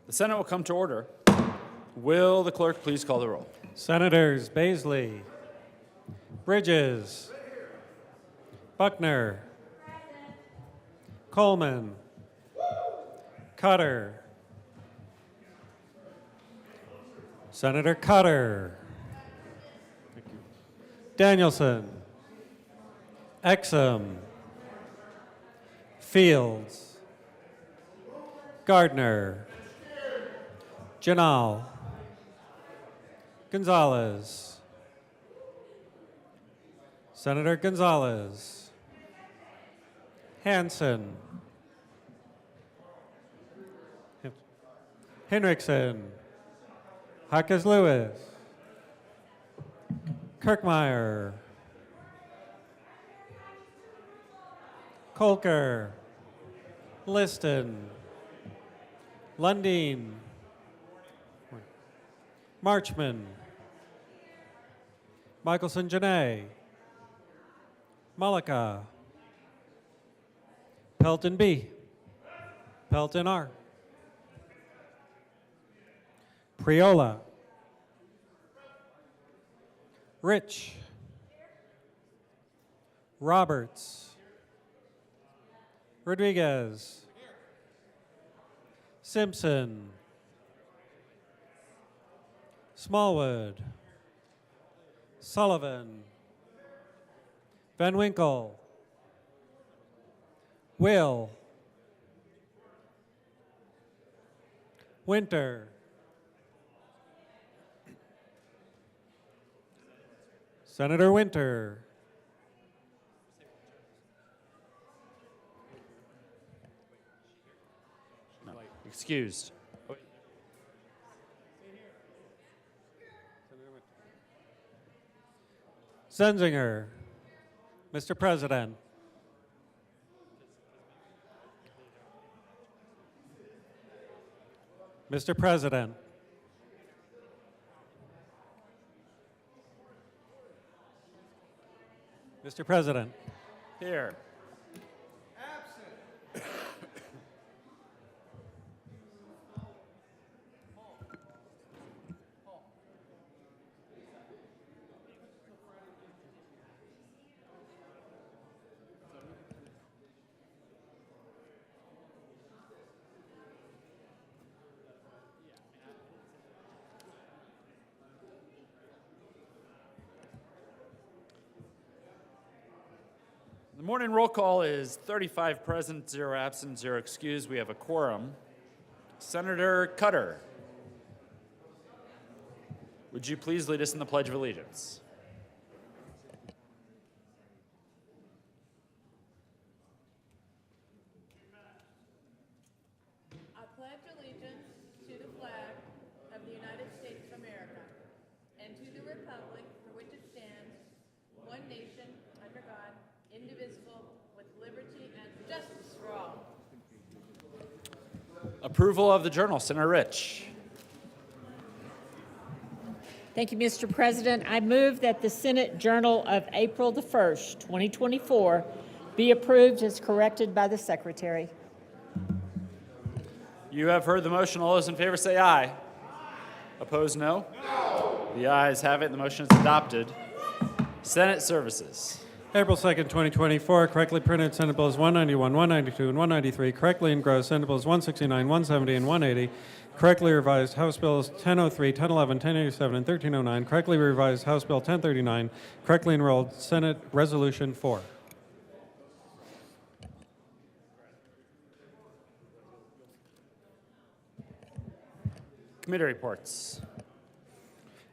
The Senate will come to order. Will the clerk please call the roll? Senators Baisley, Bridges, Buckner, Coleman, Cutter, Senator Cutter, Danielson, Exum, Fields, Gardner, Janal, Gonzalez, Senator Gonzalez, Hansen, Henriksen, Harkes Lewis, Kirkmeyer, Kolker, Liston, Lundin, Marchman, Michelson Janae, Malika, Pelton B, Pelton R, Priola, Rich, Roberts, Rodriguez, Simpson, Smallwood, Sullivan, Van Winkle, Will, Winter, Senator Winter, No, excused. Zenzinger, Mr. President, Mr. President, Mr. President, Here. The morning roll call is 35 present, 0 absent, 0 excused. We have a quorum. Senator Cutter, would you please lead us in the Pledge of Allegiance? I pledge allegiance to the flag of the United States of America and to the republic for which it stands, one nation, under God, indivisible, with liberty and justice for all. Approval of the journal, Senator Rich. Thank you, Mr. President. I move that the Senate Journal of April the 1st, 2024 be approved as corrected by the Secretary. You have heard the motion. All those in favor say aye. Opposed, no? The ayes have it. The motion is adopted. Senate Services. April 2nd, 2024, correctly printed Senate Bills 191, 192, and 193, correctly engrossed Senate Bills 169, 170, and 180, correctly revised House Bills 1003, 1011, 1087, and 1309, correctly revised House Bill 1039, correctly enrolled Senate Resolution 4. Committee reports.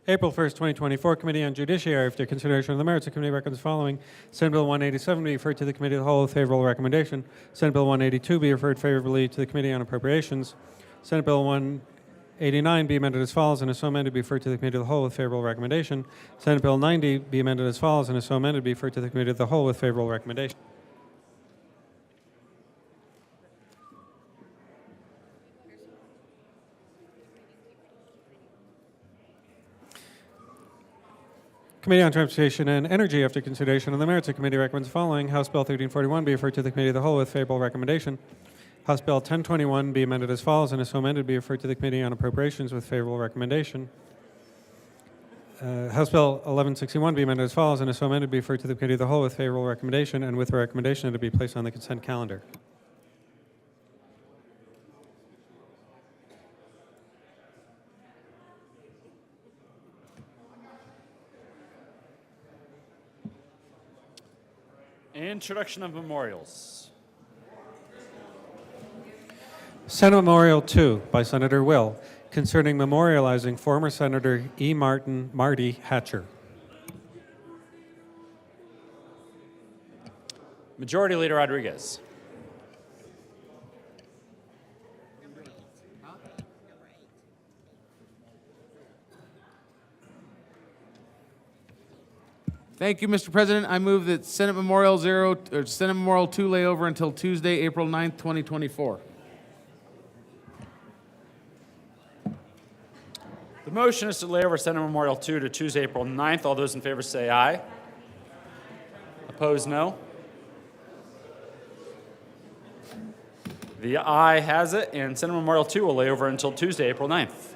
April 1st, 2024, Committee on Judiciary, after consideration of the merits, the committee recommends the following. Senate Bill 187 be referred to the Committee of the Whole with favorable recommendation. Senate Bill 182 be referred favorably to the Committee on Appropriations. Senate Bill 189 be amended as follows and is so amended be referred to the Committee of the Whole with favorable recommendation. Senate Bill 90 be amended as follows and is so amended be referred to the Committee of the Whole with favorable recommendation. Committee on Transportation and Energy, after consideration of the merits, the committee recommends the following. House Bill 1341 be referred to the Committee of the Whole with favorable recommendation. House Bill 1021 be amended as follows, and is so amended be referred to the Committee on Appropriations with favorable recommendation. House Bill 1161 be amended as follows, and is so amended be referred to the Committee of the Whole with favorable recommendation, and with the recommendation that it be placed on the consent calendar. Introduction of memorials. Senate Memorial 2 by Senator Will, concerning memorializing former Senator E. Marty Hatcher. Majority Leader Rodriguez. Thank you, Mr. President. I move that Senate Memorial 2 lay over until Tuesday, April 9th, 2024. The motion is to lay over Senate Memorial 2 to Tuesday, April 9th. All those in favor say aye. Opposed, no. The aye has it, and Senate Memorial 2 will lay over until Tuesday, April 9th.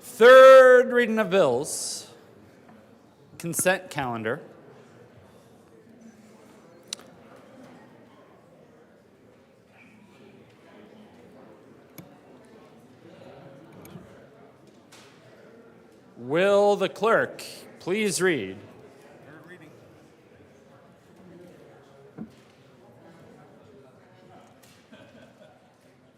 Third reading of bills. Consent calendar. Will the clerk please read?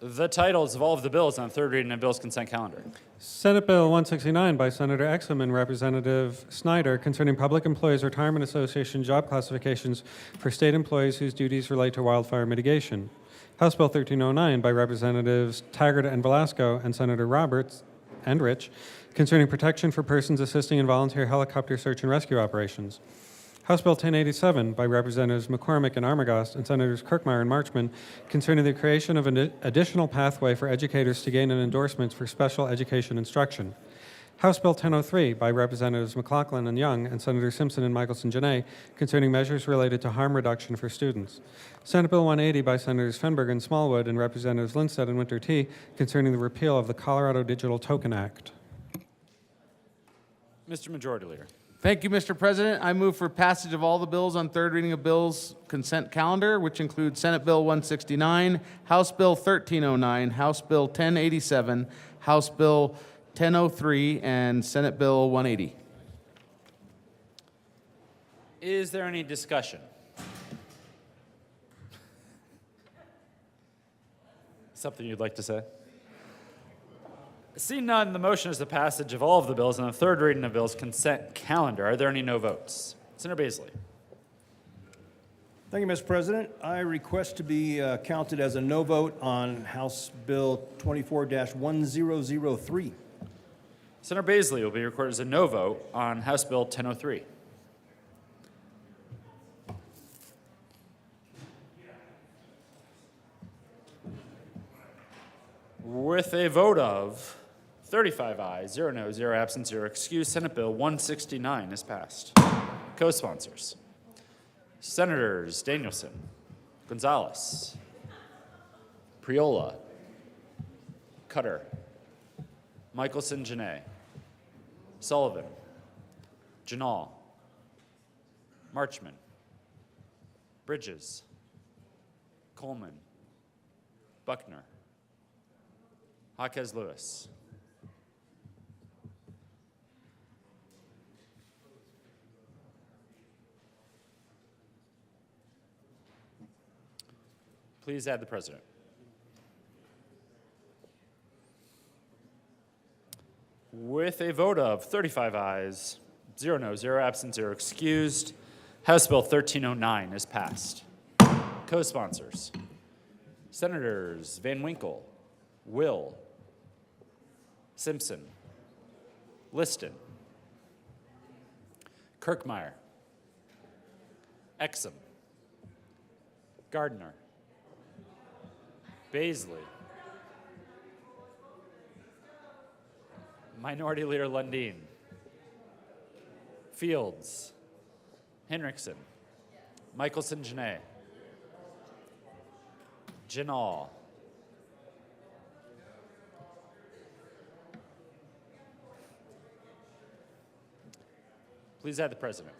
The titles of all of the bills on third reading of bills consent calendar. Senate Bill 169 by Senator Exum and Representative Snyder, concerning Public Employees Retirement Association job classifications for state employees whose duties relate to wildfire mitigation. House Bill 1309 by Representatives Taggart and Velasco and Senator Roberts and Rich, concerning protection for persons assisting in volunteer helicopter search and rescue operations. House Bill 1087 by Representatives McCormick and Armagost and Senators Kirkmeyer and Marchman, concerning the creation of an additional pathway for educators to gain an endorsement for special education instruction. House Bill 1003 by Representatives McLaughlin and Young and Senators Simpson and Michelson-Janay, concerning measures related to harm reduction for students. Senate Bill 180 by Senators Fenberg and Smallwood and Representatives Lindstedt and Winter T, concerning the repeal of the Colorado Digital Token Act. Mr. Majority Leader. Thank you, Mr. President. I move for passage of all the bills on third reading of bills consent calendar, which includes Senate Bill 169, House Bill 1309, House Bill 1087, House Bill 1003, and Senate Bill 180. Is there any discussion? Something you'd like to say? Seeing none, the motion is the passage of all of the bills on the third reading of bills consent calendar. Are there any no votes? Senator Baisley. Thank you, Mr. President. I request to be counted as a no vote on House Bill 24-1003. Senator Baisley will be recorded as a no vote on House Bill 1003. With a vote of 35 ayes, 0 no, 0 absent, 0 excused, Senate Bill 169 is passed. Co-sponsors: Senators Danielson, Gonzalez, Priola, Cutter, Michelson-Janay, Sullivan, Janal, Marchman, Bridges, Coleman, Buckner, Jaquez Lewis. Please add the president. With a vote of 35 ayes, 0 no, 0 absent, 0 excused, House Bill 1309 is passed. Co-sponsors: Senators Van Winkle, Will, Simpson, Liston, Kirkmeyer, Exum, Gardner, Baisley, Minority Leader Lundin. Fields. Henriksen. Michelson Janae. Janal. Please add the president.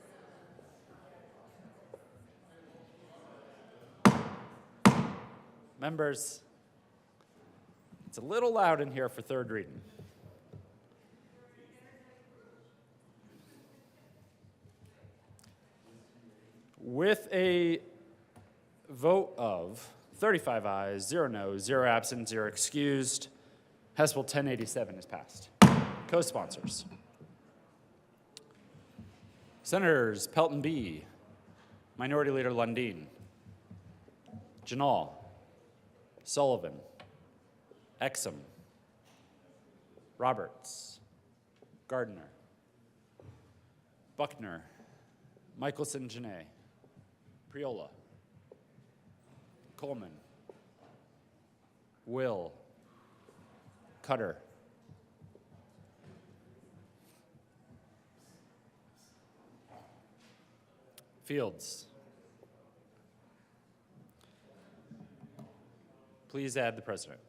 Members, it's a little loud in here for third reading. With a vote of 35 ayes, 0 noes, 0 absent, 0 excused, House Bill 1087 is passed. Co-sponsors. Senators Pelton B., Minority Leader Lundin, Janal, Sullivan, Exum, Roberts, Gardner, Buckner, Michelson Janae, Priola, Coleman, Will, Cutter, Fields. Please add the president.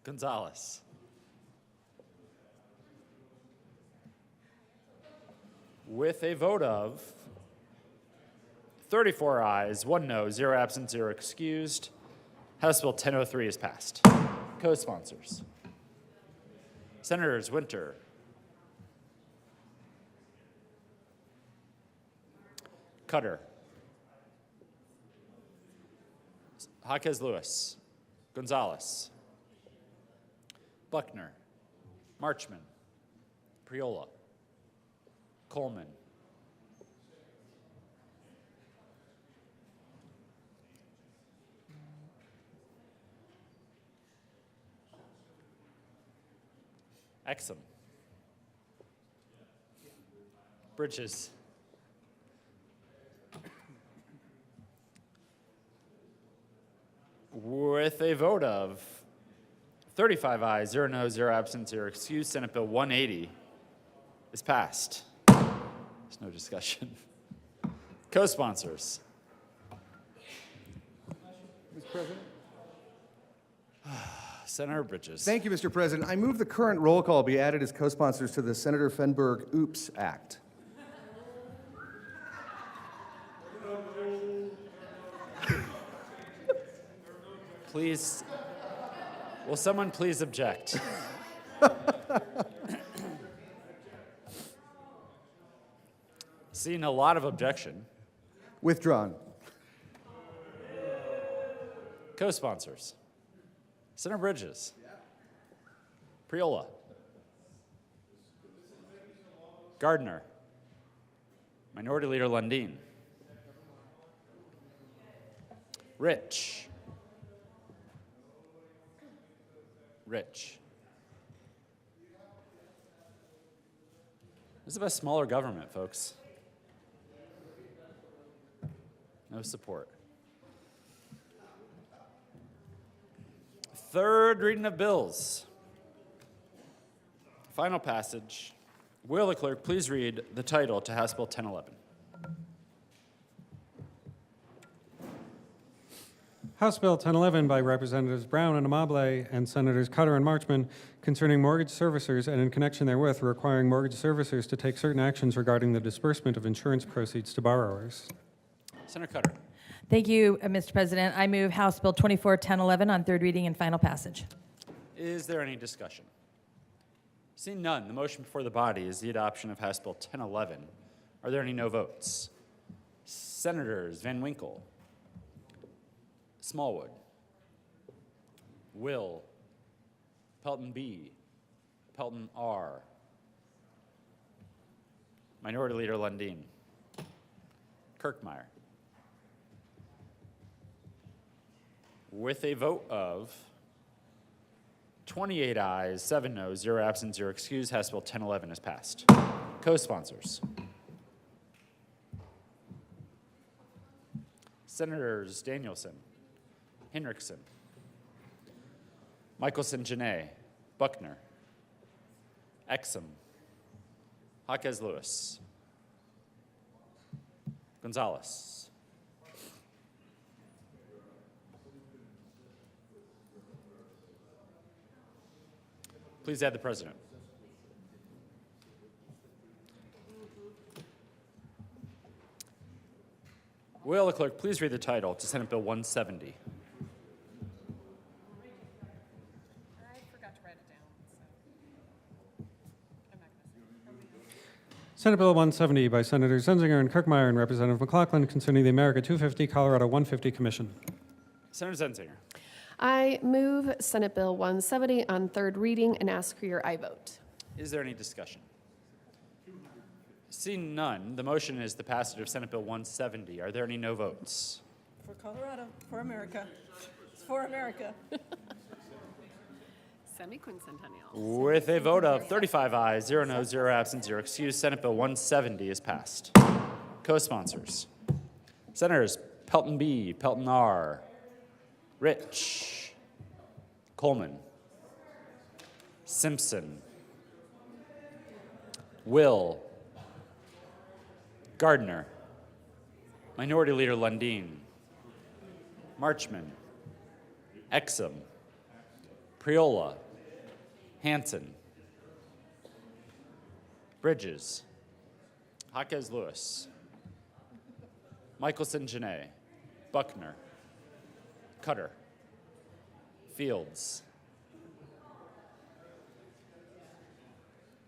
Gonzalez. With a vote of 34 ayes, 1 no, 0 absent, 0 excused, House Bill 1003 is passed. Co-sponsors. Senators Winter, Cutter, Jaquez Lewis, Gonzalez, Buckner, Marchman, Priola, Coleman, Exum, Bridges, with a vote of 35 ayes, 0 noes, 0 absent, 0 excused, Senate Bill 180 is passed. There's no discussion. Co-sponsors. Mr. President? Senator Bridges. Thank you, Mr. President. I move the current roll call be added as co-sponsors to the Senator Fenberg Oops Act. Please, will someone please object? Seeing a lot of objection. Withdrawn. Co-sponsors. Senator Bridges. Priola. Gardner. Minority Leader Lundin. Rich. Rich. This is about smaller government, folks. No support. Third reading of bills. Final passage. Will the clerk please read the title to House Bill 1011? House Bill 1011 by Representatives Brown and Amable and Senators Cutter and Marchman concerning mortgage servicers and in connection therewith requiring mortgage servicers to take certain actions regarding the disbursement of insurance proceeds to borrowers. Senator Cutter. Thank you, Mr. President. I move House Bill 241011 on third reading and final passage. Is there any discussion? Seeing none, the motion before the body is the adoption of House Bill 1011. Are there any no votes? Senators Van Winkle, Smallwood, Will, Pelton B, Pelton R, Minority Leader Lundin, Kirkmeyer. With a vote of 28 ayes, 7 noes, 0 absent, 0 excused, House Bill 1011 is passed. Co-sponsors. Senators Danielson, Hinrichsen, Michelson Janae, Buckner, Exum, Jaquez Lewis, Gonzalez. Please add the president. Will the clerk please read the title to Senate Bill 170? Senate Bill 170 by Senators Zenzinger and Kirkmeyer and Representative McLaughlin concerning the America 250 Colorado 150 Commission. Senator Zenzinger. I move Senate Bill 170 on third reading and ask for your aye vote. Is there any discussion? Seeing none, the motion is the passage of Senate Bill 170. Are there any no votes? For Colorado, for America. It's for America. Semi-quincentennial. With a vote of 35 ayes, 0 no, 0 absent, 0 excused, Senate Bill 170 is passed. Co-sponsors. Senators Pelton B., Pelton R., Rich, Coleman, Simpson, Will, Gardner, Minority Leader Lundin, Marchman, Exum, Priola, Hanson, Bridges, Jaquez Lewis, Michelson Janae, Buckner, Cutter, Fields.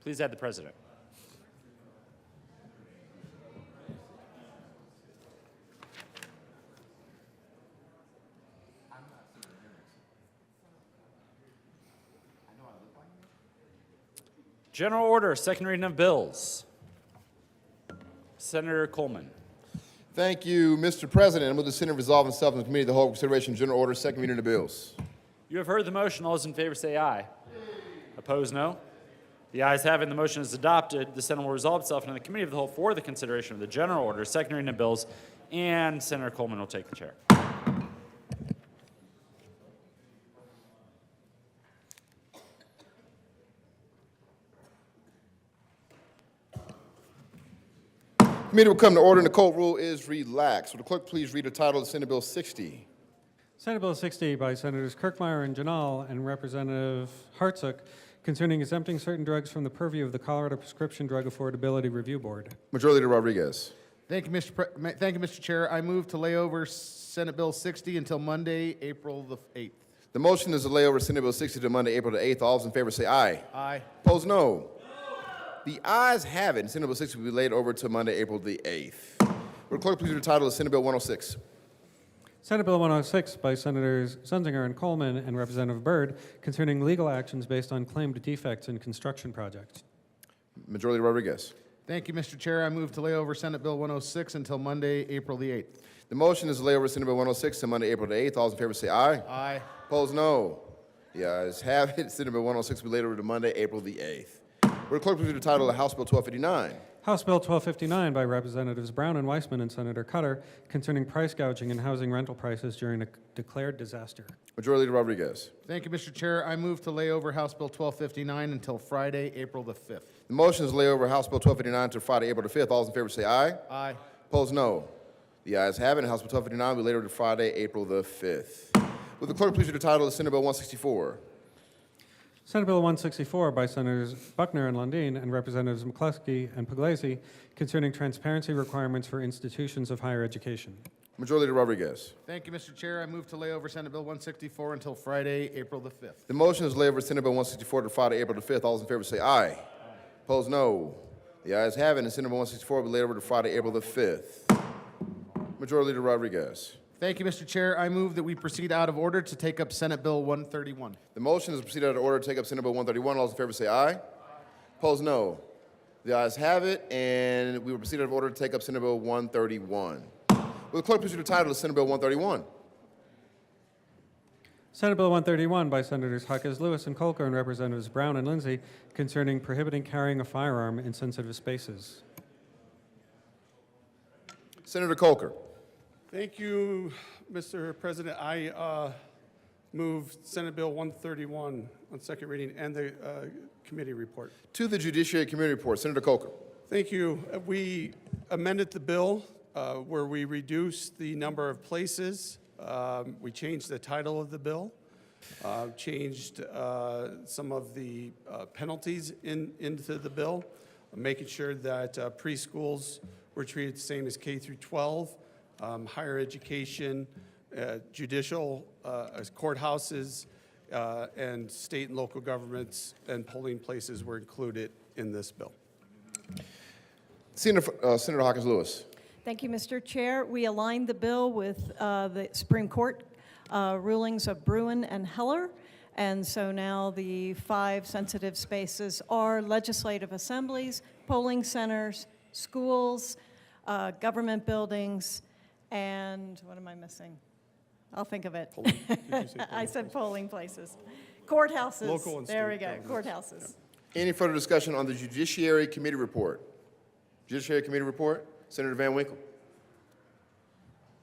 Please add the president. General order, second reading of bills. Senator Coleman. Thank you, Mr. President. I move the Senate resolve itself in the Committee of the Whole consideration of general order, second reading of the bills. You have heard the motion. All those in favor say aye. Opposed, no. The ayes have it. The motion is adopted. The Senate will resolve itself in the Committee of the Whole for the consideration of the general order, second reading of bills, and Senator Coleman will take the chair. Committee will come to order and the court rule is relaxed. Will the clerk please read the title of Senate Bill 60? Senate Bill 60 by Senators Kirkmeyer and Janal and Representative Hartsook concerning exempting certain drugs from the purview of the Colorado Prescription Drug Affordability Review Board. Majority Leader Rodriguez. Thank you, Mr. Chair. I move to lay over Senate Bill 60 until Monday, April the 8th. The motion is to lay over Senate Bill 60 to Monday, April the 8th. All those in favor say aye. Aye. Opposed, no. The ayes have it, and Senate Bill 60 will be laid over to Monday, April the 8th. Will the clerk please read the title of Senate Bill 106? Senate Bill 106 by Senators Zenzinger and Coleman and Representative Byrd concerning legal actions based on claimed defects in construction projects. Majority Leader Rodriguez. Thank you, Mr. Chair. I move to lay over Senate Bill 106 until Monday, April the 8th. The motion is to lay over Senate Bill 106 to Monday, April the 8th. All those in favor say aye. Aye. Opposed, no. The ayes have it. Senate Bill 106 will be laid over to Monday, April the 8th. Will the clerk please read the title of House Bill 1259? House Bill 1259 by Representatives Brown and Weissman and Senator Cutter concerning price gouging and housing rental prices during a declared disaster. Majority Leader Rodriguez. Thank you, Mr. Chair. I move to lay over House Bill 1259 until Friday, April the 5th. The motion is to lay over House Bill 1259 to Friday, April the 5th. All those in favor say aye. Aye. Opposed, no. The ayes have it. House Bill 1259 will be laid over to Friday, April the 5th. Will the clerk please read the title of Senate Bill 164? Senate Bill 164 by Senators Buckner and Lundin and Representatives McCluskey and Pugliese concerning transparency requirements for institutions of higher education. Majority Leader Rodriguez. Thank you, Mr. Chair. I move to lay over Senate Bill 164 until Friday, April the 5th. The motion is to lay over Senate Bill 164 to Friday, April the 5th. All those in favor say aye. Opposed, no. The ayes have it, and Senate Bill 164 will be laid over to Friday, April the 5th. Majority Leader Rodriguez. Thank you, Mr. Chair. I move that we proceed out of order to take up Senate Bill 131. The motion is to proceed out of order to take up Senate Bill 131. All those in favor say aye. Opposed, no. The ayes have it, and we will proceed out of order to take up Senate Bill 131. Will the clerk please read the title of Senate Bill 131? Senate Bill 131 by Senators Jaquez Lewis and Kolker and Representatives Brown and Lindsay concerning prohibiting carrying a firearm in sensitive spaces. Senator Kolker. Thank you, Mr. President. I move Senate Bill 131 on second reading and the committee report. To the Judiciary Committee report, Senator Coker. Thank you. We amended the bill where we reduced the number of places. We changed the title of the bill, changed some of the penalties into the bill, making sure that preschools were treated the same as K through 12, higher education, judicial courthouses, and state and local governments and polling places were included in this bill. Senator Hawkins Lewis. Thank you, Mr. Chair. We aligned the bill with the Supreme Court rulings of Bruin and Heller, and so now the 5 sensitive spaces are legislative assemblies, polling centers, schools, government buildings, and what am I missing? I'll think of it. I said polling places. Courthouses. Local and there we state go, governments. courthouses. Any further discussion on the Judiciary Committee report? Judiciary Committee report, Senator Van Winkle.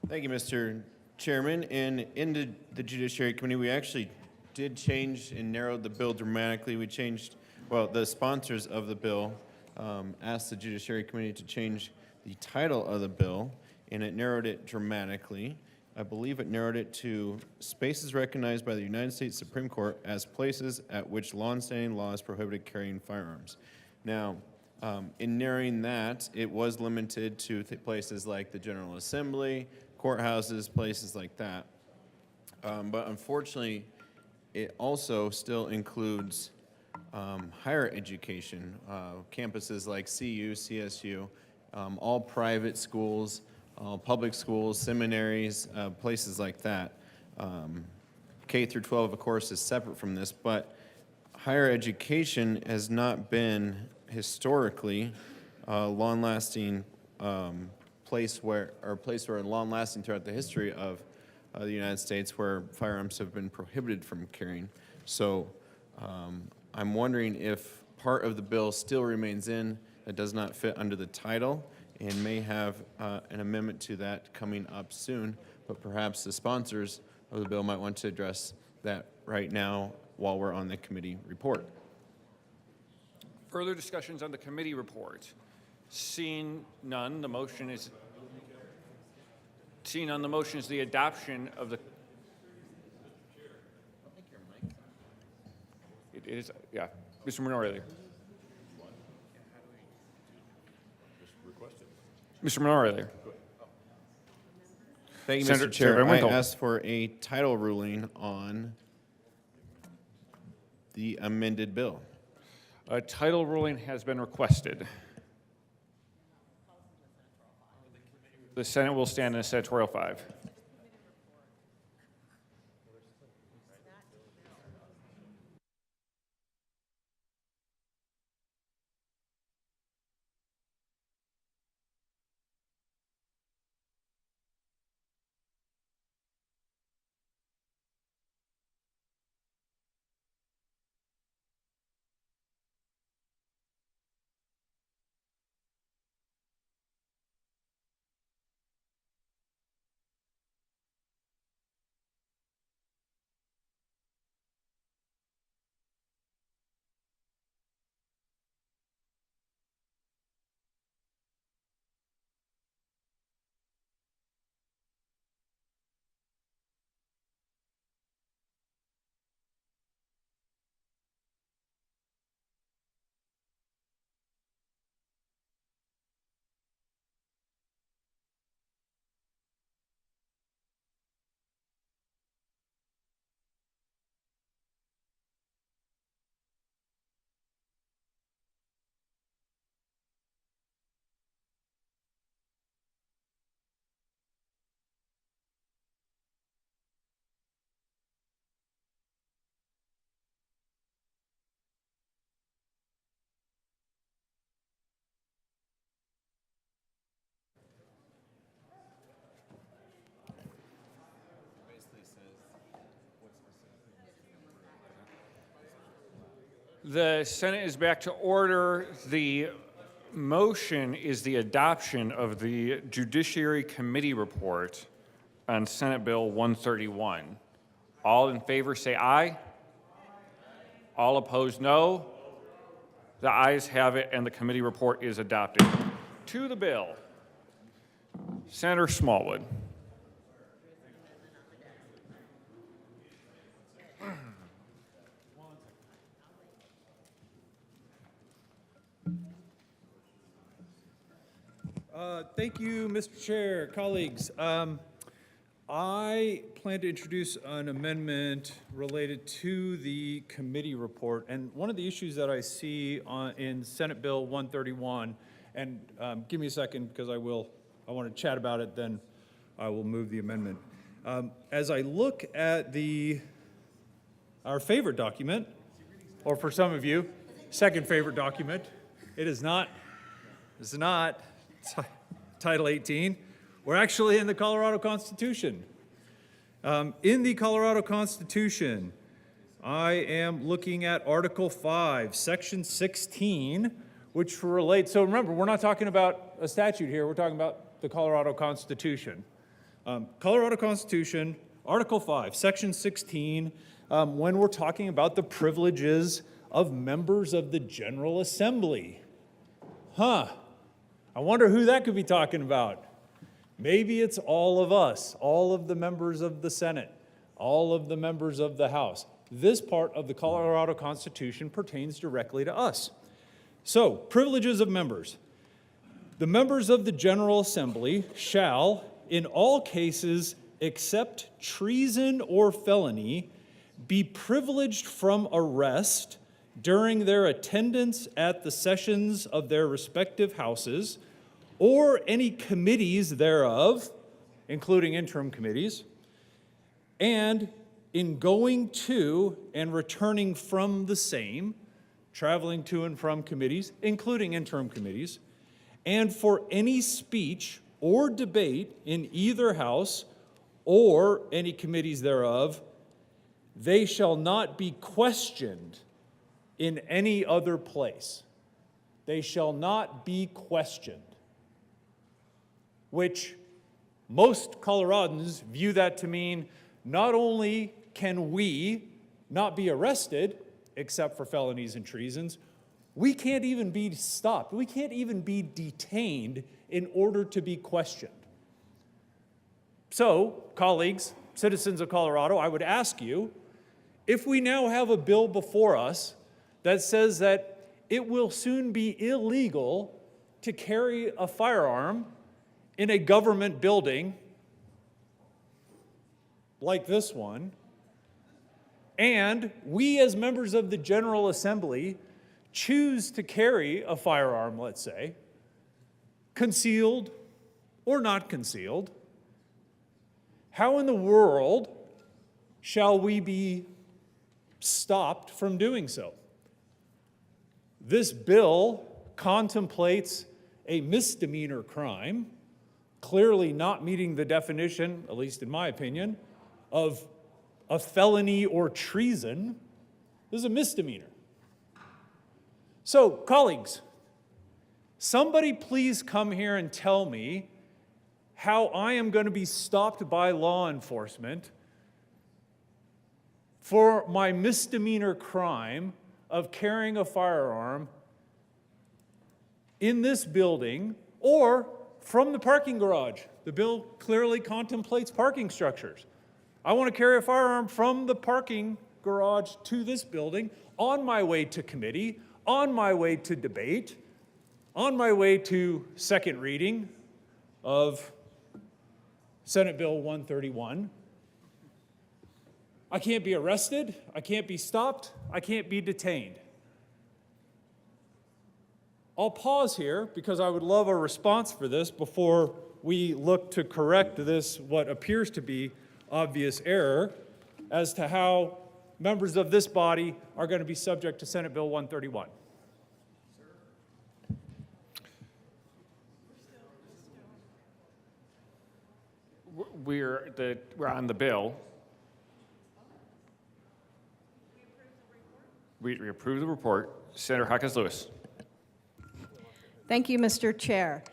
Thank you, Mr. Chairman. And in the Judiciary Committee, we actually did change and narrowed the bill dramatically. We changed, well, the sponsors of the bill asked the Judiciary Committee to change the title of the bill, and it narrowed it dramatically. I believe it narrowed it to spaces recognized by the United States Supreme Court as places at which longstanding laws prohibited carrying firearms. Now, in narrowing that, it was limited to places like the General Assembly, courthouses, places like that. But unfortunately, it also still includes higher education, campuses like CU, CSU, all private schools, public schools, seminaries, places like that. K through 12, of course, is separate from this, but higher education has not been historically a long-lasting place where long-lasting throughout the history of the United States where firearms have been prohibited from carrying. So I'm wondering if part of the bill still remains in that does not fit under the title and may have an amendment to that coming up soon, but perhaps the sponsors of the bill might want to address that right now while we're on the committee report. Further discussions on the committee report? Seeing none, the motion is the adoption of the. It is, yeah, Mr. Minority. Mr. Minority. Thank you, Senator Mr. Chair. Van I Winkle. asked for a title ruling on the amended bill. A title ruling has been requested. The Senate will stand in senatorial 5. The Senate is back to order. The motion is the adoption of the Judiciary Committee report. on Senate Bill 131. All in favor say aye. All opposed, no. The ayes have it, and the committee report is adopted. To the bill, Senator Smallwood. Thank you, Mr. Chair, colleagues. I plan to introduce an amendment related to the committee report. And one of the issues that I see in Senate Bill 131, and give me a second because I want to chat about it, then I will move the amendment. As I look at our favorite document, or for some of you, second favorite document, it's not Title 18. We're actually in the Colorado Constitution. In the Colorado Constitution, I am looking at Article 5, Section 16, which relates, so remember, we're not talking about a statute here, we're talking about the Colorado Constitution. Colorado Constitution, Article 5, Section 16, when we're talking about the privileges of members of the General Assembly. I wonder who that could be talking about. Maybe it's all of us, all of the members of the Senate, all of the members of the House. This part of the Colorado Constitution pertains directly to us. So, privileges of members. The members of the General Assembly shall, in all cases except treason or felony, be privileged from arrest during their attendance at the sessions of their respective houses or any committees thereof, including interim committees, and in going to and returning from the same, traveling to and from committees, including interim committees, and for any speech or debate in either house or any committees thereof, they shall not be questioned in any other place. They shall not be questioned, which most Coloradans view that to mean not only can we not be arrested, except for felonies and treasons, we can't even be stopped. We can't even be detained in order to be questioned. So, colleagues, citizens of Colorado, I would ask you, if we now have a bill before us that says that it will soon be illegal to carry a firearm in a government building like this one, and we as members of the General Assembly choose to carry a firearm, let's say, concealed or not concealed, how in the world shall we be stopped from doing so? This bill contemplates a misdemeanor crime, clearly not meeting the definition, at least in my opinion, of a felony or treason. This is a misdemeanor. So, colleagues, somebody please come here and tell me how I am going to be stopped by law enforcement for my misdemeanor crime of carrying a firearm in this building or from the parking garage. The bill clearly contemplates parking structures. I want to carry a firearm from the parking garage to this building on my way to committee, on my way to debate, on my way to second reading of Senate Bill 131. I can't be arrested, I can't be stopped, I can't be detained. I'll pause here because I would love a response for this before we look to correct this, what appears to be obvious error, as to how members of this body are going to be subject to Senate Bill 131. We're on the bill. We approve the report. Senator Hawkins-Lewis. Thank you, Mr. Chair.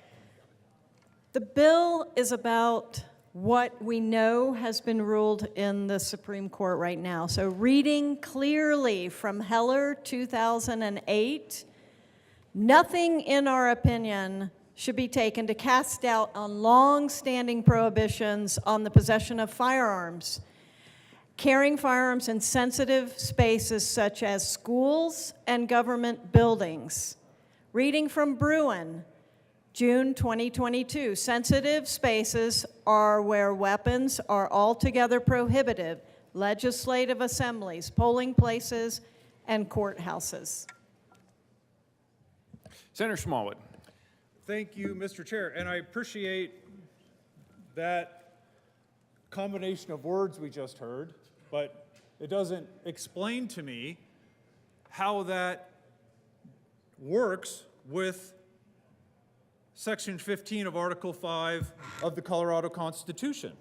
The bill is about what we know has been ruled in the Supreme Court right now. So reading clearly from Heller 2008, nothing in our opinion should be taken to cast doubt on long-standing prohibitions on the possession of firearms. Carrying firearms in sensitive spaces such as schools and government buildings. Reading from Bruin, June 2022, sensitive spaces are where weapons are altogether prohibited, legislative assemblies, polling places, and courthouses. Senator Smallwood. Thank you, Mr. Chair, and I appreciate that combination of words we just heard, but it doesn't explain to me how that works with Section 15 of Article 5 of the Colorado Constitution.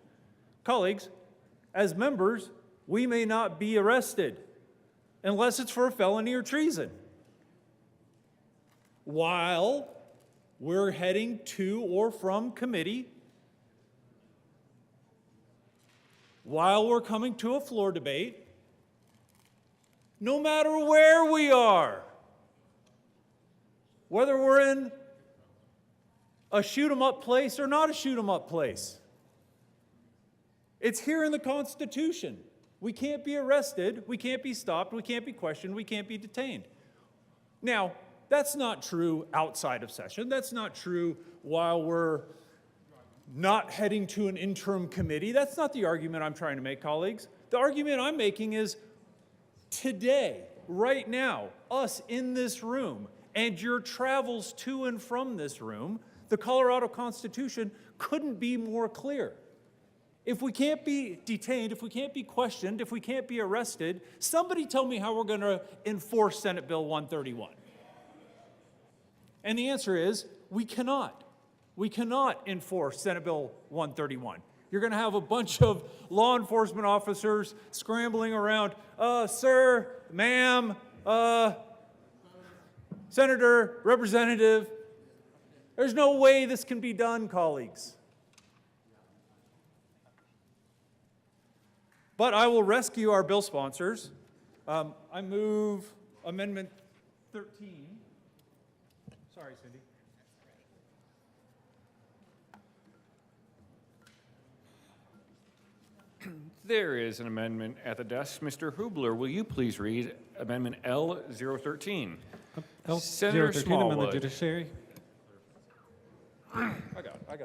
Colleagues, as members, we may not be arrested unless it's for a felony or treason, while we're heading to or from committee, while we're coming to a floor debate, no matter where we are, whether we're in a shoot-'em-up place or not a shoot-'em-up place. It's here in the Constitution. We can't be arrested, we can't be stopped, we can't be questioned, we can't be detained. Now, that's not true outside of session. That's not true while we're not heading to an interim committee. That's not the argument I'm trying to make, colleagues. The argument I'm making is today, right now, us in this room, and your travels to and from this room, the Colorado Constitution couldn't be more clear. If we can't be detained, if we can't be questioned, if we can't be arrested, somebody tell me how we're going to enforce Senate Bill 131. And the answer is, we cannot. We cannot enforce Senate Bill 131. You're going to have a bunch of law enforcement officers scrambling around, sir, ma'am, senator, representative. There's no way this can be done, colleagues. But I will rescue our bill sponsors. I move Amendment 13. Sorry, Cindy. There is an amendment at the desk. Mr. Hubler, will you please read Amendment L013? L Senator 013, Smallwood. amend the judiciary. I got a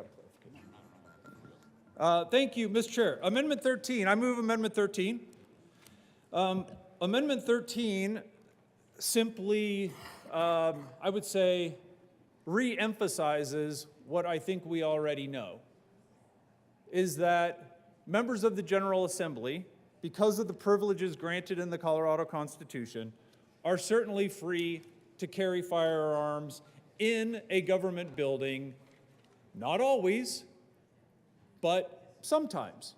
clarification. Thank you, Mr. Chair. Amendment 13, I move Amendment 13. Amendment 13 simply, I would say, re-emphasizes what I think we already know, is that members of the General Assembly, because of the privileges granted in the Colorado Constitution, are certainly free to carry firearms in a government building, not always, but sometimes,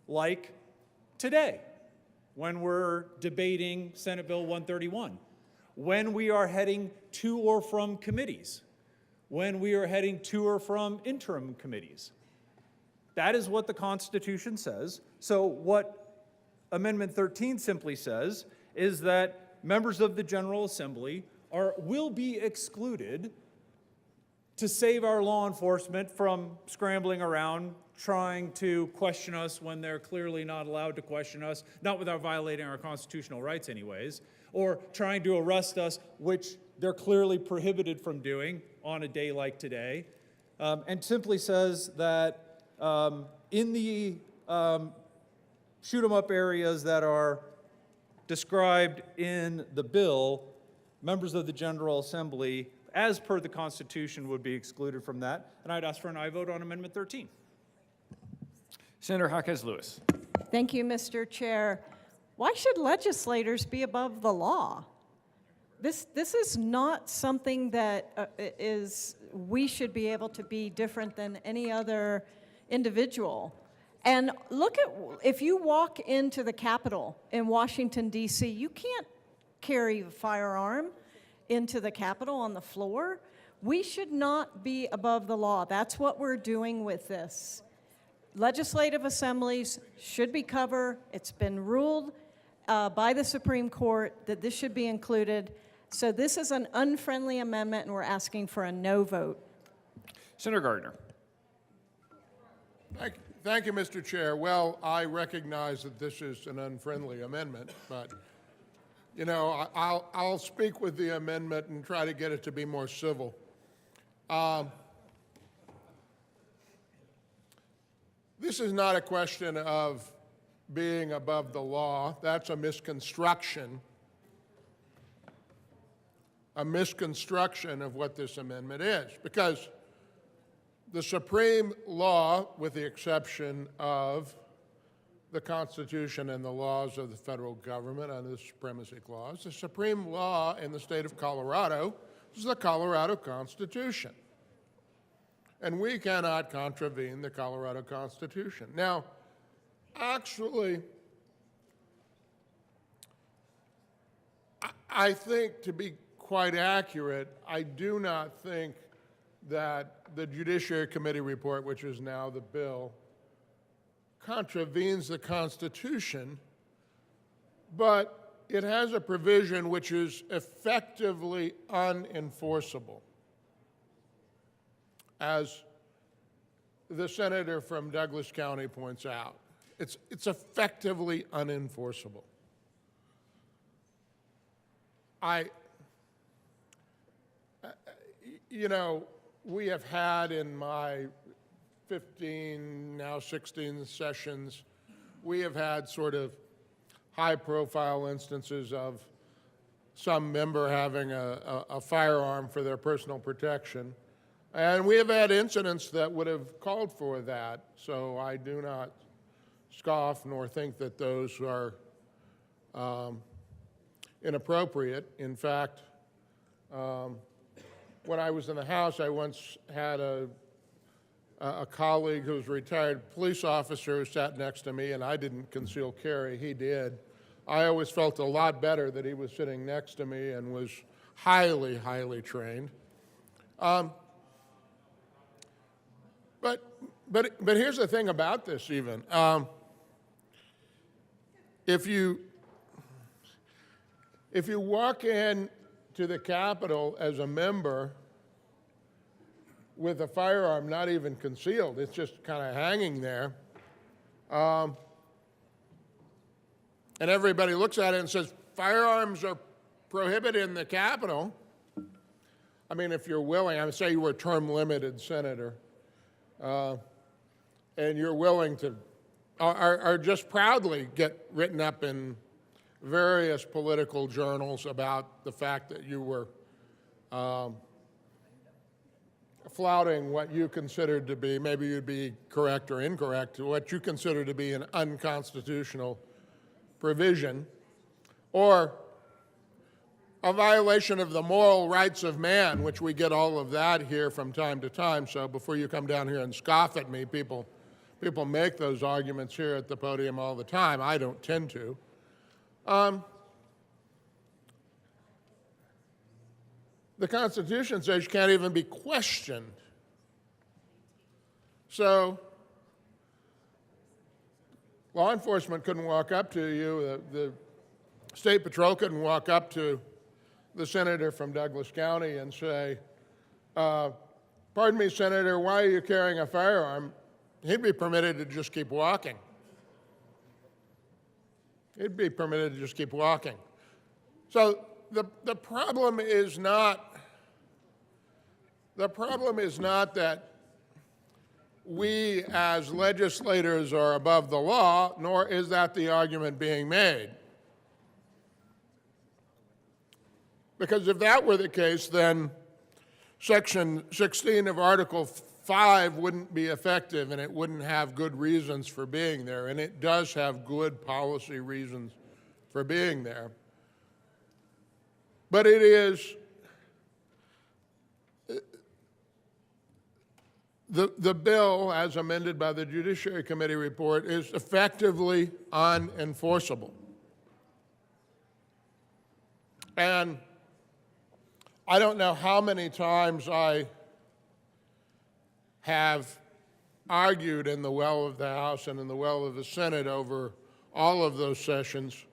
like today, when we're debating Senate Bill 131, when we are heading to or from committees, when we are heading to or from interim committees. That is what the Constitution says. So what Amendment 13 simply says is that members of the General Assembly will be excluded to save our law enforcement from scrambling around, trying to question us when they're clearly not allowed to question us, not without violating our constitutional rights anyways, or trying to arrest us, which they're clearly prohibited from doing on a day like today, and simply says that in the shoot-'em-up areas that are described in the bill, members of the General Assembly, as per the Constitution, would be excluded from that. And I'd ask for an aye vote on Amendment 13. Senator Jaquez Lewis. Thank you, Mr. Chair. Why should legislators be above the law? This is not something that we should be able to be different than any other individual. And look at, if you walk into the Capitol in Washington, D.C., you can't carry a firearm into the Capitol on the floor. We should not be above the law. That's what we're doing with this. legislative assemblies should be covered. It's been ruled by the Supreme Court that this should be included. So this is an unfriendly amendment, and we're asking for a no vote. Senator Gardner. Thank you, Mr. Chair. Well, I recognize that this is an unfriendly amendment, but, you know, I'll speak with the amendment and try to get it to be more civil. This is not a question of being above the law. That's a misconstruction of what this amendment is, because the supreme law, with the exception of the Constitution and the laws of the federal government under the Supremacy Clause, the supreme law in the state of Colorado is the Colorado Constitution. And we cannot contravene the Colorado Constitution. Now, actually, I think, to be quite accurate, I do not think that the Judiciary Committee report, which is now the bill, contravenes the Constitution, but it has a provision which is effectively unenforceable. As the senator from Douglas County points out, it's effectively unenforceable. You know, we have had in my 15, now 16 sessions, we have had sort of high-profile instances of some member having a firearm for their personal protection. And we have had incidents that would have called for that. So I do not scoff nor think that those are inappropriate. In fact, when I was in the House, I once had a colleague who was a retired police officer who sat next to me, and I didn't conceal carry. He did. I always felt a lot better that he was sitting next to me and was highly, highly trained. But here's the thing about this even. If you walk in to the Capitol as a member with a firearm not even concealed, it's just kind of hanging there, and everybody looks at it and says, firearms are prohibited in the Capitol. I mean, if you're willing, I would say you were a term-limited senator, and you're willing to, or just proudly get written up in various political journals about the fact that you were flouting what you considered to be, maybe you'd be correct or incorrect, what you consider to be an unconstitutional provision, or a violation of the moral rights of man, which we get all of that here from time to time. So before you come down here and scoff at me, people make those arguments here at the podium all the time. I don't tend to. The Constitution says you can't even be questioned. So law enforcement couldn't walk up to you, the State Patrol couldn't walk up to the senator from Douglas County and say, pardon me, Senator, why are you carrying a firearm? He'd be permitted to just keep walking. He'd be permitted to just keep walking. So the problem is not that we as legislators are above the law, nor is that the argument being made. Because if that were the case, then Section 16 of Article 5 wouldn't be effective, and it wouldn't have good reasons for being there, and it does have good policy reasons for being there. But it is, the bill, as amended by the Judiciary Committee report, is effectively unenforceable. And I don't know how many times I have argued in the well of the House and in the well of the Senate over all of those sessions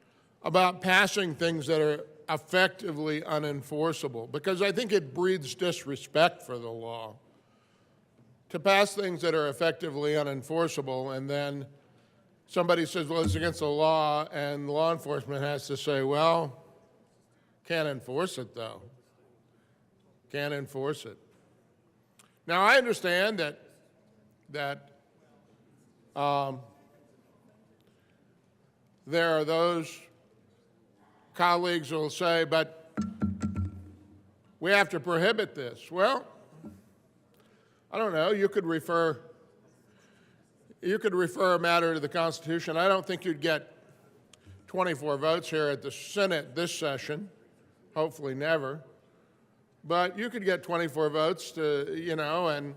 about passing things that are effectively unenforceable, because I think it breeds disrespect for the law to pass things that are effectively unenforceable, and then somebody says, well, it's against the law, and law enforcement has to say, well, can't enforce it, though. Can't enforce it. Now, I understand that there are those colleagues who will say, but we have to prohibit this. Well, I don't know. You could refer a matter to the Constitution. I don't think you'd get 24 votes here at the Senate this session, hopefully never. But you could get 24 votes to, you know, and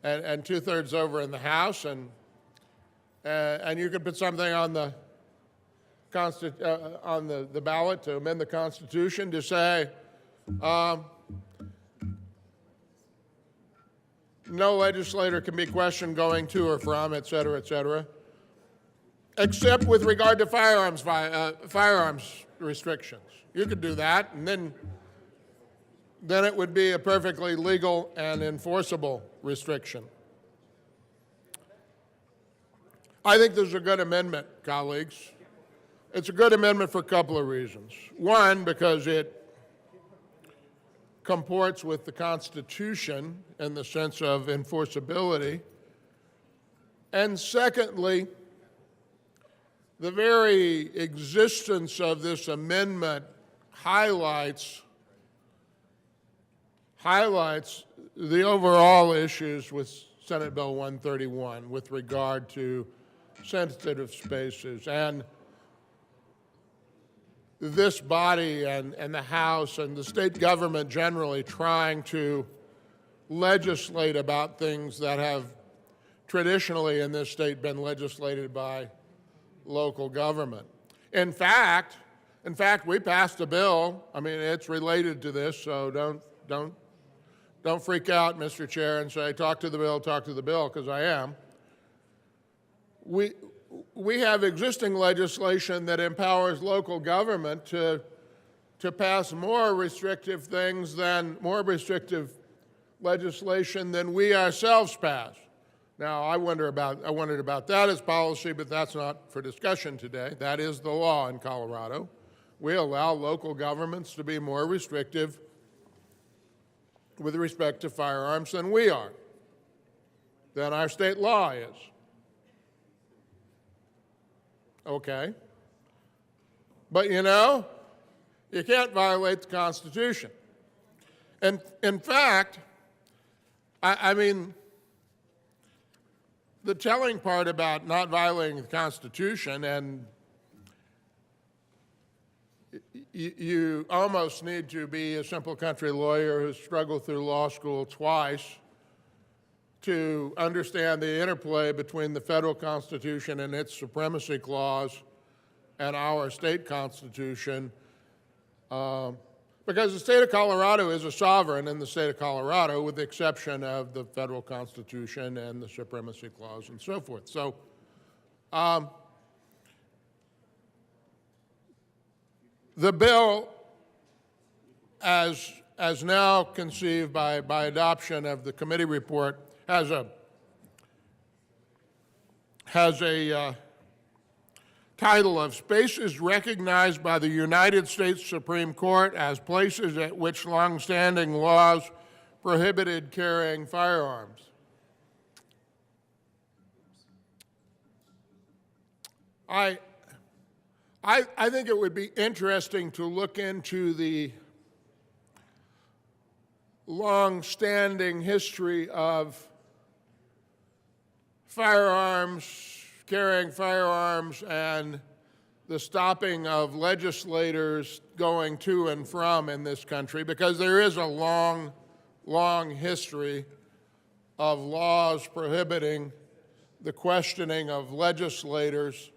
2/3 over in the House, and you could put something on the ballot to amend the Constitution to say no legislator can be questioned going to or from, et cetera, except with regard to firearms restrictions. You could do that, and then it would be a perfectly legal and enforceable restriction. I think this is a good amendment, colleagues. It's a good amendment for a couple of reasons. One, because it comports with the Constitution in the sense of enforceability. And secondly, the very existence of this amendment highlights the overall issues with Senate Bill 131 with regard to sensitive spaces, and this body and the House and the state government generally trying to legislate about things that have traditionally in this state been legislated by local government. In fact, we passed a bill. I mean, it's related to this, so don't freak out, Mr. Chair, and say, talk to the bill, because I am. We have existing legislation that empowers local government to pass more restrictive legislation than we ourselves pass. Now, I wondered about that as policy, but that's not for discussion today. That is the law in Colorado. We allow local governments to be more restrictive with respect to firearms than we are, than our state law is. Okay. But you know, you can't violate the Constitution. And in fact, I mean, the telling part about not violating the Constitution, and you almost need to be a simple country lawyer who's struggled through law school twice to understand the interplay between the federal Constitution and its supremacy clause and our state Constitution, because the state of Colorado is a sovereign in the state of Colorado, with the exception of the federal Constitution and the supremacy clause and so forth. So the bill, as now conceived by adoption of the committee report, has a title of Spaces Recognized by the United States Supreme Court as Places at Which Longstanding Laws Prohibited Carrying Firearms. I think it would be interesting to look into the long-standing history of carrying firearms, and the stopping of legislators going to and from in this country, because there is a long, long history of laws prohibiting the questioning of legislators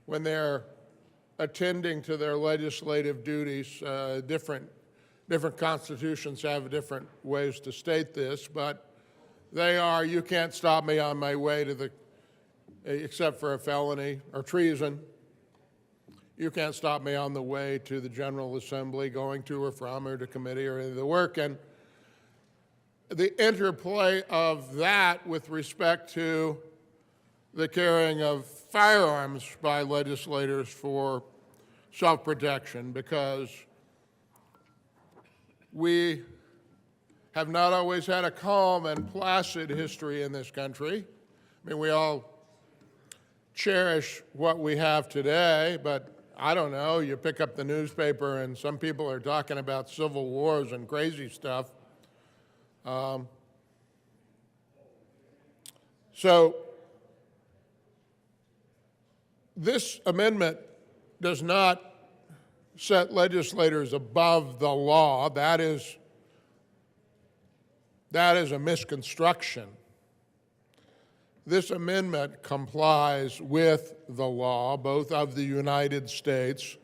when they're attending to their legislative duties. Different constitutions have different ways to state this, but They are, you can't stop me on my way to the, except for a felony or treason. You can't stop me on the way to the General Assembly, going to or from or to committee or any of the work. And the interplay of that with respect to the carrying of firearms by legislators for self-protection, because we have not always had a calm and placid history in this country. I mean, we all cherish what we have today, but I don't know, you pick up the newspaper and some people are talking about civil wars and crazy stuff. So this amendment does not set legislators above the law. That is a misconstruction. This amendment complies with the law, both of the United States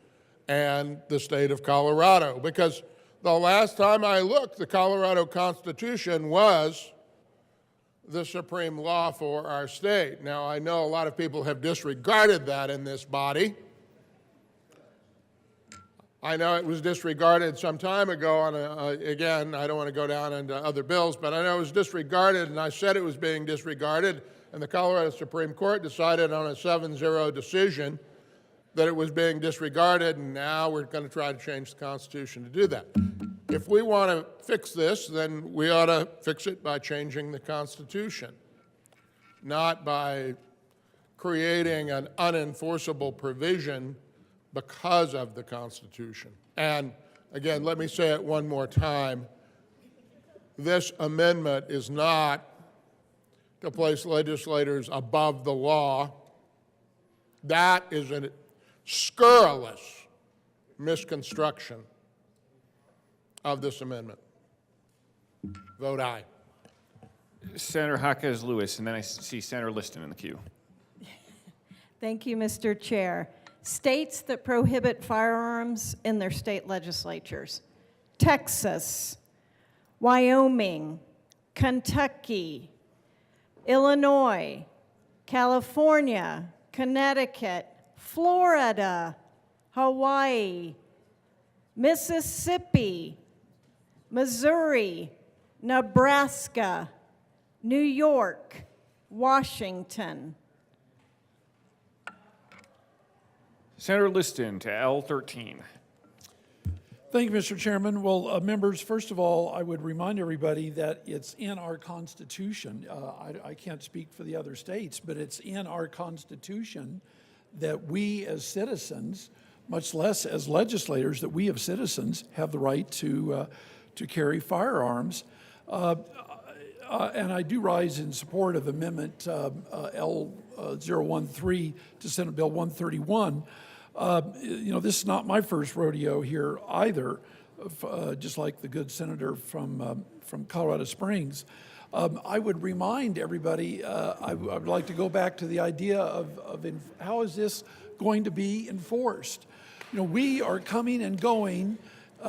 and the state of Colorado, because the last time I looked, the Colorado Constitution was the supreme law for our state. Now, I know a lot of people have disregarded that in this body. I know it was disregarded some time ago on again, I don't want to go down into other bills, but I know it was disregarded, and I said it was being disregarded, and the Colorado Supreme Court decided on a 7-0 decision that it was being disregarded, and now we're going to try to change the Constitution to do that. If we want to fix this, then we ought to fix it by changing the Constitution, not by creating an unenforceable provision because of the Constitution. And again, let me say it one more time. This amendment is not to place legislators above the law. That is a scurrilous misconstruction of this amendment. Vote aye. Senator Jaquez Lewis, and then I see Senator Liston in the queue. Thank you, Mr. Chair. States that prohibit firearms in their state legislatures: Texas, Wyoming, Kentucky, Illinois, California, Connecticut, Florida, Hawaii, Mississippi, Missouri, Nebraska, New York, Washington. Senator Liston to L13. Thank you, Mr. Chairman. Well, members, first of all, I would remind everybody that it's in our Constitution. I can't speak for the other states, but it's in our Constitution that we as citizens, much less as legislators, that we as citizens have the right to carry firearms. And I do rise in support of Amendment L013 to Senate Bill 131. You know, this is not my first rodeo here either, just like the good senator from Colorado Springs. I would remind everybody, I would like to go back to the idea of how is this going to be enforced? You know, we are coming and going,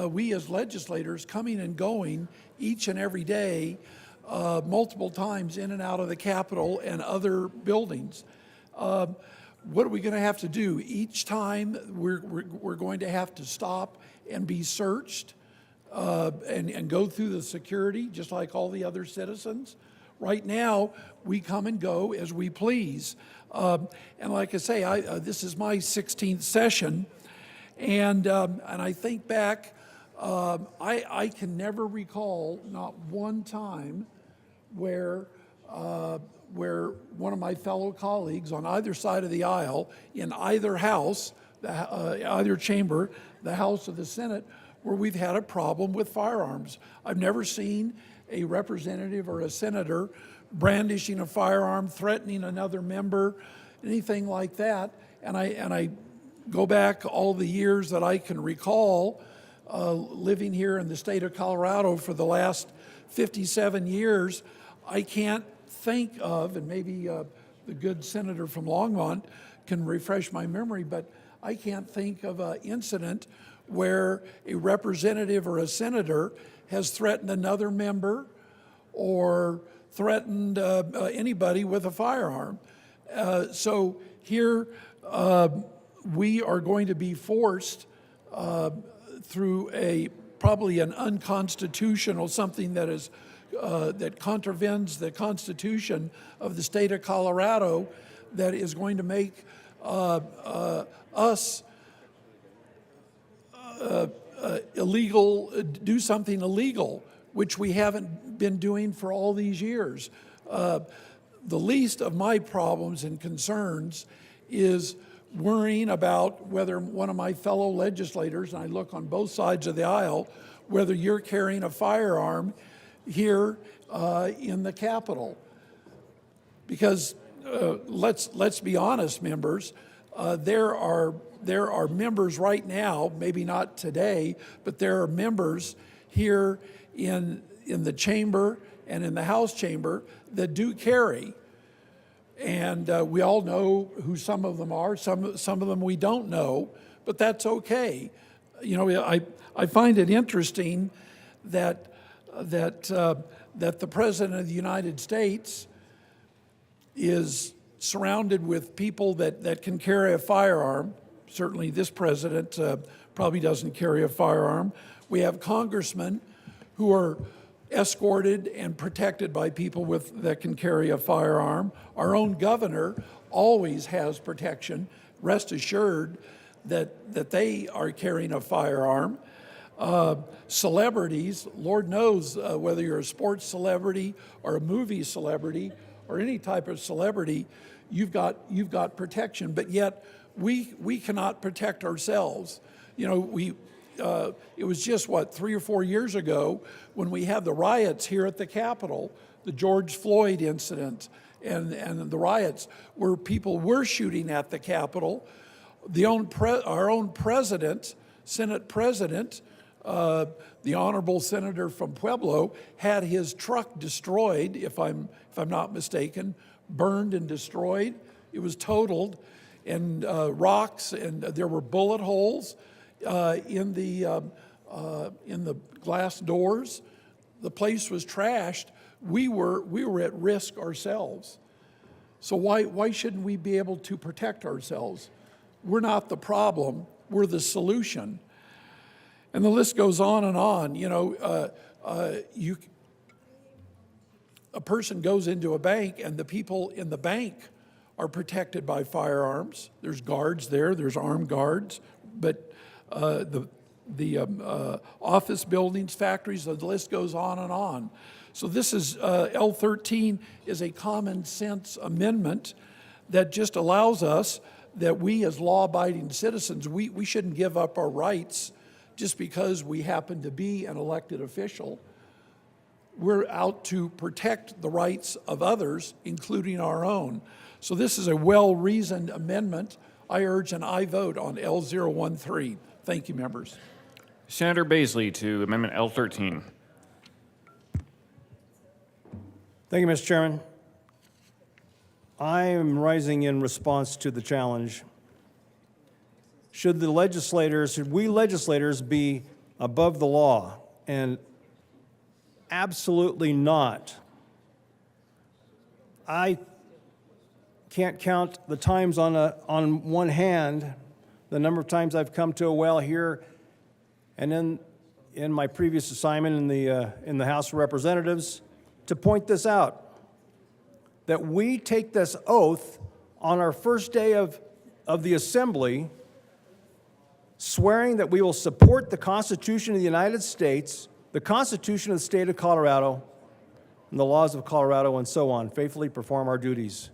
we as legislators coming and going each and every day, multiple times in and out of the Capitol and other buildings. What are we going to have to do? Each time we're going to have to stop and be searched and go through the security just like all the other citizens. Right now, we come and go as we please. And like I say, this is my 16th session, and I think back, I can never recall not one time where one of my fellow colleagues on either side of the aisle, in either house, either chamber, the House or the Senate, where we've had a problem with firearms. I've never seen a representative or a senator brandishing a firearm, threatening another member, anything like that. And I go back all the years that I can recall, living here in the state of Colorado for the last 57 years. I can't think of, and maybe the good senator from Longmont can refresh my memory, but I can't think of an incident where a representative or a senator has threatened another member or threatened anybody with a firearm. So here we are going to be forced through probably an unconstitutional, something that is that contravenes the Constitution of the state of Colorado, that is going to make us illegal, do something illegal, which we haven't been doing for all these years. The least of my problems and concerns is worrying about whether one of my fellow legislators, and I look on both sides of the aisle, whether you're carrying a firearm here in the Capitol. Because let's be honest, members, there are members right now, maybe not today, but there are members here in the chamber and in the House chamber that do carry. And we all know who some of them are. Some of them we don't know, but that's okay. You know, I find it interesting that the President of the United States is surrounded with people that can carry a firearm. Certainly this president probably doesn't carry a firearm. We have congressmen who are escorted and protected by people that can carry a firearm. Our own governor always has protection. Rest assured that they are carrying a firearm. Celebrities, Lord knows whether you're a sports celebrity or a movie celebrity or any type of celebrity, you've got protection. But yet we cannot protect ourselves. You know, it was just, 3 or 4 years ago when we had the riots here at the Capitol, the George Floyd incident and the riots where people were shooting at the Capitol. Our own president, Senate President, the honorable senator from Pueblo, had his truck destroyed, if I'm not mistaken, burned and destroyed. It was totaled, and rocks, and there were bullet holes in the glass doors. The place was trashed. We were at risk ourselves. So why shouldn't we be able to protect ourselves? We're not the problem. We're the solution. And the list goes on and on. You know, a person goes into a bank, and the people in the bank are protected by firearms. There's guards there. There's armed guards. But the office buildings, factories, the list goes on and on. So this is, L13 is a common sense amendment that just allows us, that we as law-abiding citizens, we shouldn't give up our rights just because we happen to be an elected official. We're out to protect the rights of others, including our own. So this is a well-reasoned amendment. I urge an aye vote on L013. Thank you, members. Senator Baisley to Amendment L13. Thank you, Mr. Chairman. I am rising in response to the challenge. Should we legislators be above the law? And absolutely not. I can't count the times on one hand the number of times I've come to a well here and in my previous assignment in the House of Representatives to point this out, that we take this oath on our first day of the Assembly, swearing that we will support the Constitution of the United States, the Constitution of the State of Colorado, and the laws of Colorado, and so on, faithfully perform our duties.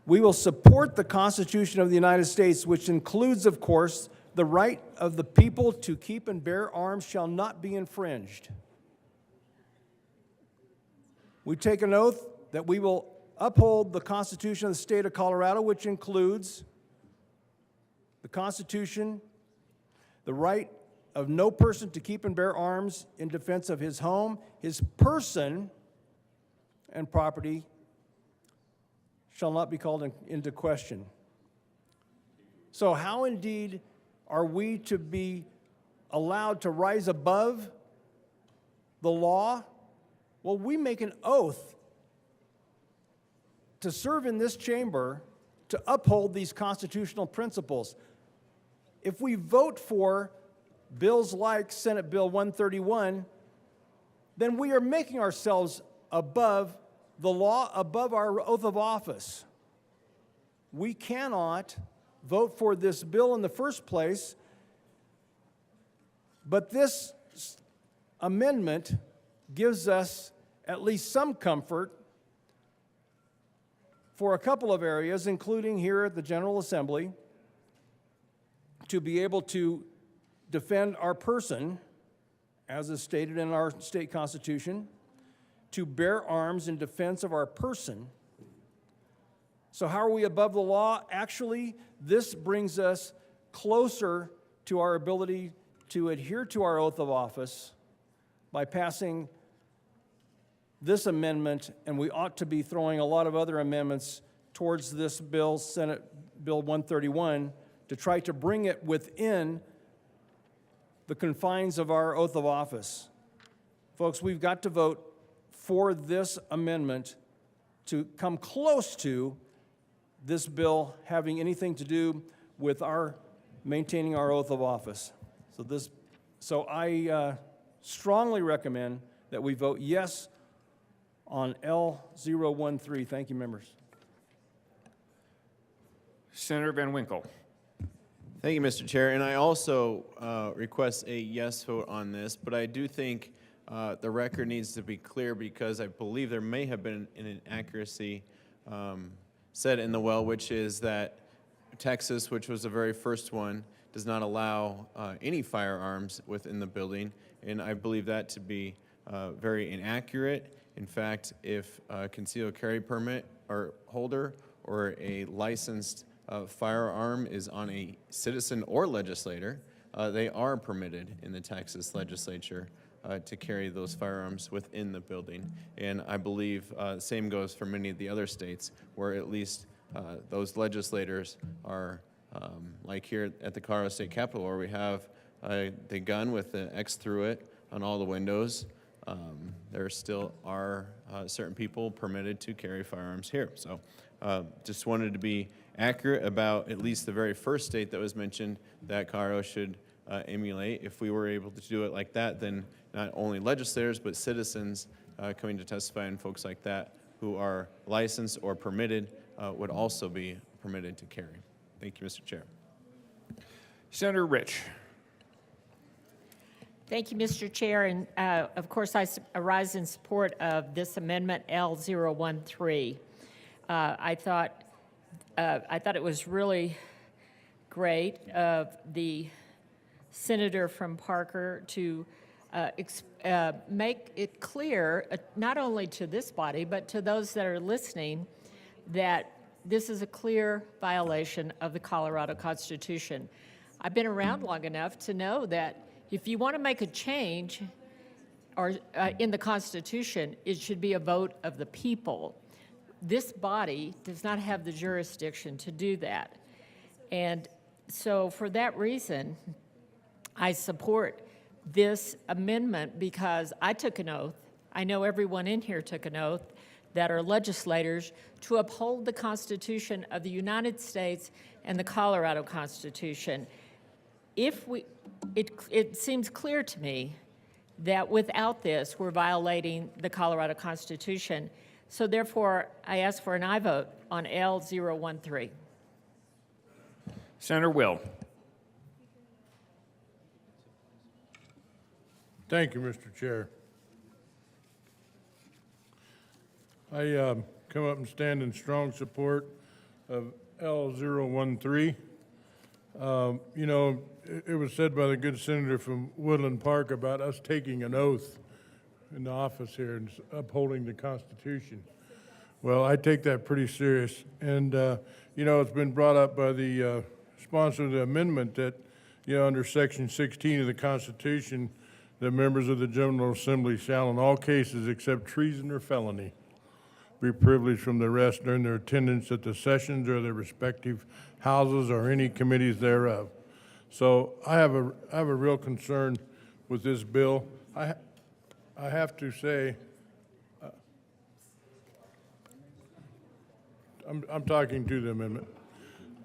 We will support the Constitution of the United States, which includes, of course, the right of the people to keep and bear arms shall not be infringed. We take an oath that we will uphold the Constitution of the State of Colorado, which includes the Constitution, the right of no person to keep and bear arms in defense of his home, his person, and property shall not be called into question. So how indeed are we to be allowed to rise above the law Well, we make an oath to serve in this chamber to uphold these constitutional principles. If we vote for bills like Senate Bill 131, then we are making ourselves above the law, above our oath of office. We cannot vote for this bill in the first place, but this amendment gives us at least some comfort for a couple of areas, including here at the General Assembly, to be able to defend our person, as is stated in our state constitution, to bear arms in defense of our person. So how are we above the law? Actually, this brings us closer to our ability to adhere to our oath of office by passing this amendment, and we ought to be throwing a lot of other amendments towards this bill, Senate Bill 131, to try to bring it within the confines of our oath of office. Folks, we've got to vote for this amendment to come close to this bill having anything to do with our maintaining our oath of office. So I strongly recommend that we vote yes on L013. Thank you, members. Senator Van Winkle. Thank you, Mr. Chair. And I also request a yes vote on this, but I do think the record needs to be clear because I believe there may have been an inaccuracy said in the well, which is that Texas, which was the very first one, does not allow any firearms within the building, and I believe that to be very inaccurate. In fact, if a concealed carry permit or holder or a licensed firearm is on a citizen or legislator, they are permitted in the Texas legislature to carry those firearms within the building. And I believe the same goes for many of the other states where at least those legislators are, like here at the Colorado State Capitol, where we have the gun with the X through it on all the windows. There still are certain people permitted to carry firearms here. So just wanted to be accurate about at least the very first state that was mentioned that Colorado should emulate. If we were able to do it like that, then not only legislators, but citizens coming to testify and folks like that who are licensed or permitted would also be permitted to carry. Thank you, Mr. Chair. Senator Rich. Thank you, Mr. Chair. And of course, I rise in support of this amendment L013. I thought it was really great of the senator from Parker to make it clear, not only to this body, but to those that are listening, that this is a clear violation of the Colorado Constitution. I've been around long enough to know that if you want to make a change or in the Constitution, it should be a vote of the people. This body does not have the jurisdiction to do that. And so for that reason, I support this amendment because I took an oath. I know everyone in here took an oath that are legislators to uphold the Constitution of the United States and the Colorado Constitution. It seems clear to me that without this, we're violating the Colorado Constitution. So therefore, I ask for an aye vote on L013. Senator Will. Thank you, Mr. Chair. I come up and stand in strong support of L013. You know, it was said by the good senator from Woodland Park about us taking an oath in the office here and upholding the Constitution. Well, I take that pretty serious. And, you know, it's been brought up by the sponsor of the amendment that, you know, under Section 16 of the Constitution, the members of the General Assembly shall in all cases except treason or felony be privileged from the rest during their attendance at the sessions or their respective houses or any committees thereof. So I have a real concern with this bill. I have to say I'm talking to the amendment.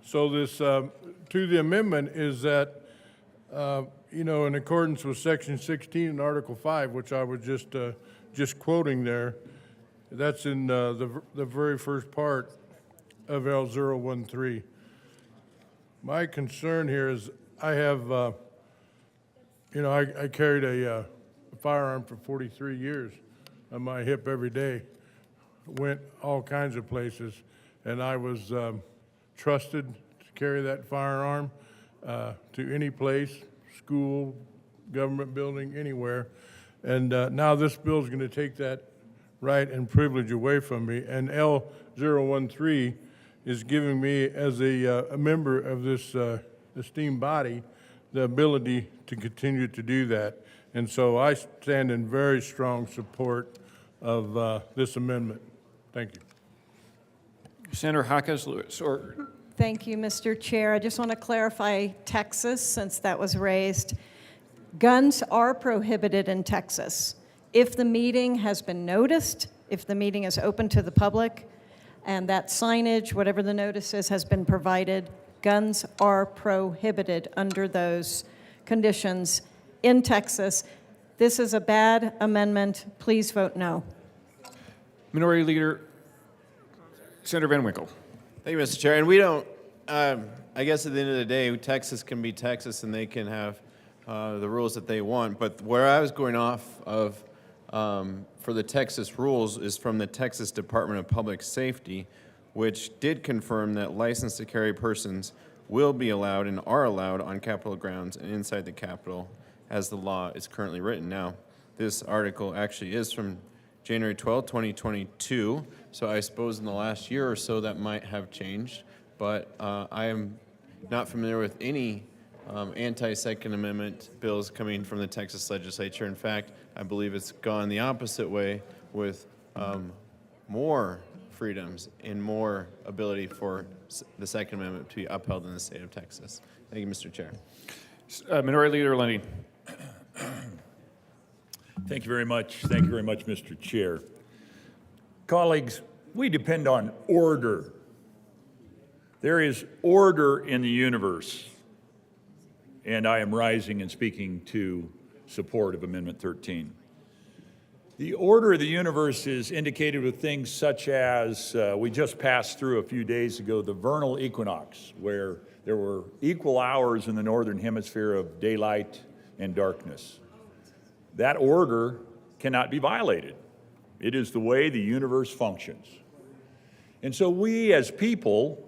So this, to the amendment is that, in accordance with Section 16 and Article 5, which I was just quoting there, that's in the very first part of L013. My concern here is I have, I carried a firearm for 43 years on my hip every day, went all kinds of places, and I was trusted to carry that firearm to any place, school, government building, anywhere. And now this bill is going to take that right and privilege away from me. And L013 is giving me, as a member of this esteemed body, the ability to continue to do that. And so I stand in very strong support of this amendment. Thank you. Senator Hawkins Lewis, or Thank you, Mr. Chair. I just want to clarify Texas, since that was raised. Guns are prohibited in Texas. If the meeting has been noticed, if the meeting is open to the public, and that signage, whatever the notice is, has been provided, guns are prohibited under those conditions in Texas. This is a bad amendment. Please vote no. Minority Leader Senator Van Winkle. Thank you, Mr. Chair. And we don't, I guess at the end of the day, Texas can be Texas and they can have the rules that they want. But where I was going off of for the Texas rules is from the Texas Department of Public Safety, which did confirm that licensed to carry persons will be allowed and are allowed on Capitol grounds and inside the Capitol as the law is currently written. Now, this article actually is from January 12, 2022, so I suppose in the last year or so that might have changed, but I am not familiar with any anti-Second Amendment bills coming from the Texas legislature. In fact, I believe it's gone the opposite way with more freedoms and more ability for the Second Amendment to be upheld in the state of Texas. Thank you, Mr. Chair. Minority Leader Lundy. Thank you very much. Thank you very much, Mr. Chair. Colleagues, we depend on order. There is order in the universe, and I am rising and speaking to support of Amendment 13. The order of the universe is indicated with things such as we just passed through a few days ago the vernal equinox, where there were equal hours in the northern hemisphere of daylight and darkness. That order cannot be violated. It is the way the universe functions. And so we as people,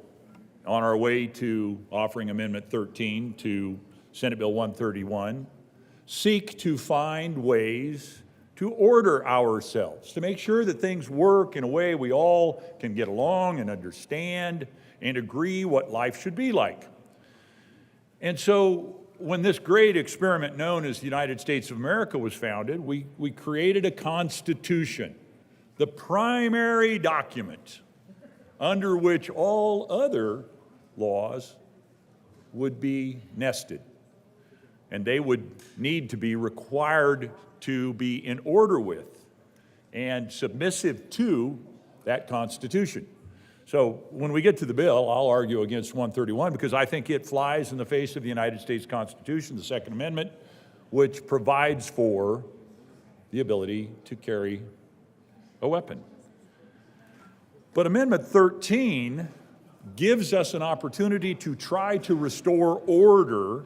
on our way to offering Amendment 13 to Senate Bill 131, seek to find ways to order ourselves, to make sure that things work in a way we all can get along and understand and agree what life should be like. And so when this great experiment known as the United States of America was founded, we created a constitution, the primary document under which all other laws would be nested. And they would need to be required to be in order with and submissive to that Constitution. So when we get to the bill, I'll argue against 131 because I think it flies in the face of the United States Constitution, the Second Amendment, which provides for the ability to carry a weapon. But Amendment 13 gives us an opportunity to try to restore order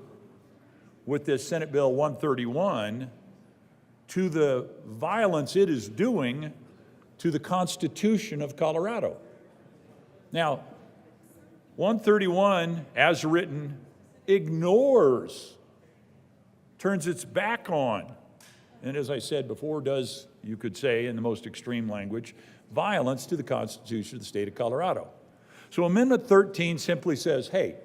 with this Senate Bill 131 to the violence it is doing to the Constitution of Colorado. Now, 131, as written, ignores, turns its back on, and as I said before, does, you could say in the most extreme language, violence to the Constitution of the state of Colorado. So Amendment 13 simply says, hey,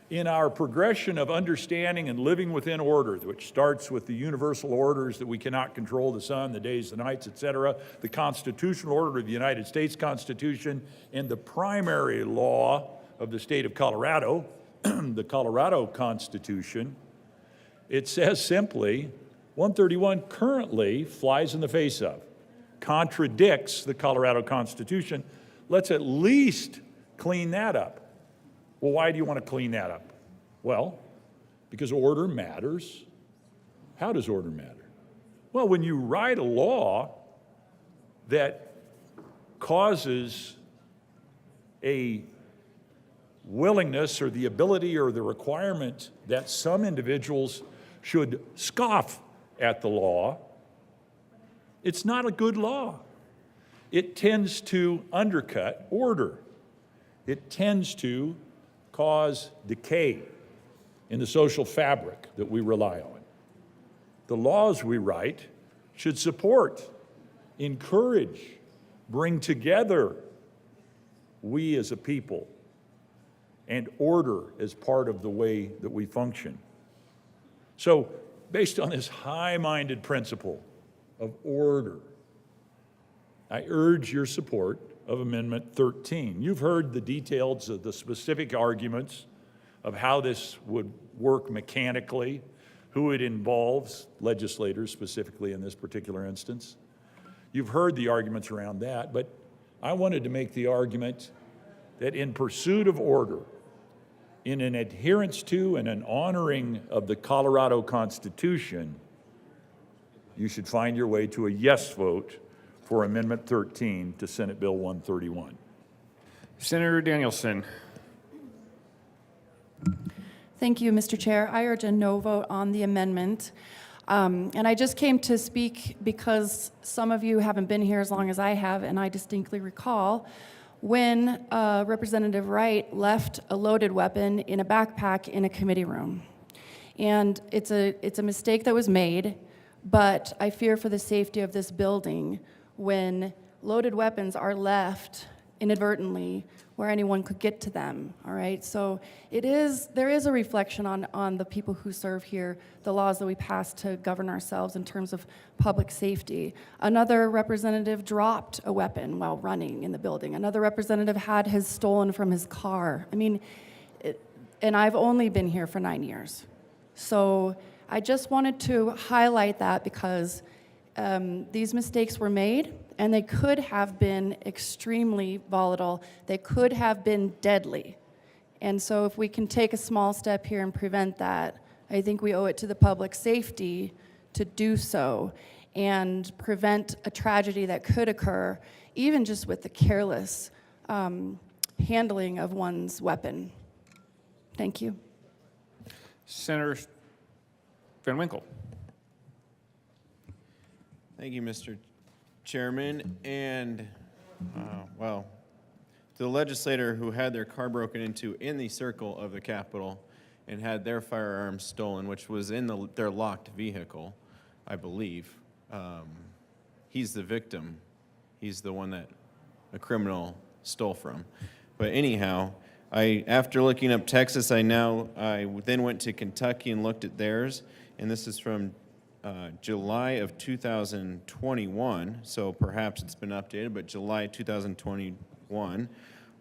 in our progression of understanding and living within order, which starts with the universal orders that we cannot control the sun, the days, the nights, etc., the constitutional order of the United States Constitution, and the primary law of the state of Colorado, the Colorado Constitution, it says simply, 131 currently flies in the face of, contradicts the Colorado Constitution, let's at least clean that up. Well, why do you want to clean that up? Well, because order matters. How does order matter? Well, when you write a law that causes a willingness or the ability or the requirement that some individuals should scoff at the law, it's not a good law. It tends to undercut order. It tends to cause decay in the social fabric that we rely on. The laws we write should support, encourage, bring together we as a people and order as part of the way that we function. So, based on this high-minded principle of order, I urge your support of Amendment 13. You've heard the details of the specific arguments of how this would work mechanically, who it involves, legislators specifically in this particular instance. You've heard the arguments around that, but I wanted to make the argument that in pursuit of order, in an adherence to and an honoring of the Colorado Constitution, you should find your way to a yes vote for Amendment 13 to Senate Bill 131. Senator Danielson. Thank you, Mr. Chair. I urge a no vote on the amendment. And I just came to speak because some of you haven't been here as long as I have, and I distinctly recall when Representative Wright left a loaded weapon in a backpack in a committee room. And it's a mistake that was made, but I fear for the safety of this building when loaded weapons are left inadvertently where anyone could get to them, all right? So there is a reflection on the people who serve here, the laws that we pass to govern ourselves in terms of public safety. Another representative dropped a weapon while running in the building. Another representative had his stolen from his car. I mean, and I've only been here for 9 years. So I just wanted to highlight that because these mistakes were made, and they could have been extremely volatile. They could have been deadly. And so if we can take a small step here and prevent that, I think we owe it to the public safety to do so and prevent a tragedy that could occur, even just with the careless handling of one's weapon. Thank you. Senator Van Winkle. Thank you, Mr. Chairman. And, well, to the legislator who had their car broken into in the circle of the Capitol and had their firearms stolen, which was in their locked vehicle, I believe, he's the victim. He's the one that a criminal stole from. But anyhow, after looking up Texas, I then went to Kentucky and looked at theirs, and this is from July of 2021, so perhaps it's been updated, but July 2021.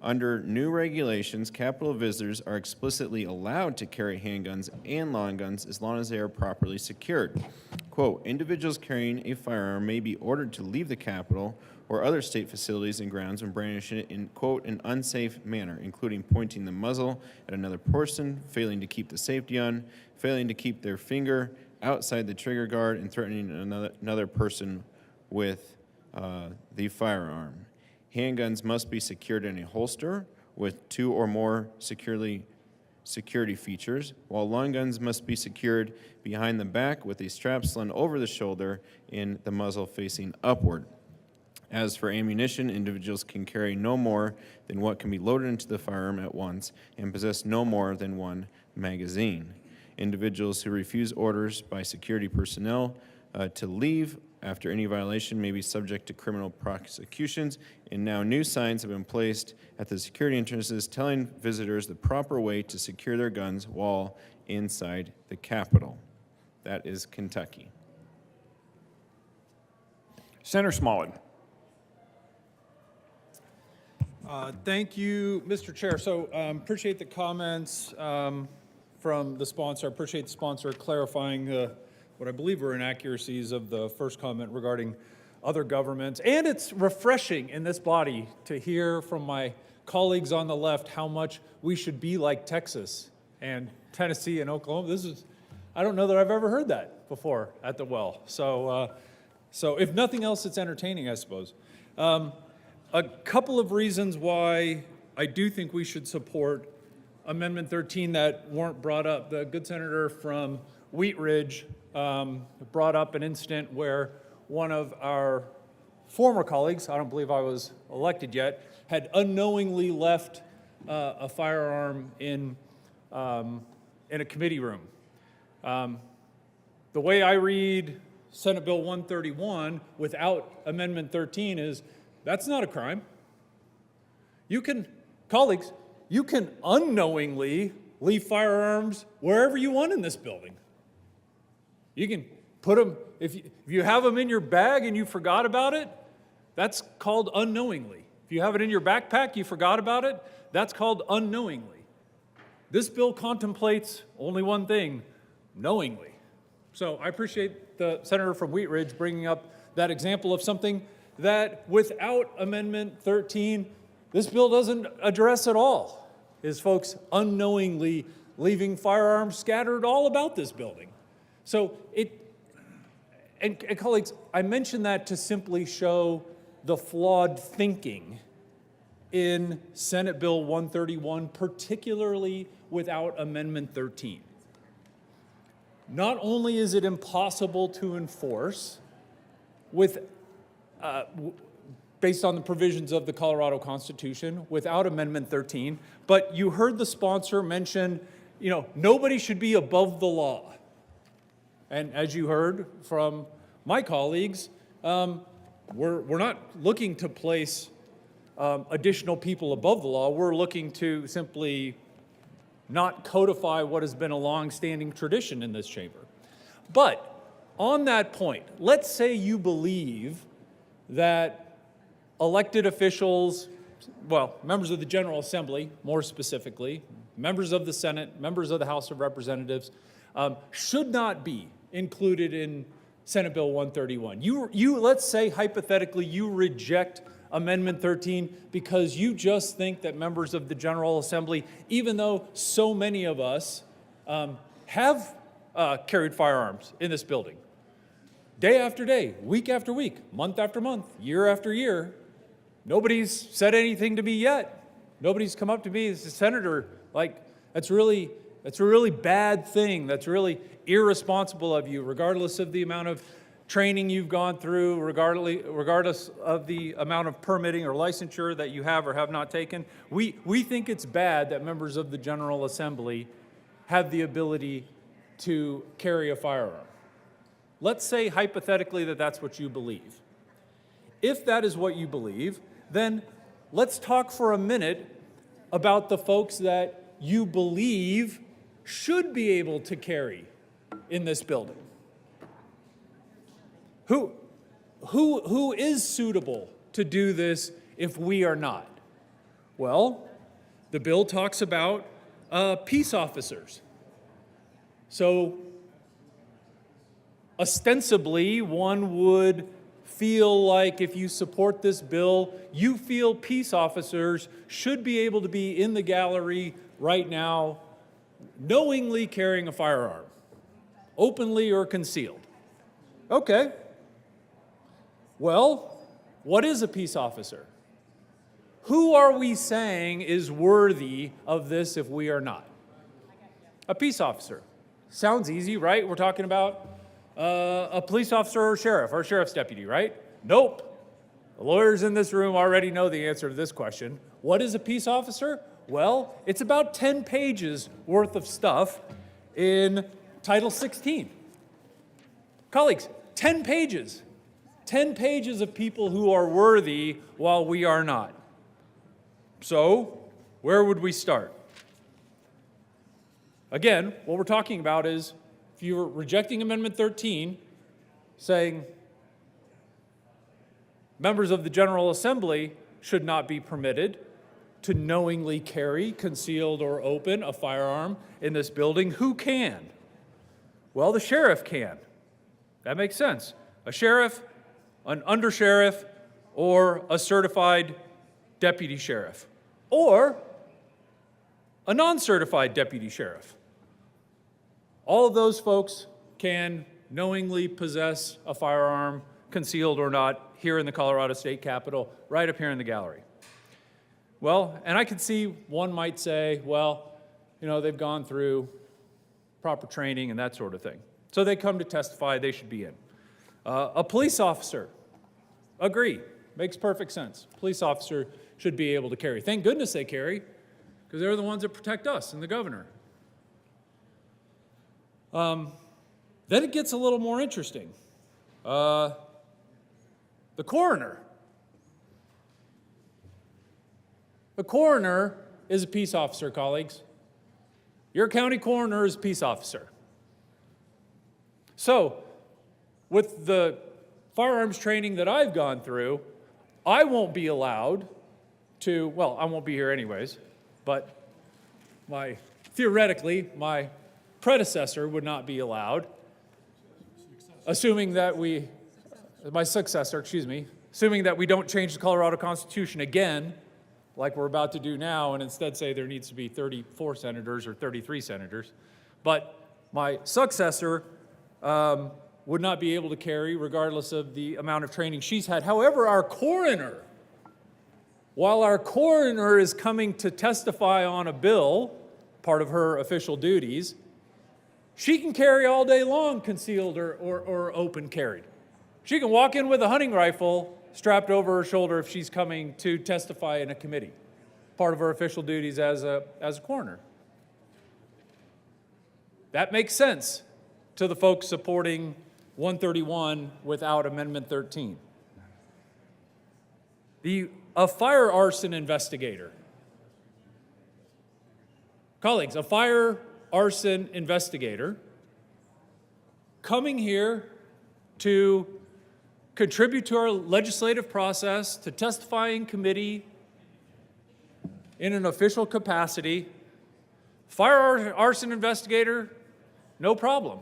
Under new regulations, Capitol visitors are explicitly allowed to carry handguns and long guns as long as they are properly secured. Quote, individuals carrying a firearm may be ordered to leave the Capitol or other state facilities and grounds when brandishing it in, quote, an unsafe manner, including pointing the muzzle at another person, failing to keep the safety on, failing to keep their finger outside the trigger guard, and threatening another person with the firearm. Handguns must be secured in a holster with 2 or more security features, while long guns must be secured behind the back with a strap slung over the shoulder and the muzzle facing upward. As for ammunition, individuals can carry no more than what can be loaded into the firearm at once and possess no more than 1 magazine. Individuals who refuse orders by security personnel to leave after any violation may be subject to criminal prosecutions, and now new signs have been placed at the security entrances telling visitors the proper way to secure their guns while inside the Capitol. That is Kentucky. Senator Smallwood. Thank you, Mr. Chair. So appreciate the comments from the sponsor. I appreciate the sponsor clarifying what I believe were inaccuracies of the first comment regarding other governments. And it's refreshing in this body to hear from my colleagues on the left how much we should be like Texas and Tennessee and Oklahoma. I don't know that I've ever heard that before at the well. So if nothing else, it's entertaining, I suppose. A couple of reasons why I do think we should support Amendment 13 that weren't brought up. The good senator from Wheat Ridge brought up an incident where one of our former colleagues, I don't believe I was elected yet, had unknowingly left a firearm in a committee room. The way I read Senate Bill 131 without Amendment 13 is that's not a crime. Colleagues, you can unknowingly leave firearms wherever you want in this building. You can put them, if you have them in your bag and you forgot about it, that's called unknowingly. If you have it in your backpack, you forgot about it, that's called unknowingly. This bill contemplates only one thing, knowingly. So I appreciate the senator from Wheat Ridge bringing up that example of something that without Amendment 13, this bill doesn't address at all, is folks unknowingly leaving firearms scattered all about this building. So and colleagues, I mention that to simply show the flawed thinking in Senate Bill 131, particularly without Amendment 13. Not only is it impossible to enforce based on the provisions of the Colorado Constitution without Amendment 13, but you heard the sponsor mention, nobody should be above the law. And as you heard from my colleagues, we're not looking to place additional people above the law. We're looking to simply not codify what has been a long-standing tradition in this chamber. But on that point, let's say you believe that elected officials, members of the General Assembly, more specifically, members of the Senate, members of the House of Representatives, should not be included in Senate Bill 131. Let's say, hypothetically, you reject Amendment 13 because you just think that members of the General Assembly, even though so many of us have carried firearms in this building, day after day, week after week, month after month, year after year, nobody's said anything to me yet. Nobody's come up to me as a senator like, that's a really bad thing. That's really irresponsible of you, regardless of the amount of training you've gone through, regardless of the amount of permitting or licensure that you have or have not taken. We think it's bad that members of the General Assembly have the ability to carry a firearm. Let's say hypothetically that that's what you believe. If that is what you believe, then let's talk for a minute about the folks that you believe should be able to carry in this building. Who is suitable to do this if we are not? Well, the bill talks about peace officers. So ostensibly, one would feel like if you support this bill, you feel peace officers should be able to be in the gallery right now knowingly carrying a firearm, openly or concealed. Okay. Well, what is a peace officer? Who are we saying is worthy of this if we are not? A peace officer. Sounds easy, right? We're talking about a police officer or sheriff's deputy, right? Nope. The lawyers in this room already know the answer to this question. What is a peace officer? Well, it's about 10 pages worth of stuff in Title 16. Colleagues, 10 pages. 10 pages of people who are worthy while we are not. So, where would we start? Again, what we're talking about is if you're rejecting Amendment 13, saying members of the General Assembly should not be permitted to knowingly carry, concealed or open, a firearm in this building, who can? Well, the sheriff can. That makes sense. A sheriff, an undersheriff or a certified deputy sheriff, or a non-certified deputy sheriff. All of those folks can knowingly possess a firearm, concealed or not, here in the Colorado State Capitol, right up here in the gallery. Well, and I could see one might say, well, you know, they've gone through proper training and that sort of thing. So they come to testify, they should be in. A police officer, agree, makes perfect sense. Police officer should be able to carry. Thank goodness they carry, because they're the ones that protect us and the governor. Then it gets a little more interesting. The coroner. The coroner is a peace officer, colleagues. Your county coroner is a peace officer. So, with the firearms training that I've gone through, I won't be allowed to, well, I won't be here anyways, but theoretically, my predecessor would not be allowed, assuming that my successor, assuming that we don't change the Colorado Constitution again, like we're about to do now, and instead say there needs to be 34 senators or 33 senators. But my successor would not be able to carry regardless of the amount of training she's had. However, our coroner, while our coroner is coming to testify on a bill, part of her official duties, she can carry all day long, concealed or open carried. She can walk in with a hunting rifle strapped over her shoulder if she's coming to testify in a committee, part of her official duties as a coroner. That makes sense to the folks supporting 131 without Amendment 13. A fire arson investigator. Colleagues, a fire arson investigator coming here to contribute to our legislative process, to testify in committee in an official capacity. Fire arson investigator, no problem.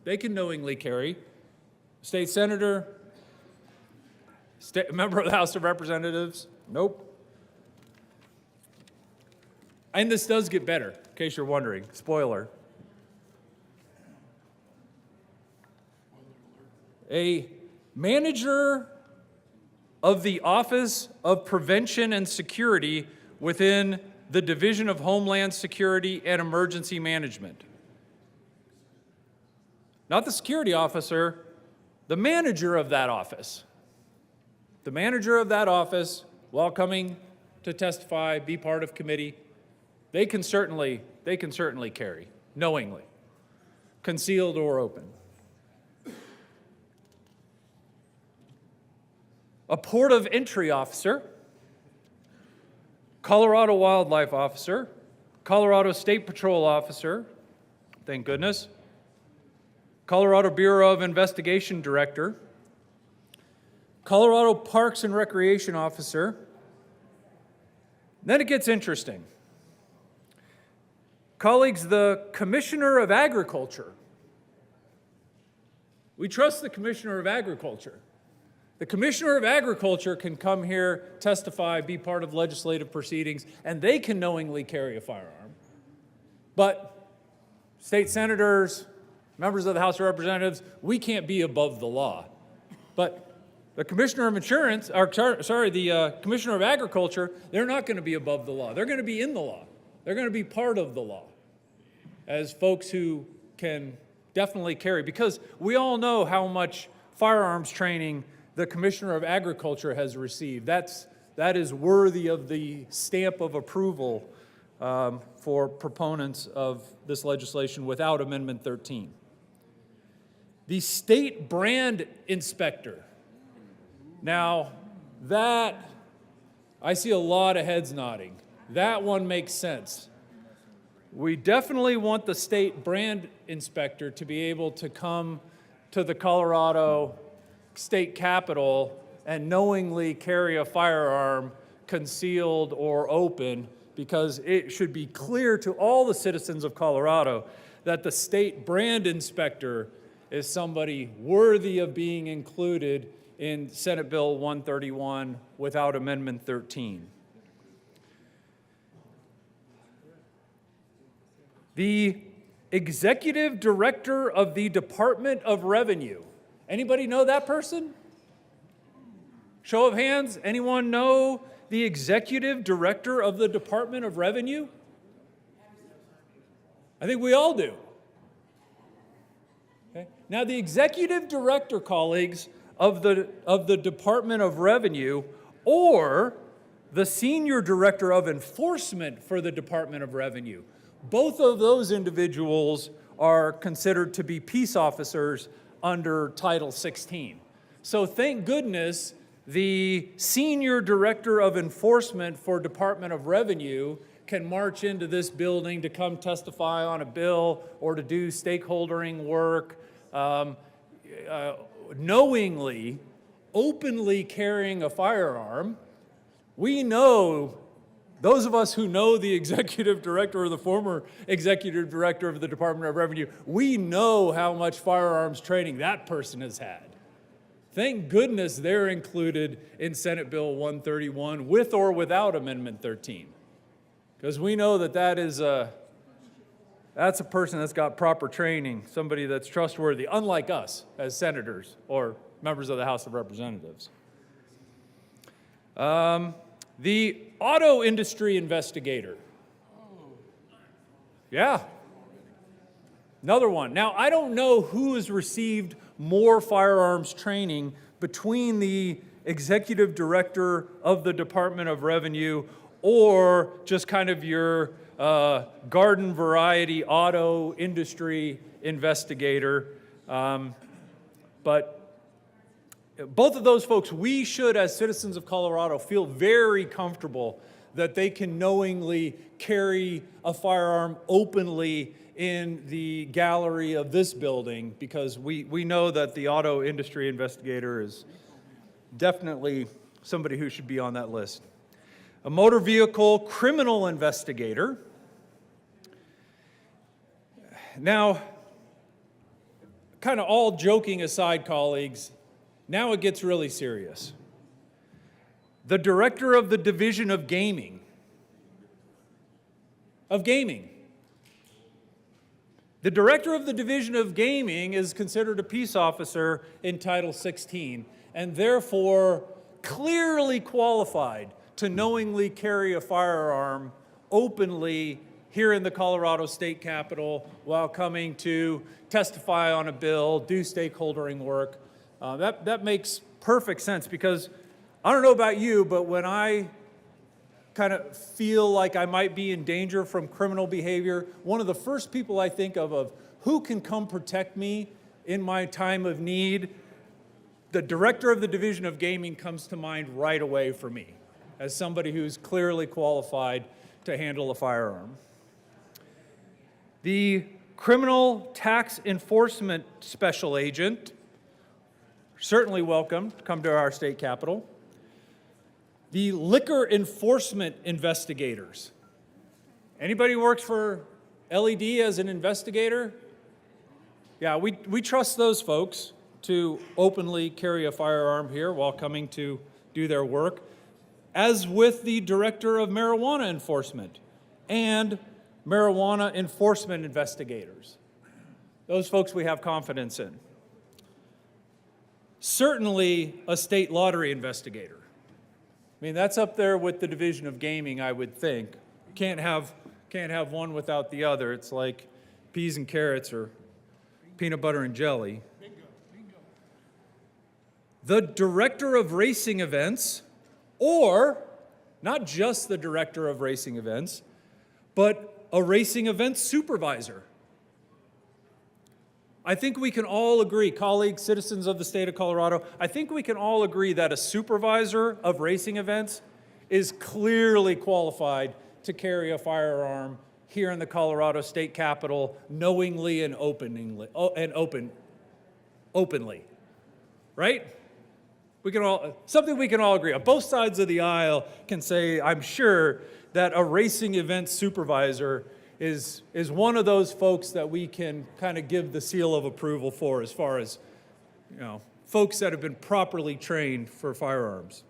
They can knowingly carry. State senator, member of the House of Representatives, nope. And this does get better, in case you're wondering. Spoiler. A manager of the Office of Prevention and Security within the Division of Homeland Security and Emergency Management. Not the security officer, the manager of that office. The manager of that office, while coming to testify, be part of committee, they can certainly carry, knowingly, concealed or open. A port of entry officer, Colorado wildlife officer, Colorado State Patrol officer, thank goodness, Colorado Bureau of Investigation director, Colorado Parks and Recreation officer. Then it gets interesting. Colleagues, the Commissioner of Agriculture. We trust the Commissioner of Agriculture. The Commissioner of Agriculture can come here, testify, be part of legislative proceedings, and they can knowingly carry a firearm. But state senators, members of the House of Representatives, we can't be above the law. But the Commissioner of Insurance, the Commissioner of Agriculture, they're not going to be above the law. They're going to be in the law. They're going to be part of the law as folks who can definitely carry, because we all know how much firearms training the Commissioner of Agriculture has received. That is worthy of the stamp of approval for proponents of this legislation without Amendment 13. The State Brand Inspector. Now, that, I see a lot of heads nodding. That one makes sense. We definitely want the State Brand Inspector to be able to come to the Colorado State Capitol and knowingly carry a firearm, concealed or open, because it should be clear to all the citizens of Colorado that the State Brand Inspector is somebody worthy of being included in Senate Bill 131 without Amendment 13. The Executive Director of the Department of Revenue. Anybody know that person? Show of hands, anyone know the Executive Director of the Department of Revenue? I think we all do. Okay. Now, the Executive Director, colleagues, of the Department of Revenue, or the Senior Director of Enforcement for the Department of Revenue, both of those individuals are considered to be peace officers under Title 16. So thank goodness the Senior Director of Enforcement for Department of Revenue can march into this building to come testify on a bill or to do stakeholdering work, knowingly, openly carrying a firearm. We know, those of us who know the executive director or the former executive director of the Department of Revenue, we know how much firearms training that person has had. Thank goodness they're included in Senate Bill 131 with or without Amendment 13. Because we know that that's a person that's got proper training, somebody that's trustworthy, unlike us as senators or members of the House of Representatives. The auto industry investigator. Yeah. Another one. Now, I don't know who has received more firearms training between the executive director of the Department of Revenue or just kind of your garden variety auto industry investigator. But both of those folks, we should, as citizens of Colorado, feel very comfortable that they can knowingly carry a firearm openly in the gallery of this building, because we know that the auto industry investigator is definitely somebody who should be on that list. A motor vehicle criminal investigator. Now, kind of all joking aside, colleagues, now it gets really serious. The director of the Division of Gaming. The director of the Division of Gaming is considered a peace officer in Title 16 and therefore clearly qualified to knowingly carry a firearm openly here in the Colorado State Capitol while coming to testify on a bill, do stakeholdering work. That makes perfect sense, because I don't know about you, but when I kind of feel like I might be in danger from criminal behavior, one of the first people I think of who can come protect me in my time of need, the director of the Division of Gaming comes to mind right away for me as somebody who's clearly qualified to handle a firearm. The Criminal Tax Enforcement Special Agent, certainly welcome to come to our state capitol. The Liquor Enforcement Investigators. Anybody who works for LED as an investigator? Yeah, we trust those folks to openly carry a firearm here while coming to do their work, as with the Director of Marijuana Enforcement and Marijuana Enforcement Investigators. Those folks we have confidence in. Certainly a state lottery investigator. I mean, that's up there with the Division of Gaming, I would think. Can't have one without the other. It's like peas and carrots or peanut butter and jelly. The Director of Racing Events, or not just the Director of Racing Events, but a racing events supervisor. I think we can all agree, colleagues, citizens of the state of Colorado, I think we can all agree that a supervisor of racing events is clearly qualified to carry a firearm here in the Colorado State Capitol knowingly and openly, right? Something we can all agree on. Both sides of the aisle can say, I'm sure, that a racing event supervisor is one of those folks that we can kind of give the seal of approval for as far as, folks that have been properly trained for firearms.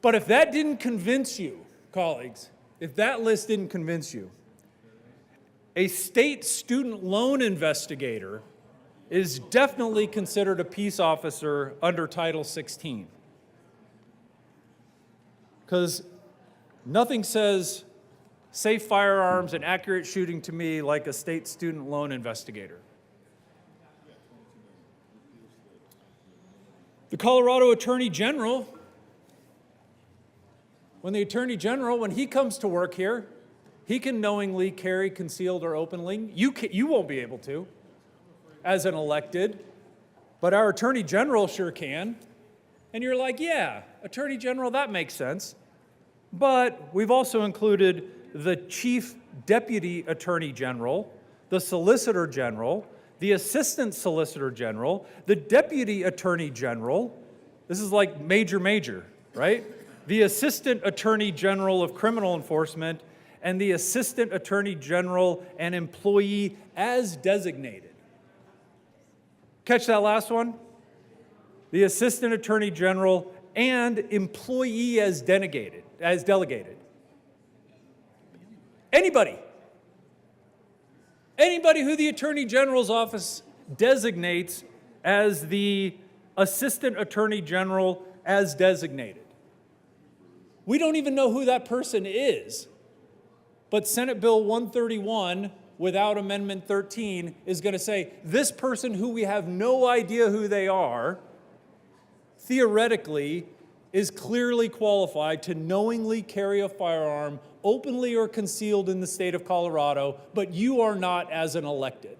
But if that didn't convince you, colleagues, if that list didn't convince you, a state student loan investigator is definitely considered a peace officer under Title 16. Because nothing says safe firearms and accurate shooting to me like a state student loan investigator. The Colorado Attorney General, when he comes to work here, he can knowingly carry concealed or openly. You won't be able to as an elected, but our Attorney General sure can. And you're like, yeah, Attorney General, that makes sense. But we've also included the Chief Deputy Attorney General, the Solicitor General, the Assistant Solicitor General, the Deputy Attorney General. This is like major, right? The Assistant Attorney General of Criminal Enforcement, and the Assistant Attorney General and employee as designated. Catch that last one? The Assistant Attorney General and employee as delegated. Anybody who the Attorney General's office designates as the Assistant Attorney General as designated. We don't even know who that person is. But Senate Bill 131, without Amendment 13, is going to say this person who we have no idea who they are, theoretically, is clearly qualified to knowingly carry a firearm openly or concealed in the state of Colorado, but you are not as an elected.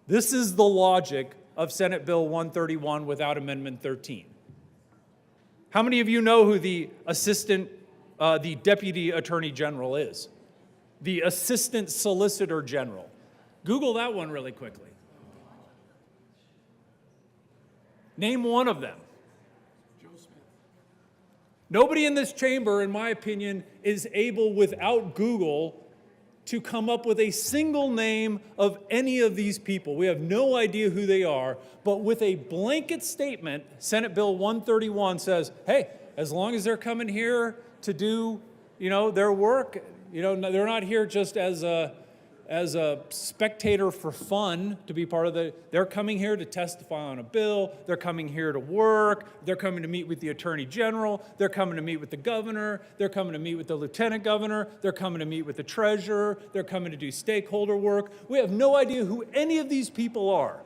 This is the logic of Senate Bill 131 without Amendment 13. How many of you know who the Deputy Attorney General is? The Assistant Solicitor General. Google that one really quickly. Name one of them. Nobody in this chamber, in my opinion, is able, without Google, to come up with a single name of any of these people. We have no idea who they are, but with a blanket statement, Senate Bill 131 says, hey, as long as they're coming here to do, their work, they're not here just as a spectator for fun to be part of they're coming here to testify on a bill, they're coming here to work, they're coming to meet with the Attorney General, they're coming to meet with the governor, they're coming to meet with the lieutenant governor, they're coming to meet with the treasurer, they're coming to do stakeholder work. We have no idea who any of these people are.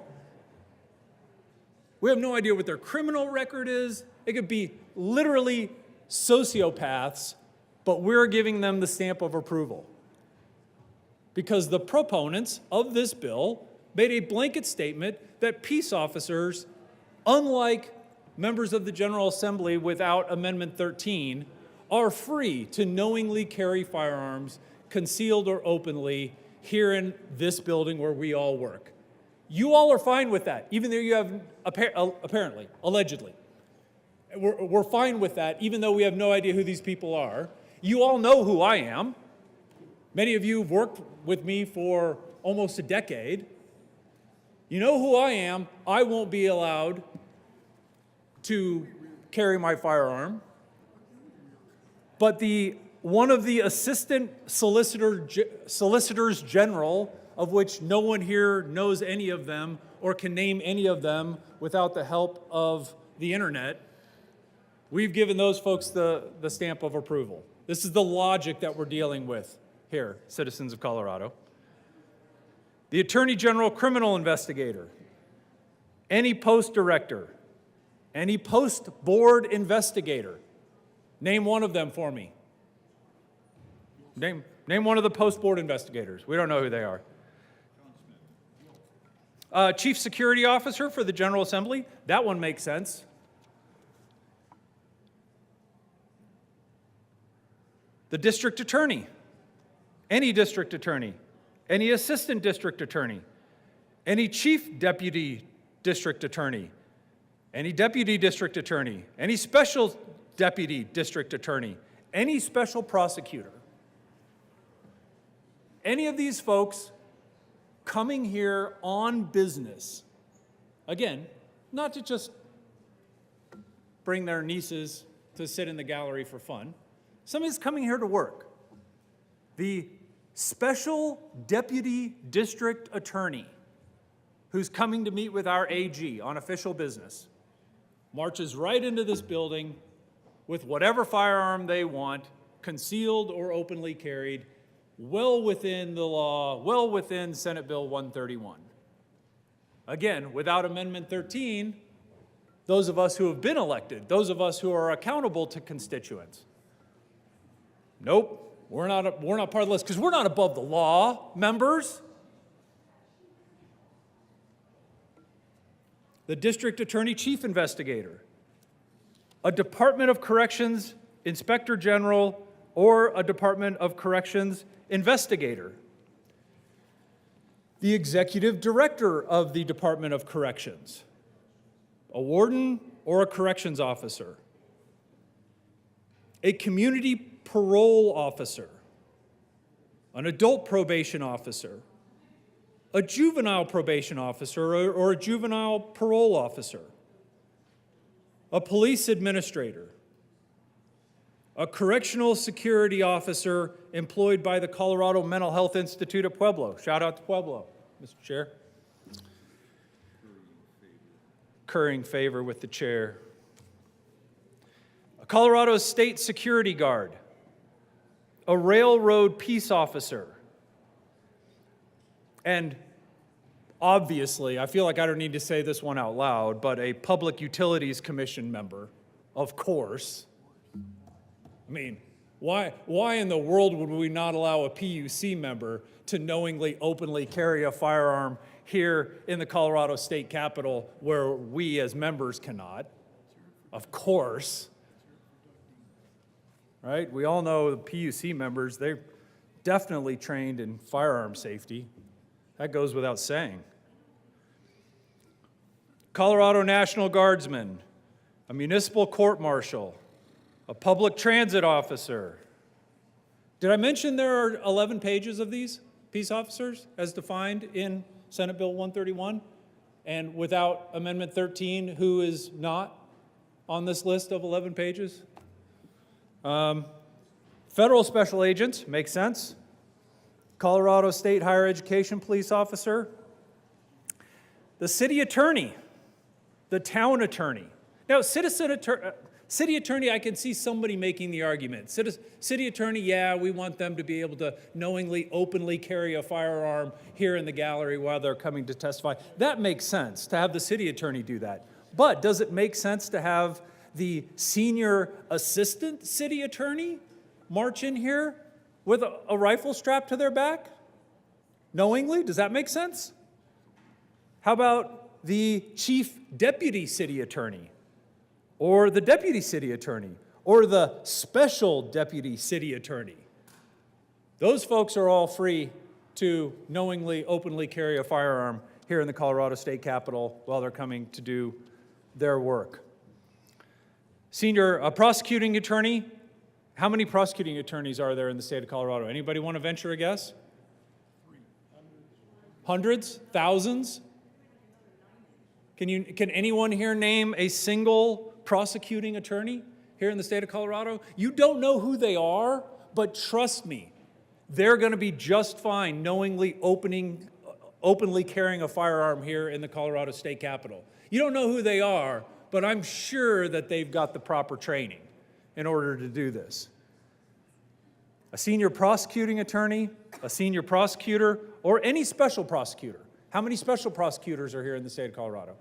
We have no idea what their criminal record is. It could be literally sociopaths, but we're giving them the stamp of approval. Because the proponents of this bill made a blanket statement that peace officers, unlike members of the General Assembly without Amendment 13, are free to knowingly carry firearms, concealed or openly, here in this building where we all work. You all are fine with that, even though you have, apparently, allegedly. We're fine with that, even though we have no idea who these people are. You all know who I am. Many of you have worked with me for almost a decade. You know who I am. I won't be allowed to carry my firearm. But one of the assistant solicitors general, of which no one here knows any of them or can name any of them without the help of the internet, we've given those folks the stamp of approval. This is the logic that we're dealing with here, citizens of Colorado. The Attorney General criminal investigator, any post director, any post board investigator. Name one of them for me. Name one of the post board investigators. We don't know who they are. Chief Security Officer for the General Assembly. That one makes sense. The District Attorney. Any district attorney, any assistant district attorney, any chief deputy district attorney, any deputy district attorney, any special deputy district attorney, any special prosecutor. any of these folks coming here on business, again, not to just bring their nieces to sit in the gallery for fun, somebody's coming here to work. The special deputy district attorney who's coming to meet with our AG on official business marches right into this building with whatever firearm they want, concealed or openly carried, well within the law, well within Senate Bill 131. Again, without Amendment 13, those of us who have been elected, those of us who are accountable to constituents, nope, we're not part of the list because we're not above the law, members. The district attorney chief investigator, a Department of Corrections inspector general, or a Department of Corrections investigator, the executive director of the Department of Corrections, a warden or a corrections officer, a community parole officer, an adult probation officer, a juvenile probation officer or a juvenile parole officer, a police administrator, a correctional security officer employed by the Colorado Mental Health Institute at Pueblo. Shout out to Pueblo, Mr. Chair. Currying favor with the chair. A Colorado State Security Guard, a railroad peace officer, and obviously, I feel like I don't need to say this one out loud, but a Public Utilities Commission member, of course. I mean, why in the world would we not allow a PUC member to knowingly, openly carry a firearm here in the Colorado State Capitol where we as members cannot? Of course. Right? We all know the PUC members, they're definitely trained in firearm safety. That goes without saying. Colorado National Guardsman, a municipal court marshal, a public transit officer. Did I mention there are 11 pages of these peace officers as defined in Senate Bill 131? And without Amendment 13, who is not on this list of 11 pages? Federal special agents, makes sense. Colorado State Higher Education police officer. The city attorney, the town attorney. Now, city attorney, I can see somebody making the argument. City attorney, yeah, we want them to be able to knowingly, openly carry a firearm here in the gallery while they're coming to testify. That makes sense to have the city attorney do that. But does it make sense to have the senior assistant city attorney march in here with a rifle strapped to their back? Knowingly? Does that make sense? How about the chief deputy city attorney? Or the deputy city attorney? Or the special deputy city attorney? Those folks are all free to knowingly, openly carry a firearm here in the Colorado State Capitol while they're coming to do their work. Senior prosecuting attorney. How many prosecuting attorneys are there in the state of Colorado? Anybody want to venture a guess? Hundreds? Thousands? Can anyone here name a single prosecuting attorney here in the state of Colorado? You don't know who they are, but trust me, they're going to be just fine knowingly openly carrying a firearm here in the Colorado State Capitol. You don't know who they are, but I'm sure that they've got the proper training in order to do this. A senior prosecuting attorney, a senior prosecutor, or any special prosecutor. How many special prosecutors are here in the state of Colorado?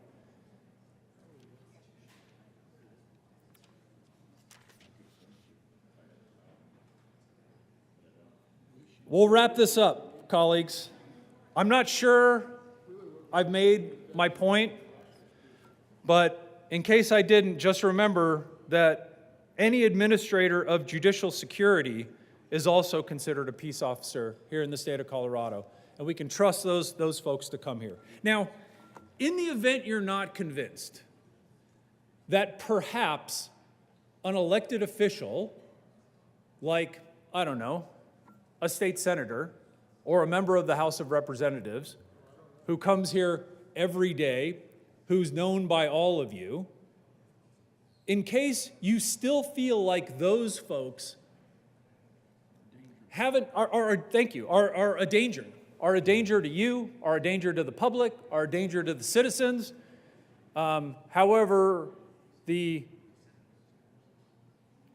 We'll wrap this up, colleagues. I'm not sure I've made my point, but in case I didn't, just remember that any administrator of judicial security is also considered a peace officer here in the state of Colorado, and we can trust those folks to come here. Now, in the event you're not convinced that perhaps an elected official, like, I don't know, a state senator or a member of the House of Representatives who comes here every day, who's known by all of you, in case you still feel like those folks are a danger, are a danger to you, are a danger to the public, are a danger to the citizens. However, the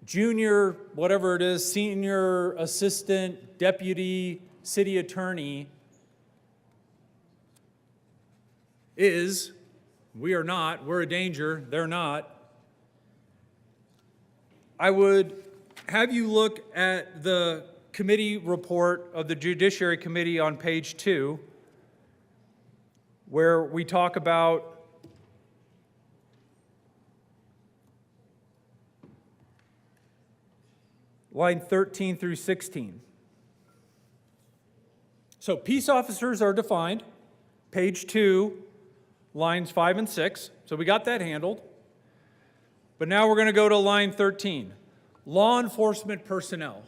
junior, whatever it is, senior assistant, deputy city attorney is, we are not, we're a danger, they're not. I would have you look at the committee report of the Judiciary Committee on page 2, where we talk about line 13 through 16. So peace officers are defined, page 2, lines 5 and 6. So we got that handled. But now we're going to go to line 13, law enforcement personnel.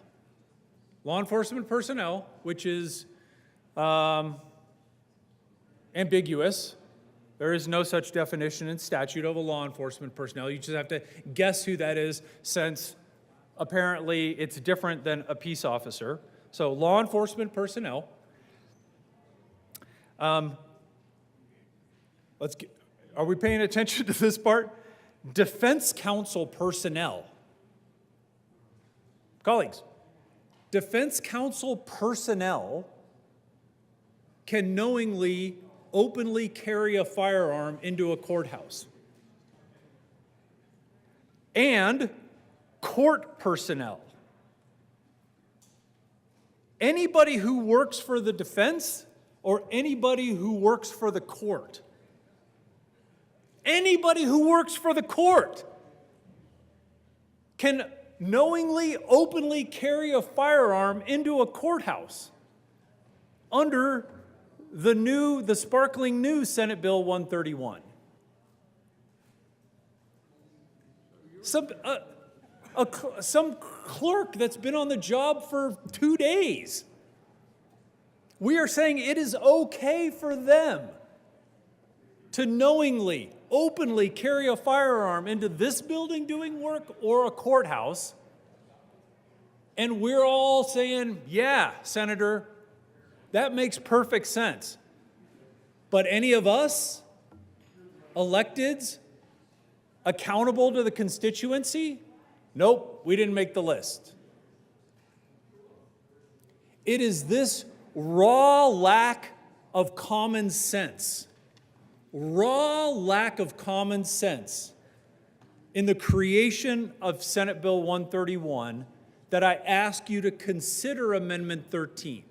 Law enforcement personnel, which is ambiguous. There is no such definition in statute of a law enforcement personnel. You just have to guess who that is, since apparently it's different than a peace officer. So law enforcement personnel. Are we paying attention to this part? Defense counsel personnel. Colleagues, defense counsel personnel can knowingly, openly carry a firearm into a courthouse. And court personnel. Anybody who works for the defense or anybody who works for the court. Anybody who works for the court can knowingly, openly carry a firearm into a courthouse under the sparkling new Senate Bill 131. Some clerk that's been on the job for 2 days. We are saying it is okay for them to knowingly, openly carry a firearm into this building doing work or a courthouse. And we're all saying, yeah, Senator, that makes perfect sense. But any of us, electeds, accountable to the constituency, nope, we didn't make the list. It is this raw lack of common sense, in the creation of Senate Bill 131 that I ask you to consider Amendment 13.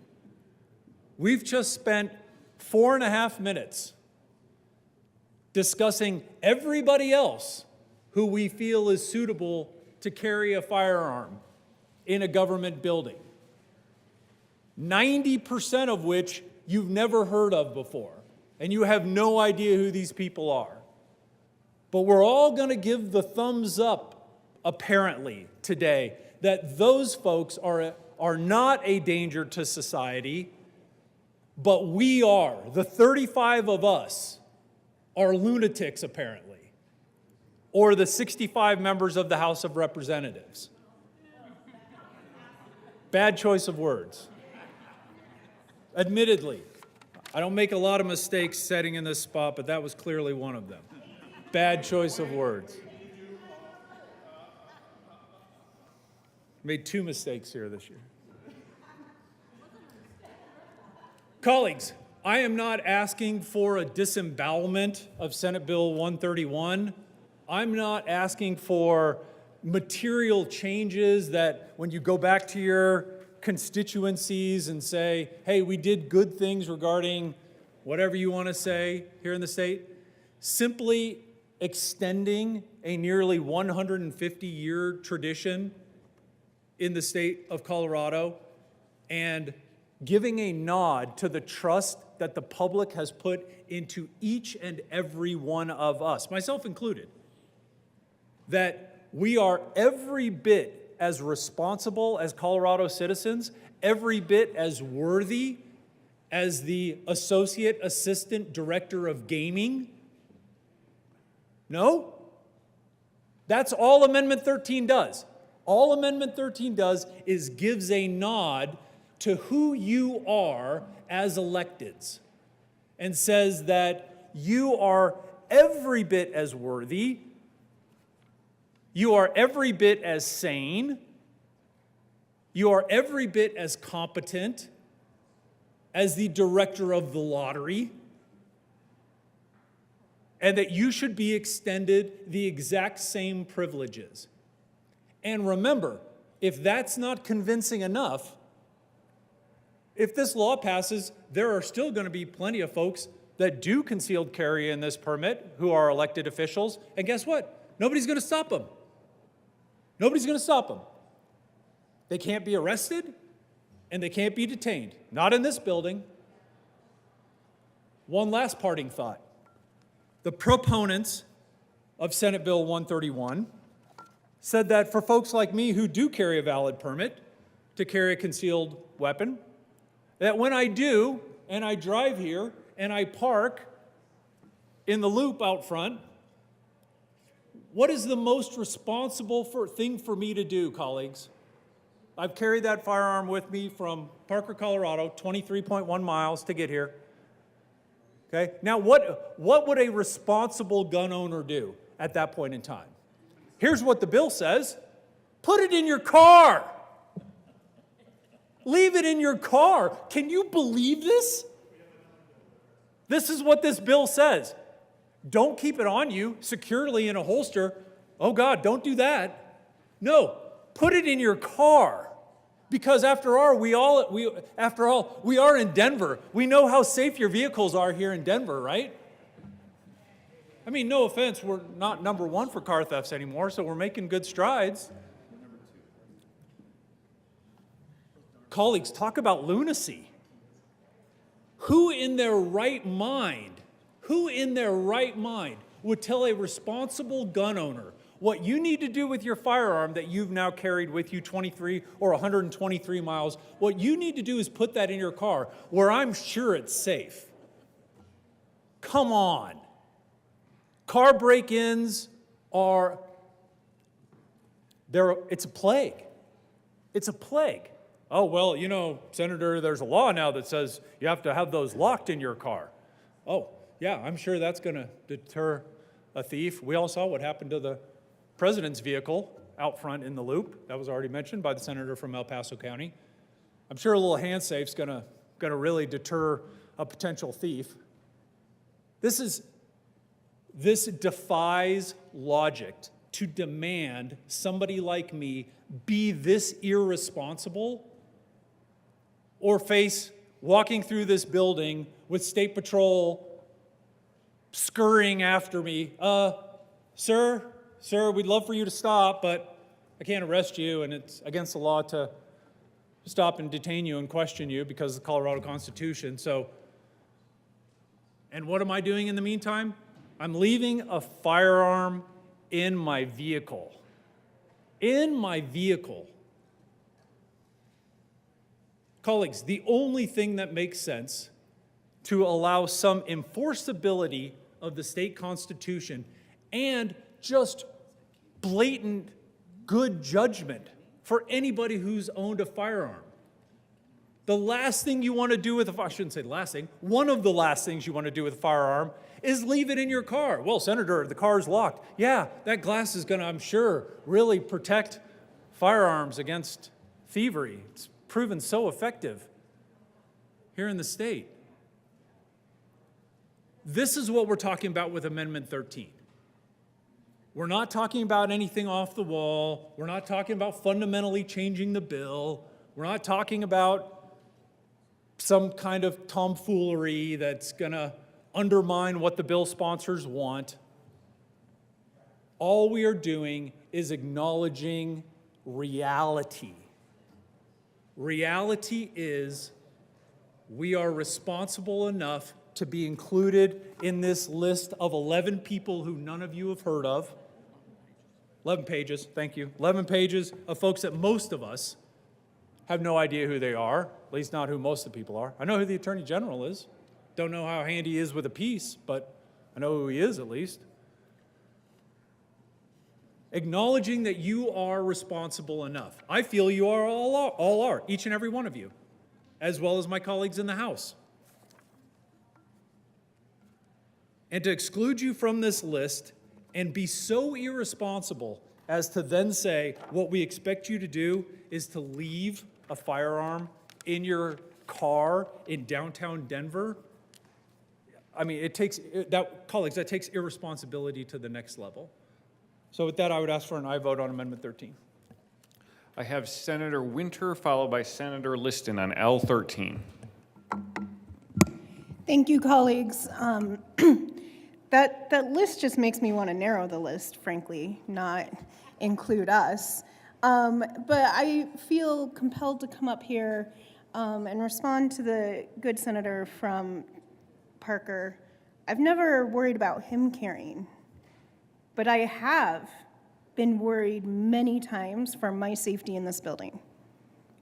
We've just spent 4.5 minutes discussing everybody else who we feel is suitable to carry a firearm in a government building, 90% of which you've never heard of before, and you have no idea who these people are. But we're all going to give the thumbs up, apparently, today, that those folks are not a danger to society, but we are. The 35 of us are lunatics, apparently, or the 65 members of the House of Representatives. Bad choice of words. Admittedly, I don't make a lot of mistakes setting in this spot, but that was clearly one of them. Bad choice of words. Made 2 mistakes here this year. Colleagues, I am not asking for a disembowelment of Senate Bill 131. I'm not asking for material changes that when you go back to your constituencies and say, hey, we did good things regarding whatever you want to say here in the state, simply extending a nearly 150-year tradition in the state of Colorado and giving a nod to the trust that the public has put into each and every one of us, myself included, that we are every bit as responsible as Colorado citizens, every bit as worthy as the Associate Assistant Director of Gaming? No? That's all Amendment 13 does. All Amendment 13 does is gives a nod to who you are as electeds and says that you are every bit as worthy, you are every bit as sane, you are every bit as competent as the director of the lottery, and that you should be extended the exact same privileges. And remember, if that's not convincing enough, if this law passes, there are still going to be plenty of folks that do concealed carry in this permit who are elected officials. And guess what? Nobody's going to stop them. Nobody's going to stop them. They can't be arrested and they can't be detained. Not in this building. One last parting thought. The proponents of Senate Bill 131 said that for folks like me who do carry a valid permit to carry a concealed weapon, that when I do, and I drive here, and I park in the loop out front, what is the most responsible thing for me to do, colleagues? I've carried that firearm with me from Parker, Colorado, 23.1 miles to get here. Okay? Now, what would a responsible gun owner do at that point in time? Here's what the bill says. Put it in your car. Leave it in your car. Can you believe this? This is what this bill says. Don't keep it on you securely in a holster. Oh God, don't do that. No, put it in your car. Because after all, we are in Denver. We know how safe your vehicles are here in Denver, right? I mean, no offense, we're not number one for car thefts anymore, so we're making good strides. Colleagues, talk about lunacy. Who in their right mind would tell a responsible gun owner what you need to do with your firearm that you've now carried with you 23 or 123 miles? What you need to do is put that in your car where I'm sure it's safe. Come on. Car break-ins it's a plague. It's a plague. Oh, well, you know, Senator, there's a law now that says you have to have those locked in your car. Oh, yeah, I'm sure that's going to deter a thief. We all saw what happened to the president's vehicle out front in the loop. That was already mentioned by the senator from El Paso County. I'm sure a little handsafe's going to really deter a potential thief. This defies logic to demand somebody like me be this irresponsible or face walking through this building with State Patrol scurrying after me. Sir, we'd love for you to stop, but I can't arrest you, and it's against the law to stop and detain you and question you because of the Colorado Constitution. And what am I doing in the meantime? I'm leaving a firearm in my vehicle. In my vehicle. Colleagues, the only thing that makes sense to allow some enforceability of the state constitution and just blatant good judgment for anybody who's owned a firearm. The last thing you want to do with I shouldn't say the last thing, one of the last things you want to do with a firearm is leave it in your car. Well, Senator, the car's locked. Yeah, that glass is going to, I'm sure, really protect firearms against thievery. It's proven so effective here in the state. This is what we're talking about with Amendment 13. We're not talking about anything off the wall. We're not talking about fundamentally changing the bill. We're not talking about some kind of tomfoolery that's going to undermine what the bill sponsors want. All we are doing is acknowledging reality. Reality is we are responsible enough to be included in this list of 11 people who none of you have heard of. 11 pages, thank you. 11 pages of folks that most of us Have no idea who they are, at least not who most of the people are. I know who the Attorney General is. Don't know how handy he is with a piece, but I know who he is at least. Acknowledging that you are responsible enough. I feel you are all are, each and every one of you, as well as my colleagues in the House. And to exclude you from this list and be so irresponsible as to then say, what we expect you to do is to leave a firearm in your car in downtown Denver. I mean, colleagues, that takes irresponsibility to the next level. So with that, I would ask for an aye vote on Amendment 13. I have Senator Winter followed by Senator Liston on L13. Thank you, colleagues. That list just makes me want to narrow the list, frankly, not include us. But I feel compelled to come up here and respond to the good senator from Parker. I've never worried about him carrying, but I have been worried many times for my safety in this building.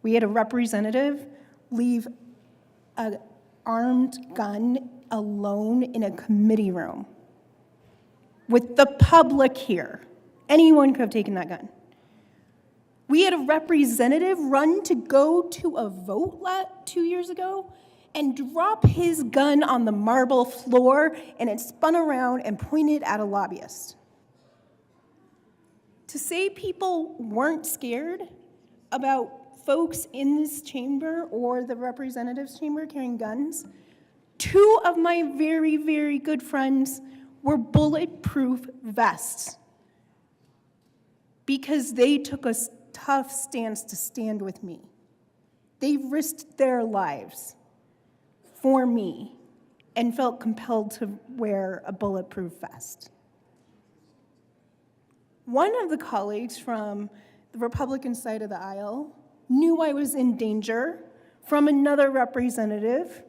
We had a representative leave an armed gun alone in a committee room with the public here. Anyone could have taken that gun. We had a representative run to go to a vote 2 years ago and drop his gun on the marble floor, and it spun around and pointed at a lobbyist. To say people weren't scared about folks in this chamber or the representatives' chamber carrying guns, 2 of my very, very good friends were bulletproof vests because they took a tough stance to stand with me. They risked their lives for me and felt compelled to wear a bulletproof vest. One of the colleagues from the Republican side of the aisle knew I was in danger from another representative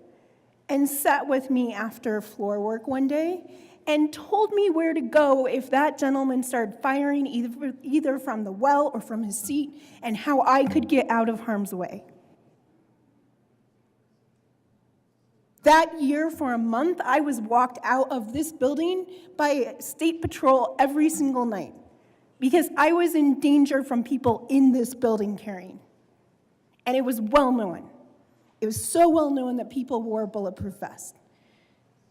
and sat with me after floor work one day and told me where to go if that gentleman started firing either from the well or from his seat, and how I could get out of harm's way. That year, for a month, I was walked out of this building by State Patrol every single night because I was in danger from people in this building carrying. And it was well known. It was so well known that people wore bulletproof vests.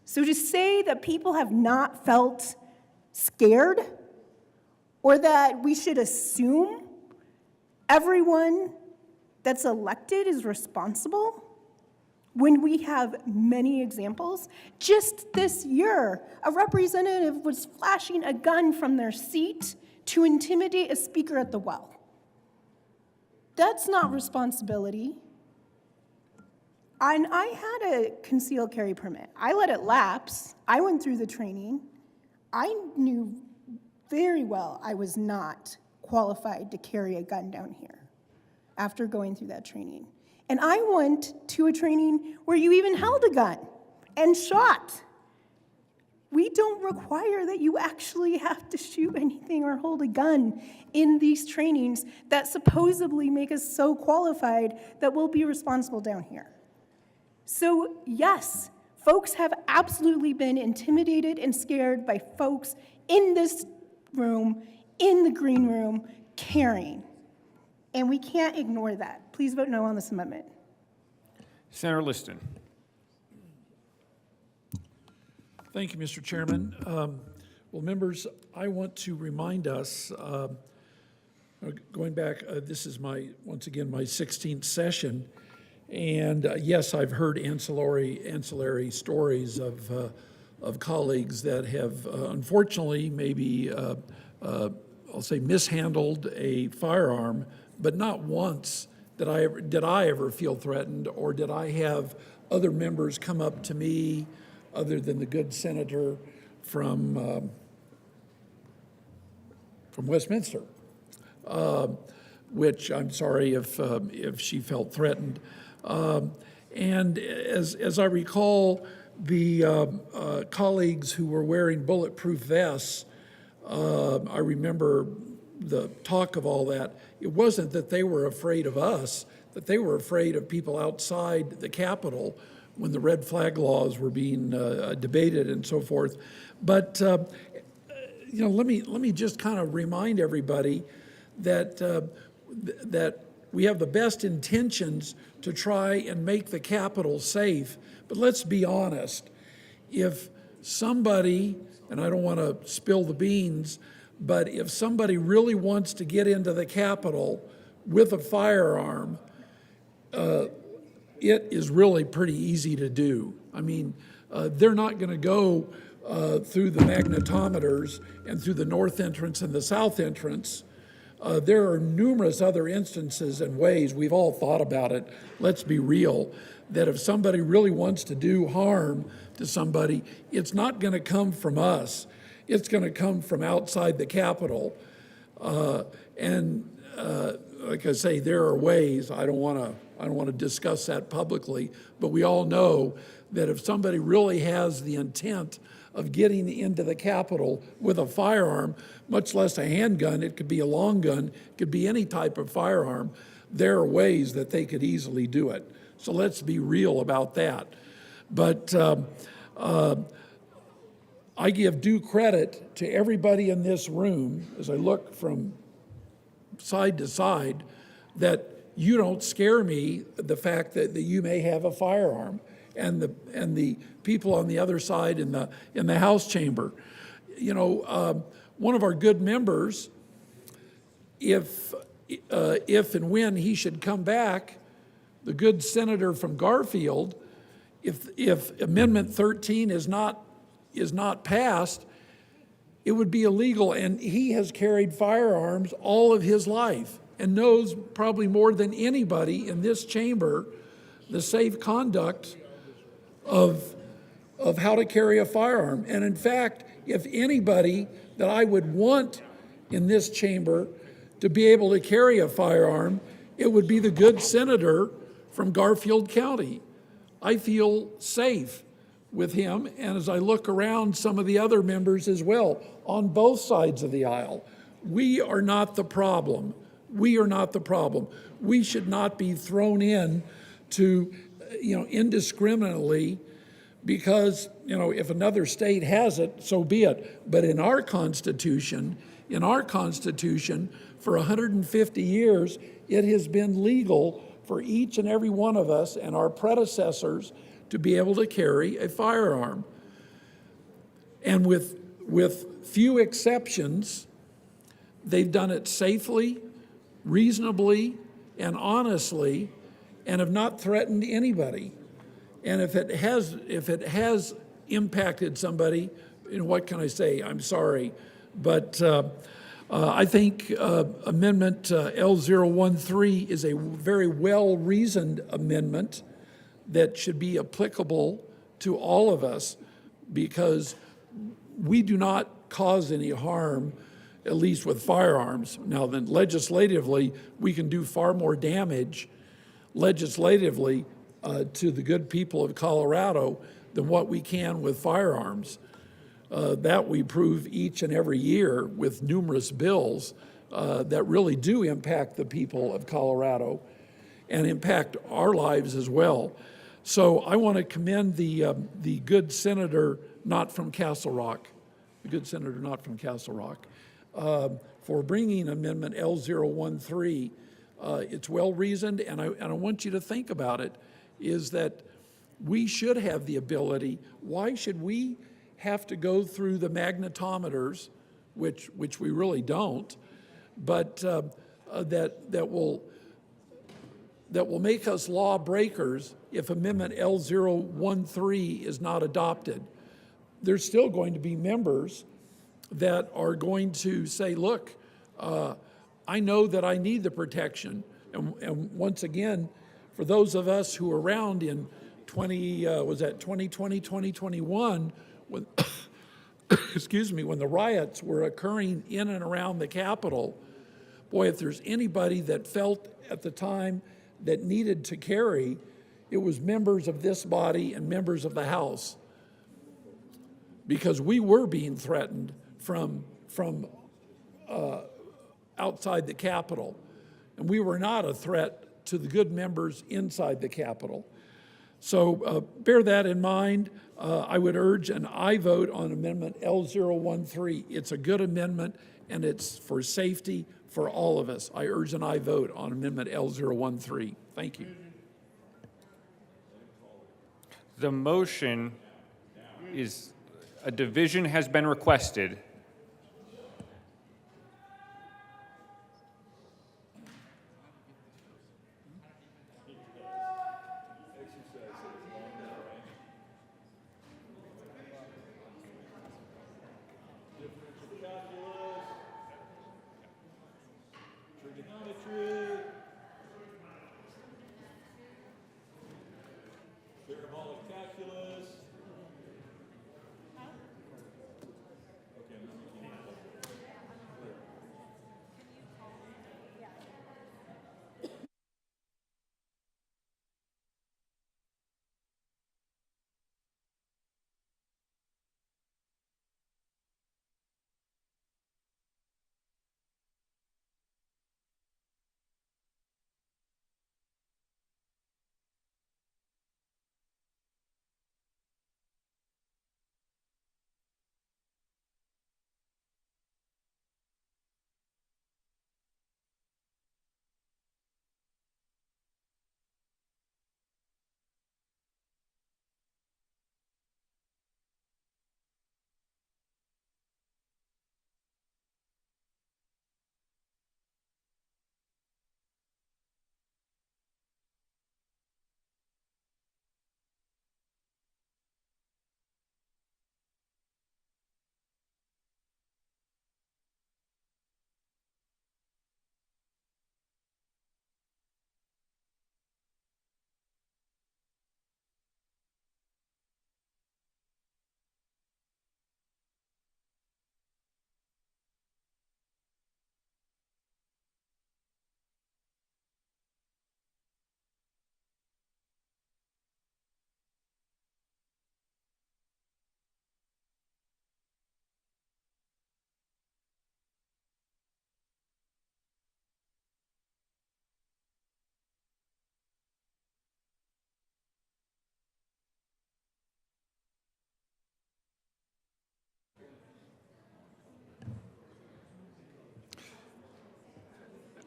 So to say that people have not felt scared, or that we should assume everyone that's elected is responsible, when we have many examples. Just this year, a representative was flashing a gun from their seat to intimidate a speaker at the well. That's not responsibility. And I had a concealed carry permit. I let it lapse. I went through the training. I knew very well I was not qualified to carry a gun down here after going through that training. And I went to a training where you even held a gun and shot. We don't require that you actually have to shoot anything or hold a gun in these trainings that supposedly make us so qualified that we'll be responsible down here. So yes, folks have absolutely been intimidated and scared by folks in this room, in the green room, carrying. And we can't ignore that. Please vote no on this amendment. Senator Liston. Thank you, Mr. Chairman. Well, members, I want to remind us, going back, this is once again, my 16th session. And yes, I've heard ancillary stories of colleagues that have unfortunately maybe, I'll say, mishandled a firearm, but not once did I ever feel threatened, or did I have other members come up to me, other than the good senator from Westminster, which I'm sorry if she felt threatened. And as I recall, the colleagues who were wearing bulletproof vests, I remember the talk of all that. It wasn't that they were afraid of us. that they were afraid of people outside the Capitol when the red flag laws were being debated and so forth. But let me just kind of remind everybody that that we have the best intentions to try and make the Capitol safe. But let's be honest, if somebody, and I don't want to spill the beans, but if somebody really wants to get into the Capitol with a firearm, it is really pretty easy to do. I mean, they're not going to go through the magnetometers and through the north entrance and the south entrance. There are numerous other instances and ways, we've all thought about it, let's be real, that if somebody really wants to do harm to somebody, it's not going to come from us. It's going to come from outside the Capitol. Like I say, there are ways. I don't want to discuss that publicly, but we all know that if somebody really has the intent of getting into the Capitol with a firearm, much less a handgun, it could be a long gun, it could be any type of firearm, there are ways that they could easily do it. So let's be real about that. But I give due credit to everybody in this room, as I look from side to side, that you don't scare me, the fact that you may have a firearm, and the people on the other side in the House chamber. One of our good members, if and when he should come back, the good senator from Garfield, if Amendment 13 is not passed, it would be illegal. And he has carried firearms all of his life and knows probably more than anybody in this chamber the safe conduct of how to carry a firearm. And in fact, if anybody that I would want in this chamber to be able to carry a firearm, it would be the good senator from Garfield County. I feel safe with him, and as I look around, some of the other members as well, on both sides of the aisle. We are not the problem. We are not the problem. We should not be thrown in to, indiscriminately, because, if another state has it, so be it. But in our Constitution, for 150 years, it has been legal for each and every one of us and our predecessors to be able to carry a firearm. And with few exceptions, they've done it safely, reasonably, and honestly, and have not threatened anybody. And if it has impacted somebody, what can I say? I'm sorry. But I think Amendment L013 is a very well-reasoned amendment that should be applicable to all of us, because we do not cause any harm, at least with firearms. Now then, legislatively, we can do far more damage legislatively to the good people of Colorado than what we can with firearms. That we prove each and every year with numerous bills that really do impact the people of Colorado and impact our lives as well. So I want to commend the good senator not from Castle Rock, for bringing Amendment L013. It's well-reasoned, and I want you to think about it, is that we should have the ability. Why should we have to go through the magnetometers, which we really don't, but that will make us lawbreakers if Amendment L013 is not adopted? There's still going to be members that are going to say, look, I know that I need the protection. And once again, for those of us who were around in 2020, 2021, when, when the riots were occurring in and around the Capitol, boy, if there's anybody that felt at the time that needed to carry, it was members of this body and members of the House, because we were being threatened from outside the Capitol, and we were not a threat to the good members inside the Capitol. So bear that in mind. I would urge an aye vote on Amendment L013. It's a good amendment, and it's for safety for all of us. I urge an aye vote on Amendment L013. Thank you. The motion is, a division has been requested.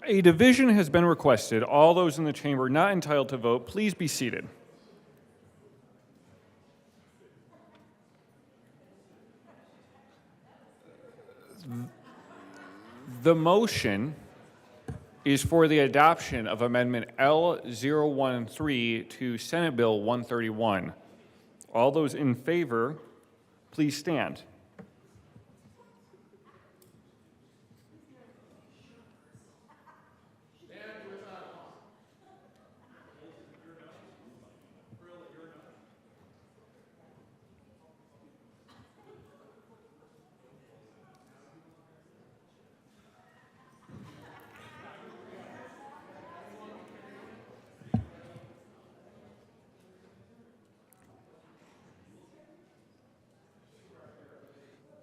A division has been requested. All those in the chamber not entitled to vote, please be seated. The motion is for the adoption of Amendment L013 to Senate Bill 131. All those in favor, please stand.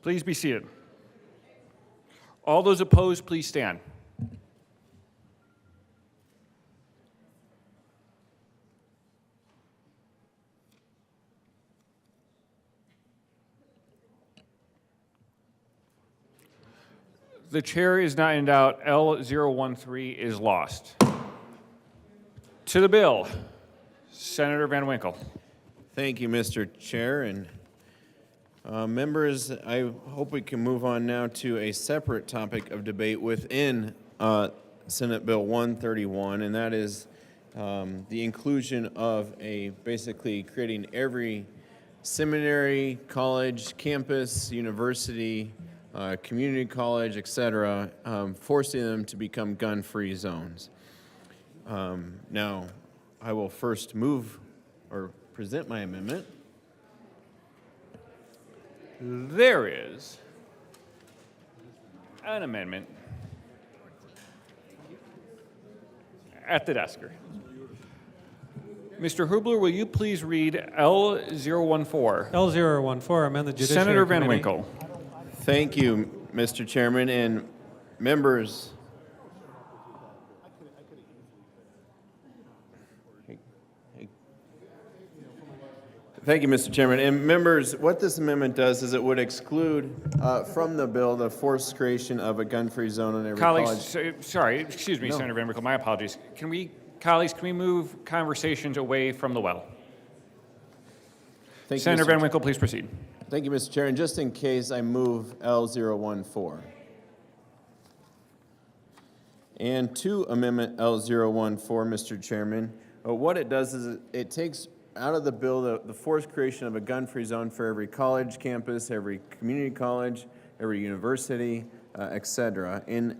Please be seated. All those opposed, please stand. The chair is not in doubt. L013 is lost. To the bill, Senator Van Winkle. Thank you, Mr. Chair. And members, I hope we can move on now to a separate topic of debate within Senate Bill 131, and that is the inclusion of basically creating every seminary, college, campus, university, community college, etc., forcing them to become gun-free zones. Now, I will first move or present my amendment. There is an amendment at the desk. Mr. Hubler, will you please read L014? L014, amend the Judiciary Senator Van Committee. Winkle. Thank you, Mr. Chairman, and members. Thank you, Mr. Chairman. And members, what this amendment does is it would exclude from the bill the forced creation of a gun-free zone in every college. Colleagues, sorry, excuse me, No. Senator Van Winkle, my apologies. Colleagues, can we move conversations away from the well? Thank you, Senator Mr. Van Winkle, please proceed. Thank you, Mr. Chair. And just in case, I move L014. And to Amendment L014, Mr. Chairman, what it does is it takes out of the bill the forced creation of a gun-free zone for every college campus, every community college, every university, et cetera. And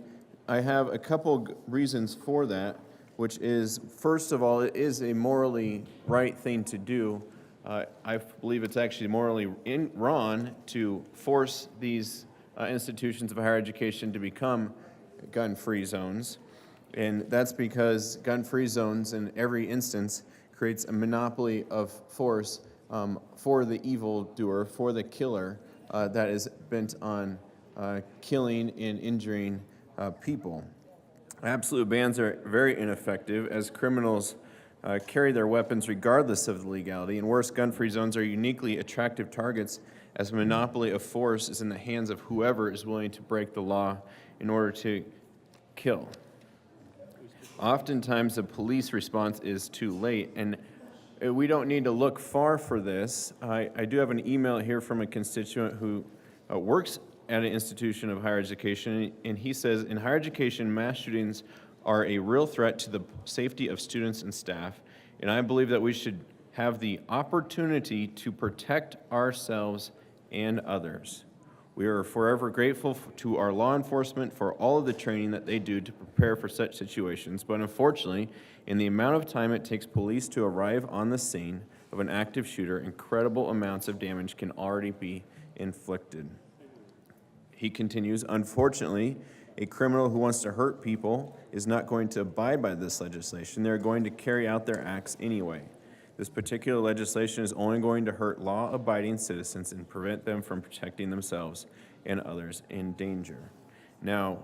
I have a couple reasons for that, which is, first of all, it is a morally right thing to do. I believe it's actually morally wrong to force these institutions of higher education to become gun-free zones. And that's because gun-free zones in every instance creates a monopoly of force for the evildoer, for the killer that is bent on killing and injuring people. Absolute bans are very ineffective as criminals carry their weapons regardless of the legality, and worse, gun-free zones are uniquely attractive targets as a monopoly of force is in the hands of whoever is willing to break the law in order to kill. Oftentimes, the police response is too late, and we don't need to look far for this. I do have an email here from a constituent who works at an institution of higher education, and he says, in higher education, mass shootings are a real threat to the safety of students and staff, and I believe that we should have the opportunity to protect ourselves and others. We are forever grateful to our law enforcement for all of the training that they do to prepare for such situations, but unfortunately, in the amount of time it takes police to arrive on the scene of an active shooter, incredible amounts of damage can already be inflicted. He continues, unfortunately, a criminal who wants to hurt people is not going to abide by this legislation. They're going to carry out their acts anyway. This particular legislation is only going to hurt law-abiding citizens and prevent them from protecting themselves and others in danger. Now,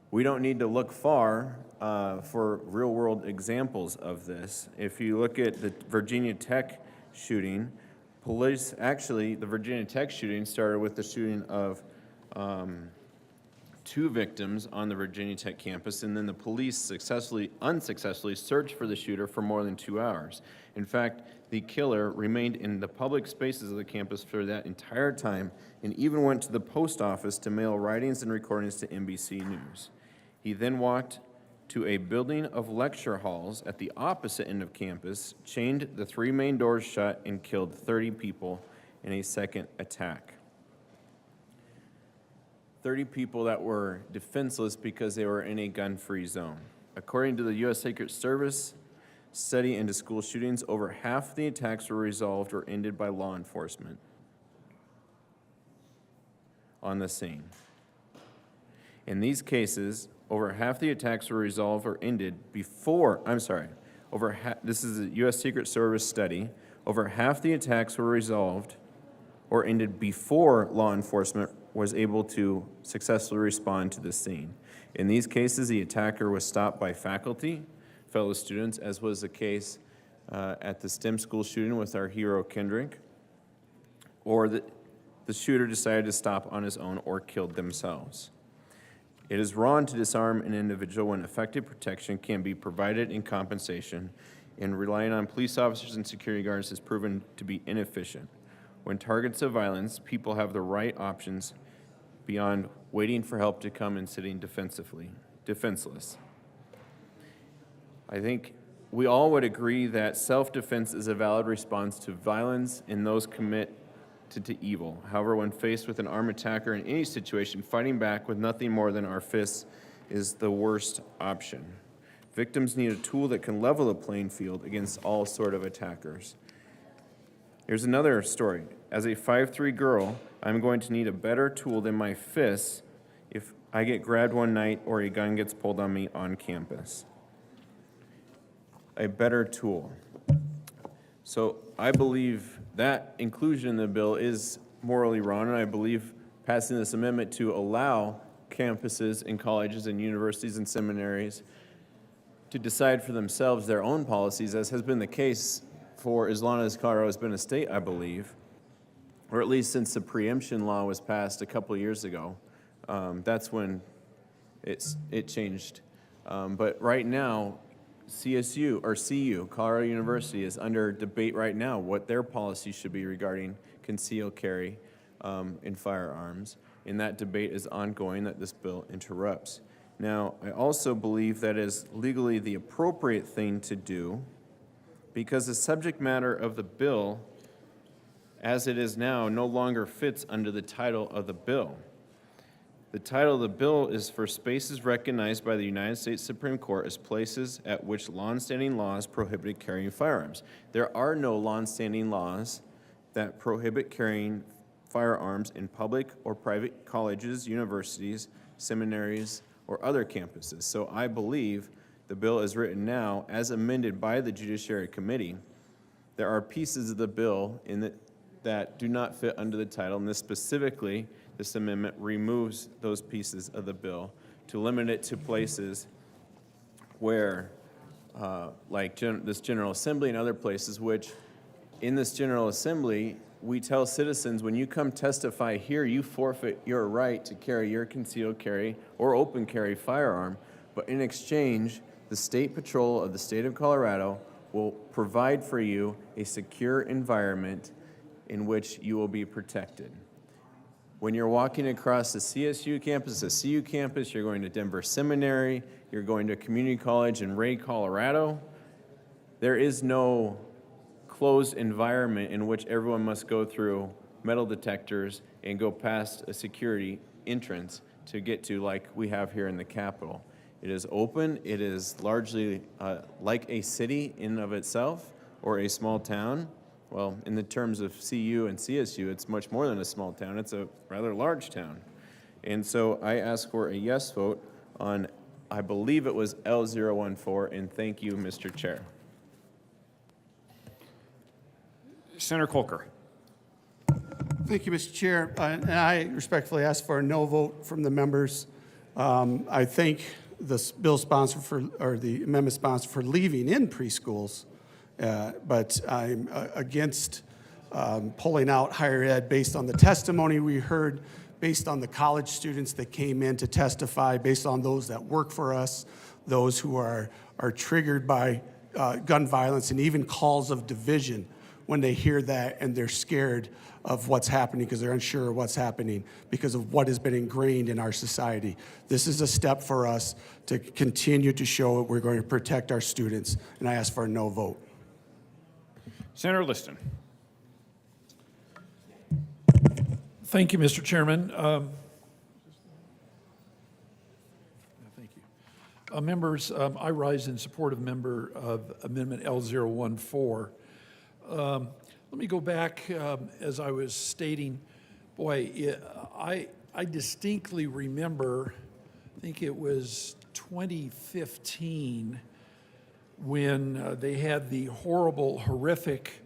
we don't need to look far for real-world examples of this. If you look at the Virginia Tech shooting, police, actually, the Virginia Tech shooting started with the shooting of 2 victims on the Virginia Tech campus, and then the police unsuccessfully searched for the shooter for more than 2 hours. In fact, the killer remained in the public spaces of the campus for that entire time and even went to the post office to mail writings and recordings to NBC News. He then walked to a building of lecture halls at the opposite end of campus, chained the 3 main doors shut, and killed 30 people in a second attack. 30 people that were defenseless because they were in a gun-free zone. According to the U.S. Secret Service study into school shootings, over half the attacks were resolved or ended by law enforcement on the scene. In these cases, over half the attacks were resolved or ended before, this is a U.S. Secret Service study, over half the attacks were resolved or ended before law enforcement was able to successfully respond to the scene. In these cases, the attacker was stopped by faculty, fellow students, as was the case at the STEM school shooting with our hero Kendrick, or the shooter decided to stop on his own or killed themselves. It is wrong to disarm an individual when effective protection can be provided in compensation, and relying on police officers and security guards has proven to be inefficient. When targets of violence, people have the right options beyond waiting for help to come and sitting defenseless. I think we all would agree that self-defense is a valid response to violence in those committed to evil. However, when faced with an armed attacker in any situation, fighting back with nothing more than our fists is the worst option. Victims need a tool that can level the playing field against all sort of attackers. Here's another story. As a 5'3" girl, I'm going to need a better tool than my fists if I get grabbed one night or a gun gets pulled on me on campus. A better tool. So I believe that inclusion in the bill is morally wrong, and I believe passing this amendment to allow campuses and colleges and universities and seminaries to decide for themselves their own policies, as has been the case for as long as Colorado has been a state, I believe, or at least since the preemption law was passed a couple of years ago. That's when it changed. But right now, CSU, or CU, Colorado University, is under debate right now what their policy should be regarding concealed carry in firearms. And that debate is ongoing that this bill interrupts. Now, I also believe that is legally the appropriate thing to do because the subject matter of the bill, as it is now, no longer fits under the title of the bill. The title of the bill is for spaces recognized by the United States Supreme Court as places at which longstanding laws prohibited carrying firearms. There are no longstanding laws that prohibit carrying firearms in public or private colleges, universities, seminaries, or other campuses. So I believe the bill is written now, as amended by the Judiciary Committee. There are pieces of the bill that do not fit under the title, and this amendment removes those pieces of the bill to limit it to places where, like this General Assembly and other places, which in this General Assembly, we tell citizens, when you come testify here, you forfeit your right to carry your concealed carry or open carry firearm, but in exchange, the State Patrol of the state of Colorado will provide for you a secure environment in which you will be protected. When you're walking across the CSU campus, the CU campus, you're going to Denver Seminary, you're going to community college in Ray, Colorado, there is no closed environment in which everyone must go through metal detectors and go past a security entrance to get to like we have here in the Capitol. It is open, it is largely like a city in and of itself or a small town. Well, in the terms of CU and CSU, it's much more than a small town, it's a rather large town. And so I ask for a yes vote on, I believe it was L014, and thank you, Mr. Chair. Senator Kolker. Thank you, Mr. Chair. And I respectfully ask for a no vote from the members. I thank the bill sponsor or the amendment sponsor for leaving in preschools, but I'm against pulling out higher ed based on the testimony we heard, based on the college students that came in to testify, based on those that work for us, those who are triggered by gun violence and even calls of division when they hear that and they're scared of what's happening because they're unsure of what's happening because of what has been ingrained in our society. This is a step for us to continue to show that we're going to protect our students, and I ask for a no vote. Senator Liston. Thank you, Mr. Chairman. Thank you. Members, I rise in support of Amendment L014. Let me go back, as I was stating, boy, I distinctly remember, I think it was 2015, when they had the horrible, horrific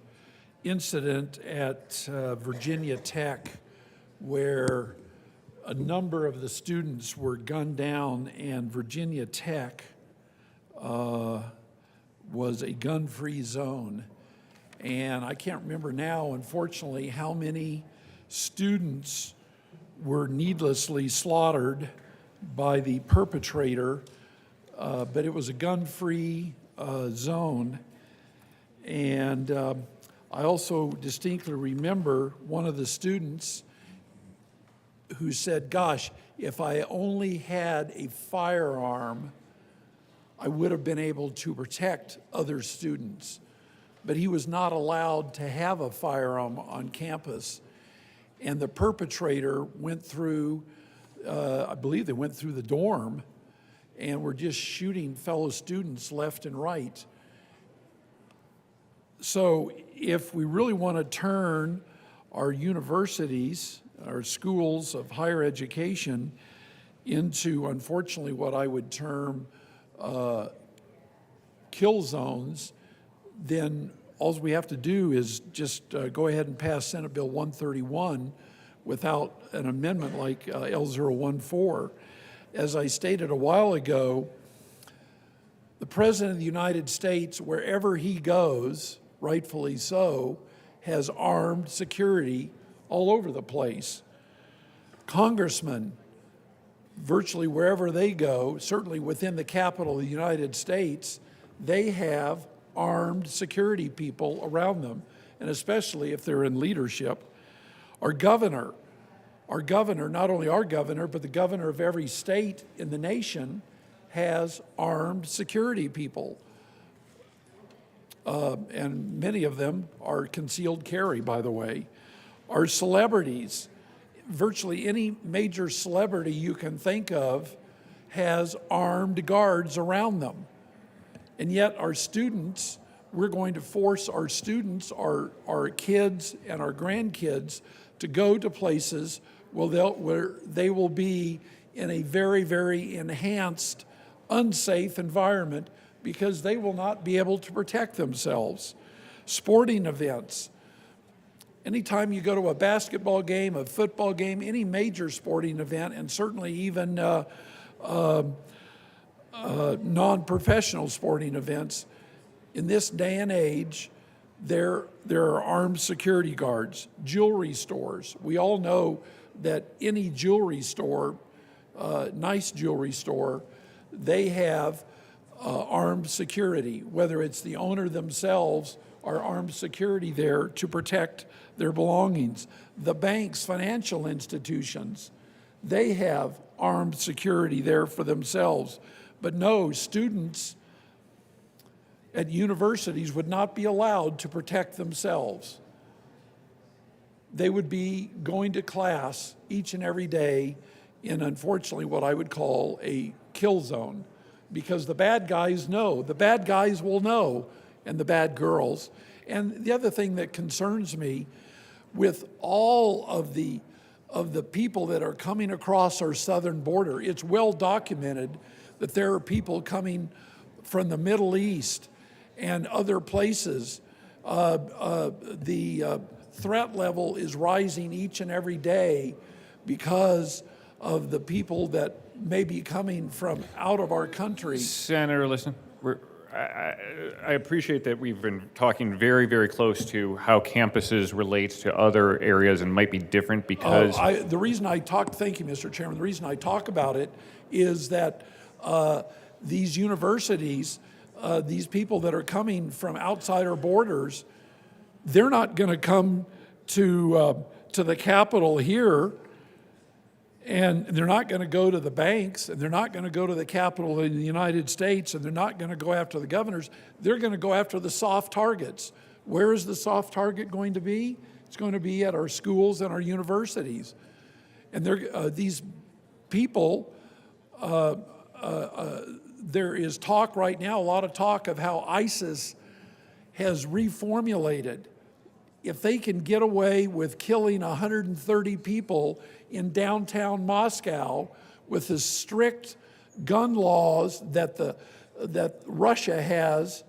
incident at Virginia Tech where a number of the students were gunned down, and Virginia Tech was a gun-free zone. And I can't remember now, unfortunately, how many students were needlessly slaughtered by the perpetrator, but it was a gun-free zone. And I also distinctly remember one of the students who said, gosh, if I only had a firearm, I would have been able to protect other students. But he was not allowed to have a firearm on campus. And the perpetrator went through, I believe they went through the dorm and were just shooting fellow students left and right. So if we really want to turn our universities, our schools of higher education into, unfortunately, what I would term kill zones, then all we have to do is just go ahead and pass Senate Bill 131 without an amendment like L014. As I stated a while ago, the President of the United States, wherever he goes, rightfully so, has armed security all over the place. Congressmen, virtually wherever they go, certainly within the capital of the United States, they have armed security people around them, and especially if they're in leadership. Our governor, not only our governor, but the governor of every state in the nation has armed security people. And many of them are concealed carry, by the way. Our celebrities, virtually any major celebrity you can think of has armed guards around them. And yet our students, we're going to force our students, our kids and our grandkids to go to places where they will be in a very, very enhanced, unsafe environment because they will not be able to protect themselves. Sporting events. Anytime you go to a basketball game, a football game, any major sporting event, and certainly even non-professional sporting events, in this day and age, there are armed security guards. Jewelry stores. We all know that any jewelry store, nice jewelry store, they have armed security, whether it's the owner themselves or armed security there to protect their belongings. The banks, financial institutions, they have armed security there for themselves. But no, students at universities would not be allowed to protect themselves. They would be going to class each and every day in, unfortunately, what I would call a kill zone, because the bad guys know. The bad guys will know, and the bad girls. And the other thing that concerns me, with all of the people that are coming across our southern border, it's well documented that there are people coming from the Middle East and other places. The threat level is rising each and every day because of the people that may be coming from out of our country. Senator, listen, I appreciate that we've been talking very, very close to how campuses relate to other areas and might be different because... The reason I talk, thank you, Mr. Chairman, the reason I talk about it is that these universities, these people that are coming from outside our borders, they're not going to come to the Capitol here, and they're not going to go to the banks, and they're not going to go to the Capitol of the United States, and they're not going to go after the governors. They're going to go after the soft targets. Where is the soft target going to be? It's going to be at our schools and our universities. And these people, there is talk right now, a lot of talk of how ISIS has reformulated. If they can get away with killing 130 people in downtown Moscow with the strict gun laws that Russia has,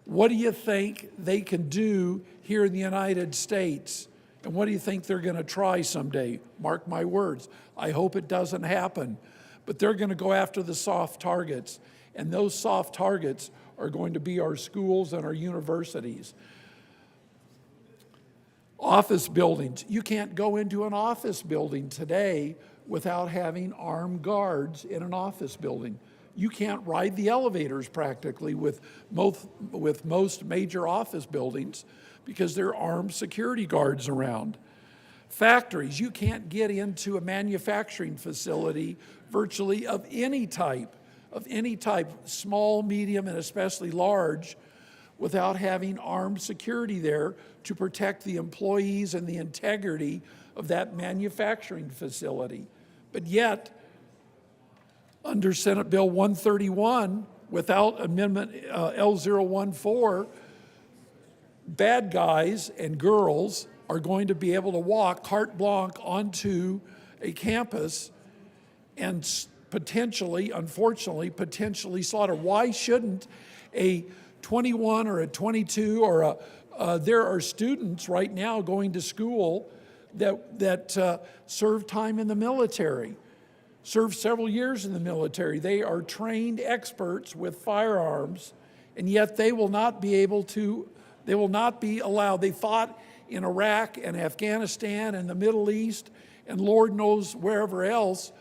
what do you think they can do here in the United States? And what do you think they're going to try someday? Mark my words. I hope it doesn't happen. But they're going to go after the soft targets. And those soft targets are going to be our schools and our universities. Office buildings. You can't go into an office building today without having armed guards in an office building. You can't ride the elevators practically with most major office buildings because there are armed security guards around. Factories. You can't get into a manufacturing facility virtually of any type, small, medium, and especially large, without having armed security there to protect the employees and the integrity of that manufacturing facility. But yet, under Senate Bill 131, without Amendment L014, bad guys and girls are going to be able to walk carte blanche onto a campus and potentially, unfortunately, slaughter. Why shouldn't a 21 or a 22 or there are students right now going to school that serve time in the military, served several years in the military. They are trained experts with firearms, and yet they will not be able to They will not be allowed. They fought in Iraq and Afghanistan and the Middle East and Lord knows wherever else,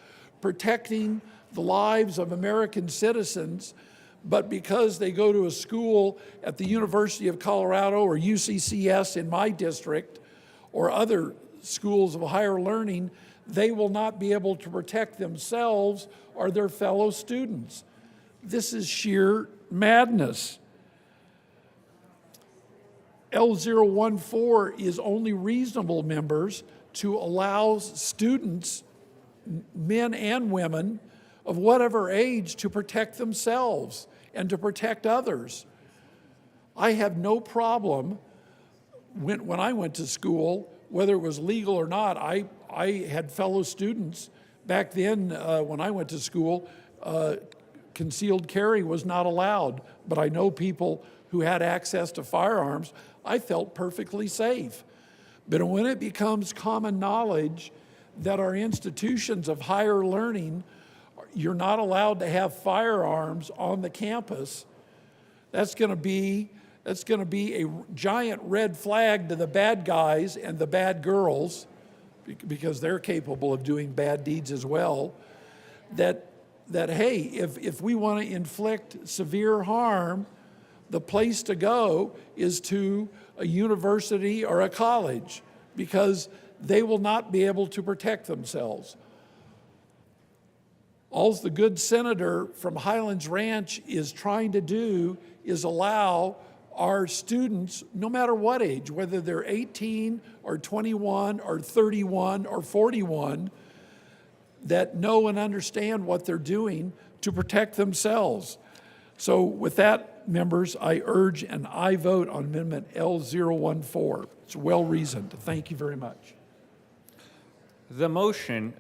protecting the lives of American citizens, but because they go to a school at the University of Colorado or UCCS in my district or other schools of higher learning, they will not be able to protect themselves or their fellow students. This is sheer madness. L014 is only reasonable, members, to allow students, men and women, of whatever age to protect themselves and to protect others. I have no problem when I went to school, whether it was legal or not. I had fellow students back then when I went to school, concealed carry was not allowed, but I know people who had access to firearms. I felt perfectly safe. But when it becomes common knowledge that our institutions of higher learning, you're not allowed to have firearms on the campus, that's going to be a giant red flag to the bad guys and the bad girls, because they're capable of doing bad deeds as well, that hey, if we want to inflict severe harm, the place to go is to a university or a college, because they will not be able to protect themselves. All the good senator from Highlands Ranch is trying to do is allow our students, no matter what age, whether they're 18 or 21 or 31 or 41, that know and understand what they're doing to protect themselves. So with that, members, I urge an aye vote on Amendment L014. It's well reasoned. Thank you very much. The motion,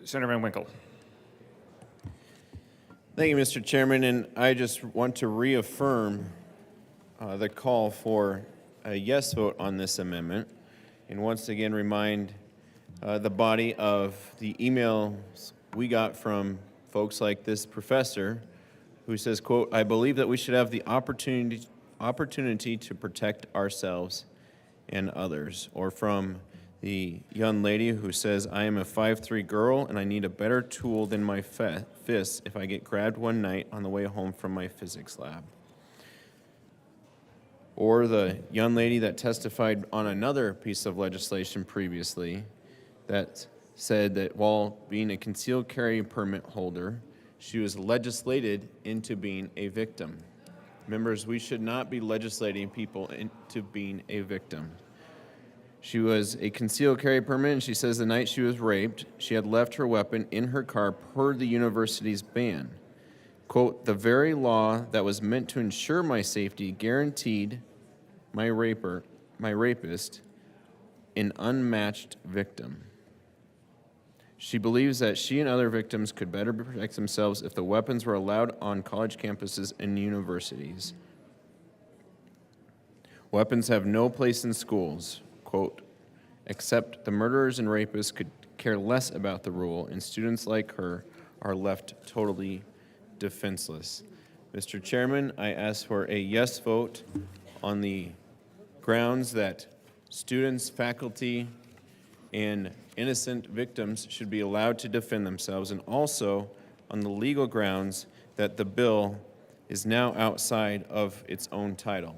Senator Van Winkle. Thank you, Mr. Chairman, and I just want to reaffirm the call for a yes vote on this amendment, and once again remind the body of the emails we got from folks like this professor who says, quote, "I believe that we should have the opportunity to protect ourselves and others," or from the young lady who says, "I am a 5'3" girl and I need a better tool than my fist if I get grabbed one night on the way home from my physics lab." Or the young lady that testified on another piece of legislation previously that said that while being a concealed carry permit holder, she was legislated into being a victim. Members, we should not be legislating people into being a victim. She was a concealed carry permit, and she says the night she was raped, she had left her weapon in her car per the university's ban. Quote, "The very law that was meant to ensure my safety guaranteed my rapist, an unmatched victim." She believes that she and other victims could better protect themselves if the weapons were allowed on college campuses and universities. Weapons have no place in schools, quote, "except the murderers and rapists could care less about the rule, and students like her are left totally defenseless." Mr. Chairman, I ask for a yes vote on the grounds that students, faculty, and innocent victims should be allowed to defend themselves, and also on the legal grounds that the bill is now outside of its own title.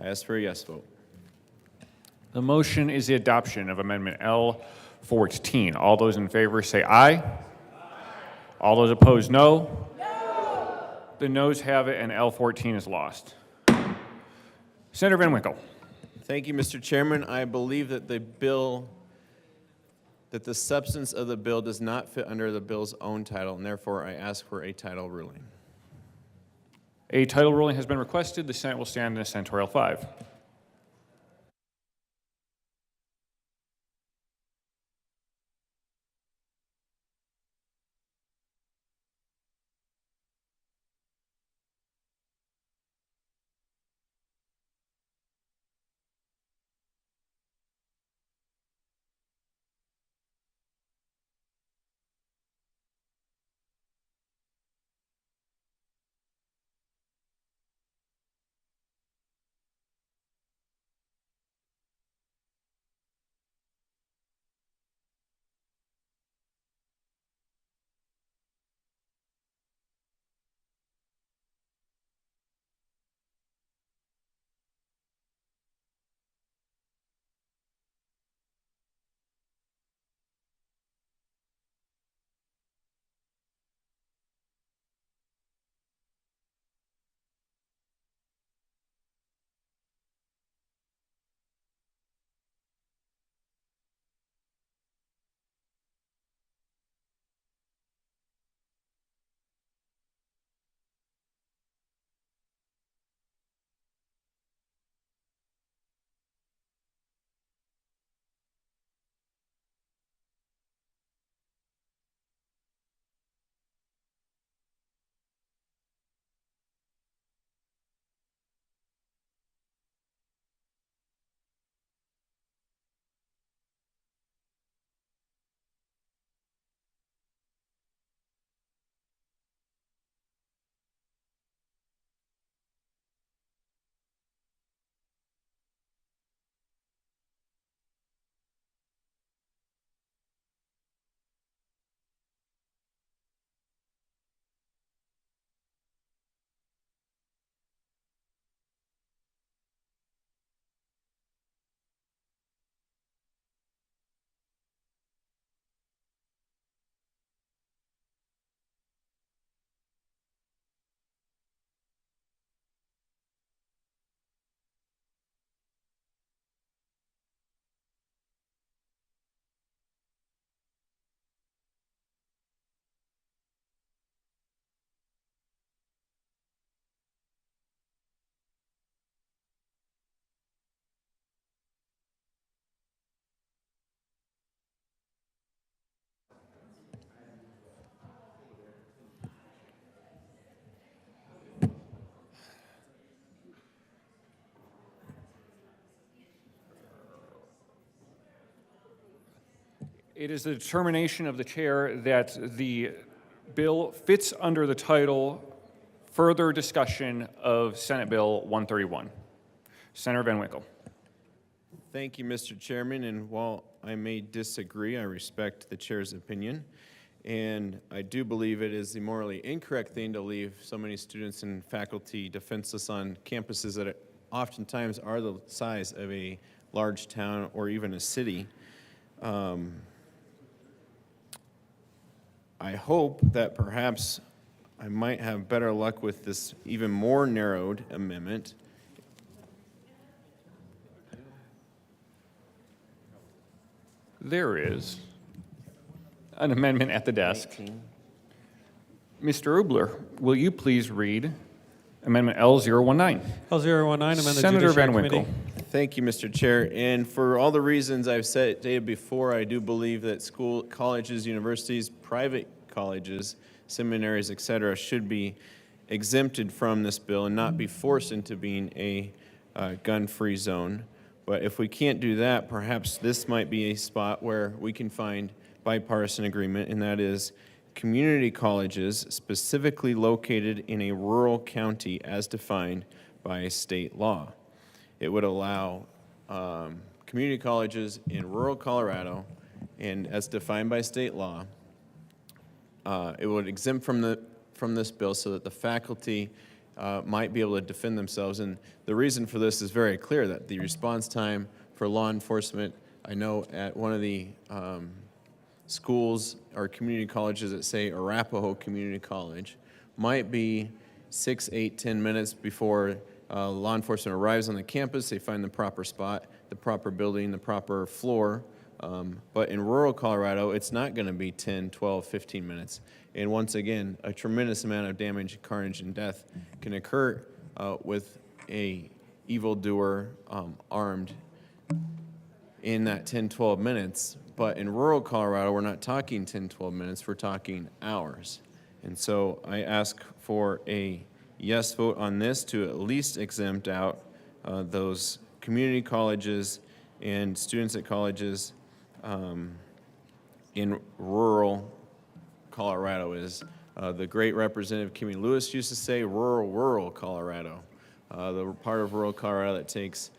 I ask for a yes vote. The motion is the adoption of Amendment L14. All those in favor say aye. All those opposed, no. The noes have it, and L14 is lost. Senator Van Winkle. Thank you, Mr. Chairman. I believe that the substance of the bill does not fit under the bill's own title, and therefore I ask for a title ruling. A title ruling has been requested. The Senate will stand in a senatorial 5. It is the determination of the chair that the bill fits under the title Further Discussion of Senate Bill 131. Senator Van Winkle. Thank you, Mr. Chairman, and while I may disagree, I respect the chair's opinion, and I do believe it is the morally incorrect thing to leave so many students and faculty defenseless on campuses that oftentimes are the size of a large town or even a city. I hope that perhaps I might have better luck with this even more narrowed amendment. There is an amendment at the desk. 19. Mr. Ubler, will you please read Amendment L019? L019, amend the Senator Judiciary Van Winkle. Committee. Thank you, Mr. Chair. And for all the reasons I've stated before, I do believe that school, colleges, universities, private colleges, seminaries, et cetera, should be exempted from this bill and not be forced into being a gun-free zone. But if we can't do that, perhaps this might be a spot where we can find bipartisan agreement, and that is community colleges specifically located in a rural county as defined by state law. It would allow community colleges in rural Colorado, and as defined by state law, it would exempt from this bill so that the faculty might be able to defend themselves. And the reason for this is very clear, that the response time for law enforcement, I know at one of the schools or community colleges at, say, Arapahoe Community College, might be 6, 8, 10 minutes before law enforcement arrives on the campus. They find the proper spot, the proper building, the proper floor. But in rural Colorado, it's not going to be 10, 12, 15 minutes. And once again, a tremendous amount of damage, carnage, and death can occur with a evildoer armed in that 10, 12 minutes. But in rural Colorado, we're not talking 10, 12 minutes, we're talking hours. And so I ask for a yes vote on this to at least exempt out those community colleges and students at colleges in rural Colorado. Is the great Representative Kimmy Lewis used to say, rural Colorado. The part of rural Colorado that takes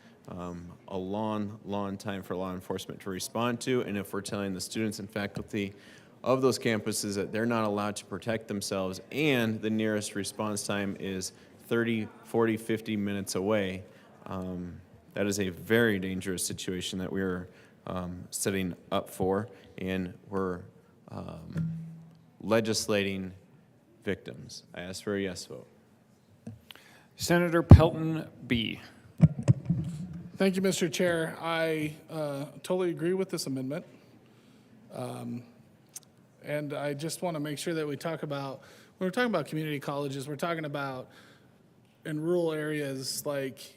a long time for law enforcement to respond to, and if we're telling the students and faculty of those campuses that they're not allowed to protect themselves and the nearest response time is 30, 40, 50 minutes away, that is a very dangerous situation that we're setting up for, and we're legislating victims. I ask for a yes vote. Senator Pelton B. Thank you, Mr. Chair. I totally agree with this amendment. And I just want to make sure that we talk about, when we're talking about community colleges, we're talking about in rural areas, like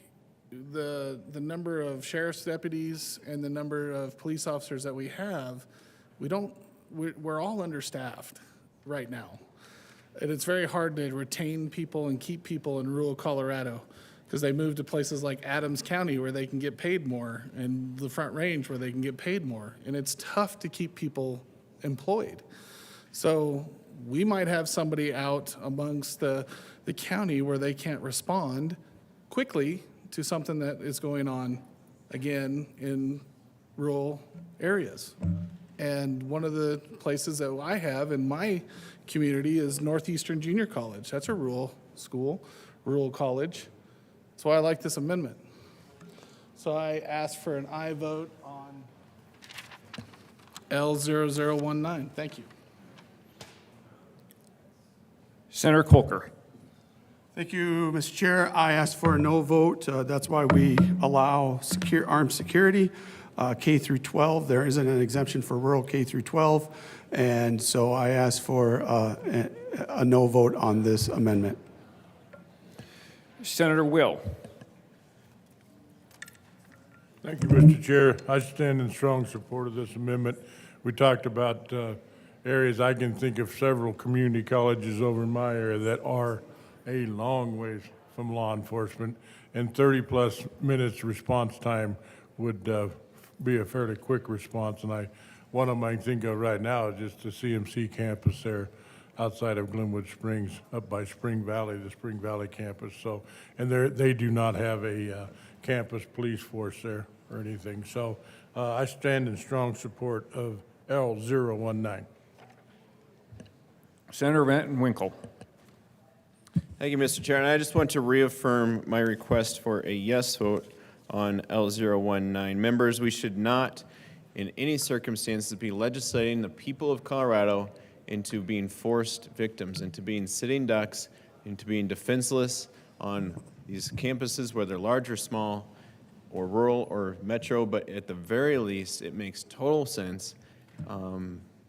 the number of sheriff's deputies and the number of police officers that we have, we're all understaffed right now. And it's very hard to retain people and keep people in rural Colorado, because they move to places like Adams County where they can get paid more, and the Front Range where they can get paid more. And it's tough to keep people employed. So we might have somebody out amongst the county where they can't respond quickly to something that is going on, again, in rural areas. And one of the places that I have in my community is Northeastern Junior College. That's a rural school, rural college. That's why I like this amendment. So I ask for an aye vote on L0019. Thank you. Senator Kolker. Thank you, Mr. Chair. I ask for a no vote. That's why we allow armed security, K through 12. There isn't an exemption for rural K through 12. And so I ask for a no vote on this amendment. Senator Will. Thank you, Mr. Chair. I stand in strong support of this amendment. We talked about areas. I can think of several community colleges over in my area that are a long ways from law enforcement, and 30-plus minutes response time would be a fairly quick response, and I One of them I can think of right now is just the CMC campus there outside of Glenwood Springs, up by Spring Valley, the Spring Valley campus. So, and they do not have a campus police force there or anything. So I stand in strong support of L019. Senator Van Winkle. Thank you, Mr. Chair. And I just want to reaffirm my request for a yes vote on L019. Members, we should not, in any circumstances, be legislating the people of Colorado into being forced victims, into being sitting ducks, into being defenseless on these campuses, whether large or small, or rural or metro, but at the very least, it makes total sense.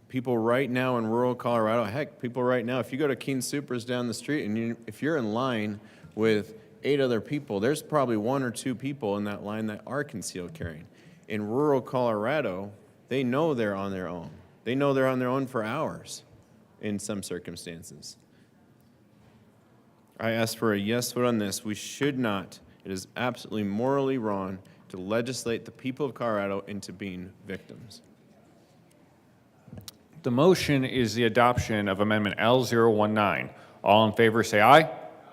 People right now in rural Colorado, heck, people right now, if you go to King Soopers down the street and if you're in line with 8 other people, there's probably 1 or 2 people in that line that are concealed carrying. In rural Colorado, they know they're on their own. They know they're on their own for hours in some circumstances. I ask for a yes vote on this. We should not, it is absolutely morally wrong to legislate the people of Colorado into being victims. The motion is the adoption of Amendment L019. All in favor say aye.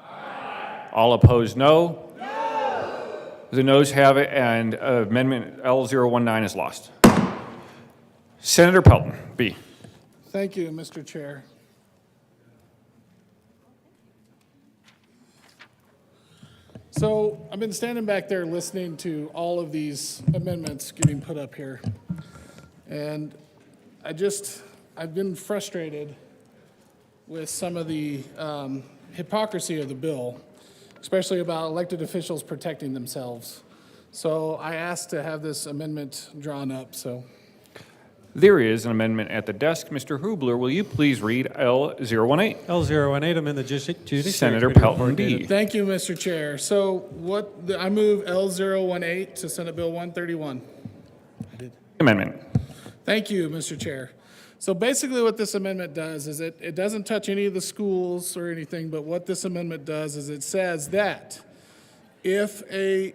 Aye. All opposed, no. No. The noes have it, and Amendment L019 is lost. Senator Pelton, B. Thank you, Mr. Chair. So I've been standing back there listening to all of these amendments getting put up here. And I've been frustrated with some of the hypocrisy of the bill, especially about elected officials protecting themselves. So I asked to have this amendment drawn up, so. There is an amendment at the desk. Mr. Hubler, will you please read L018? L018, amend the Judiciary Senator Committee Pelton, report B. dated- Thank you, Mr. Chair. So I move L018 to Senate Bill 131. Amendment. Thank you, Mr. Chair. So basically what this amendment does is it doesn't touch any of the schools or anything, but what this amendment does is it says that if a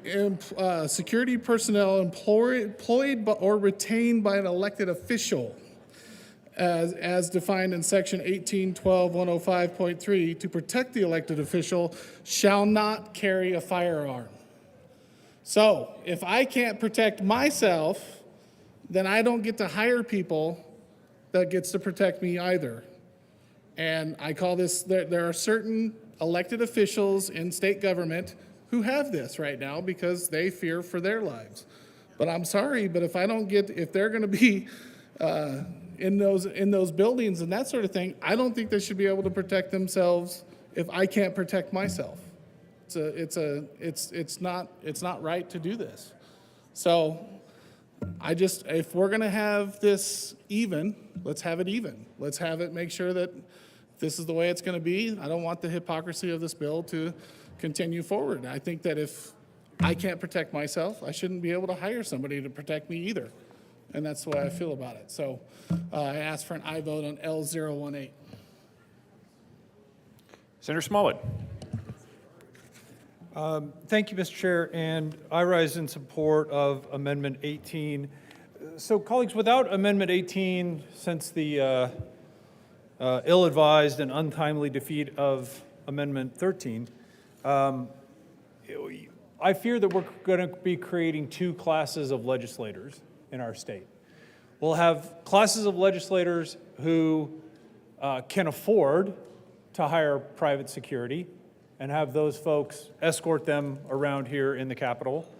security personnel employed or retained by an elected official, as defined in section 1812-105.3, to protect the elected official, shall not carry a firearm. So if I can't protect myself, then I don't get to hire people that gets to protect me either. And I call this, there are certain elected officials in state government who have this right now because they fear for their lives. But I'm sorry, but if they're gonna be in those buildings and that sort of thing, I don't think they should be able to protect themselves if I can't protect myself. It's not right to do this. So if we're gonna have this even, let's have it even. Let's have it, make sure that this is the way it's gonna be. I don't want the hypocrisy of this bill to continue forward. I think that if I can't protect myself, I shouldn't be able to hire somebody to protect me either. And that's the way I feel about it. So I ask for an aye vote on L018. Senator Smollett. Thank you, Mr. Chair, and I rise in support of Amendment 18. So, colleagues, without Amendment 18, since the ill-advised and untimely defeat of Amendment 13, I fear that we're going to be creating 2 classes of legislators in our state. We'll have classes of legislators who can afford to hire private security and have those folks escort them around here in the Capitol.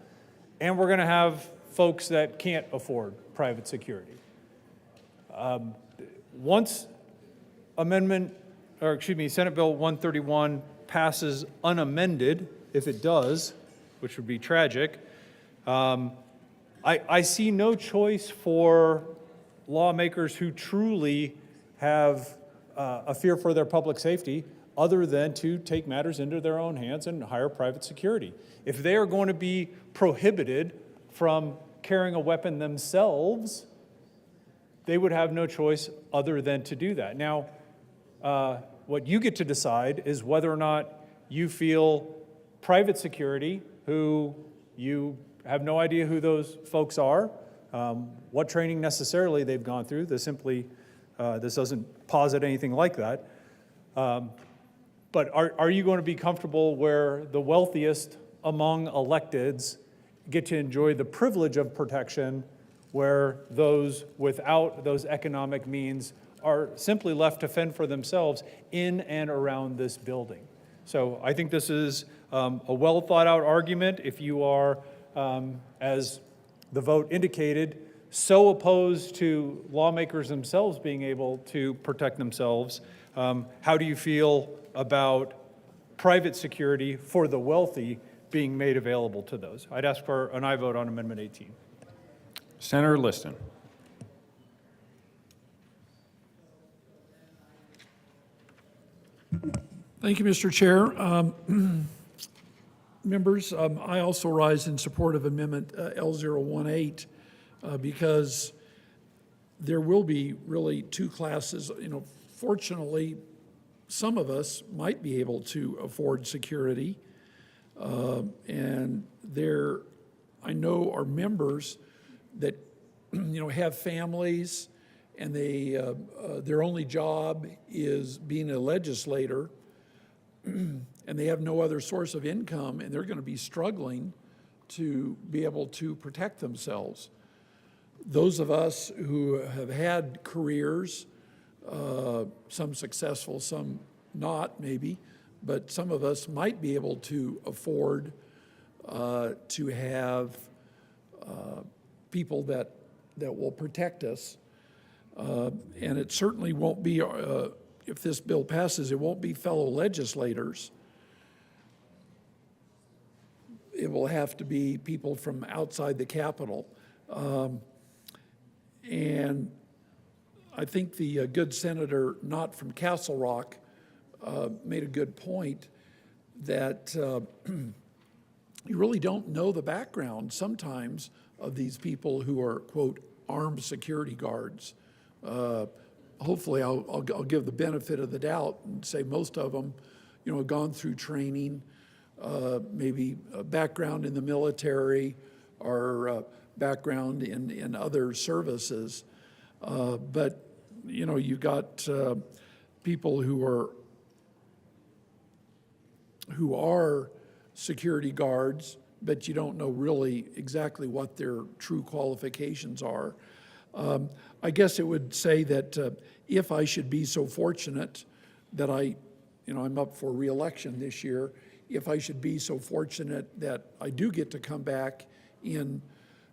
And we're going to have folks that can't afford private security. Once Senate Bill 131 passes unamended, if it does, which would be tragic, I see no choice for lawmakers who truly have a fear for their public safety other than to take matters into their own hands and hire private security. If they are going to be prohibited from carrying a weapon themselves, they would have no choice other than to do that. Now, what you get to decide is whether or not you feel private security, who you have no idea who those folks are, what training necessarily they've gone through. This doesn't posit anything like that. But are you going to be comfortable where the wealthiest among electeds get to enjoy the privilege of protection, where those without those economic means are simply left to fend for themselves in and around this building? So I think this is a well thought out argument. If you are, as the vote indicated, so opposed to lawmakers themselves being able to protect themselves, how do you feel about private security for the wealthy being made available to those? I'd ask for an aye vote on Amendment 18. Senator Liston. Thank you, Mr. Chair. Members, I also rise in support of Amendment L018 because there will be really two classes. Fortunately, some of us might be able to afford security, and there, I know, are members that have families, and they their only job is being a legislator, and they have no other source of income, and they're going to be struggling to be able to protect themselves. Those of us who have had careers, some successful, some not maybe, but some of us might be able to afford to have people that will protect us. And it certainly won't be, if this bill passes, it won't be fellow legislators. It will have to be people from outside the Capitol. And I think the good senator, not from Castle Rock, made a good point that you really don't know the background sometimes of these people who are, quote, armed security guards. Hopefully I'll give the benefit of the doubt and say most of them, have gone through training, maybe a background in the military or background in other services. But, you got people who are security guards, but you don't know really exactly what their true qualifications are. I guess it would say that if I should be so fortunate that I'm up for re-election this year, if I should be so fortunate that I do get to come back in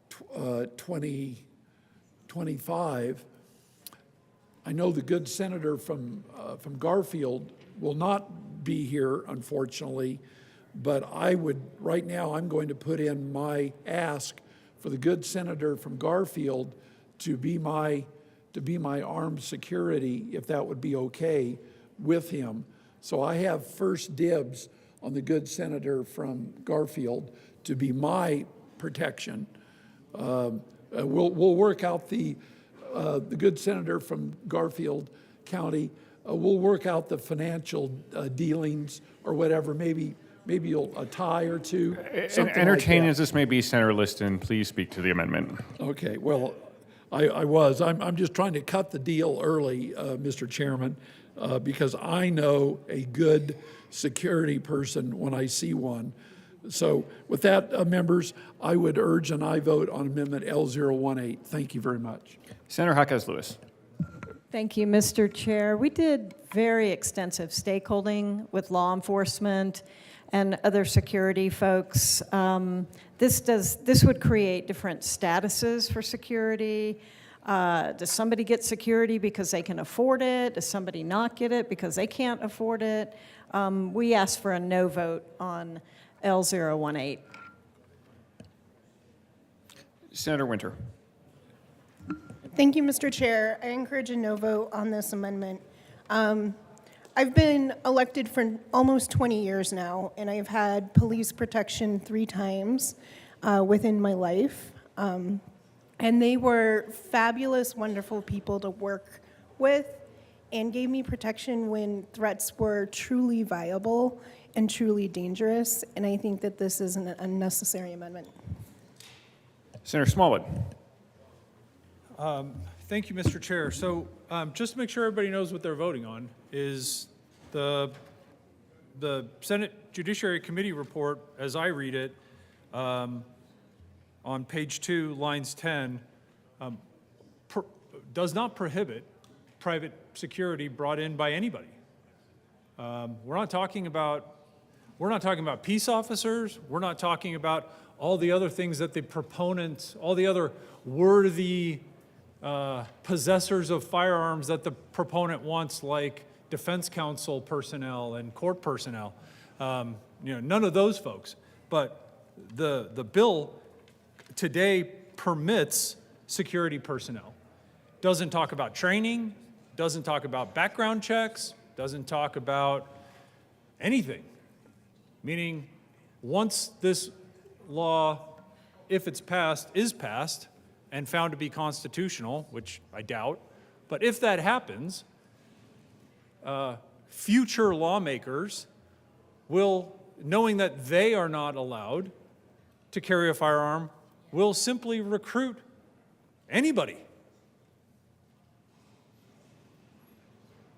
2025, I know the good senator from Garfield will not be here, unfortunately, but right now I'm going to put in my ask for the good senator from Garfield to be my armed security, if that would be okay with him. So I have first dibs on the good senator from Garfield to be my protection. We'll work out the good senator from Garfield County. We'll work out the financial dealings or whatever. Maybe a tie or two. Entertaining as this may be, Senator Liston, please speak to the amendment. Okay. Well, I'm just trying to cut the deal early, Mr. Chairman, because I know a good security person when I see one. So with that, members, I would urge an aye vote on Amendment L018. Thank you very much. Senator Jaquez Lewis. Thank you, Mr. Chair. We did very extensive stakeholding with law enforcement and other security folks. This would create different statuses for security. Does somebody get security because they can afford it? Does somebody not get it because they can't afford it? We asked for a no vote on L018. Senator Winter. Thank you, Mr. Chair. I encourage a no vote on this amendment. I've been elected for almost 20 years now, and I've had police protection 3 times within my life. And they were fabulous, wonderful people to work with and gave me protection when threats were truly viable and truly dangerous. And I think that this is an unnecessary amendment. Senator Smallwood. Thank you, Mr. Chair. So just to make sure everybody knows what they're voting on is the Senate Judiciary Committee report, as I read it, on page 2, lines 10, does not prohibit private security brought in by anybody. We're not talking about peace officers. We're not talking about all the other things that the proponents, all the other worthy possessors of firearms that the proponent wants, like defense counsel personnel and court personnel. None of those folks. But the bill today permits security personnel. Doesn't talk about training, doesn't talk about background checks, doesn't talk about anything. Meaning, once this law, if it's passed, is passed and found to be constitutional, which I doubt, but if that happens, future lawmakers will, knowing that they are not allowed to carry a firearm, will simply recruit anybody.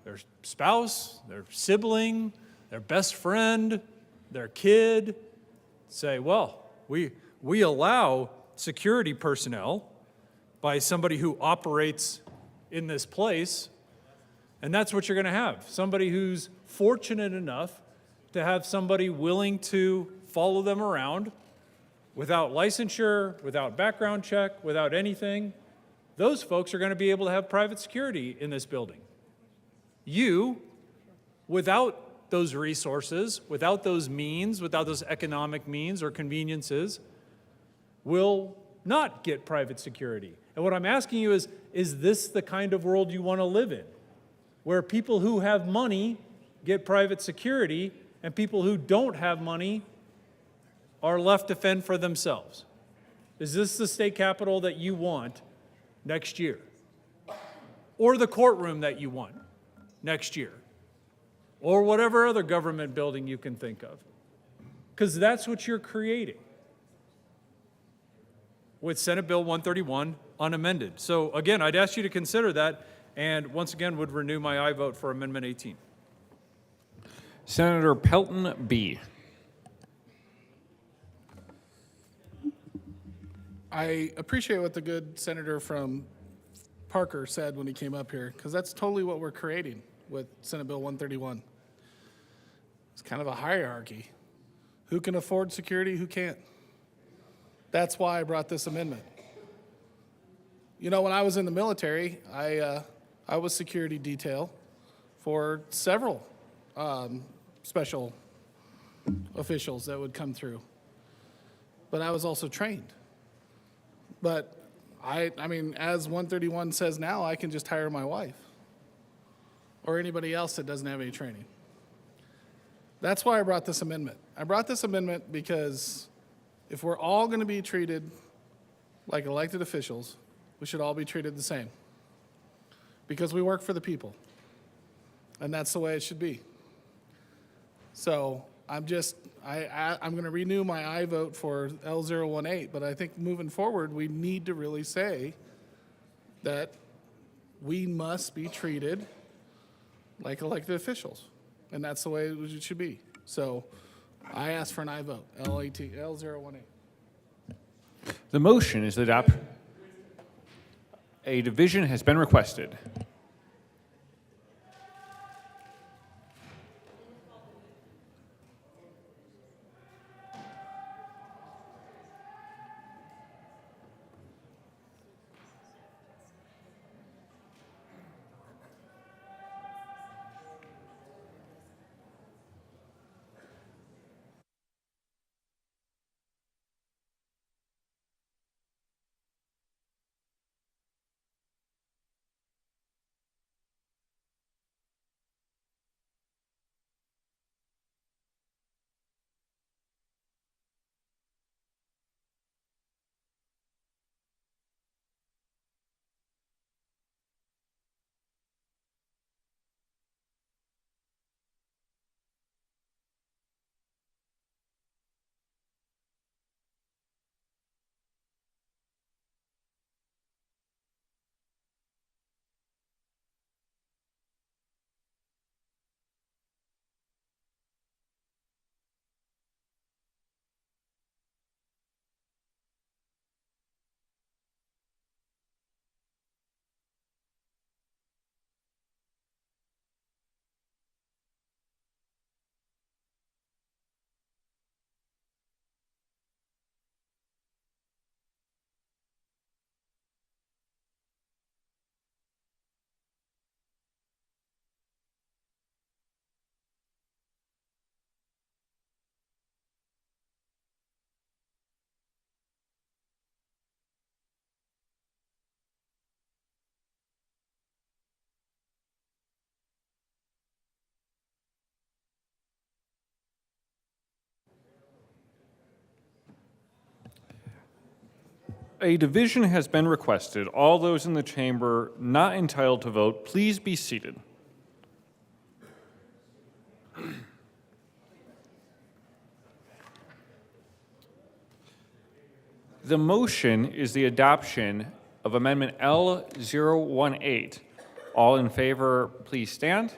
Their spouse, their sibling, their best friend, their kid, say, well, we allow security personnel by somebody who operates in this place, and that's what you're going to have. Somebody who's fortunate enough to have somebody willing to follow them around without licensure, without background check, without anything. Those folks are going to be able to have private security in this building. You, without those resources, without those means, without those economic means or conveniences, will not get private security. And what I'm asking you is this the kind of world you want to live in? Where people who have money get private security and people who don't have money are left to fend for themselves? Is this the state capitol that you want next year? Or the courtroom that you want next year? Or whatever other government building you can think of? Because that's what you're creating with Senate Bill 131 unamended. So again, I'd ask you to consider that, and once again would renew my aye vote for Amendment 18. Senator Pelton B. I appreciate what the good senator from Parker said when he came up here, because that's totally what we're creating with Senate Bill 131. It's kind of a hierarchy. Who can afford security, who can't? That's why I brought this amendment. You know, when I was in the military, I was security detail for several special officials that would come through. But I was also trained. But I mean, as 131 says now, I can just hire my wife or anybody else that doesn't have any training. That's why I brought this amendment. I brought this amendment because if we're all going to be treated like elected officials, we should all be treated the same. Because we work for the people. And that's the way it should be. So I'm going to renew my aye vote for L018, but I think moving forward, we need to really say that we must be treated like elected officials. And that's the way it should be. So I ask for an aye vote, L018. The motion is adopted. A division has been requested. A division has been requested. All those in the chamber not entitled to vote, please be seated. The motion is the adoption of Amendment L018. All in favor, please stand.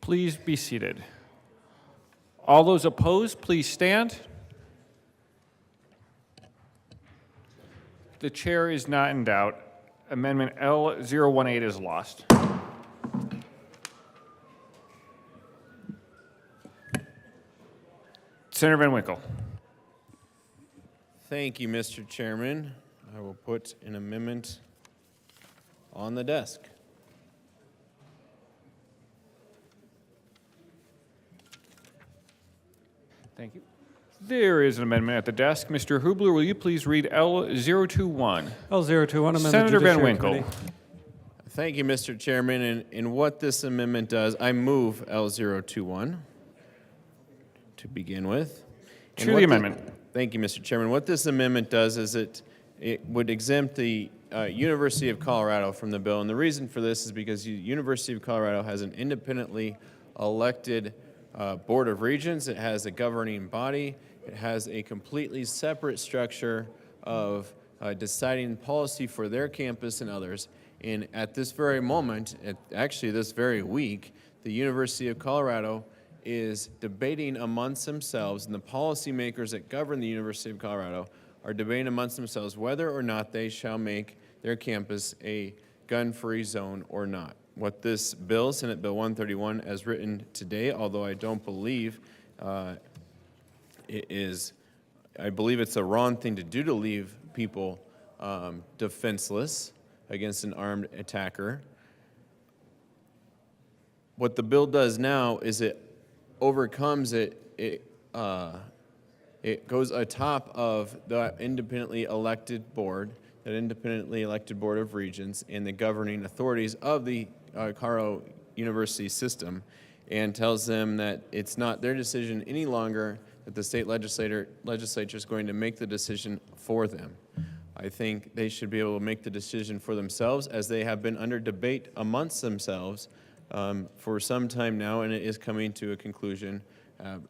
Please be seated. All those opposed, please stand. The chair is not in doubt. Amendment L018 is lost. Senator Van Winkle. Thank you, Mr. Chairman. I will put an amendment on the desk. Thank you. There is an amendment at the desk. Mr. Hubler, will you please read L021? L021, amendment Senator Van Judiciary Winkle. Committee. Thank you, Mr. Chairman. And what this amendment does, I move L021 to begin with. And To what the amendment. Thank you, Mr. Chairman. What this amendment does is it would exempt the University of Colorado from the bill. And the reason for this is because the University of Colorado has an independently elected Board of Regents. It has a governing body. It has a completely separate structure of deciding policy for their campus and others. And at this very moment, actually this very week, the University of Colorado is debating amongst themselves, and the policymakers that govern the University of Colorado are debating amongst themselves whether or not they shall make their campus a gun-free zone or not. What this bill, Senate Bill 131, as written today, although I don't believe it is, I believe it's the wrong thing to do to leave people defenseless against an armed attacker. What the bill does now is it overcomes it goes atop of the independently elected board, that independently elected Board of Regents, and the governing authorities of the Colorado University system, and tells them that it's not their decision any longer, that the state legislature is going to make the decision for them. I think they should be able to make the decision for themselves, as they have been under debate amongst themselves for some time now, and it is coming to a conclusion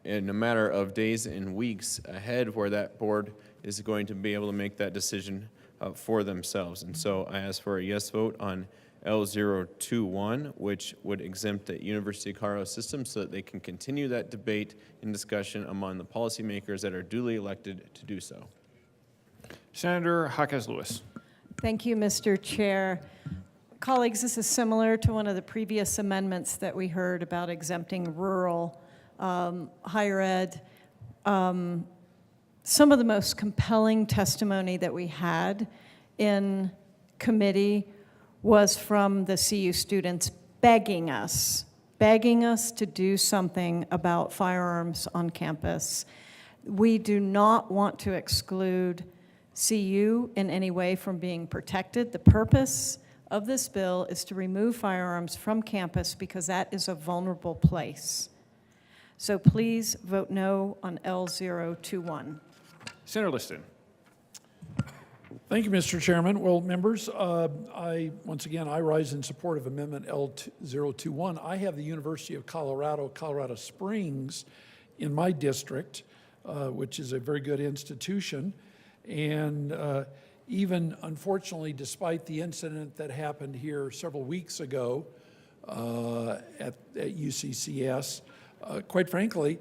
in a matter of days and weeks ahead, where that board is going to be able to make that decision for themselves. And so I ask for a yes vote on L021, which would exempt the University of Colorado system so that they can continue that debate and discussion among the policymakers that are duly elected to do so. Senator Jaquez Lewis. Thank you, Mr. Chair. Colleagues, this is similar to one of the previous amendments that we heard about exempting rural higher ed. Some of the most compelling testimony that we had in committee was from the CU students begging us to do something about firearms on campus. We do not want to exclude CU in any way from being protected. The purpose of this bill is to remove firearms from campus because that is a vulnerable place. So please vote no on L021. Senator Liston. Thank you, Mr. Chairman. Well, members, once again, I rise in support of Amendment L021. I have the University of Colorado, Colorado Springs in my district, which is a very good institution. And even, unfortunately, despite the incident that happened here several weeks ago at UCCS, quite frankly,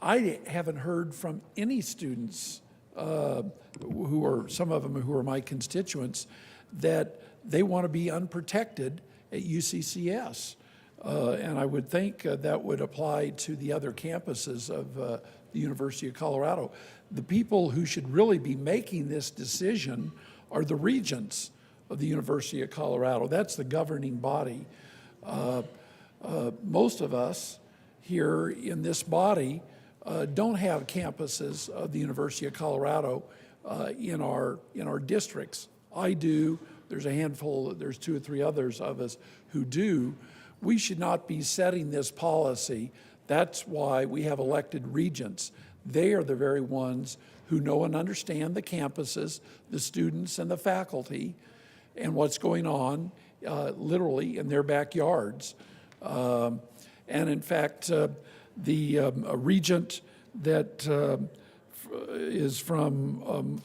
I haven't heard from any students who are, some of them who are my constituents, that they want to be unprotected at UCCS. And I would think that would apply to the other campuses of the University of Colorado. The people who should really be making this decision are the regents of the University of Colorado. That's the governing body. Most of us here in this body don't have campuses of the University of Colorado in our districts. I do. There's a handful, there's 2 or 3 others of us who do. We should not be setting this policy. That's why we have elected regents. They are the very ones who know and understand the campuses, the students and the faculty, and what's going on literally in their backyards. And in fact, the regent that is from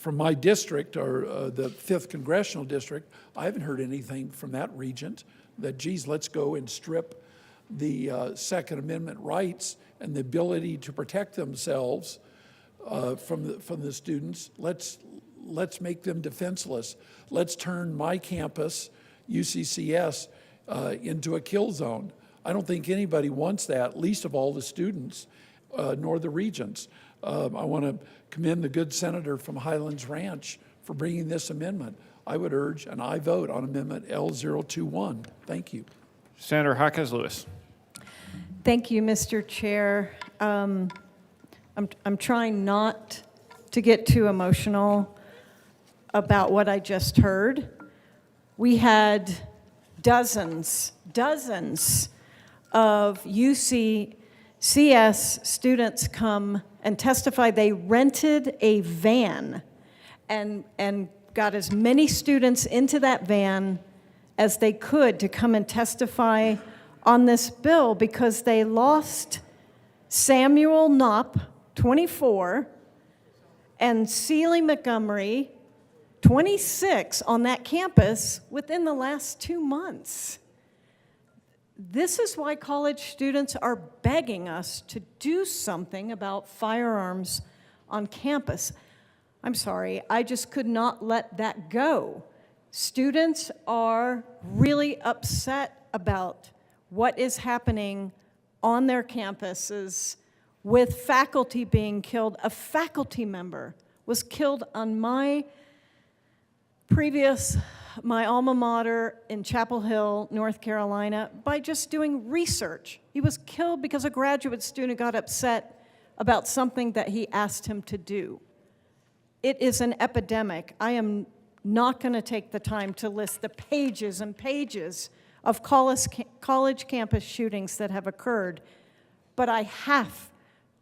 my district, or the 5th Congressional District, I haven't heard anything from that regent that, geez, let's go and strip the Second Amendment rights and the ability to protect themselves from the students. Let's make them defenseless. Let's turn my campus, UCCS, into a kill zone. I don't think anybody wants that, least of all the students, nor the regents. I want to commend the good senator from Highlands Ranch for bringing this amendment. I would urge an aye vote on Amendment L021. Thank you. Senator Jaquez Lewis. Thank you, Mr. Chair. I'm trying not to get too emotional about what I just heard. We had dozens of UCCS students come and testify. They rented a van and got as many students into that van as they could to come and testify on this bill because they lost Samuel Knopp, 24, and Celie Montgomery, 26, on that campus within the last 2 months. This is why college students are begging us to do something about firearms on campus. I'm sorry, I just could not let that go. Students are really upset about what is happening on their campuses with faculty being killed. A faculty member was killed on my alma mater in Chapel Hill, North Carolina, by just doing research. He was killed because a graduate student got upset about something that he asked him to do. It is an epidemic. I am not going to take the time to list the pages and pages of college campus shootings that have occurred, but I have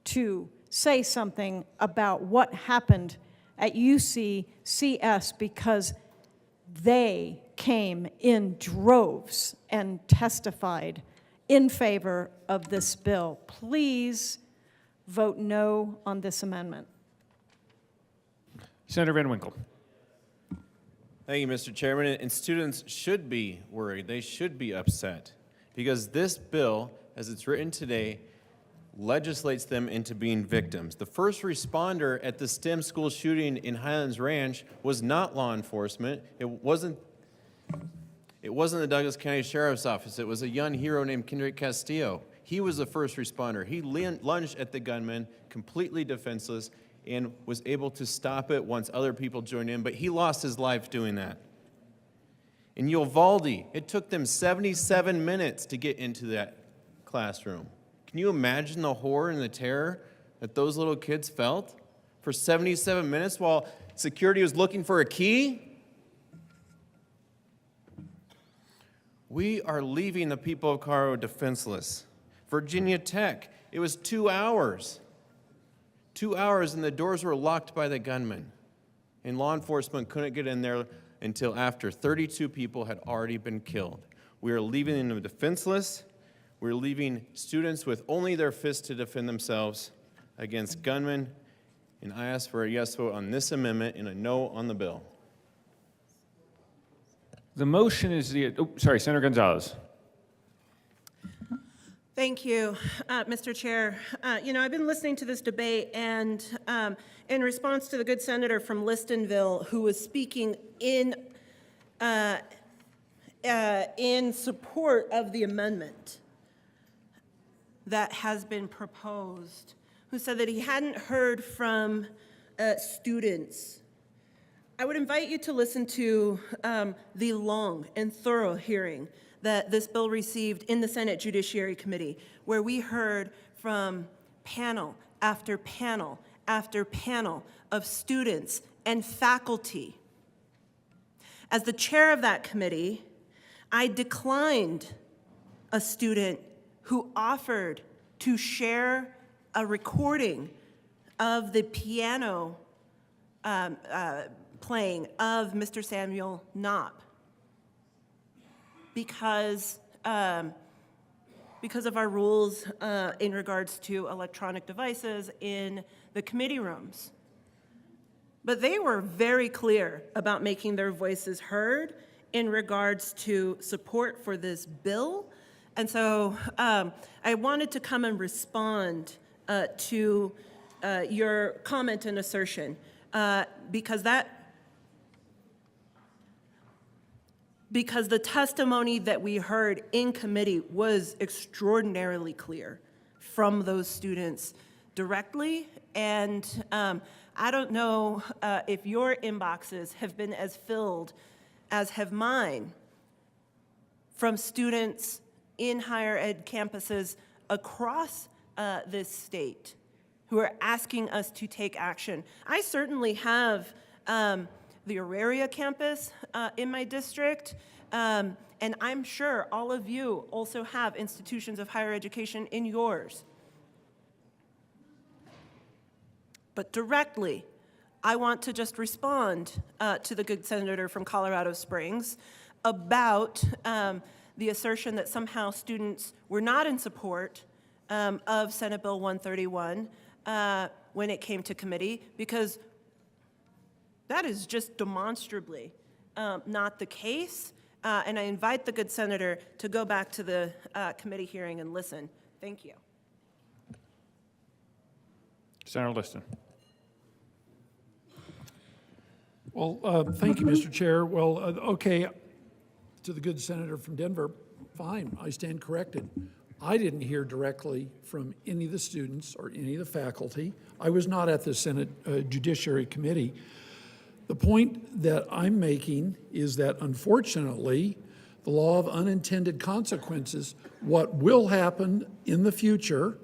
to say something about what happened at UCCS because they came in droves and testified in favor of this bill. Please vote no on this amendment. Senator Van Winkle. Thank you, Mr. Chairman. And students should be worried. They should be upset because this bill, as it's written today, legislates them into being victims. The first responder at the STEM school shooting in Highlands Ranch was not law enforcement. It wasn't the Douglas County Sheriff's Office. It was a young hero named Kendrick Castillo. He was the first responder. He lunged at the gunman, completely defenseless, and was able to stop it once other people joined in, but he lost his life doing that. In Uvalde, it took them 77 minutes to get into that classroom. Can you imagine the horror and the terror that those little kids felt for 77 minutes while security was looking for a key? We are leaving the people of Colorado defenseless. Virginia Tech, it was 2 hours. 2 hours and the doors were locked by the gunman. And law enforcement couldn't get in there until after 32 people had already been killed. We are leaving them defenseless. We're leaving students with only their fists to defend themselves against gunmen. And I ask for a yes vote on this amendment and a no on the bill. The motion is Senator Gonzalez. Thank you, Mr. Chair. I've been listening to this debate, and in response to the good senator from Listonville who was speaking in in support of the amendment that has been proposed, who said that he hadn't heard from students. I would invite you to listen to the long and thorough hearing that this bill received in the Senate Judiciary Committee, where we heard from panel after panel after panel of students and faculty. As the chair of that committee, I declined a student who offered to share a recording of the piano playing of Mr. Samuel Knopp because of our rules in regards to electronic devices in the committee rooms. But they were very clear about making their voices heard in regards to support for this bill. And so I wanted to come and respond to your comment and assertion because the testimony that we heard in committee was extraordinarily clear from those students directly. And I don't know if your inboxes have been as filled as have mine from students in higher ed campuses across this state who are asking us to take action. I certainly have the Auraria campus in my district, and I'm sure all of you also have institutions of higher education in yours. But directly, I want to just respond to the good senator from Colorado Springs about the assertion that somehow students were not in support of Senate Bill 131 when it came to committee, because that is just demonstrably not the case. And I invite the good senator to go back to the committee hearing and listen. Thank you. Senator Liston. Well, thank you, Mr. Chair. Well, okay, to the good senator from Denver, fine, I stand corrected. I didn't hear directly from any of the students or any of the faculty. I was not at the Senate Judiciary Committee. The point that I'm making is that unfortunately, the law of unintended consequences, what will happen in the future,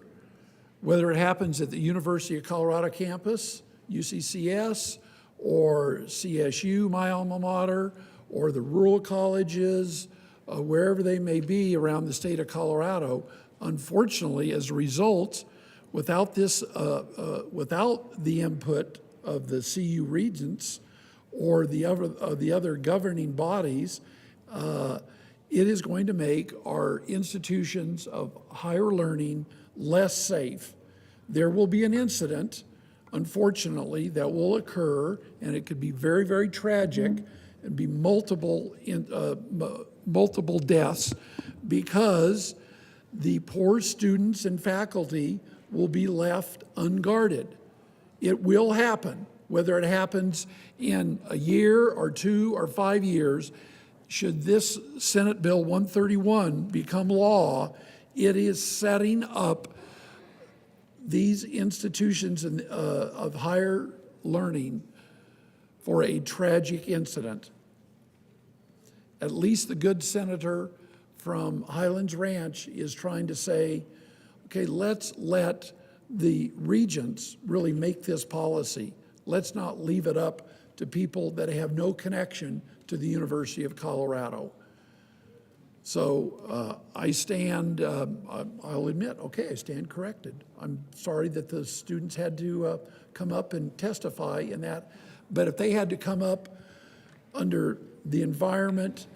whether it happens at the University of Colorado campus, UCCS, or CSU, my alma mater, or the rural colleges, wherever they may be around the state of Colorado, unfortunately, as a result, without without the input of the CU regents or the other governing bodies, it is going to make our institutions of higher learning less safe. There will be an incident, unfortunately, that will occur, and it could be very, very tragic, and be multiple deaths, because the poor students and faculty will be left unguarded. It will happen, whether it happens in a year or 2 or 5 years. Should this Senate Bill 131 become law, it is setting up these institutions of higher learning for a tragic incident. At least the good senator from Highlands Ranch is trying to say, okay, let's let the regents really make this policy. Let's not leave it up to people that have no connection to the University of Colorado. So I stand, I'll admit, okay, I stand corrected. I'm sorry that the students had to come up and testify in that, but if they had to come up under the environment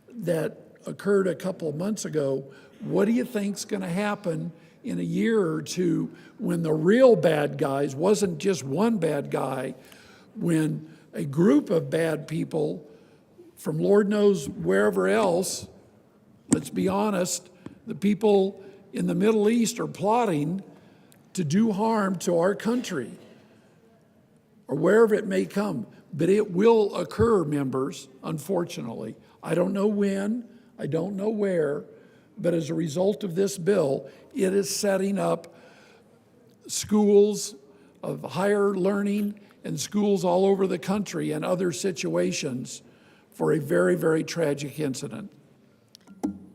that occurred a couple of months ago, what do you think's going to happen in a year or two when the real bad guys wasn't just one bad guy, when a group of bad people from Lord knows wherever else, let's be honest, the people in the Middle East are plotting to do harm to our country, or wherever it may come. But it will occur, members, unfortunately. I don't know when, I don't know where, but as a result of this bill, it is setting up schools of higher learning and schools all over the country and other situations for a very, very tragic incident.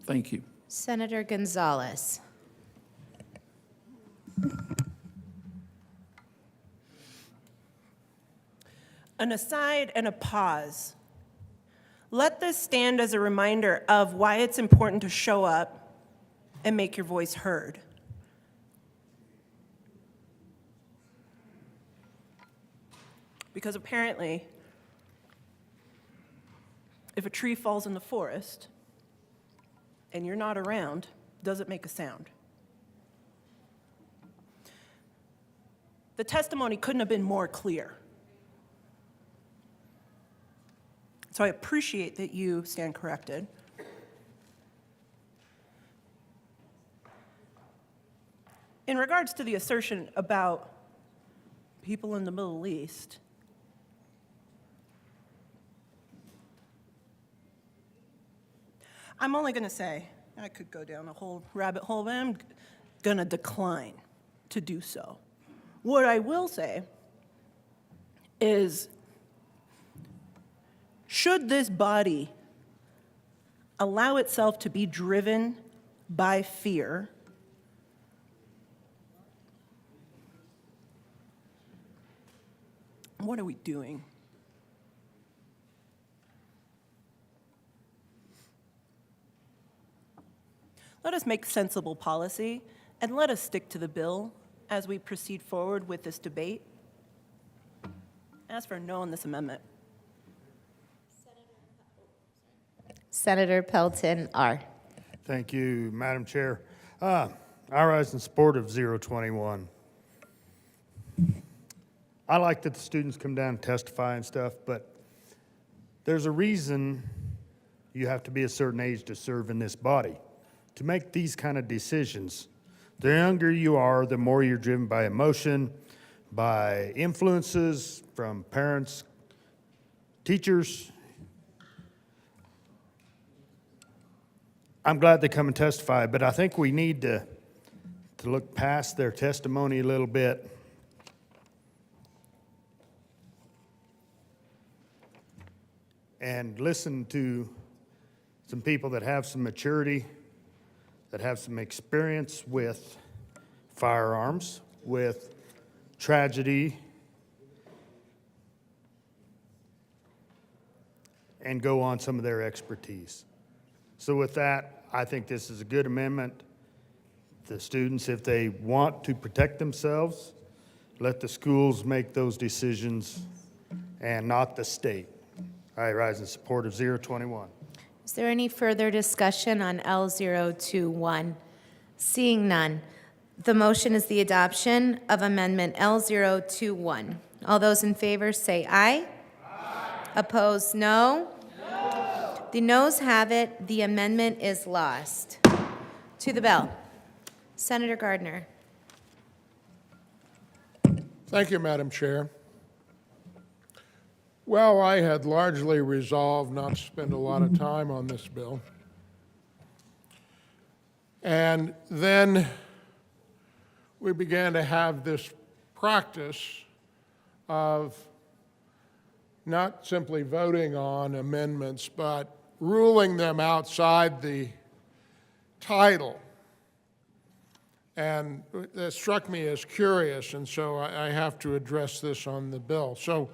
Thank you. Senator Gonzalez. An aside and a pause. Let this stand as a reminder of why it's important to show up and make your voice heard. Because apparently, if a tree falls in the forest and you're not around, does it make a sound? The testimony couldn't have been more clear. So I appreciate that you stand corrected. In regards to the assertion about people in the Middle East, I'm only going to say, I could go down a whole rabbit hole, but I'm going to decline to do so. What I will say is, should this body allow itself to be driven by fear, what are we doing? Let us make sensible policy, and let us stick to the bill as we proceed forward with this debate. Ask for a no on this amendment. Senator Pelton R. Thank you, Madam Chair. I rise in support of 021. I like that the students come down and testify and stuff, but there's a reason you have to be a certain age to serve in this body, to make these kind of decisions. The younger you are, the more you're driven by emotion, by influences from parents, teachers. I'm glad they come and testify, but I think we need to look past their testimony a little bit. And listen to some people that have some maturity, that have some experience with firearms, with tragedy, and go on some of their expertise. So with that, I think this is a good amendment. The students, if they want to protect themselves, let the schools make those decisions and not the state. I rise in support of 021. Is there any further discussion on L021? Seeing none, the motion is the adoption of Amendment L021. All those in favor say aye. Aye. Opposed, no. No. The noes have it. The amendment is lost. To the bell. Senator Gardner. Thank you, Madam Chair. Well, I had largely resolved not to spend a lot of time on this bill. And then we began to have this practice of not simply voting on amendments, but ruling them outside the title. And that struck me as curious, and so I have to address this on the bill. So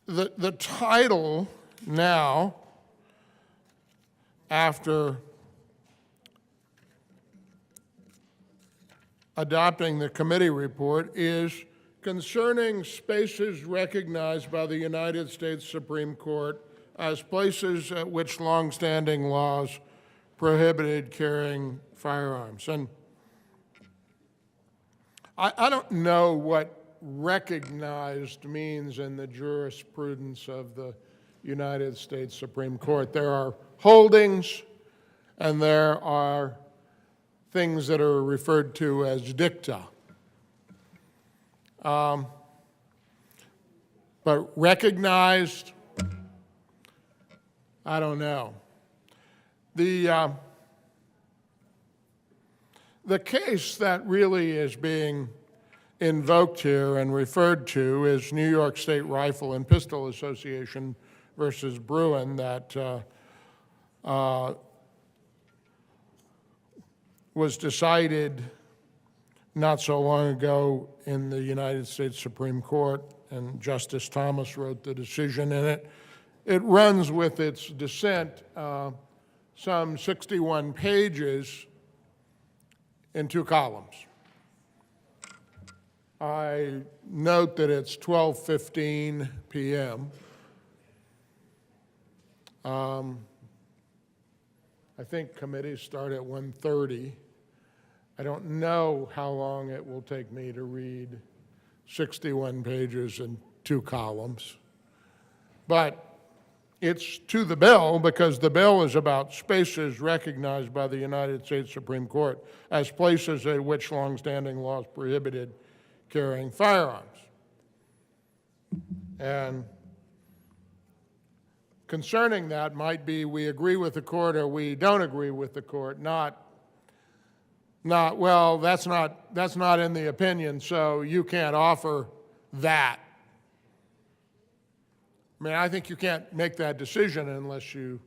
the title now, after adopting the committee report, is concerning spaces recognized by the United States Supreme Court as places at which longstanding laws prohibited carrying firearms. And I don't know what recognized means in the jurisprudence of the United States Supreme Court. There are holdings and there are things that are referred to as dicta. But recognized, I don't know. The case that really is being invoked here and referred to is New York State Rifle and Pistol Association versus Bruin that was decided not so long ago in the United States Supreme Court, and Justice Thomas wrote the decision in it. It runs with its dissent some 61 pages in 2 columns. I note that it's 12:15 p.m. I think committees start at 1:30. I don't know how long it will take me to read 61 pages in 2 columns. But it's to the bill because the bill is about spaces recognized by the United States Supreme Court as places at which longstanding laws prohibited carrying firearms. And concerning that might be we agree with the court or we don't agree with the court, not well, that's not in the opinion, so you can't offer that. I mean, I think you can't make that decision unless you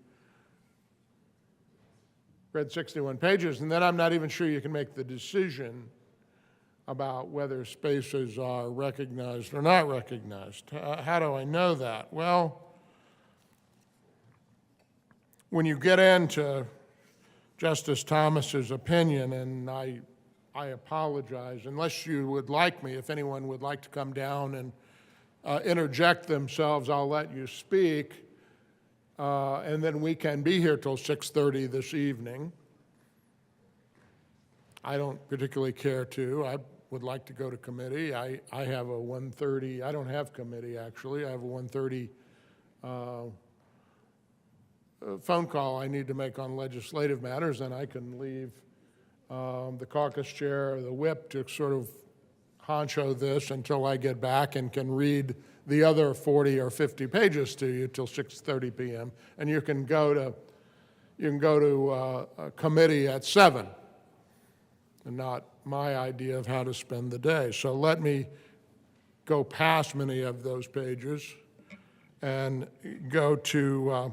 read 61 pages, and then I'm not even sure you can make the decision about whether spaces are recognized or not recognized. How do I know that? Well, when you get into Justice Thomas's opinion, and I apologize, unless you would like me, if anyone would like to come down and interject themselves, I'll let you speak, and then we can be here till 6:30 this evening. I don't particularly care to. I would like to go to committee. I have a 1:30, I don't have committee actually, I have a 1:30 phone call I need to make on legislative matters, and I can leave the caucus chair or the whip to sort of honcho this until I get back and can read the other 40 or 50 pages to you till 6:30 p.m. And you can go to a committee at 7, and not my idea of how to spend the day. So let me go past many of those pages and go to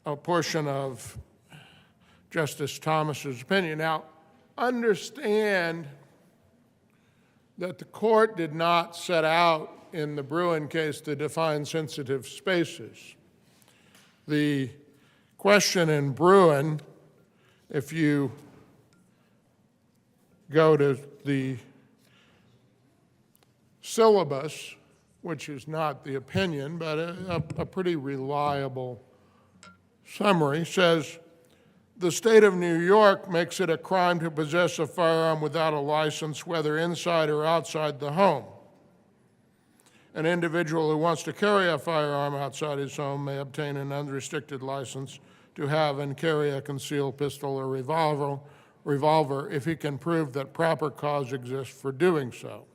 a portion of Justice Thomas's opinion. Now, understand that the court did not set out in the Bruin case to define sensitive spaces. The question in Bruin, if you go to the syllabus, which is not the opinion, but a pretty reliable summary, says, the state of New York makes it a crime to possess a firearm without a license, whether inside or outside the home. An individual who wants to carry a firearm outside his home may obtain an unrestricted license to have and carry a concealed pistol or revolver if he can prove that proper cause exists for doing so.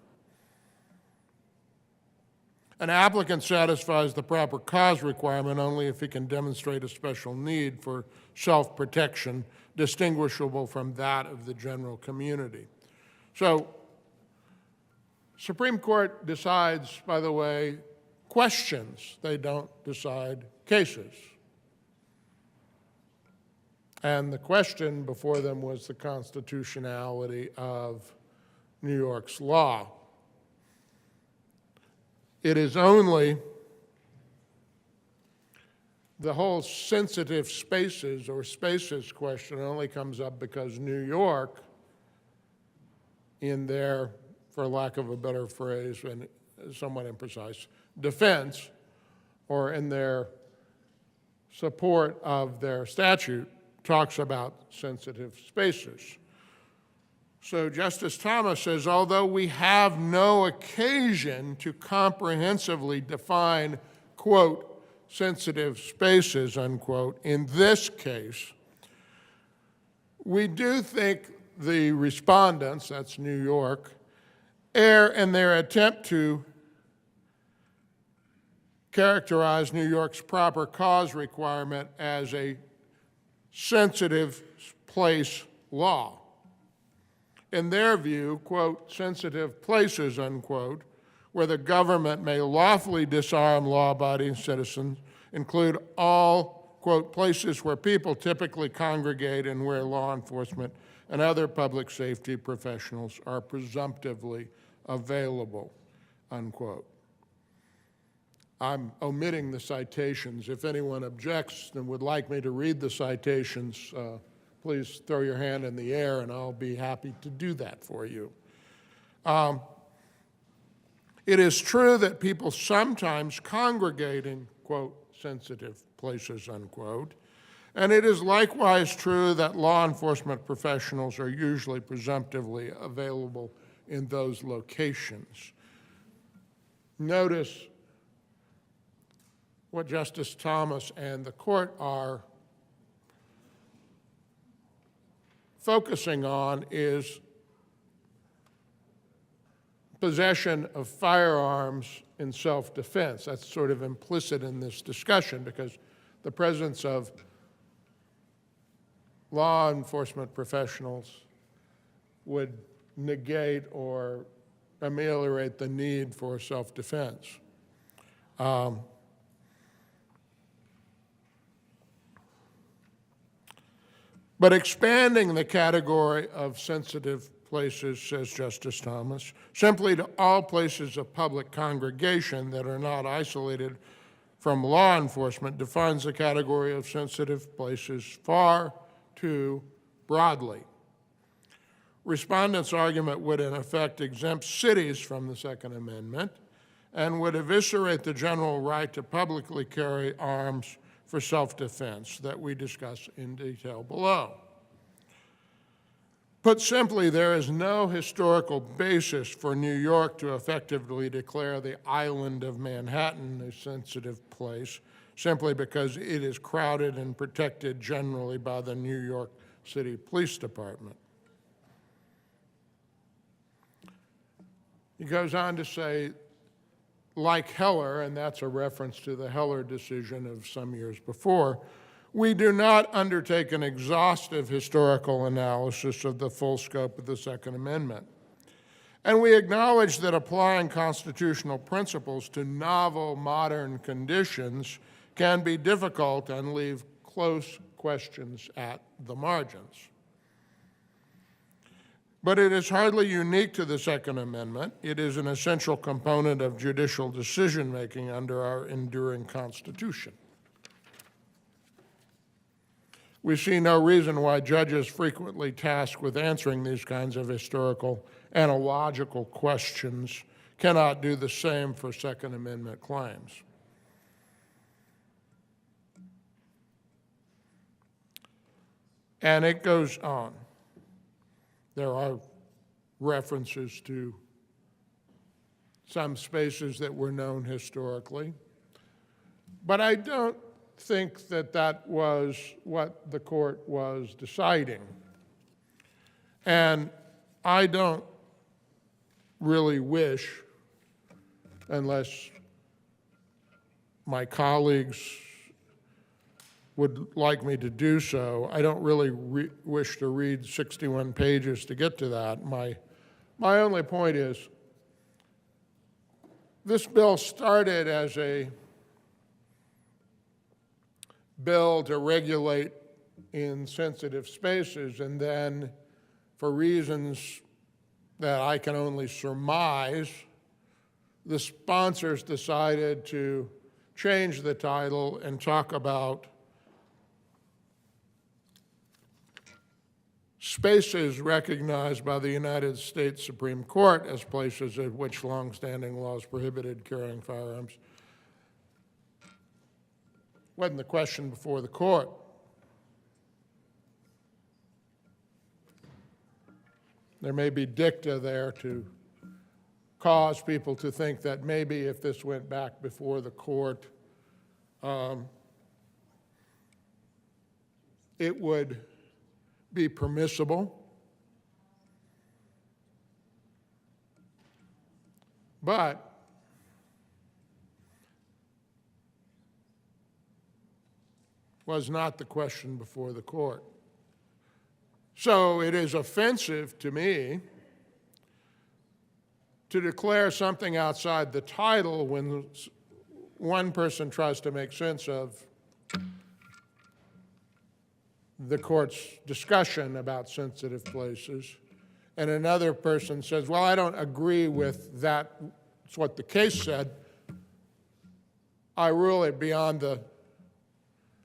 An applicant satisfies the proper cause requirement only if he can demonstrate a special need for self-protection distinguishable from that of the general community. So, Supreme Court decides, by the way, questions. They don't decide cases. And the question before them was the constitutionality of New York's law. It is only the whole sensitive spaces or spaces question only comes up because New York, in their, for lack of a better phrase and somewhat imprecise, defense, or in their support of their statute, talks about sensitive spaces. So Justice Thomas says, although we have no occasion to comprehensively define, quote, sensitive spaces, unquote, in this case, we do think the respondents, that's New York, err in their attempt to characterized New York's proper cause requirement as a sensitive place law. In their view, quote, sensitive places, unquote, where the government may lawfully disarm law-abiding citizens include all, quote, places where people typically congregate and where law enforcement and other public safety professionals are presumptively available, unquote. I'm omitting the citations. If anyone objects and would like me to read the citations, please throw your hand in the air and I'll be happy to do that for you. It is true that people sometimes congregate in, quote, sensitive places, unquote, and it is likewise true that law enforcement professionals are usually presumptively available in those locations. Notice what Justice Thomas and the court are focusing on is possession of firearms in self-defense. That's sort of implicit in this discussion because the presence of law enforcement professionals would negate or ameliorate the need for self-defense. But expanding the category of sensitive places, says Justice Thomas, simply to all places of public congregation that are not isolated from law enforcement defines the category of sensitive places far too broadly. Respondents' argument would in effect exempt cities from the Second Amendment and would eviscerate the general right to publicly carry arms for self-defense that we discuss in detail below. Put simply, there is no historical basis for New York to effectively declare the island of Manhattan a sensitive place simply because it is crowded and protected generally by the New York City Police Department. He goes on to say, like Heller, and that's a reference to the Heller decision of some years before, we do not undertake an exhaustive historical analysis of the full scope of the Second Amendment. And we acknowledge that applying constitutional principles to novel modern conditions can be difficult and leave close questions at the margins. But it is hardly unique to the Second Amendment. It is an essential component of judicial decision-making under our enduring Constitution. We see no reason why judges frequently tasked with answering these kinds of historical analogical questions cannot do the same for Second Amendment claims. And it goes on. There are references to some spaces that were known historically, but I don't think that that was what the court was deciding. And I don't really wish, unless my colleagues would like me to do so, I don't really wish to read 61 pages to get to that. My only point is, this bill started as a bill to regulate in sensitive spaces, and then for reasons that I can only surmise, the sponsors decided to change the title and talk about spaces recognized by the United States Supreme Court as places at which longstanding laws prohibited carrying firearms. Wasn't the question before the court. There may be dicta there to cause people to think that maybe if this went back before the court, it would be permissible. But was not the question before the court. So it is offensive to me to declare something outside the title when one person tries to make sense of the court's discussion about sensitive places, and another person says, well, I don't agree with that. It's what the case said. I rule it beyond the,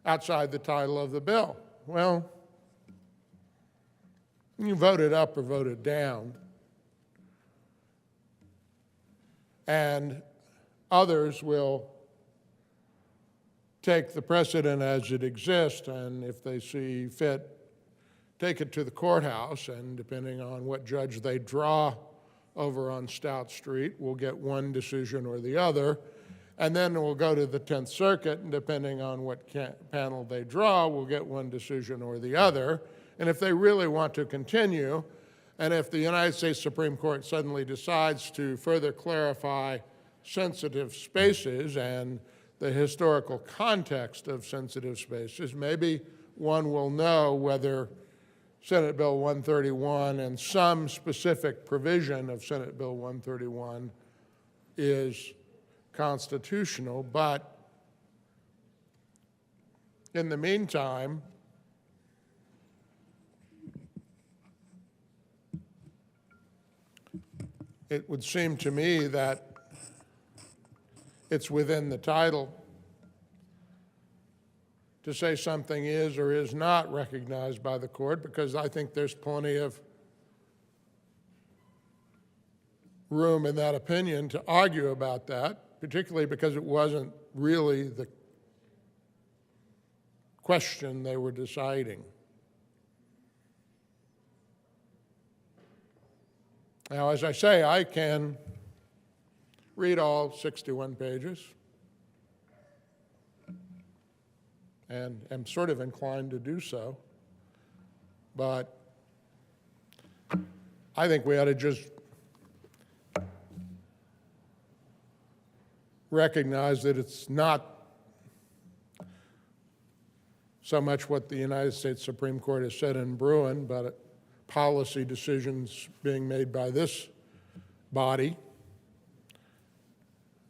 outside the title of the bill. Well, you vote it up or vote it down. And others will take the precedent as it exists, and if they see fit, take it to the courthouse, and depending on what judge they draw over on Stout Street, we'll get one decision or the other, and then we'll go to the 10th Circuit, and depending on what panel they draw, we'll get one decision or the other. And if they really want to continue, and if the United States Supreme Court suddenly decides to further clarify sensitive spaces and the historical context of sensitive spaces, maybe one will know whether Senate Bill 131 and some specific provision of Senate Bill 131 is constitutional. But in the meantime, it would seem to me that it's within the title to say something is or is not recognized by the court, because I think there's plenty of room in that opinion to argue about that, particularly because it wasn't really the question they were deciding. Now, as I say, I can read all 61 pages and am sort of inclined to do so, but I think we ought to just recognize that it's not so much what the United States Supreme Court has said in Bruin, but policy decisions being made by this body,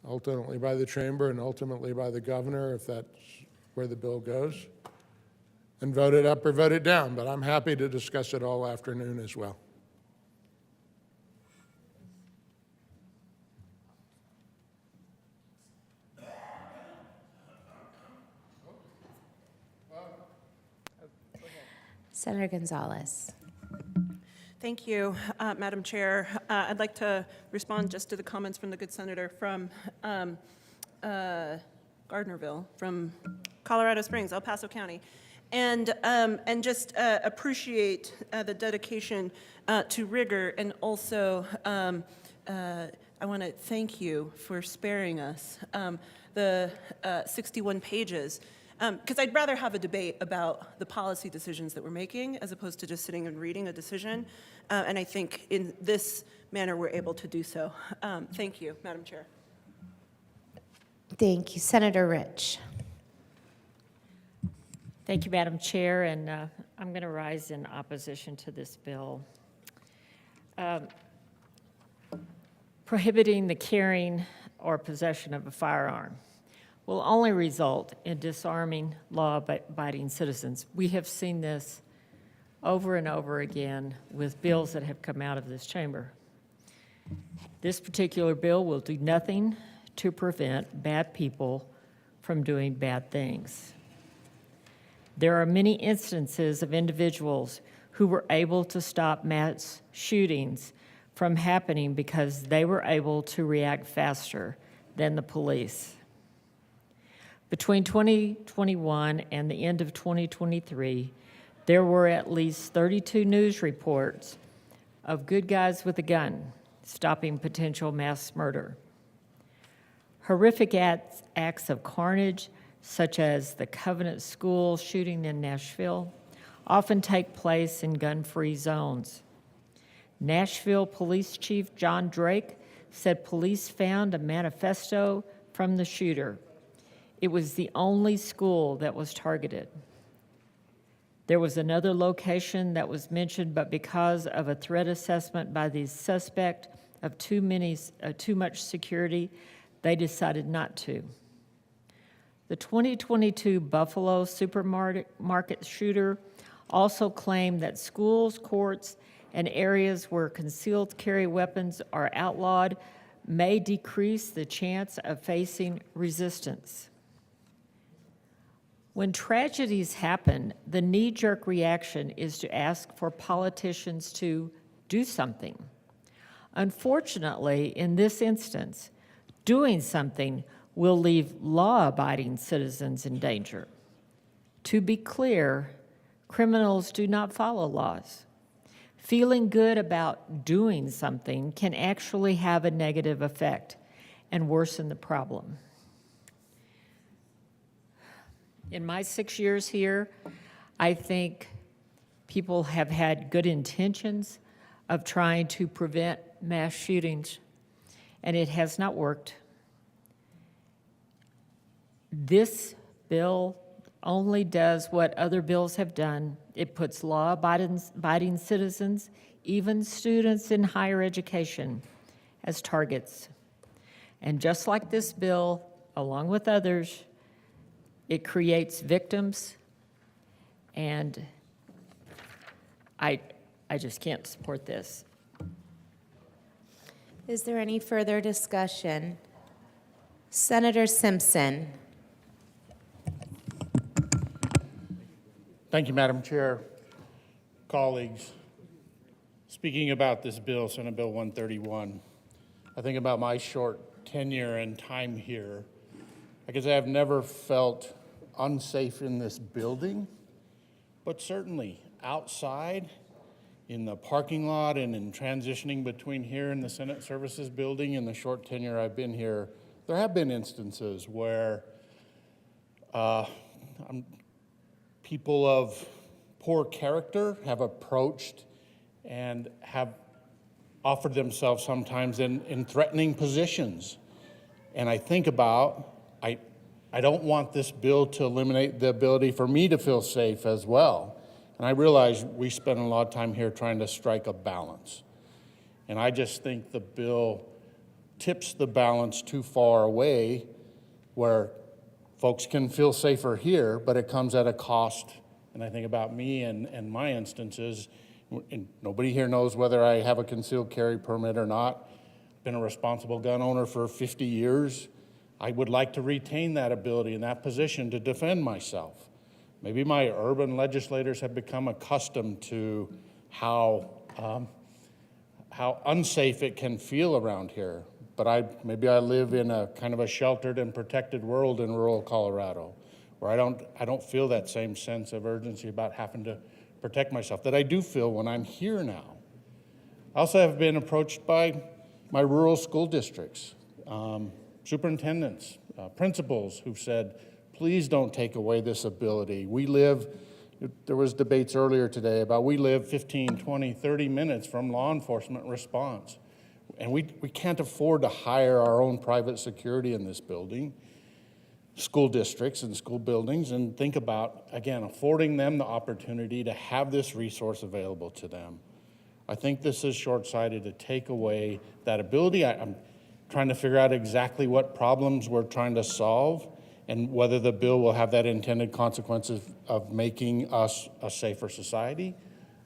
ultimately by the chamber and ultimately by the governor, if that's where the bill goes, and vote it up or vote it down. But I'm happy to discuss it all afternoon as well. Senator Gonzalez. Thank you, Madam Chair. I'd like to respond just to the comments from the good senator from Gardnerville, from Colorado Springs, El Paso County, and just appreciate the dedication to rigor, and also I want to thank you for sparing us the 61 pages. Because I'd rather have a debate about the policy decisions that we're making as opposed to just sitting and reading a decision. And I think in this manner we're able to do so. Thank you, Madam Chair. Thank you. Senator Rich. Thank you, Madam Chair, and I'm going to rise in opposition to this bill. Prohibiting the carrying or possession of a firearm will only result in disarming law-abiding citizens. We have seen this over and over again with bills that have come out of this chamber. This particular bill will do nothing to prevent bad people from doing bad things. There are many instances of individuals who were able to stop mass shootings from happening because they were able to react faster than the police. Between 2021 and the end of 2023, there were at least 32 news reports of good guys with a gun stopping potential mass murder. Horrific acts of carnage, such as the Covenant School shooting in Nashville, often take place in gun-free zones. Nashville Police Chief John Drake said police found a manifesto from the shooter. It was the only school that was targeted. There was another location that was mentioned, but because of a threat assessment by the suspect of too much security, they decided not to. The 2022 Buffalo supermarket shooter also claimed that schools, courts, and areas where concealed carry weapons are outlawed may decrease the chance of facing resistance. When tragedies happen, the knee-jerk reaction is to ask for politicians to do something. Unfortunately, in this instance, doing something will leave law-abiding citizens in danger. To be clear, criminals do not follow laws. Feeling good about doing something can actually have a negative effect and worsen the problem. In my 6 years here, I think people have had good intentions of trying to prevent mass shootings, and it has not worked. This bill only does what other bills have done. It puts law-abiding citizens, even students in higher education, as targets. And just like this bill, along with others, it creates victims, and I just can't support this. Is there any further discussion? Senator Simpson. Thank you, Madam Chair. Colleagues, speaking about this bill, Senate Bill 131, I think about my short tenure and time here. I guess I've never felt unsafe in this building, but certainly outside in the parking lot and in transitioning between here and the Senate Services Building in the short tenure I've been here, there have been instances where people of poor character have approached and have offered themselves sometimes in threatening positions. And I think about, I don't want this bill to eliminate the ability for me to feel safe as well. And I realize we spend a lot of time here trying to strike a balance. And I just think the bill tips the balance too far away where folks can feel safer here, but it comes at a cost. And I think about me and my instances, and nobody here knows whether I have a concealed carry permit or not. Been a responsible gun owner for 50 years. I would like to retain that ability and that position to defend myself. Maybe my urban legislators have become accustomed to how unsafe it can feel around here. But maybe I live in a kind of a sheltered and protected world in rural Colorado, where I don't feel that same sense of urgency about having to protect myself that I do feel when I'm here now. I also have been approached by my rural school districts, superintendents, principals who've said, please don't take away this ability. There was debates earlier today about we live 15, 20, 30 minutes from law enforcement response. And we can't afford to hire our own private security in this building, school districts and school buildings, and think about, again, affording them the opportunity to have this resource available to them. I think this is short-sighted to take away that ability. I'm trying to figure out exactly what problems we're trying to solve and whether the bill will have that intended consequences of making us a safer society.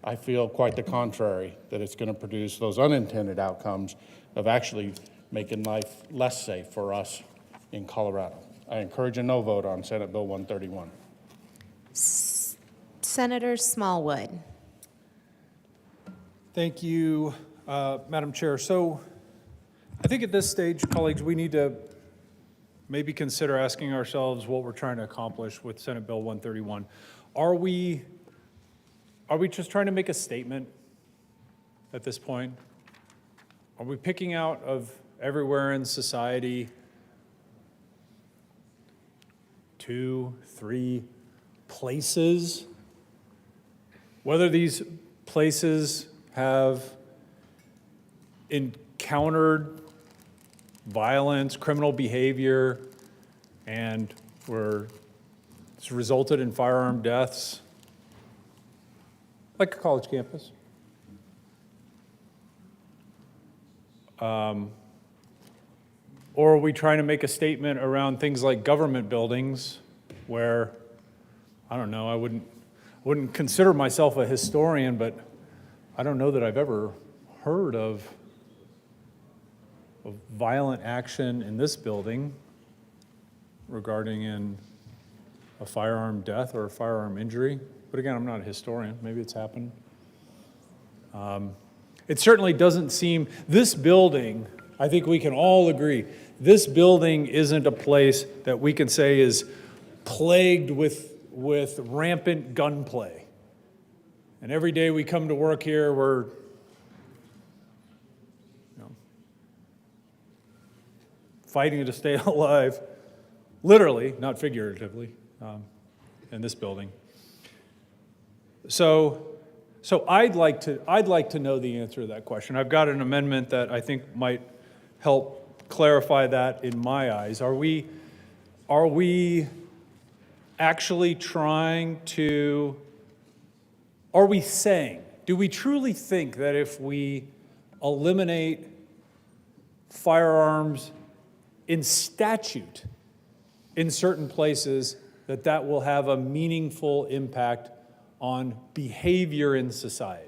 I feel quite the contrary, that it's going to produce those unintended outcomes of actually making life less safe for us in Colorado. I encourage a no vote on Senate Bill 131. Senator Smallwood. Thank you, Madam Chair. So I think at this stage, colleagues, we need to maybe consider asking ourselves what we're trying to accomplish with Senate Bill 131. Are we just trying to make a statement at this point? Are we picking out of everywhere in society 2, 3 places? Whether these places have encountered violence, criminal behavior, and where it's resulted in firearm deaths, like a college campus. Or are we trying to make a statement around things like government buildings where, I don't know, I wouldn't consider myself a historian, but I don't know that I've ever heard of violent action in this building regarding a firearm death or a firearm injury. But again, I'm not a historian. Maybe it's happened. It certainly doesn't seem, this building, I think we can all agree, this building isn't a place that we can say is plagued with rampant gunplay. And every day we come to work here, we're fighting to stay alive, literally, not figuratively, in this building. So I'd like to know the answer to that question. I've got an amendment that I think might help clarify that in my eyes. Are we actually trying to, are we saying, do we truly think that if we eliminate firearms in statute in certain places, that will have a meaningful impact on behavior in society?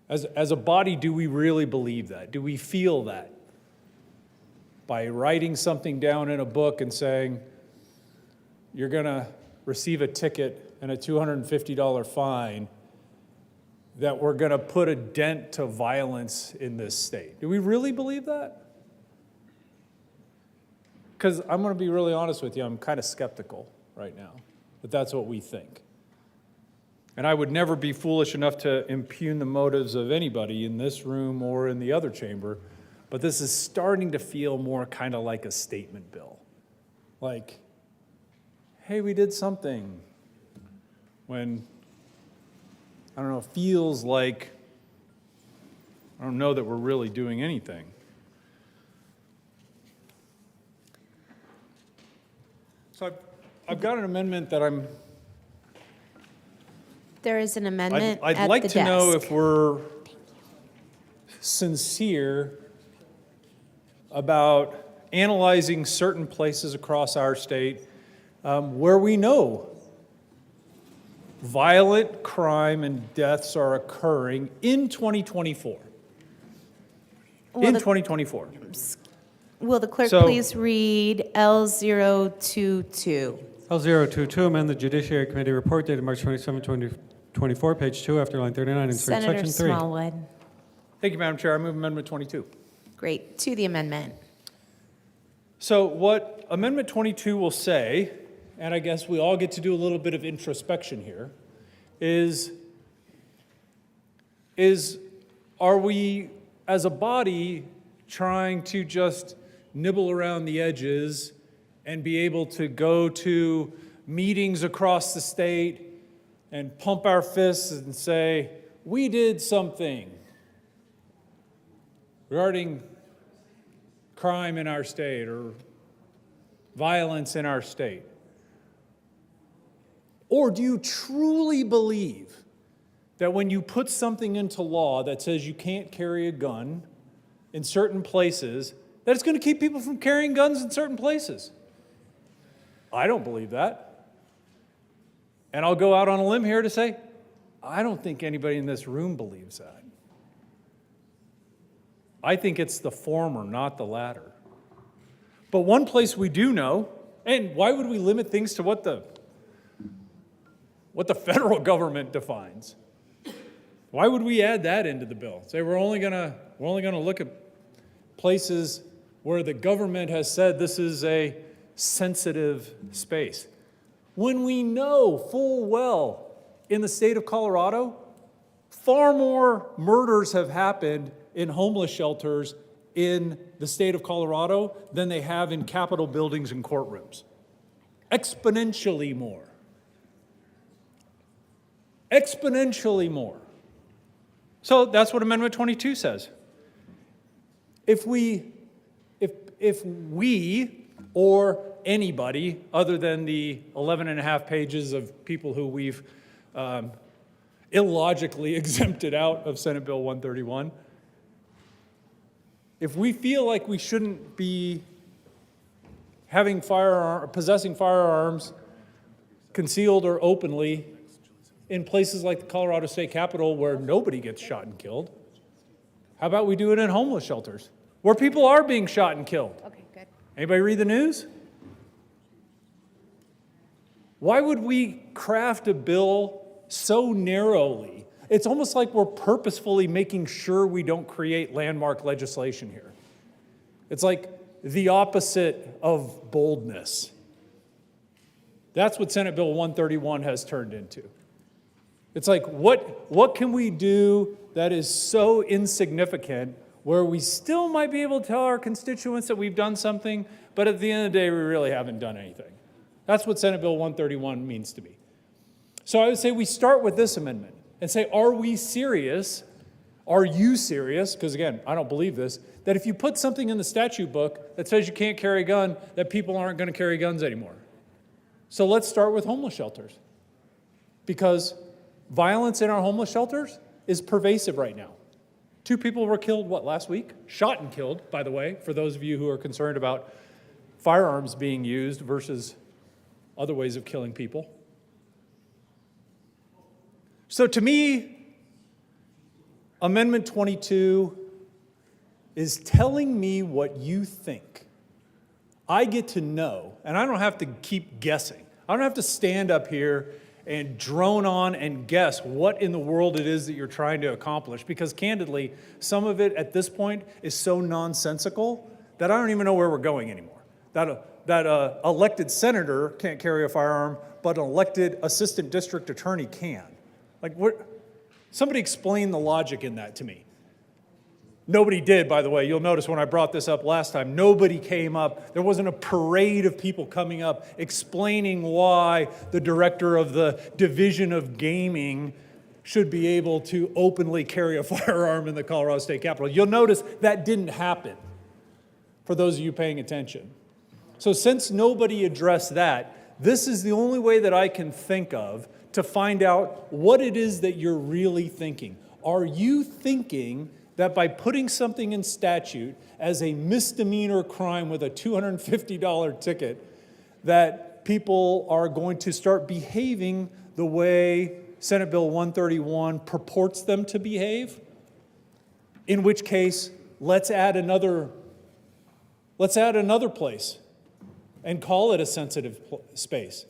As a body, do we really believe that? Do we feel that? By writing something down in a book and saying, you're going to receive a ticket and a $250 fine, that we're going to put a dent to violence in this state. Do we really believe that? Because I'm going to be really honest with you, I'm kind of skeptical right now that that's what we think. And I would never be foolish enough to impugn the motives of anybody in this room or in the other chamber, but this is starting to feel more kind of like a statement bill. Like, hey, we did something. When, I don't know, it feels like, I don't know that we're really doing anything. So I've got an amendment that There is an amendment at the I'd like to know desk. if we're sincere about analyzing certain places across our state where we know violent crime and deaths are occurring in 2024. Well, In the- 2024. Will the clerk So- please read L022? L022, amend the Judiciary Committee report dated March 27, 2024, page 2, after line 39, insert Senator section 3. Smallwood. Thank you, Madam Chair. I move Amendment 22. Great. To the amendment. So what Amendment 22 will say, and I guess we all get to do a little bit of introspection here, is are we, as a body, trying to just nibble around the edges and be able to go to meetings across the state and pump our fists and say, we did something regarding crime in our state or violence in our state? Or do you truly believe that when you put something into law that says you can't carry a gun in certain places, that it's going to keep people from carrying guns in certain places? I don't believe that. And I'll go out on a limb here to say, I don't think anybody in this room believes that. I think it's the former, not the latter. But one place we do know, and why would we limit things to what the federal government defines? Why would we add that into the bill? Say we're only gonna look at places where the government has said this is a sensitive space. When we know full well in the state of Colorado, far more murders have happened in homeless shelters in the state of Colorado than they have in Capitol buildings and courtrooms. Exponentially more. Exponentially more. So that's what Amendment 22 says. If we or anybody other than the 11 and a half pages of people who we've illogically exempted out of Senate Bill 131. If we feel like we shouldn't be possessing firearms concealed or openly in places like the Colorado State Capitol where nobody gets shot and killed, how about we do it in homeless shelters where people are being shot and killed? Okay, good. Anybody read the news? Why would we craft a bill so narrowly? It's almost like we're purposefully making sure we don't create landmark legislation here. It's like the opposite of boldness. That's what Senate Bill 131 has turned into. It's like, what can we do that is so insignificant where we still might be able to tell our constituents that we've done something, but at the end of the day, we really haven't done anything. That's what Senate Bill 131 means to me. So I would say we start with this amendment and say, are we serious? Are you serious? Because again, I don't believe this, that if you put something in the statute book that says you can't carry a gun, that people aren't going to carry guns anymore. So let's start with homeless shelters. Because violence in our homeless shelters is pervasive right now. 2 people were killed, last week? Shot and killed, by the way, for those of you who are concerned about firearms being used versus other ways of killing people. So to me, Amendment 22 is telling me what you think. I get to know, and I don't have to keep guessing. I don't have to stand up here and drone on and guess what in the world it is that you're trying to accomplish, because candidly, some of it at this point is so nonsensical that I don't even know where we're going anymore. That elected senator can't carry a firearm, but an elected assistant district attorney can. Somebody explain the logic in that to me. Nobody did, by the way. You'll notice when I brought this up last time, nobody came up. There wasn't a parade of people coming up explaining why the director of the Division of Gaming should be able to openly carry a firearm in the Colorado State Capitol. You'll notice that didn't happen, for those of you paying attention. So since nobody addressed that, this is the only way that I can think of to find out what it is that you're really thinking. Are you thinking that by putting something in statute as a misdemeanor crime with a $250 ticket, that people are going to start behaving the way Senate Bill 131 purports them to behave? In which case, let's add another place and call it a sensitive space.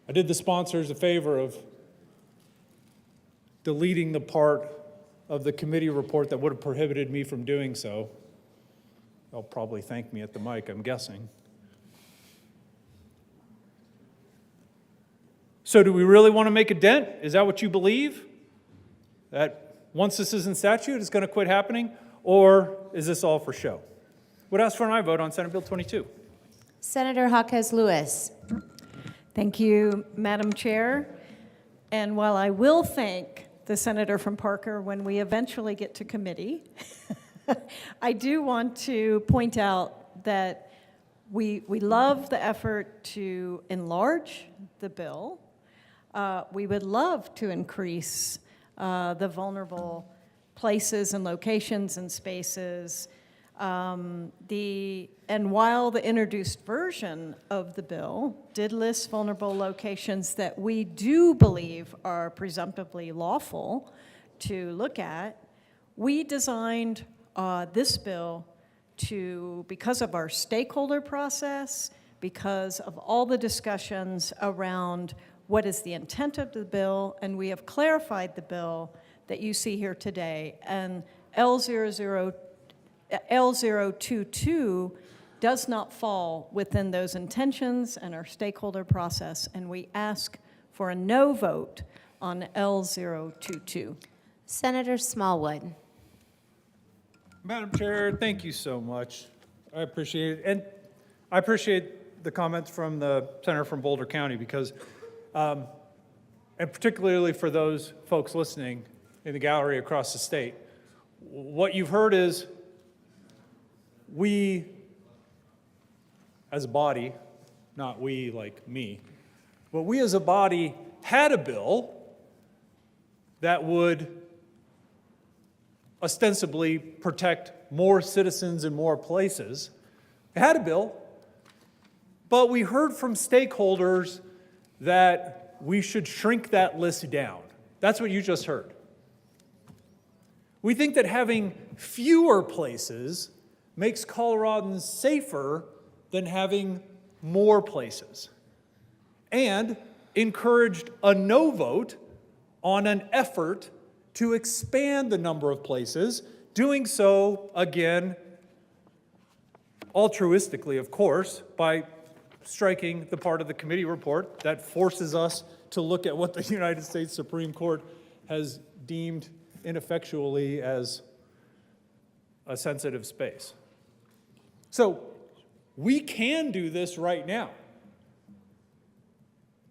I did the sponsors a favor of deleting the part of the committee report that would have prohibited me from doing so. They'll probably thank me at the mic, I'm guessing. So do we really want to make a dent? Is that what you believe? That once this is in statute, it's going to quit happening? Or is this all for show? Would ask for an aye vote on Senate Bill 22. Senator Jaquez Lewis. Thank you, Madam Chair. And while I will thank the senator from Parker when we eventually get to committee, I do want to point out that we love the effort to enlarge the bill. We would love to increase the vulnerable places and locations and spaces. And while the introduced version of the bill did list vulnerable locations that we do believe are presumptively lawful to look at, we designed this bill to, because of our stakeholder process, because of all the discussions around what is the intent of the bill, and we have clarified the bill that you see here today. And L022 does not fall within those intentions and our stakeholder process, and we ask for a no vote on L022. Senator Smallwood. Madam Chair, thank you so much. I appreciate it. And I appreciate the comments from the senator from Boulder County because, and particularly for those folks listening in the gallery across the state, what you've heard is we as a body, not we like me, but we as a body had a bill that would ostensibly protect more citizens in more places. It had a bill, but we heard from stakeholders that we should shrink that list down. That's what you just heard. We think that having fewer places makes Coloradans safer than having more places, and encouraged a no vote on an effort to expand the number of places, doing so, again, altruistically, of course, by striking the part of the committee report that forces us to look at what the United States Supreme Court has deemed ineffectually as a sensitive space. So we can do this right now.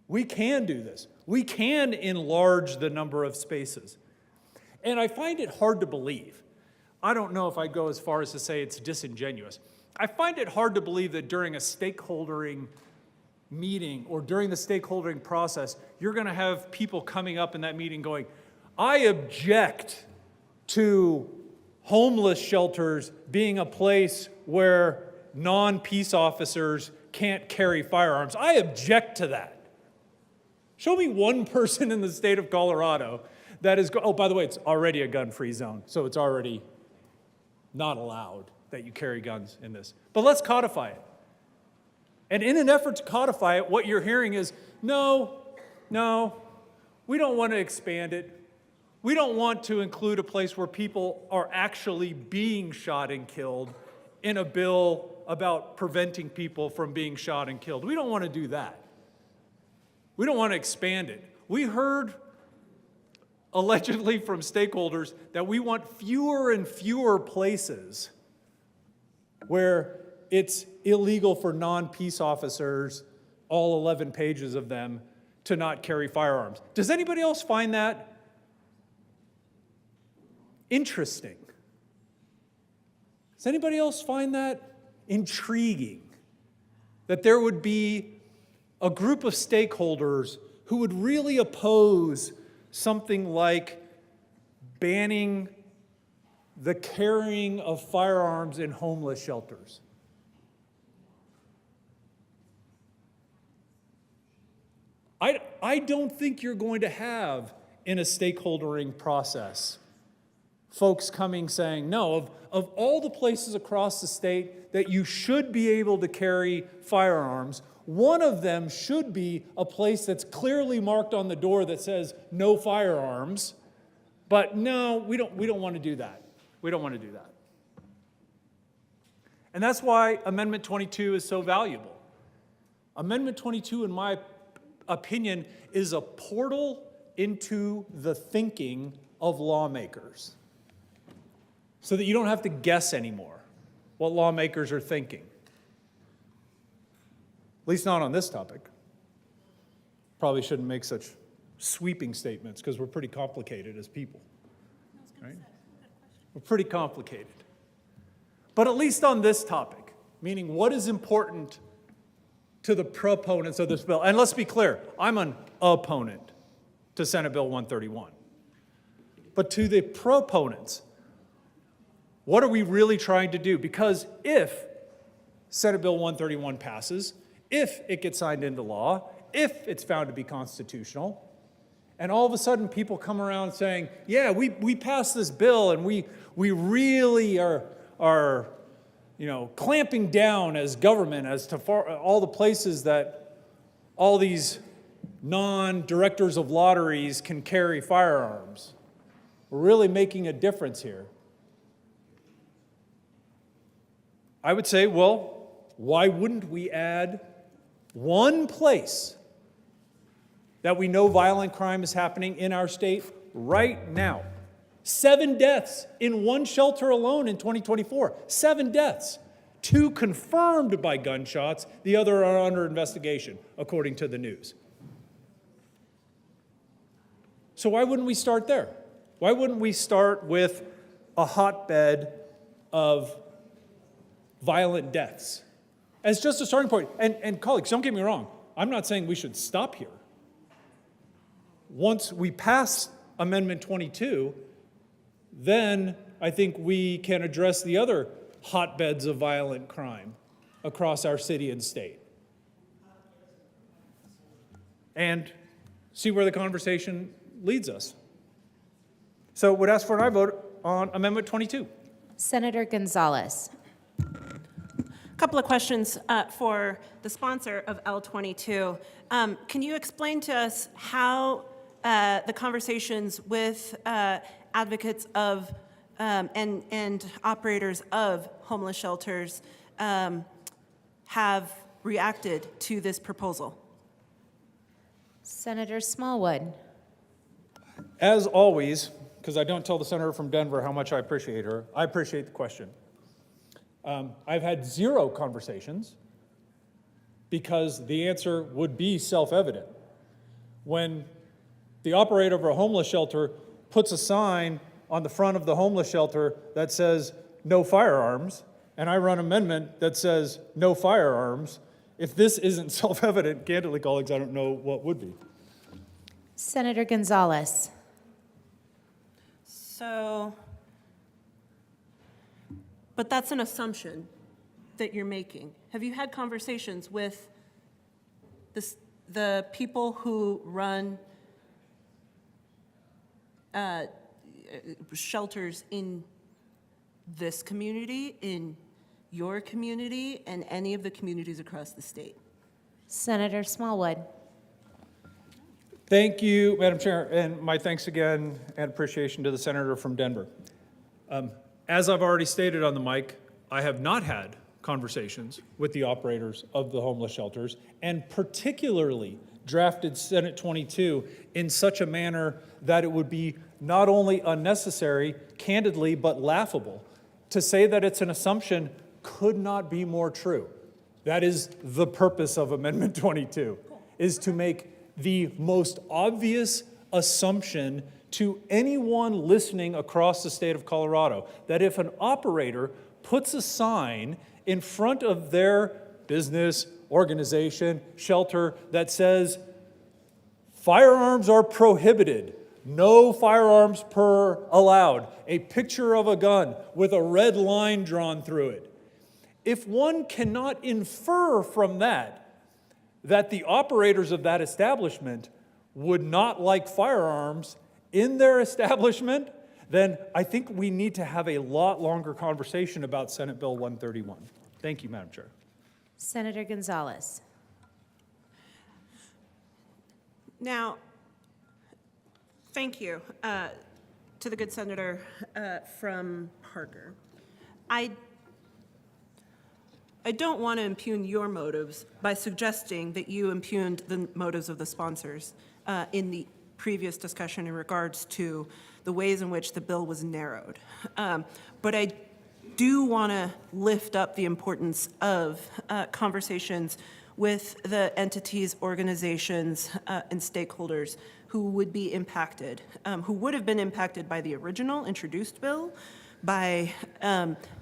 We can do this. We can enlarge the number of spaces. And I find it hard to believe. I don't know if I'd go as far as to say it's disingenuous. I find it hard to believe that during a stakeholdering meeting or during the stakeholdering process, you're going to have people coming up in that meeting going, I object to homeless shelters being a place where non-peace officers can't carry firearms. I object to that. Show me one person in the state of Colorado that is, oh, by the way, it's already a gun-free zone, so it's already not allowed that you carry guns in this. But let's codify it. And in an effort to codify it, what you're hearing is, no, we don't want to expand it. We don't want to include a place where people are actually being shot and killed in a bill about preventing people from being shot and killed. We don't want to do that. We don't want to expand it. We heard allegedly from stakeholders that we want fewer and fewer places where it's illegal for non-peace officers, all 11 pages of them, to not carry firearms. Does anybody else find that interesting? Does anybody else find that intriguing? That there would be a group of stakeholders who would really oppose something like banning the carrying of firearms in homeless shelters. I don't think you're going to have in a stakeholdering process folks coming saying, no, of all the places across the state that you should be able to carry firearms, one of them should be a place that's clearly marked on the door that says no firearms. But no, we don't want to do that. We don't want to do that. And that's why Amendment 22 is so valuable. Amendment 22, in my opinion, is a portal into the thinking of lawmakers, so that you don't have to guess anymore what lawmakers are thinking. At least not on this topic. Probably shouldn't make such sweeping statements because we're pretty complicated as people. Right? We're pretty complicated. But at least on this topic, meaning what is important to the proponents of this bill. And let's be clear, I'm an opponent to Senate Bill 131. But to the proponents, what are we really trying to do? Because if Senate Bill 131 passes, if it gets signed into law, if it's found to be constitutional, and all of a sudden people come around saying, yeah, we passed this bill and we really are clamping down as government as to all the places that all these non-directors of lotteries can carry firearms. We're really making a difference here. I would say, well, why wouldn't we add one place that we know violent crime is happening in our state right now? 7 deaths in one shelter alone in 2024. 7 deaths. 2 confirmed by gunshots. The other are under investigation, according to the news. So why wouldn't we start there? Why wouldn't we start with a hotbed of violent deaths? as just a starting point. And colleagues, don't get me wrong. I'm not saying we should stop here. Once we pass Amendment 22, then I think we can address the other hotbeds of violent crime across our city and state. And see where the conversation leads us. So would ask for an aye vote on Amendment 22. Senator Gonzalez. A couple of questions for the sponsor of L22. Can you explain to us how the conversations with advocates of and operators of homeless shelters have reacted to this proposal? Senator Smallwood. As always, because I don't tell the senator from Denver how much I appreciate her, I appreciate the question. I've had 0 conversations because the answer would be self-evident. When the operator of a homeless shelter puts a sign on the front of the homeless shelter that says no firearms, and I run an amendment that says no firearms, if this isn't self-evident, candidly, colleagues, I don't know what would be. Senator Gonzalez. So, but that's an assumption that you're making. Have you had conversations with the people who run shelters in this community, in your community, and any of the communities across the state? Senator Smallwood. Thank you, Madam Chair, and my thanks again and appreciation to the senator from Denver. As I've already stated on the mic, I have not had conversations with the operators of the homeless shelters, and particularly drafted Senate 22 in such a manner that it would be not only unnecessary, candidly, but laughable. To say that it's an assumption could not be more true. That is the purpose of Amendment 22, is to make the most obvious assumption to anyone listening across the state of Colorado that if an operator puts a sign in front of their business, organization, shelter that says firearms are prohibited, no firearms allowed, a picture of a gun with a red line drawn through it. If one cannot infer from that the operators of that establishment would not like firearms in their establishment, then I think we need to have a lot longer conversation about Senate Bill 131. Thank you, Madam Chair. Senator Gonzalez. Now, thank you to the good senator from Parker. I don't want to impugn your motives by suggesting that you impugned the motives of the sponsors in the previous discussion in regards to the ways in which the bill was narrowed. But I do want to lift up the importance of conversations with the entities, organizations, and stakeholders who would be impacted, who would have been impacted by the original introduced bill, by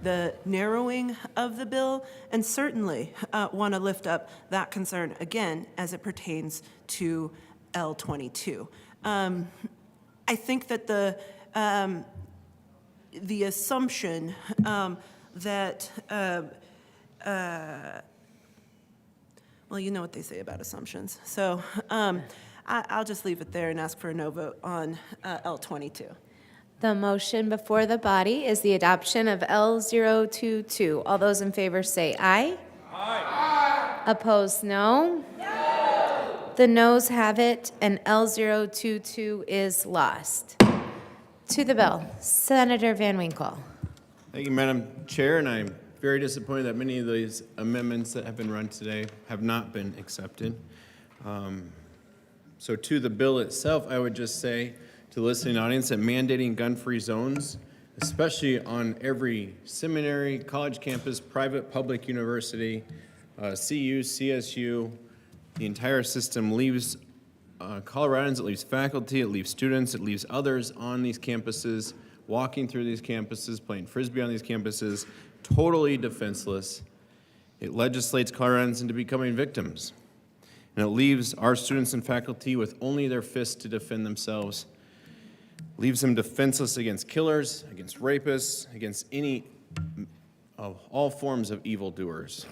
the narrowing of the bill, and certainly want to lift up that concern again as it pertains to L22. I think that the assumption that, well, you know what they say about assumptions. So I'll just leave it there and ask for a no vote on L22. The motion before the body is the adoption of L022. All those in favor say aye. Aye. Opposed, no. No. The noes have it, and L022 is lost. To the bill, Senator Van Winkle. Thank you, Madam Chair, and I'm very disappointed that many of these amendments that have been run today have not been accepted. So to the bill itself, I would just say to the listening audience that mandating gun-free zones, especially on every seminary, college campus, private, public university, CU, CSU, the entire system leaves Coloradans, it leaves faculty, it leaves students, it leaves others on these campuses, walking through these campuses, playing Frisbee on these campuses, totally defenseless. It legislates Coloradans into becoming victims. And it leaves our students and faculty with only their fists to defend themselves. Leaves them defenseless against killers, against rapists, against any of all forms of evildoers.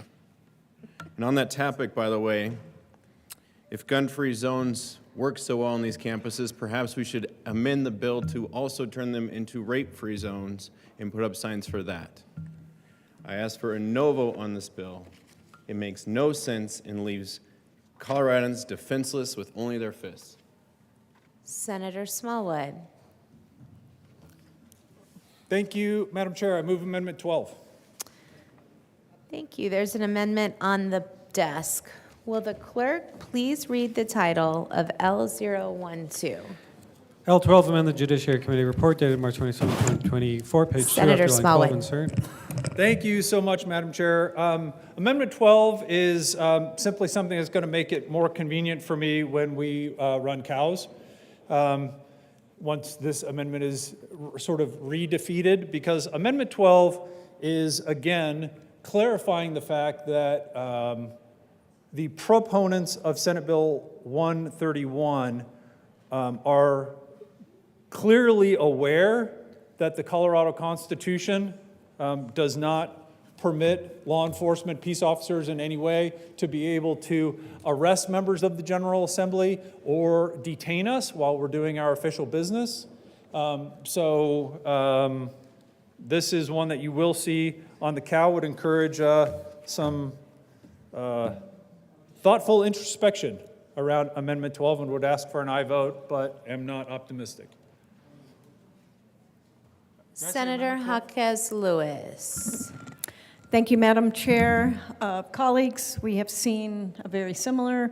And on that topic, by the way, if gun-free zones work so well on these campuses, perhaps we should amend the bill to also turn them into rape-free zones and put up signs for that. I ask for a no vote on this bill. It makes no sense and leaves Coloradans defenseless with only their fists. Senator Smallwood. Thank you, Madam Chair. I move Amendment 12. Thank you. There's an amendment on the desk. Will the clerk please read the title of L012? L12, amend the Judiciary Committee report dated March 27, 2024, page 2, Senator after line 12, Smallwood. insert. Thank you so much, Madam Chair. Amendment 12 is simply something that's going to make it more convenient for me when we run cows. Once this amendment is sort of redefeated, because Amendment 12 is, again, clarifying the fact that the proponents of Senate Bill 131 are clearly aware that the Colorado Constitution does not permit law enforcement, peace officers in any way to be able to arrest members of the General Assembly or detain us while we're doing our official business. This is one that you will see on the cow. Would encourage some thoughtful introspection around Amendment 12 and would ask for an aye vote, but am not optimistic. Senator Jaquez Lewis. Thank you, Madam Chair. Colleagues, we have seen a very similar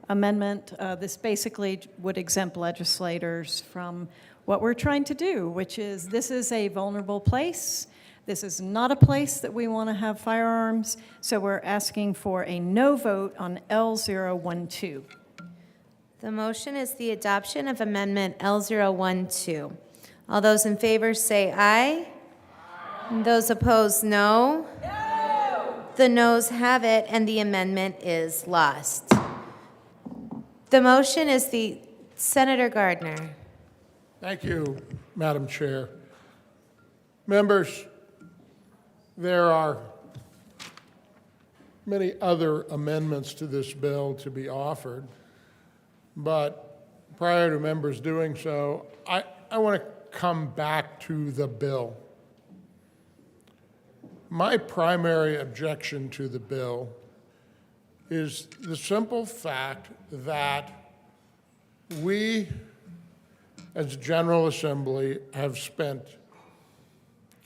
amendment. This basically would exempt legislators from what we're trying to do, which is this is a vulnerable place. This is not a place that we want to have firearms, so we're asking for a no vote on L012. The motion is the adoption of Amendment L012. All those in favor say aye. And those opposed, no. The noes have it, and the amendment is lost. The motion is the Senator Gardner. Thank you, Madam Chair. Members, there are many other amendments to this bill to be offered, but prior to members doing so, I want to come back to the bill. My primary objection to the bill is the simple fact that we, as General Assembly, have spent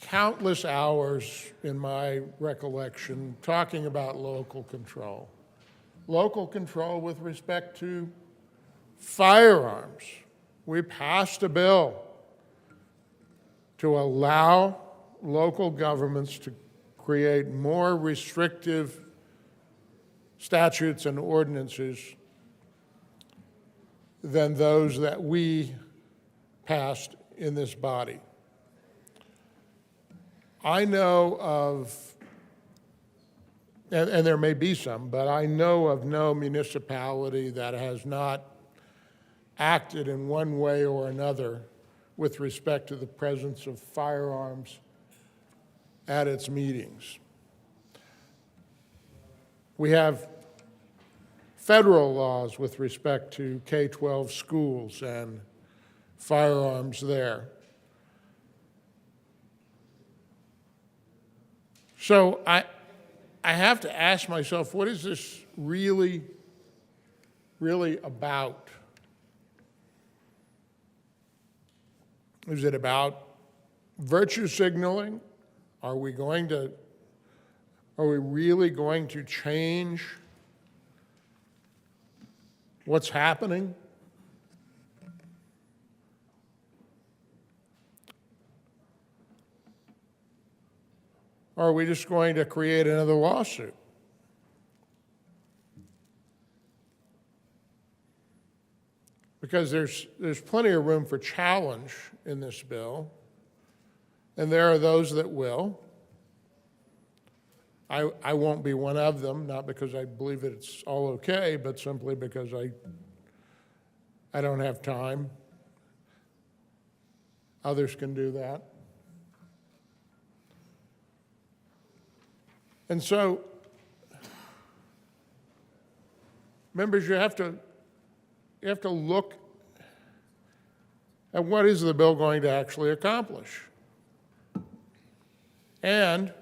countless hours, in my recollection, talking about local control. Local control with respect to firearms. We passed a bill to allow local governments to create more restrictive statutes and ordinances than those that we passed in this body. I know of, and there may be some, but I know of no municipality that has not acted in one way or another with respect to the presence of firearms at its meetings. We have federal laws with respect to K-12 schools and firearms there. So I have to ask myself, what is this really about? Is it about virtue signaling? Are we really going to change what's happening? Or are we just going to create another lawsuit? Because there's plenty of room for challenge in this bill, and there are those that will. I won't be one of them, not because I believe that it's all okay, but simply because I don't have time. Others can do that. And so, members, you have to look at what is the bill going to actually accomplish. And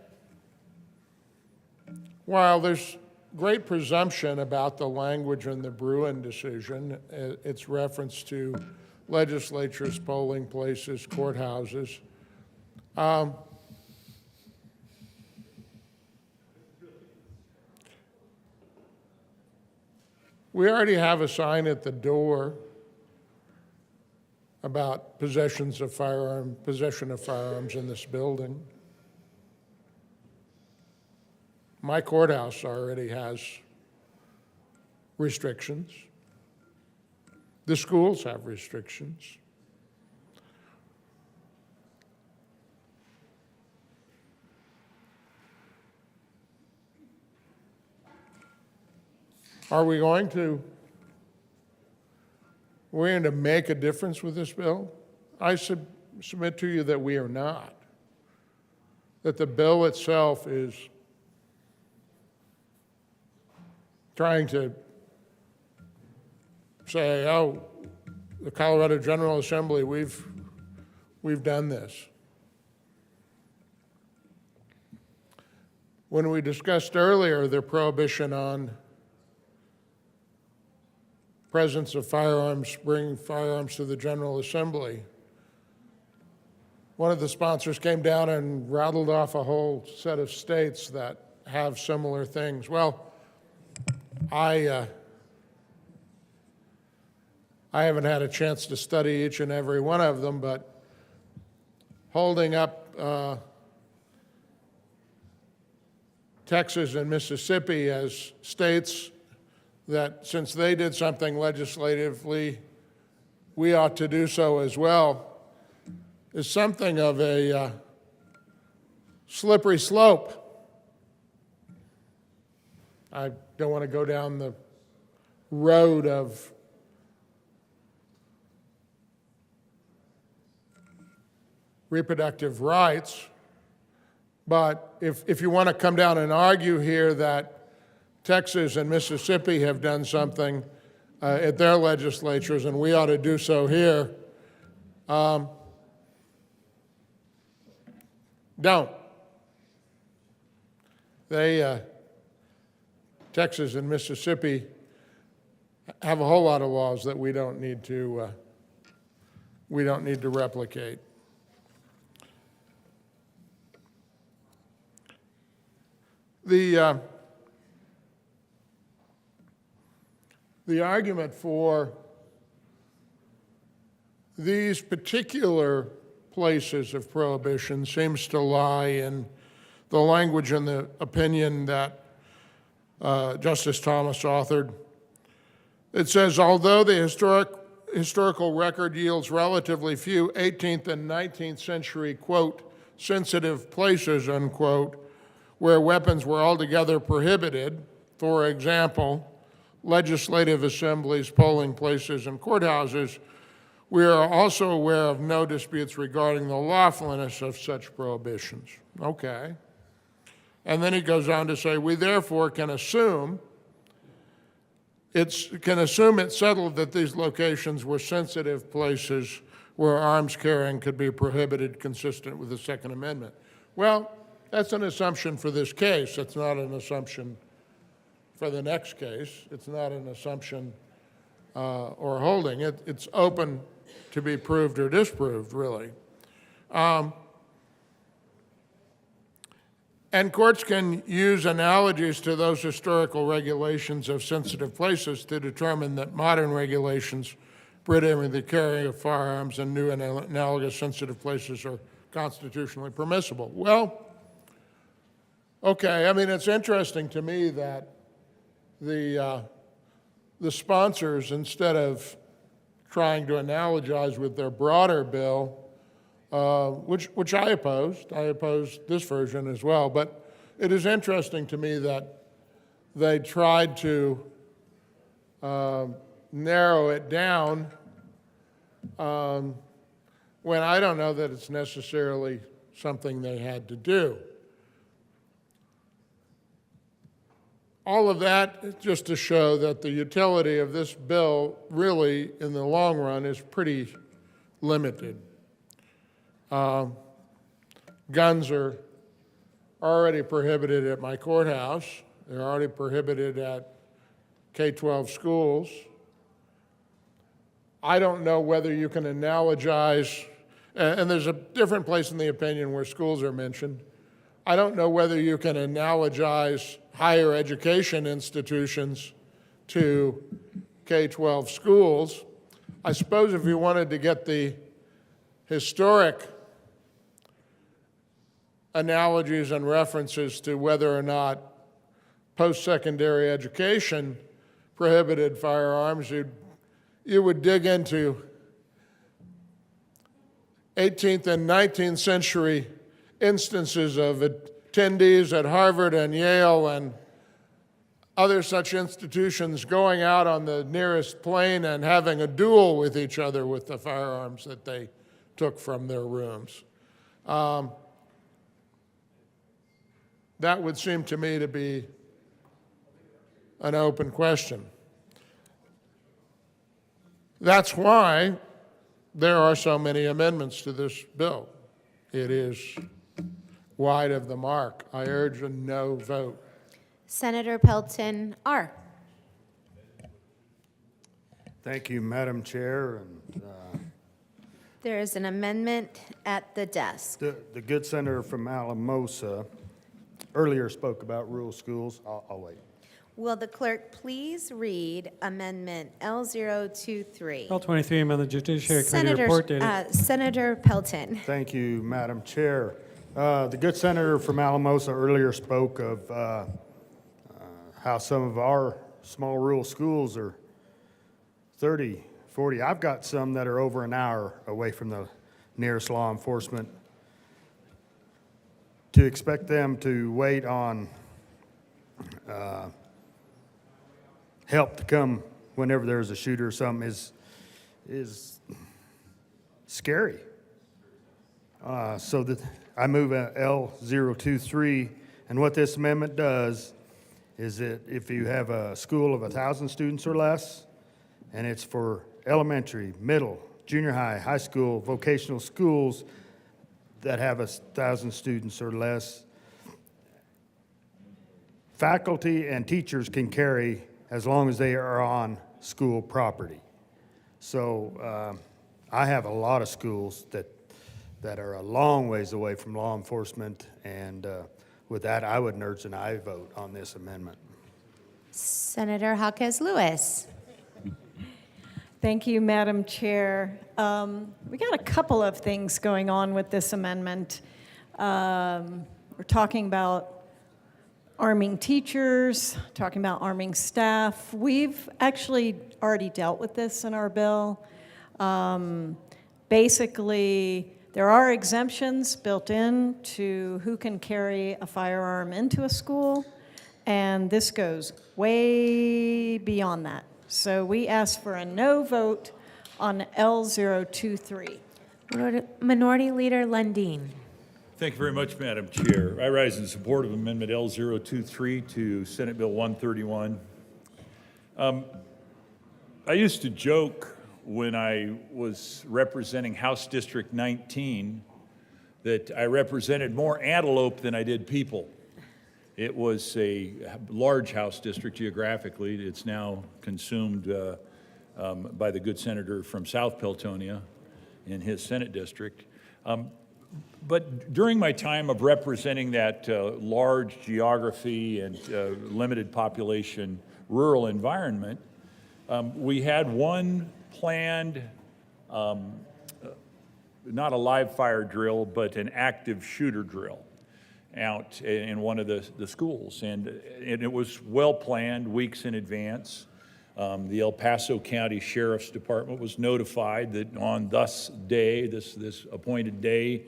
while there's great presumption about the language in the Bruin decision, its reference to legislatures, polling places, courthouses, we already have a sign at the door about possession of firearms in this building. My courthouse already has restrictions. The schools have restrictions. Are we going to make a difference with this bill? I submit to you that we are not. That the bill itself is trying to say, oh, the Colorado General Assembly, we've done this. When we discussed earlier the prohibition on presence of firearms, bringing firearms to the General Assembly, one of the sponsors came down and rattled off a whole set of states that have similar things. Well, I haven't had a chance to study each and every one of them, but holding up Texas and Mississippi as states that since they did something legislatively, we ought to do so as well, is something of a slippery slope. I don't want to go down the road of reproductive rights, but if you want to come down and argue here that Texas and Mississippi have done something at their legislatures and we ought to do so here, don't. Texas and Mississippi have a whole lot of laws that we don't need to replicate. The argument for these particular places of prohibition seems to lie in the language in the opinion that Justice Thomas authored. It says, although the historical record yields relatively few 18th and 19th century, quote, sensitive places, unquote, where weapons were altogether prohibited, for example, legislative assemblies, polling places, and courthouses, we are also aware of no disputes regarding the lawfulness of such prohibitions. Okay. And then he goes on to say, we therefore can assume it's settled that these locations were sensitive places where arms carrying could be prohibited consistent with the Second Amendment. Well, that's an assumption for this case. It's not an assumption for the next case. It's not an assumption or holding. It's open to be proved or disproved, really. And courts can use analogies to those historical regulations of sensitive places to determine that modern regulations prohibiting the carrying of firearms in new and analogous sensitive places are constitutionally permissible. Well, okay, I mean, it's interesting to me that the sponsors, instead of trying to analogize with their broader bill, which I opposed this version as well, but it is interesting to me that they tried to narrow it down when I don't know that it's necessarily something they had to do. All of that just to show that the utility of this bill really, in the long run, is pretty limited. Guns are already prohibited at my courthouse. They're already prohibited at K-12 schools. I don't know whether you can analogize, and there's a different place in the opinion where schools are mentioned. I don't know whether you can analogize higher education institutions to K-12 schools. I suppose if you wanted to get the historic analogies and references to whether or not post-secondary education prohibited firearms, you would dig into 18th and 19th century instances of attendees at Harvard and Yale and other such institutions going out on the nearest plane and having a duel with each other with the firearms that they took from their rooms. That would seem to me to be an open question. That's why there are so many amendments to this bill. It is wide of the mark. I urge a no vote. Senator Pelton, R. Thank you, Madam Chair. And There is an amendment at the desk. the good senator from Alamosa earlier spoke about rural schools. I'll wait. Will the clerk please read Amendment L023? Bill 23, amend the Judiciary Committee report dated. Senator Pelton. Thank you, Madam Chair. The good senator from Alamosa earlier spoke of how some of our small rural schools are 30, 40. I've got some that are over an hour away from the nearest law enforcement. To expect them to wait on help to come whenever there's a shooter or something is scary. So that I move L023, and what this amendment does is that if you have a school of 1,000 students or less, and it's for elementary, middle, junior high, high school, vocational schools that have 1,000 students or less, faculty and teachers can carry as long as they are on school property. So I have a lot of schools that are a long ways away from law enforcement, and with that, I would urge an aye vote on this amendment. Senator Jaquez Lewis. Thank you, Madam Chair. We got a couple of things going on with this amendment. We're talking about arming teachers, talking about arming staff. We've actually already dealt with this in our bill. Basically, there are exemptions built in to who can carry a firearm into a school, and this goes way beyond that. So we ask for a no vote on L023. Minority Leader Lundin. Thank you very much, Madam Chair. I rise in support of Amendment L023 to Senate Bill 131. I used to joke when I was representing House District 19 that I represented more antelope than I did people. It was a large House district geographically. It's now consumed by the good senator from South Peltonia in his Senate district. But during my time of representing that large geography and limited population rural environment, we had one planned, not a live fire drill, but an active shooter drill out in one of the schools. And it was well planned, weeks in advance. The El Paso County Sheriff's Department was notified that on this day, this appointed day,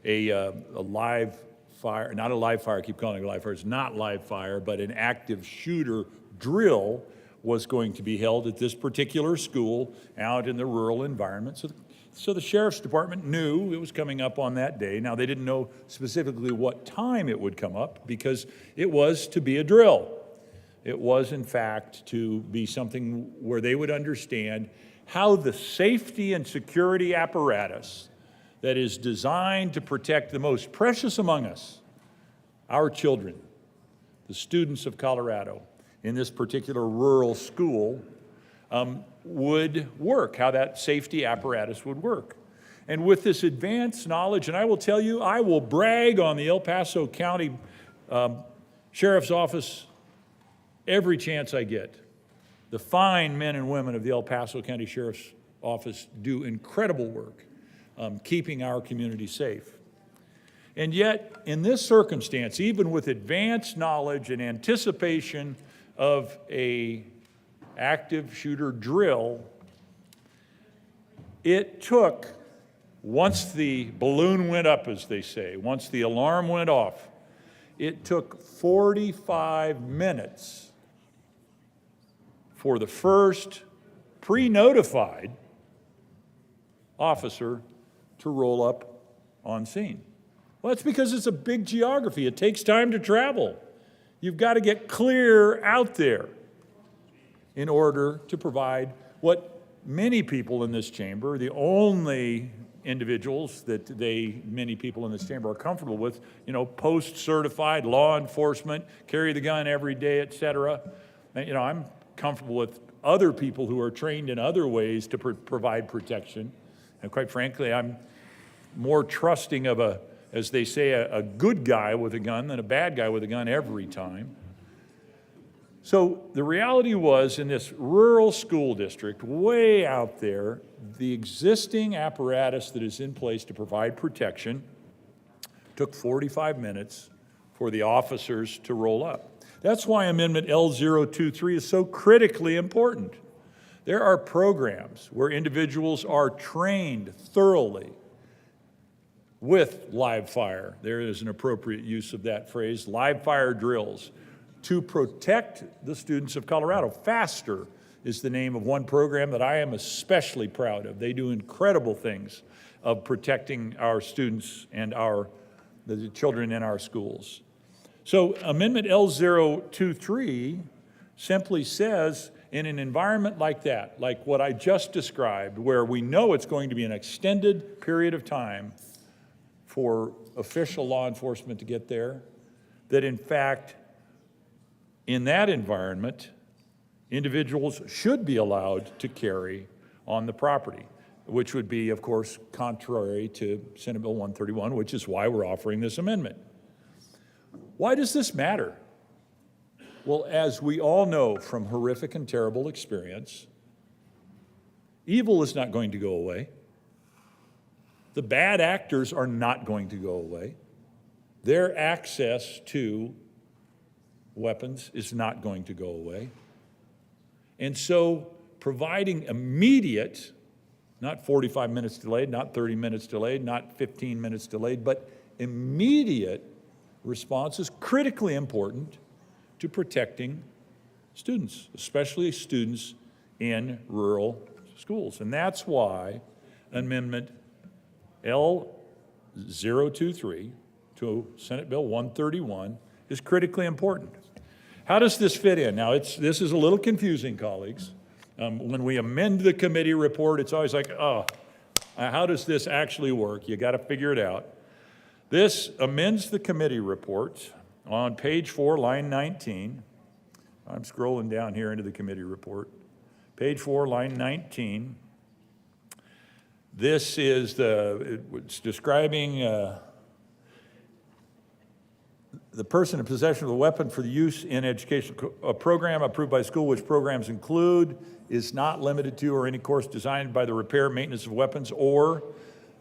a live fire, not a live fire, I keep calling it a live fire, it's not live fire, but an active shooter drill was going to be held at this particular school out in the rural environment. So the sheriff's department knew it was coming up on that day. Now, they didn't know specifically what time it would come up because it was to be a drill. It was, in fact, to be something where they would understand how the safety and security apparatus that is designed to protect the most precious among us, our children, the students of Colorado in this particular rural school, would work, how that safety apparatus would work. And with this advanced knowledge, and I will tell you, I will brag on the El Paso County Sheriff's Office every chance I get. The fine men and women of the El Paso County Sheriff's Office do incredible work keeping our community safe. And yet, in this circumstance, even with advanced knowledge and anticipation of a active shooter drill, it took, once the balloon went up, as they say, once the alarm went off, it took 45 minutes for the first pre-notified officer to roll up on scene. Well, that's because it's a big geography. It takes time to travel. You've got to get clear out there in order to provide what many people in this chamber, the only individuals that many people in this chamber are comfortable with, post-certified law enforcement, carry the gun every day, et cetera. I'm comfortable with other people who are trained in other ways to provide protection. And quite frankly, I'm more trusting of as they say, a good guy with a gun than a bad guy with a gun every time. So the reality was, in this rural school district, way out there, the existing apparatus that is in place to provide protection took 45 minutes for the officers to roll up. That's why Amendment L023 is so critically important. There are programs where individuals are trained thoroughly with live fire. There is an appropriate use of that phrase, live fire drills, to protect the students of Colorado. FASTER is the name of one program that I am especially proud of. They do incredible things of protecting our students and the children in our schools. So Amendment L023 simply says, in an environment like that, like what I just described, where we know it's going to be an extended period of time for official law enforcement to get there, that in fact, in that environment, individuals should be allowed to carry on the property, which would be, of course, contrary to Senate Bill 131, which is why we're offering this amendment. Why does this matter? Well, as we all know from horrific and terrible experience, evil is not going to go away. The bad actors are not going to go away. Their access to weapons is not going to go away. And so providing immediate, not 45 minutes delayed, not 30 minutes delayed, not 15 minutes delayed, but immediate response is critically important to protecting students, especially students in rural schools. And that's why Amendment L023 to Senate Bill 131 is critically important. How does this fit in? Now, this is a little confusing, colleagues. When we amend the committee report, it's always like, how does this actually work? You got to figure it out. This amends the committee report on page 4, line 19. I'm scrolling down here into the committee report. Page 4, line 19. This is it's describing the person in possession of a weapon for the use in education, a program approved by school, which programs include, is not limited to, or any course designed by the repair, maintenance of weapons, or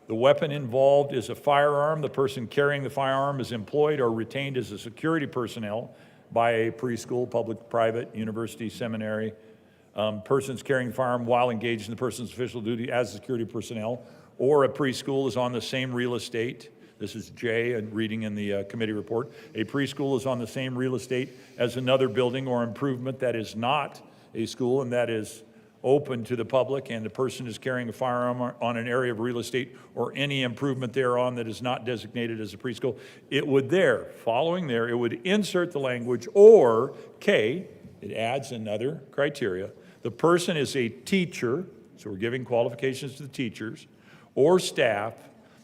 the weapon involved is a firearm. The person carrying the firearm is employed or retained as a security personnel by a preschool, public, private, university, seminary. Persons carrying the firearm while engaged in the person's official duty as security personnel, or a preschool is on the same real estate. This is J, and reading in the committee report. A preschool is on the same real estate as another building or improvement that is not a school and that is open to the public, and the person is carrying a firearm on an area of real estate or any improvement thereon that is not designated as a preschool. It would following there, it would insert the language, or K, it adds another criteria. The person is a teacher, so we're giving qualifications to the teachers, or staff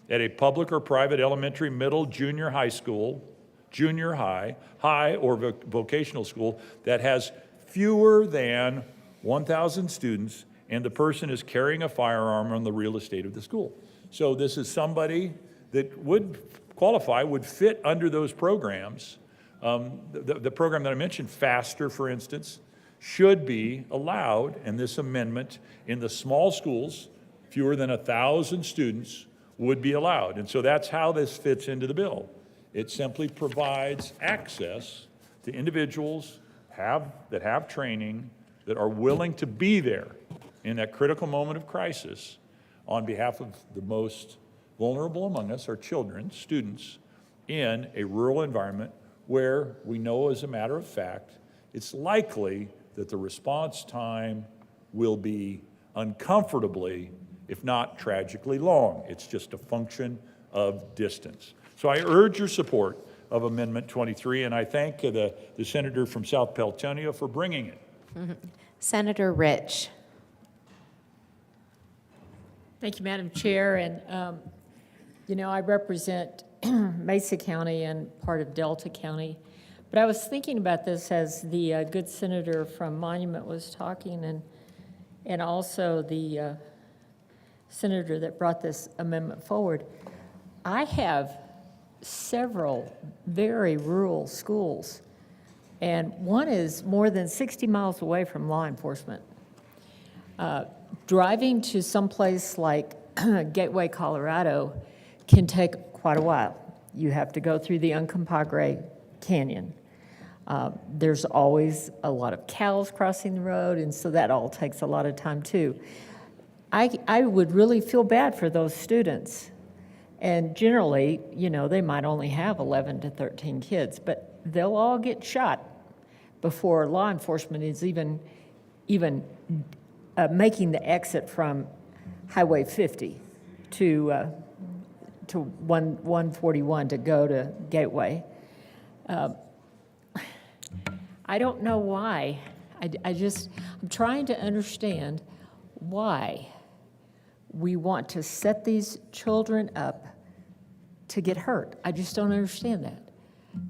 at a public or private elementary, middle, junior high school, junior high, high or vocational school that has fewer than 1,000 students, and the person is carrying a firearm on the real estate of the school. So this is somebody that would qualify, would fit under those programs. The program that I mentioned, FASTER, for instance, should be allowed, and this amendment in the small schools, fewer than 1,000 students, would be allowed. And so that's how this fits into the bill. It simply provides access to individuals that have training, that are willing to be there in that critical moment of crisis on behalf of the most vulnerable among us, our children, students, in a rural environment where we know, as a matter of fact, it's likely that the response time will be uncomfortably, if not tragically long. It's just a function of distance. So I urge your support of Amendment 23, and I thank the senator from South Peltonia for bringing it. Senator Rich. Thank you, Madam Chair. And, I represent Mesa County and part of Delta County. But I was thinking about this as the good senator from Monument was talking, and also the senator that brought this amendment forward. I have several very rural schools, and one is more than 60 miles away from law enforcement. Driving to someplace like Gateway, Colorado can take quite a while. You have to go through the Uncompahgre Canyon. There's always a lot of cows crossing the road, and so that all takes a lot of time too. I would really feel bad for those students. And generally, they might only have 11 to 13 kids, but they'll all get shot before law enforcement is even making the exit from Highway 50 to 141 to go to Gateway. I don't know why. I'm trying to understand why we want to set these children up to get hurt. I just don't understand that.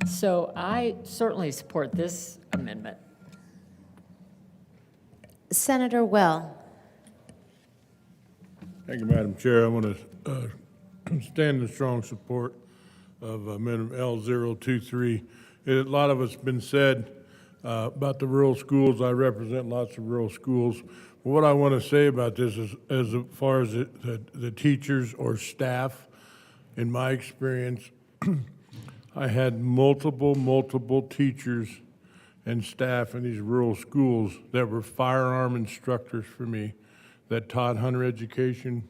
So I certainly support this amendment. Senator Will. Thank you, Madam Chair. I want to stand in strong support of Amendment L023. A lot of it's been said about the rural schools. I represent lots of rural schools. But what I want to say about this is, as far as the teachers or staff, in my experience, I had multiple teachers and staff in these rural schools that were firearm instructors for me, that taught hunter education,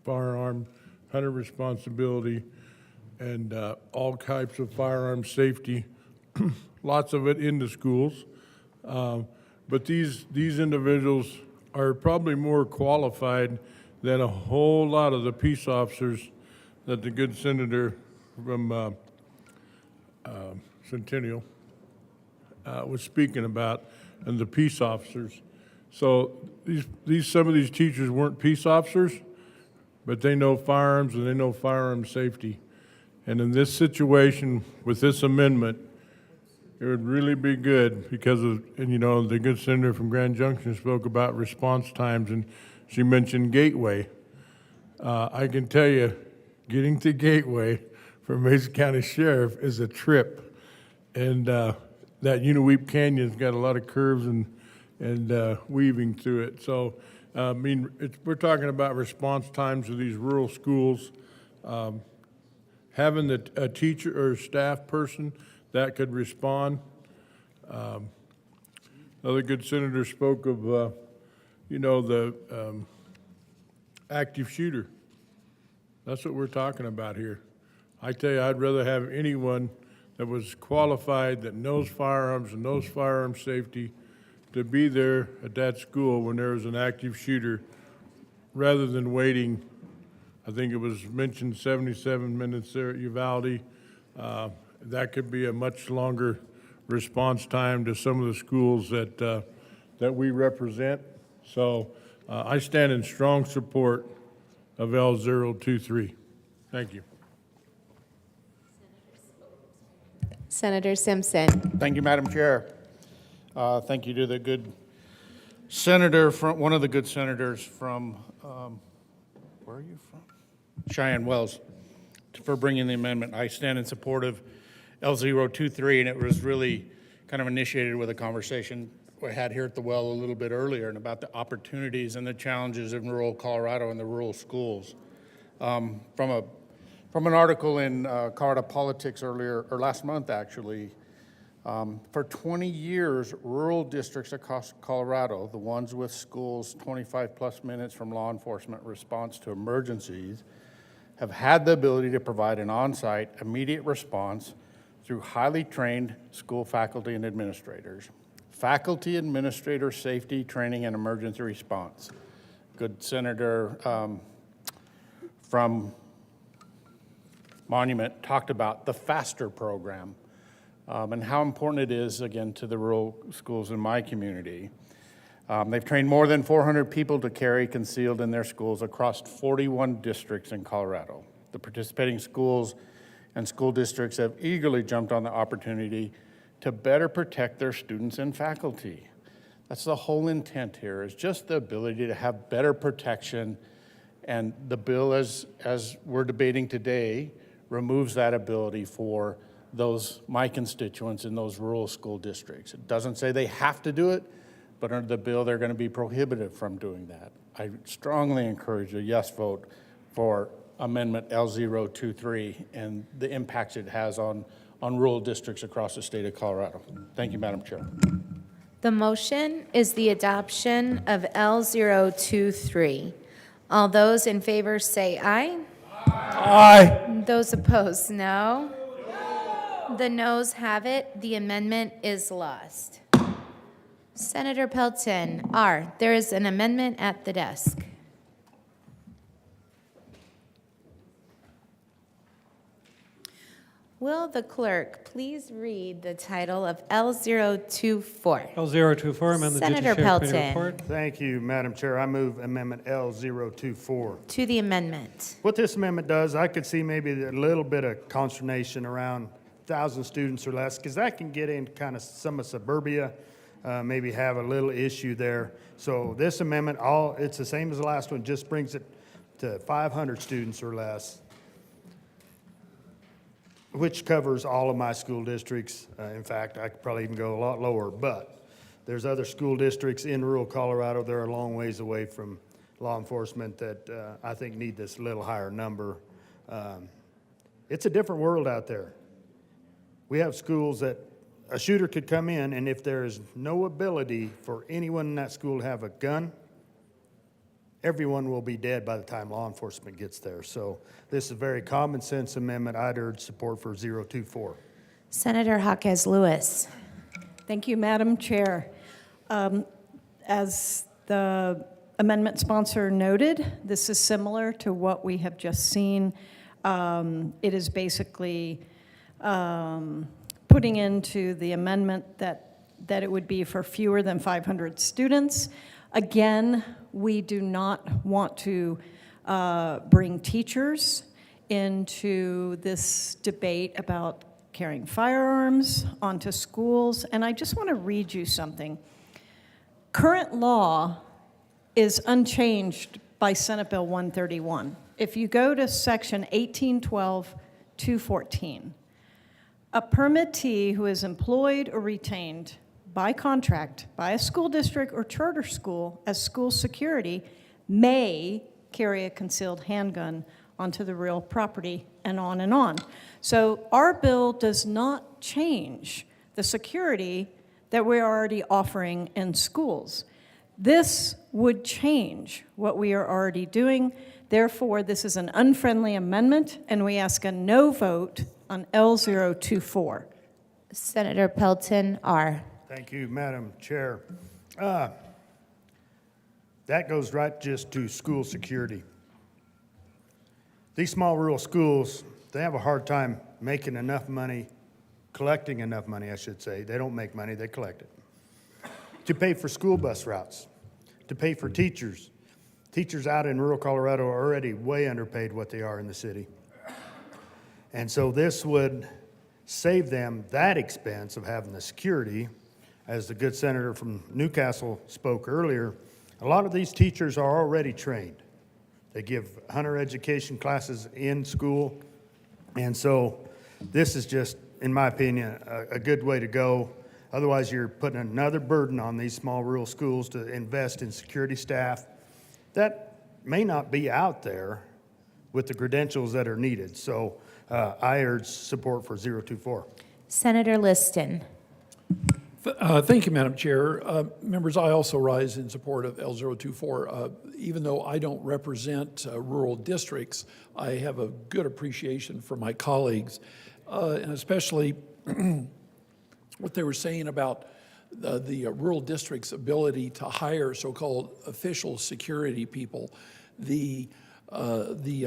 firearm, hunter responsibility, and all types of firearm safety, lots of it in the schools. But these individuals are probably more qualified than a whole lot of the peace officers that the good senator from Centennial was speaking about, and the peace officers. So some of these teachers weren't peace officers, but they know firearms and they know firearm safety. And in this situation, with this amendment, it would really be good because of, and the good senator from Grand Junction spoke about response times, and she mentioned Gateway. I can tell you, getting to Gateway for Mesa County Sheriff is a trip. And that Unaweep Canyon's got a lot of curves and weaving through it. So, we're talking about response times of these rural schools. Having a teacher or staff person that could respond. Another good senator spoke of, the active shooter. That's what we're talking about here. I tell you, I'd rather have anyone that was qualified, that knows firearms and knows firearm safety, to be there at that school when there was an active shooter, rather than waiting. I think it was mentioned 77 minutes there at Uvalde. That could be a much longer response time to some of the schools that we represent. So I stand in strong support of L023. Thank you. Senator Simpson. Thank you, Madam Chair. Thank you to the good senator, one of the good senators from, where are you from? Cheyenne Wells, for bringing the amendment. I stand in support of L023, and it was really kind of initiated with a conversation we had here at the well a little bit earlier, and about the opportunities and the challenges in rural Colorado and the rural schools. From an article in Colorado Politics last month, actually, for 20 years, rural districts across Colorado, the ones with schools 25-plus minutes from law enforcement response to emergencies, have had the ability to provide an on-site immediate response through highly trained school faculty and administrators. Faculty administrator safety training and emergency response. Good senator from Monument talked about the FASTER program and how important it is, again, to the rural schools in my community. They've trained more than 400 people to carry concealed in their schools across 41 districts in Colorado. The participating schools and school districts have eagerly jumped on the opportunity to better protect their students and faculty. That's the whole intent here, is just the ability to have better protection. And the bill, as we're debating today, removes that ability for my constituents in those rural school districts. It doesn't say they have to do it, but under the bill, they're going to be prohibited from doing that. I strongly encourage a yes vote for Amendment L023 and the impacts it has on rural districts across the state of Colorado. Thank you, Madam Chair. The motion is the adoption of L023. All those in favor say aye. Aye. Those opposed, no. The noes have it. The amendment is lost. Senator Pelton, R. There is an amendment at the desk. Will the clerk please read the title of L024? L024, amend the Senator Judiciary Committee Pelton. report. Thank you, Madam Chair. I move Amendment L024. To the amendment. What this amendment does, I could see maybe a little bit of consternation around 1,000 students or less, because that can get into kind of some of suburbia, maybe have a little issue there. So this amendment, it's the same as the last one, just brings it to 500 students or less, which covers all of my school districts. In fact, I could probably even go a lot lower, but there's other school districts in rural Colorado that are a long ways away from law enforcement that I think need this little higher number. It's a different world out there. We have schools that a shooter could come in, and if there is no ability for anyone in that school to have a gun, everyone will be dead by the time law enforcement gets there. So this is a very common sense amendment. I'd urge support for 024. Senator Jaquez Lewis. Thank you, Madam Chair. As the amendment sponsor noted, this is similar to what we have just seen. It is basically putting into the amendment that it would be for fewer than 500 students. Again, we do not want to bring teachers into this debate about carrying firearms onto schools. And I just want to read you something. Current law is unchanged by Senate Bill 131. If you go to section 1812-214, a permittee who is employed or retained by contract by a school district or charter school as school security may carry a concealed handgun onto the real property, and on and on. So our bill does not change the security that we're already offering in schools. This would change what we are already doing. Therefore, this is an unfriendly amendment, and we ask a no vote on L024. Senator Pelton, R. Thank you, Madam Chair. That goes right just to school security. These small rural schools, they have a hard time making enough money, collecting enough money, I should say. They don't make money, they collect it. To pay for school bus routes, to pay for teachers. Teachers out in rural Colorado are already way underpaid what they are in the city. And so this would save them that expense of having the security. As the good senator from Newcastle spoke earlier, a lot of these teachers are already trained. They give hunter education classes in school. And so this is just, in my opinion, a good way to go. Otherwise, you're putting another burden on these small rural schools to invest in security staff that may not be out there with the credentials that are needed. So I urge support for 024. Senator Liston. Thank you, Madam Chair. Members, I also rise in support of L024. Even though I don't represent rural districts, I have a good appreciation for my colleagues, and especially what they were saying about the rural district's ability to hire so-called official security people. The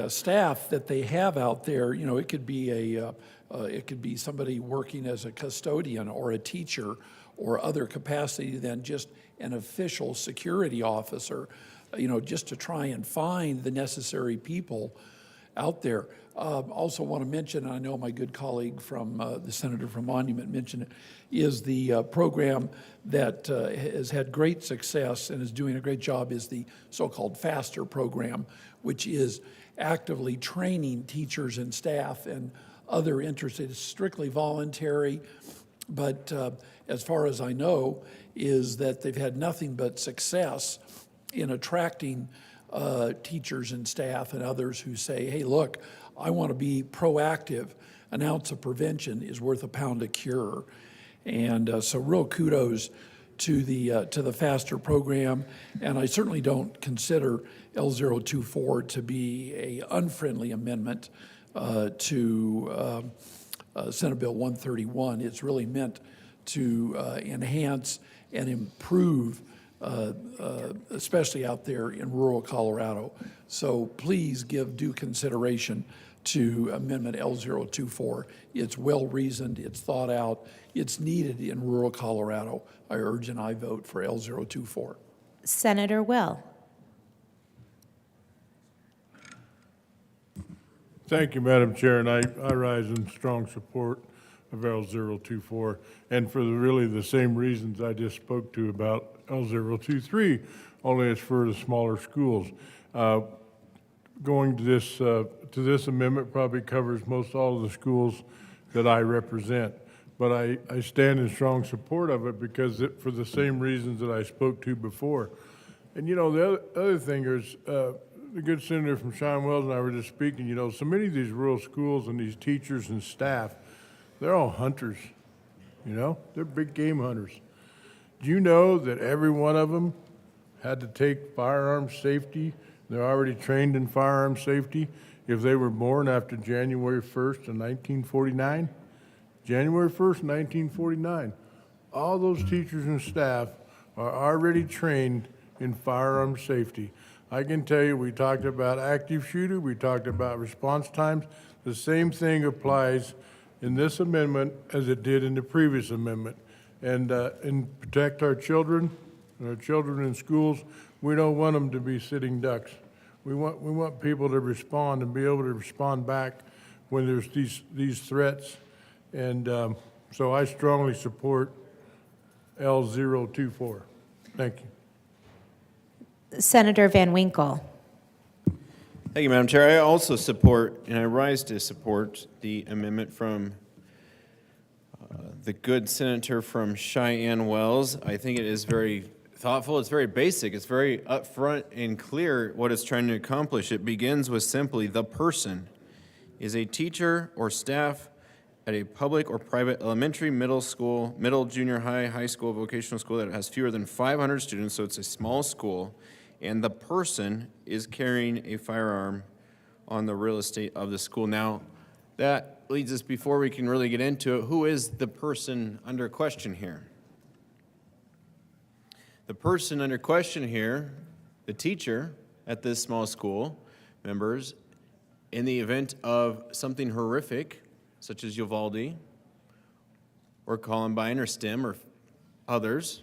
staff that they have out there, you know, it could be somebody working as a custodian or a teacher or other capacity than just an official security officer, you know, just to try and find the necessary people out there. Also want to mention, I know my good colleague from the senator from Monument mentioned it, is the program that has had great success and is doing a great job is the so-called FASTER program, which is actively training teachers and staff and other interested. It's strictly voluntary, but as far as I know, is that they've had nothing but success in attracting teachers and staff and others who say, hey, look, I want to be proactive. An ounce of prevention is worth a pound of cure. And so real kudos to the FASTER program. And I certainly don't consider L024 to be an unfriendly amendment to Senate Bill 131. It's really meant to enhance and improve, especially out there in rural Colorado. So please give due consideration to Amendment L024. It's well-reasoned, it's thought out, it's needed in rural Colorado. I urge and I vote for L024. Senator Will. Thank you, Madam Chair, and I rise in strong support of L024, and for really the same reasons I just spoke to about L023, only it's for the smaller schools. Going to this amendment probably covers most all of the schools that I represent, but I stand in strong support of it because for the same reasons that I spoke to before. And you know, the other thing is, the good senator from Sean Wells and I were just speaking, you know, so many of these rural schools and these teachers and staff, they're all hunters, you know? They're big game hunters. Do you know that every one of them had to take firearms safety? They're already trained in firearms safety if they were born after January 1st of 1949? January 1st, 1949. All those teachers and staff are already trained in firearms safety. I can tell you, we talked about active shooter, we talked about response times. The same thing applies in this amendment as it did in the previous amendment. And protect our children in schools. We don't want them to be sitting ducks. We want people to respond and be able to respond back when there's these threats. And so I strongly support L024. Thank you. Senator Van Winkle. Thank you, Madam Chair. I also support, and I rise to support the amendment from the good senator from Cheyenne Wells. I think it is very thoughtful. It's very basic. It's very upfront and clear what it's trying to accomplish. It begins with simply the person is a teacher or staff at a public or private elementary, middle school, middle, junior high, high school, vocational school that has fewer than 500 students, so it's a small school, and the person is carrying a firearm on the real estate of the school. Now, that leads us, before we can really get into it, who is the person under question here? The person under question here, the teacher at this small school, members, in the event of something horrific, such as Uvalde, or Columbine, or STEM, or others,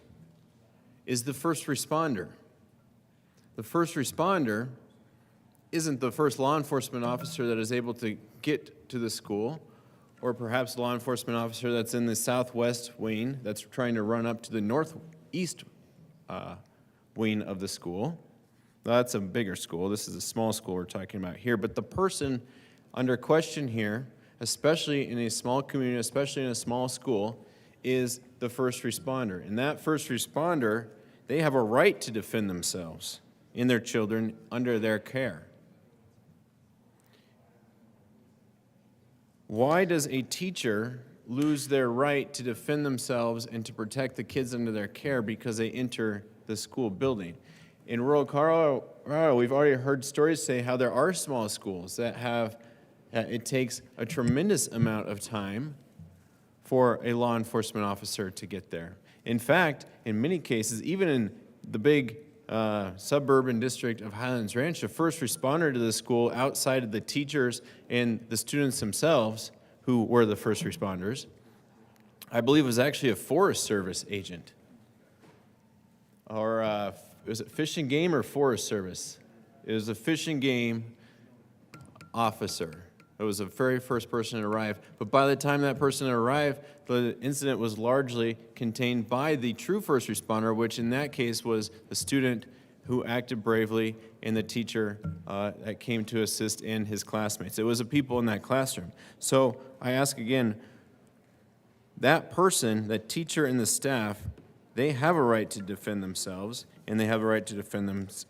is the first responder. The first responder isn't the first law enforcement officer that is able to get to the school, or perhaps law enforcement officer that's in the southwest wing that's trying to run up to the northeast wing of the school. Well, that's a bigger school. This is a small school we're talking about here. But the person under question here, especially in a small community, especially in a small school, is the first responder. And that first responder, they have a right to defend themselves and their children under their care. Why does a teacher lose their right to defend themselves and to protect the kids under their care because they enter the school building? In rural Colorado, we've already heard stories say how there are small schools that have, it takes a tremendous amount of time for a law enforcement officer to get there. In fact, in many cases, even in the big suburban district of Highlands Ranch, the first responder to the school, outside of the teachers and the students themselves, who were the first responders, I believe was actually a Forest Service agent. Or was it Fish and Game or Forest Service? It was a Fish and Game officer. It was the very first person to arrive. But by the time that person arrived, the incident was largely contained by the true first responder, which in that case was the student who acted bravely and the teacher that came to assist in his classmates. It was the people in that classroom. So I ask again, that person, that teacher and the staff, they have a right to defend themselves, and they have a right to defend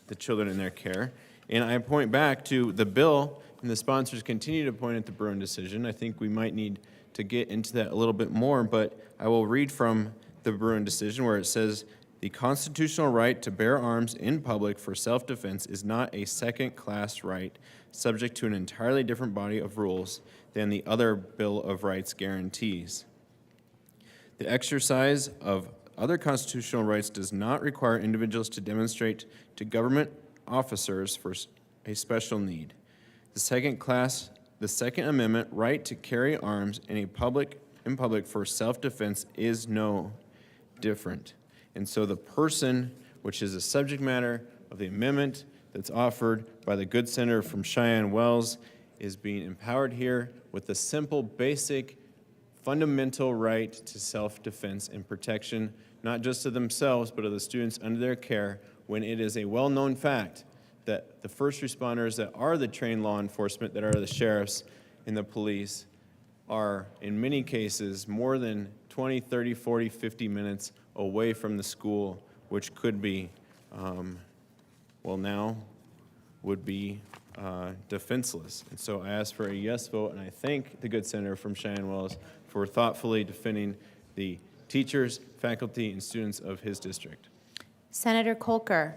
the children in their care. And I point back to the bill, and the sponsors continue to point at the Bruin decision. I think we might need to get into that a little bit more, but I will read from the Bruin decision where it says, "The constitutional right to bear arms in public for self-defense is not a second-class right subject to an entirely different body of rules than the other Bill of Rights guarantees. The exercise of other constitutional rights does not require individuals to demonstrate to government officers for a special need. The Second Amendment right to carry arms in public for self-defense is no different." And so the person, which is the subject matter of the amendment that's offered by the good senator from Cheyenne Wells, is being empowered here with the simple, basic, fundamental right to self-defense and protection, not just of themselves, but of the students under their care, when it is a well-known fact that the first responders that are the trained law enforcement, that are the sheriffs and the police, are in many cases more than 20, 30, 40, 50 minutes away from the school, which could be, now would be defenseless. And so I ask for a yes vote, and I thank the good senator from Cheyenne Wells for thoughtfully defending the teachers, faculty, and students of his district. Senator Kolker.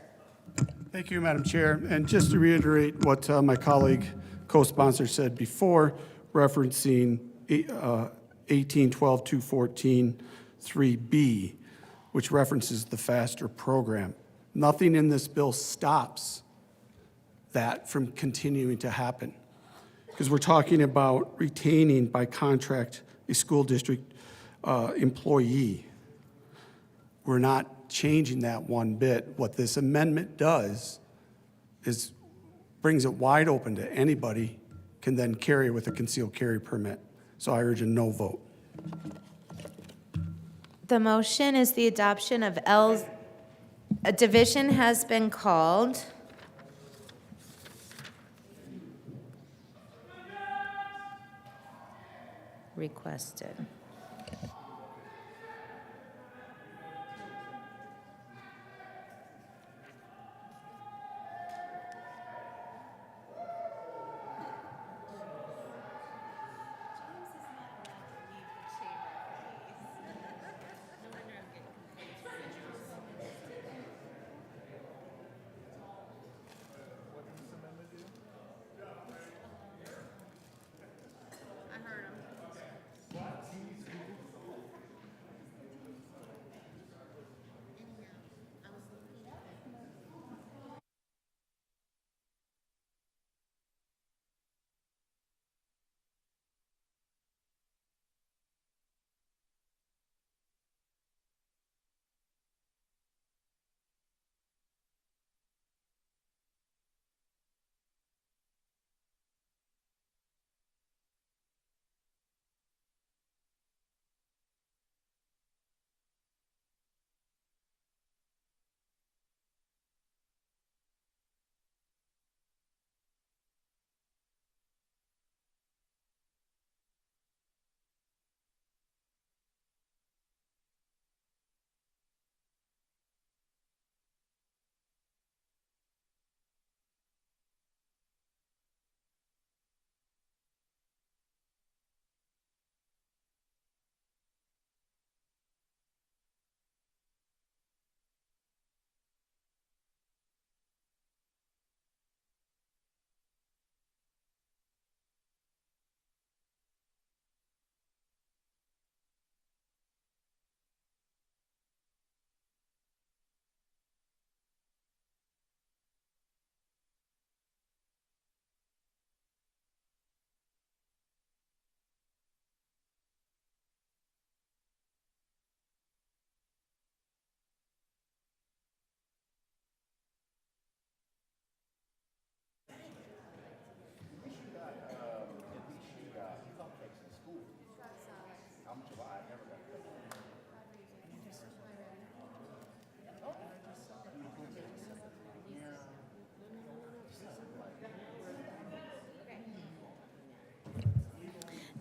Thank you, Madam Chair. And just to reiterate what my colleague, co-sponsor said before, referencing 1812-214 3B, which references the FASTER program. Nothing in this bill stops that from continuing to happen, because we're talking about retaining by contract a school district employee. We're not changing that one bit. What this amendment does is brings it wide open to anybody can then carry with a concealed carry permit. So I urge a no vote. The motion is the adoption of L's. A division has been called. Requested.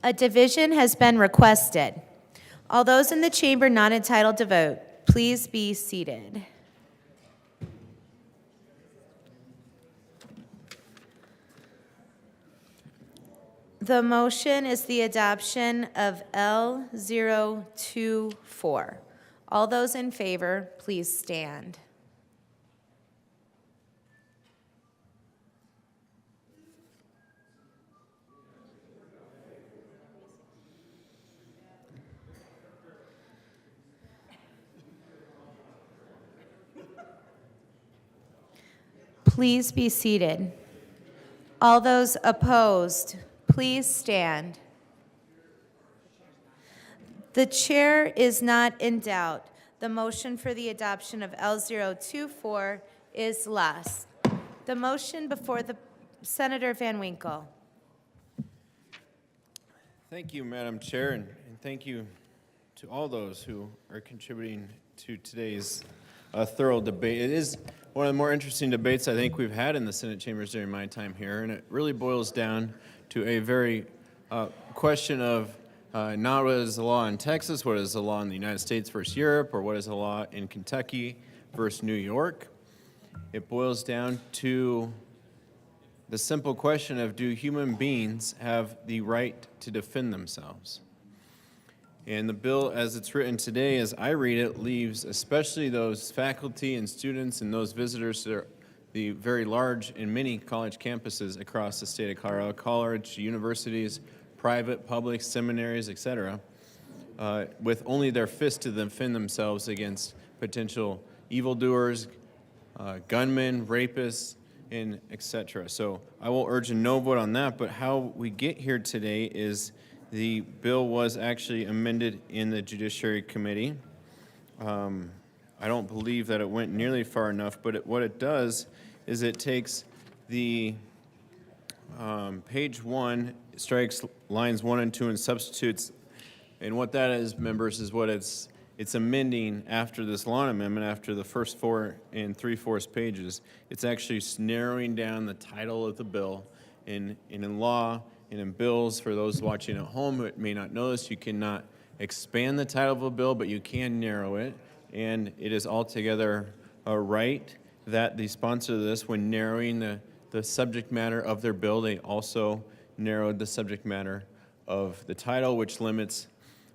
A division has been requested. All those in the chamber not entitled to vote, please be seated. The motion is the adoption of L024. All those in favor, please stand. Please be seated. All those opposed, please stand. The chair is not in doubt. The motion for the adoption of L024 is lost. The motion before the Senator Van Winkle. Thank you, Madam Chair, and thank you to all those who are contributing to today's thorough debate. It is one of the more interesting debates I think we've had in the Senate chambers during my time here, and it really boils down to a very question of not what is the law in Texas, what is the law in the United States versus Europe, or what is the law in Kentucky versus New York. It boils down to the simple question of, do human beings have the right to defend themselves? And the bill, as it's written today, as I read it, leaves especially those faculty and students and those visitors to the very large and many college campuses across the state of Colorado, college, universities, private, public, seminaries, etc., with only their fist to defend themselves against potential evildoers, gunmen, rapists, and etc. So I will urge a no vote on that, but how we get here today is the bill was actually amended in the Judiciary Committee. I don't believe that it went nearly far enough, but what it does is it takes the page 1, strikes lines 1 and 2 and substitutes, and what that is, members, is what it's amending after this law amendment, after the first 4 and 3/4 pages. It's actually narrowing down the title of the bill. In law and in bills, for those watching at home who may not know this, you cannot expand the title of a bill, but you can narrow it. And it is altogether a right that the sponsor of this, when narrowing the subject matter of their bill, they also narrowed the subject matter of the title, which limits.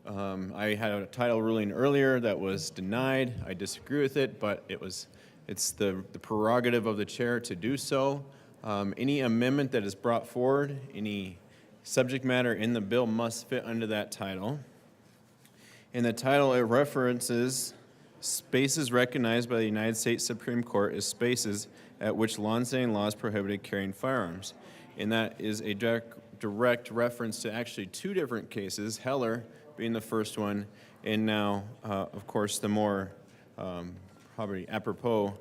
I had a title ruling earlier that was denied. I disagree with it, but it's the prerogative of the chair to do so. Any amendment that is brought forward, any subject matter in the bill must fit under that title. In the title, it references spaces recognized by the United States Supreme Court as spaces at which law-abiding laws prohibited carrying firearms. And that is a direct reference to actually 2 different cases, Heller being the first one, and now, of course, the more probably apropos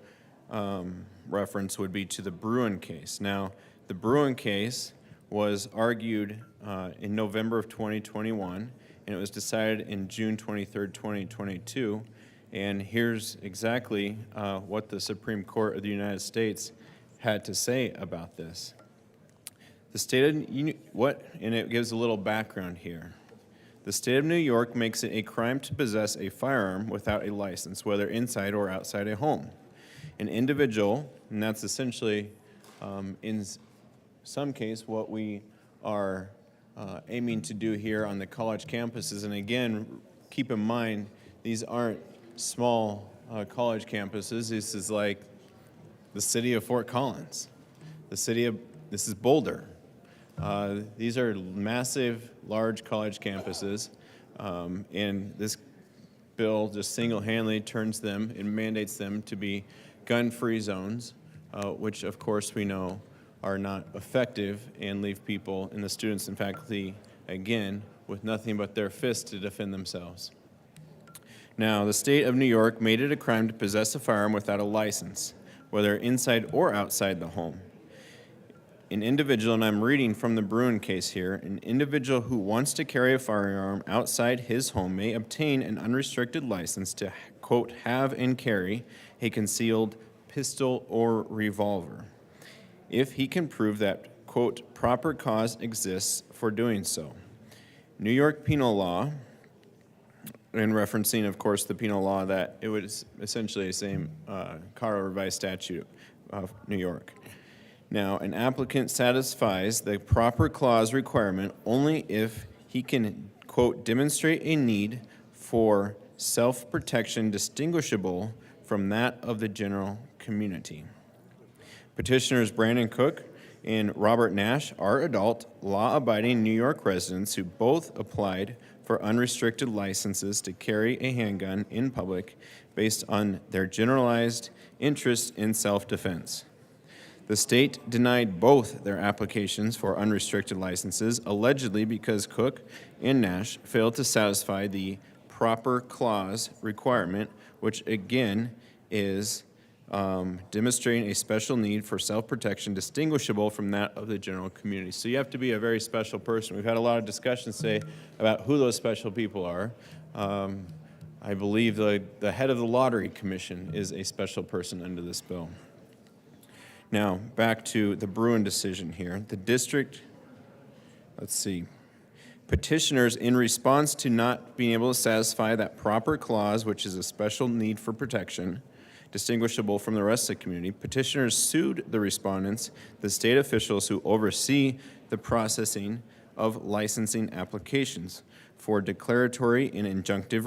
reference would be to the Bruen case. Now, the Bruen case was argued in November of 2021, and it was decided in June 23rd, 2022. And here's exactly what the Supreme Court of the United States had to say about this. The state of and it gives a little background here. The state of New York makes it a crime to possess a firearm without a license, whether inside or outside a home. An individual, and that's essentially, in some case, what we are aiming to do here on the college campuses. And again, keep in mind, these aren't small college campuses. This is like the city of Fort Collins. This is Boulder. These are massive, large college campuses, and this bill just single-handedly turns them and mandates them to be gun-free zones, which of course we know are not effective and leave people and the students and faculty, again, with nothing but their fists to defend themselves. Now, the state of New York made it a crime to possess a firearm without a license, whether inside or outside the home. An individual, and I'm reading from the Bruen case here, an individual who wants to carry a firearm outside his home may obtain an unrestricted license to, quote, have and carry a concealed pistol or revolver, if he can prove that, quote, proper cause exists for doing so. New York penal law, and referencing, of course, the penal law that it was essentially the same Colorado Revised Statute of New York. Now, an applicant satisfies the proper clause requirement only if he can, quote, demonstrate a need for self-protection distinguishable from that of the general community. Petitioners Brandon Cook and Robert Nash are adult, law-abiding New York residents who both applied for unrestricted licenses to carry a handgun in public based on their generalized interest in self-defense. The state denied both their applications for unrestricted licenses, allegedly because Cook and Nash failed to satisfy the proper clause requirement, which again is demonstrating a special need for self-protection distinguishable from that of the general community. So you have to be a very special person. We've had a lot of discussions today about who those special people are. I believe the head of the Lottery Commission is a special person under this bill. Now, back to the Bruin decision here. The district, let's see, petitioners, in response to not being able to satisfy that proper clause, which is a special need for protection, distinguishable from the rest of the community, petitioners sued the respondents, the state officials who oversee the processing of licensing applications, for declaratory and injunctive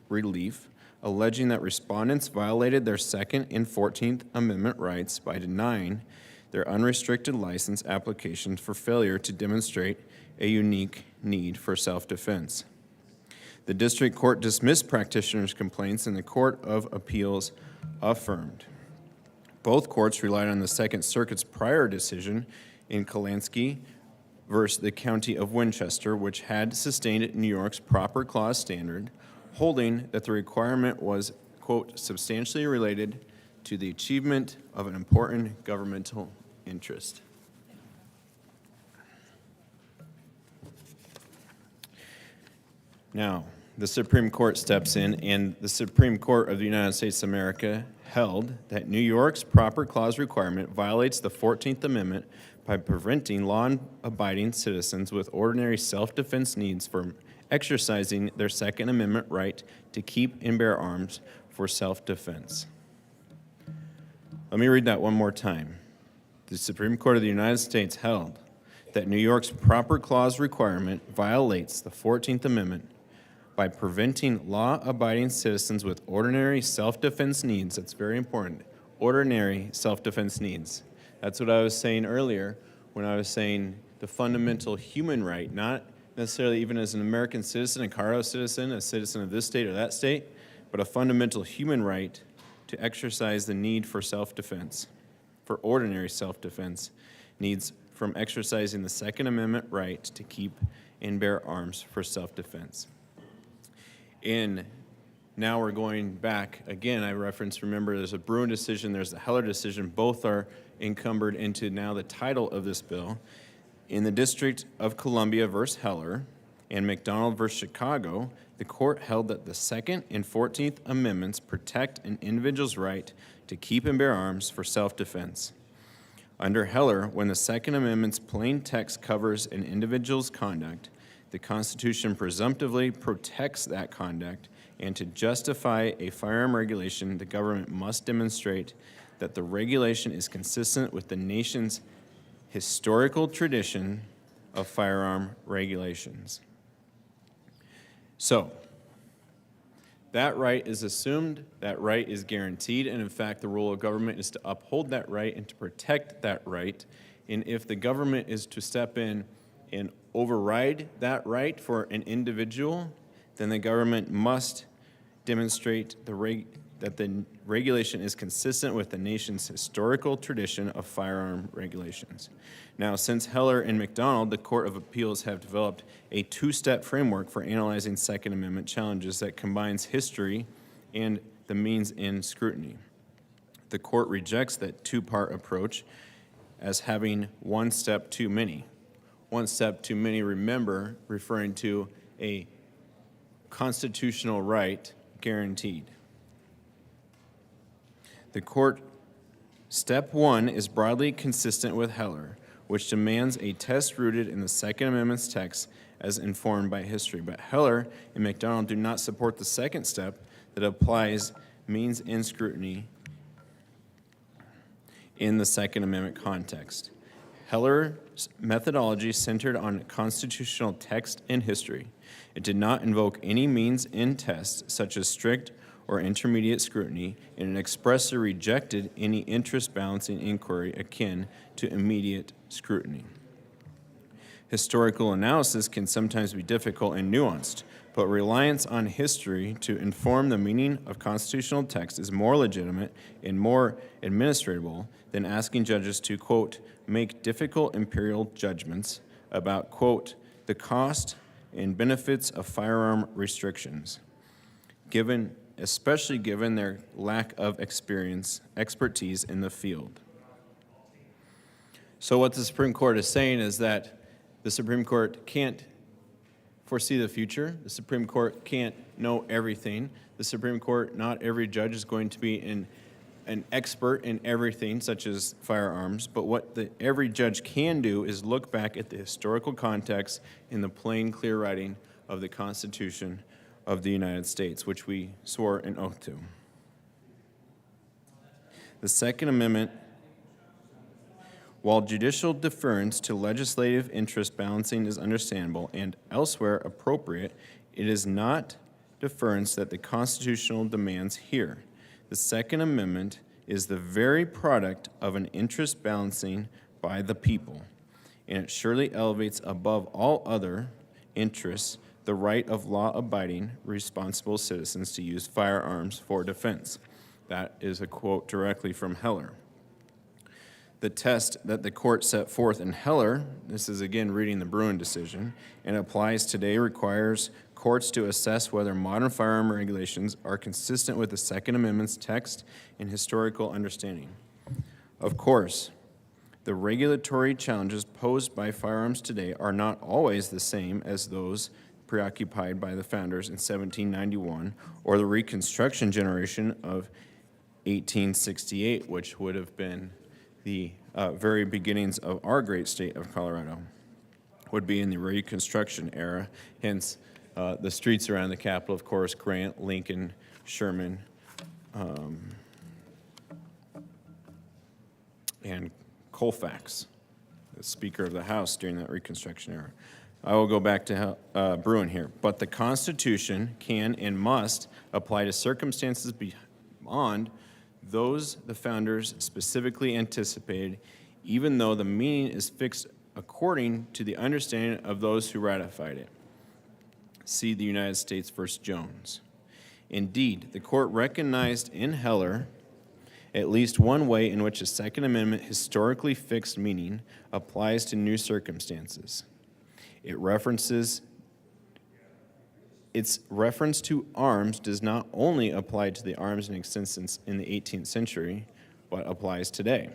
relief, alleging that respondents violated their Second and 14th Amendment rights by denying their unrestricted license applications for failure to demonstrate a unique need for self-defense. The district court dismissed practitioners' complaints and the Court of Appeals affirmed. Both courts relied on the Second Circuit's prior decision in Kalansky versus the County of Winchester, which had sustained New York's proper clause standard, holding that the requirement was, quote, substantially related to the achievement of an important governmental interest. Now, the Supreme Court steps in, and the Supreme Court of the United States of America held that New York's proper clause requirement violates the 14th Amendment by preventing law-abiding citizens with ordinary self-defense needs from exercising their Second Amendment right to keep and bear arms for self-defense. Let me read that one more time. The Supreme Court of the United States held that New York's proper clause requirement violates the 14th Amendment by preventing law-abiding citizens with ordinary self-defense needs. That's very important. Ordinary self-defense needs. That's what I was saying earlier when I was saying the fundamental human right, not necessarily even as an American citizen, a Colorado citizen, a citizen of this state or that state, but a fundamental human right to exercise the need for self-defense, for ordinary self-defense needs from exercising the Second Amendment right to keep and bear arms for self-defense. And now we're going back again. I referenced, remember, there's a Bruin decision, there's the Heller decision. Both are encumbered into now the title of this bill. In the District of Columbia versus Heller and McDonald versus Chicago, the court held that the Second and 14th Amendments protect an individual's right to keep and bear arms for self-defense. Under Heller, when the Second Amendment's plain text covers an individual's conduct, the Constitution presumptively protects that conduct, and to justify a firearm regulation, the government must demonstrate that the regulation is consistent with the nation's historical tradition of firearm regulations. So, that right is assumed, that right is guaranteed, and in fact, the role of government is to uphold that right and to protect that right. And if the government is to step in and override that right for an individual, then the government must demonstrate that the regulation is consistent with the nation's historical tradition of firearm regulations. Now, since Heller and McDonald, the Court of Appeals have developed a two-step framework for analyzing Second Amendment challenges that combines history and the means in scrutiny. The court rejects that two-part approach as having one step too many. One step too many, remember, referring to a constitutional right guaranteed. The court, step one is broadly consistent with Heller, which demands a test rooted in the Second Amendment's text as informed by history. But Heller and McDonald do not support the second step that applies means and scrutiny in the Second Amendment context. Heller's methodology centered on constitutional text and history. It did not invoke any means in tests such as strict or intermediate scrutiny, and it expressly rejected any interest-balancing inquiry akin to immediate scrutiny. Historical analysis can sometimes be difficult and nuanced, but reliance on history to inform the meaning of constitutional text is more legitimate and more administratable than asking judges to, quote, make difficult imperial judgments about, quote, the cost and benefits of firearm restrictions, especially given their lack of expertise in the field. So what the Supreme Court is saying is that the Supreme Court can't foresee the future. The Supreme Court can't know everything. The Supreme Court, not every judge is going to be an expert in everything, such as firearms, but what every judge can do is look back at the historical context in the plain, clear writing of the Constitution of the United States, which we swore an oath to. The Second Amendment, while judicial deference to legislative interest balancing is understandable and elsewhere appropriate, it is not deference that the Constitution demands here. The Second Amendment is the very product of an interest balancing by the people, and it surely elevates above all other interests the right of law-abiding, responsible citizens to use firearms for defense. That is a quote directly from Heller. The test that the court set forth in Heller, this is again reading the Bruen decision, and applies today, requires courts to assess whether modern firearm regulations are consistent with the Second Amendment's text and historical understanding. Of course, the regulatory challenges posed by firearms today are not always the same as those preoccupied by the founders in 1791 or the Reconstruction generation of 1868, which would have been the very beginnings of our great state of Colorado, would be in the Reconstruction era, hence the streets around the Capitol, of course, Grant, Lincoln, Sherman, and Colfax, the Speaker of the House during that Reconstruction era. I will go back to Bruen here. But the Constitution can and must apply to circumstances beyond those the founders specifically anticipated, even though the meaning is fixed according to the understanding of those who ratified it. See the United States v. Jones. Indeed, the court recognized in Heller at least one way in which a Second Amendment historically fixed meaning applies to new circumstances. Its reference to arms does not only apply to the arms in existence in the 18th century, but applies today.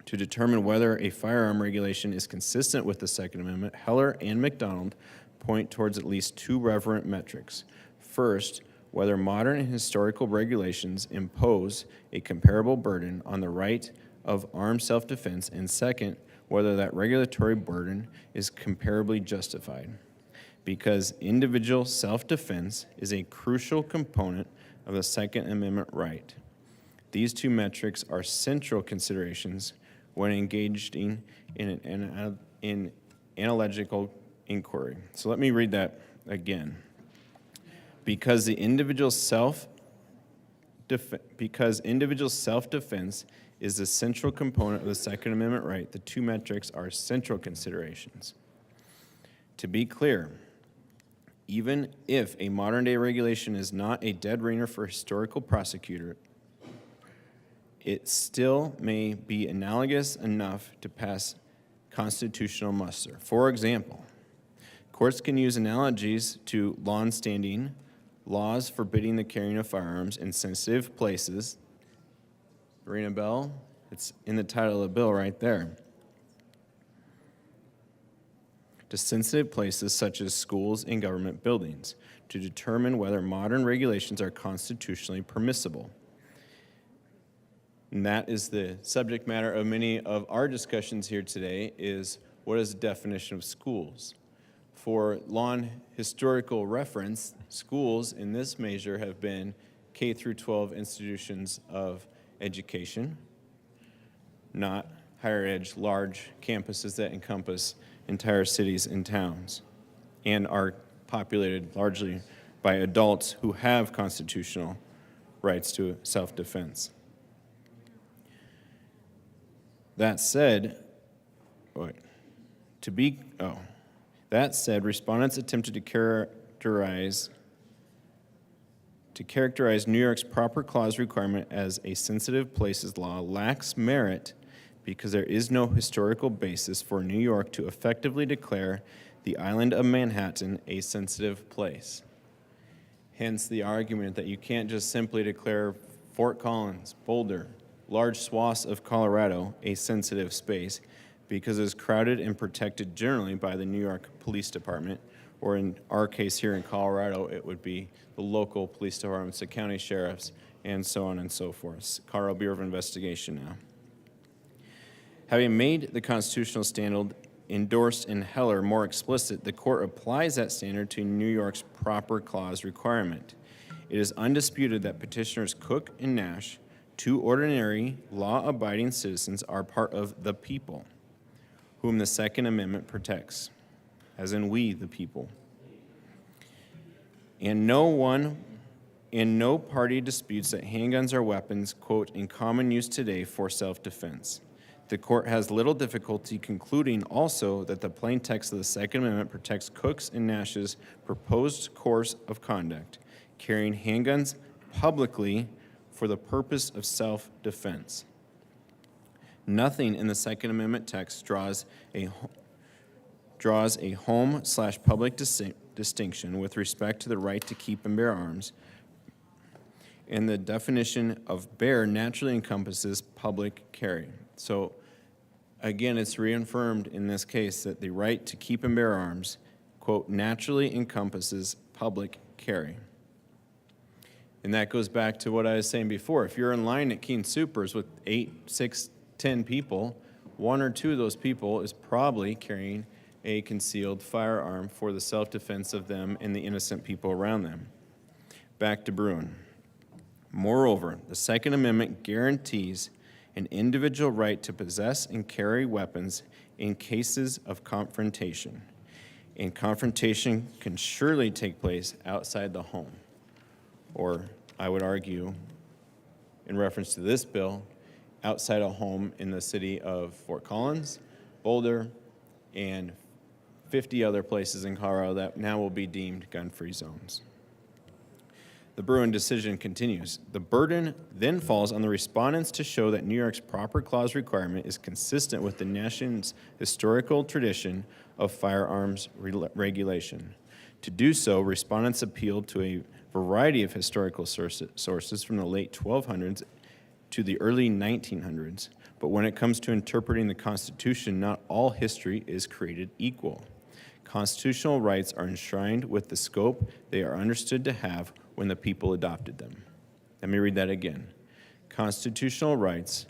To determine whether a firearm regulation is consistent with the Second Amendment, Heller and McDonald point towards at least two referent metrics. First, whether modern and historical regulations impose a comparable burden on the right of armed self-defense, and second, whether that regulatory burden is comparably justified. Because individual self-defense is a crucial component of the Second Amendment right. These two metrics are central considerations when engaged in an analytical inquiry. So let me read that again. Because individual self-defense is a central component of the Second Amendment right, the two metrics are central considerations. To be clear, even if a modern-day regulation is not a dead ringer for a historical prosecutor, it still may be analogous enough to pass constitutional muster. For example, courts can use analogies to long-standing laws forbidding the carrying of firearms in sensitive places. Ring a bell? It's in the title of the bill right there. To sensitive places such as schools and government buildings to determine whether modern regulations are constitutionally permissible. And that is the subject matter of many of our discussions here today, is what is the definition of schools? For lawn historical reference, schools in this measure have been K through 12 institutions of education, not higher ed, large campuses that encompass entire cities and towns, and are populated largely by adults who have constitutional rights to self-defense. That said, that said, respondents attempted to characterize New York's proper clause requirement as a sensitive places law lacks merit because there is no historical basis for New York to effectively declare the island of Manhattan a sensitive place. Hence the argument that you can't just simply declare Fort Collins, Boulder, large swaths of Colorado a sensitive space because it's crowded and protected generally by the New York Police Department, or in our case here in Colorado, it would be the local police departments, the county sheriffs, and so on and so forth. Colorado Bureau of Investigation now. Having made the constitutional standard endorsed in Heller more explicit, the court applies that standard to New York's proper clause requirement. It is undisputed that petitioners Cook and Nash, two ordinary law-abiding citizens, are part of the people, whom the Second Amendment protects, as in we, the people. And no party disputes that handguns are weapons, quote, in common use today for self-defense. The court has little difficulty concluding also that the plain text of the Second Amendment protects Cook's and Nash's proposed course of conduct, carrying handguns publicly for the purpose of self-defense. Nothing in the Second Amendment text draws a home/public distinction with respect to the right to keep and bear arms, and the definition of bear naturally encompasses public carry. So again, it's reaffirmed in this case that the right to keep and bear arms, quote, naturally encompasses public carry. And that goes back to what I was saying before. If you're in line at Keen Supers with 8, 6, 10 people, 1 or 2 of those people is probably carrying a concealed firearm for the self-defense of them and the innocent people around them. Back to Bruin. Moreover, the Second Amendment guarantees an individual right to possess and carry weapons in cases of confrontation. And confrontation can surely take place outside the home. Or, I would argue, in reference to this bill, outside a home in the city of Fort Collins, Boulder, and 50 other places in Colorado that now will be deemed gun-free zones. The Bruin decision continues. The burden then falls on the respondents to show that New York's proper clause requirement is consistent with the nation's historical tradition of firearms regulation. To do so, respondents appealed to a variety of historical sources from the late 1200s to the early 1900s. But when it comes to interpreting the Constitution, not all history is created equal. Constitutional rights are enshrined with the scope they are understood to have when the people adopted them. Let me read that again. Constitutional rights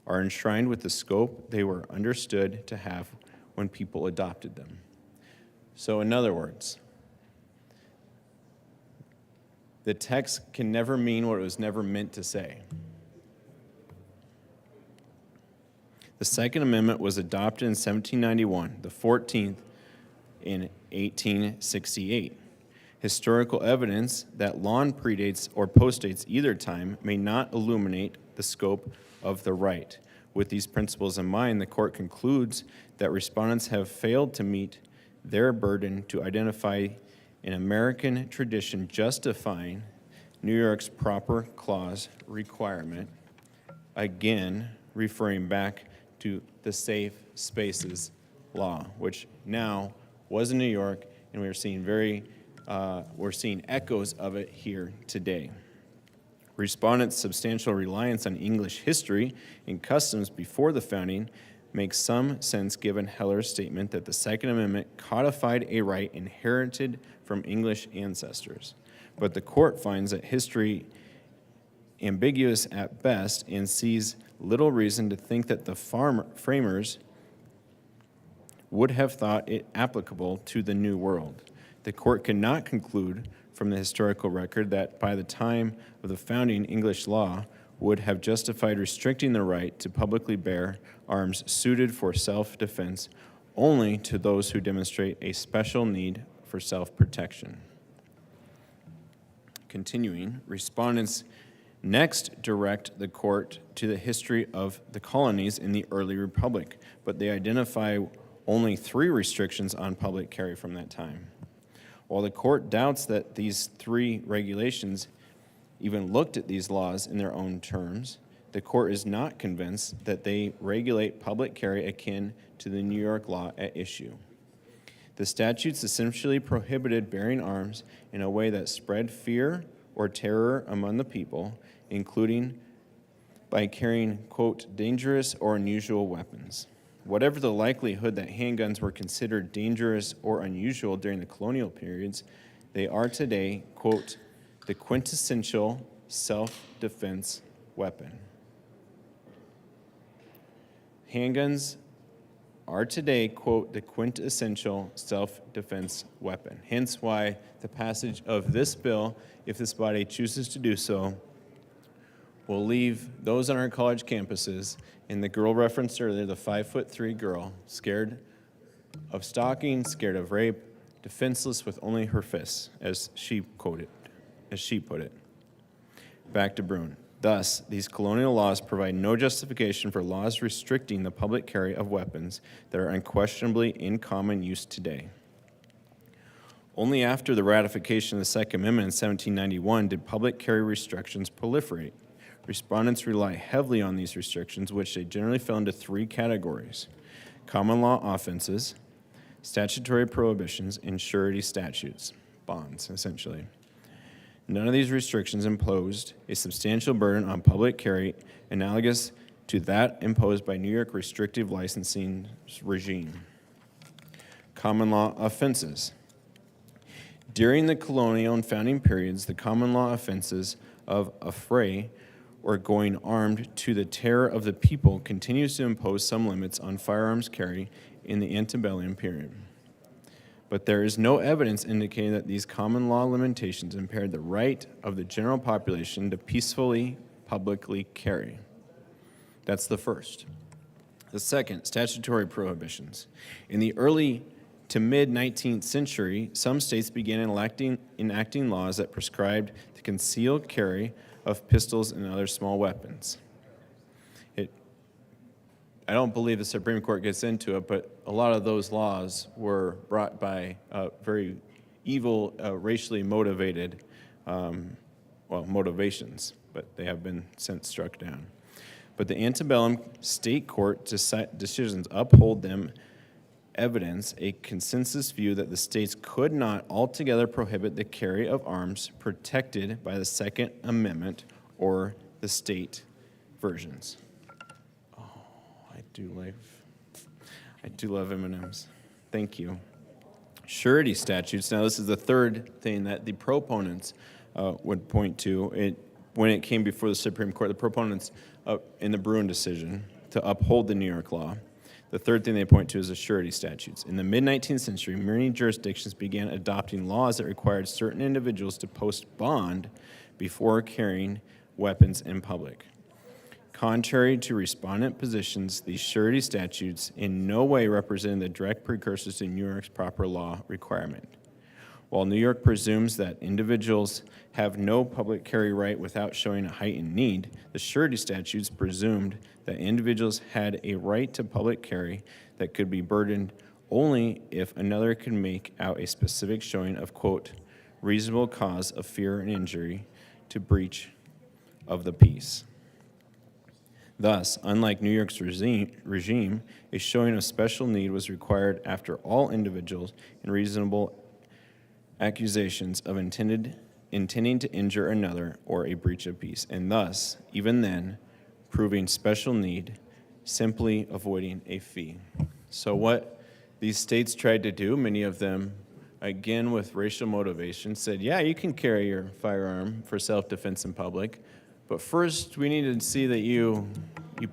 are enshrined with the scope they were understood to have when people adopted them. So in other words, the text can never mean what it was never meant to say. The Second Amendment was adopted in 1791, the 14th in 1868. Historical evidence that law predates or postdates either time may not illuminate the scope of the right. With these principles in mind, the court concludes that respondents have failed to meet their burden to identify an American tradition justifying New York's proper clause requirement, again referring back to the Safe Spaces Law, which now was in New York, and we're seeing echoes of it here today. Respondents' substantial reliance on English history and customs before the founding makes some sense given Heller's statement that the Second Amendment codified a right inherited from English ancestors. But the court finds that history ambiguous at best and sees little reason to think that the framers would have thought it applicable to the New World. The court cannot conclude from the historical record that by the time of the founding, English law would have justified restricting the right to publicly bear arms suited for self-defense only to those who demonstrate a special need for self-protection. Continuing, respondents next direct the court to the history of the colonies in the early republic, but they identify only 3 restrictions on public carry from that time. While the court doubts that these 3 regulations even looked at these laws in their own terms, the court is not convinced that they regulate public carry akin to the New York law at issue. The statutes essentially prohibited bearing arms in a way that spread fear or terror among the people, including by carrying, quote, dangerous or unusual weapons. Whatever the likelihood that handguns were considered dangerous or unusual during the colonial periods, they are today, quote, the quintessential self-defense weapon. Handguns are today, quote, the quintessential self-defense weapon. Hence why the passage of this bill, if this body chooses to do so, will leave those on our college campuses, and the girl referenced earlier, the 5'3" girl, scared of stalking, scared of rape, defenseless with only her fists, as she put it. Back to Bruin. Thus, these colonial laws provide no justification for laws restricting the public carry of weapons that are unquestionably in common use today. Only after the ratification of the Second Amendment in 1791 did public carry restrictions proliferate. Respondents rely heavily on these restrictions, which they generally fell into 3 categories: common law offenses, statutory prohibitions, and surety statutes, bonds, essentially. None of these restrictions imposed a substantial burden on public carry analogous to that imposed by New York restrictive licensing regime. Common law offenses. During the colonial and founding periods, the common law offenses of affray or going armed to the terror of the people continues to impose some limits on firearms carry in the antebellum period. But there is no evidence indicating that these common law limitations impaired the right of the general population to peacefully, publicly carry. That's the first. The second, statutory prohibitions. In the early to mid-19th century, some states began enacting laws that prescribed the concealed carry of pistols and other small weapons. I don't believe the Supreme Court gets into it, but a lot of those laws were brought by very evil, racially motivated motivations, but they have been since struck down. But the antebellum state court decisions uphold them evidence a consensus view that the states could not altogether prohibit the carry of arms protected by the Second Amendment or the state versions. I do love M&Ms. Thank you. Surety statutes. Now, this is the third thing that the proponents would point to. When it came before the Supreme Court, the proponents in the Bruin decision to uphold the New York law, the third thing they point to is the surety statutes. In the mid-19th century, many jurisdictions began adopting laws that required certain individuals to post bond before carrying weapons in public. Contrary to respondent positions, these surety statutes in no way represent the direct precursors to New York's proper law requirement. While New York presumes that individuals have no public carry right without showing a heightened need, the surety statutes presumed that individuals had a right to public carry that could be burdened only if another could make out a specific showing of, quote, reasonable cause of fear and injury to breach of the peace. Thus, unlike New York's regime, a showing of special need was required after all individuals in reasonable accusations of intending to injure another or a breach of peace, and thus, even then, proving special need, simply avoiding a fee. So what these states tried to do, many of them, again with racial motivation, said, yeah, you can carry your firearm for self-defense in public, but first we need to see that you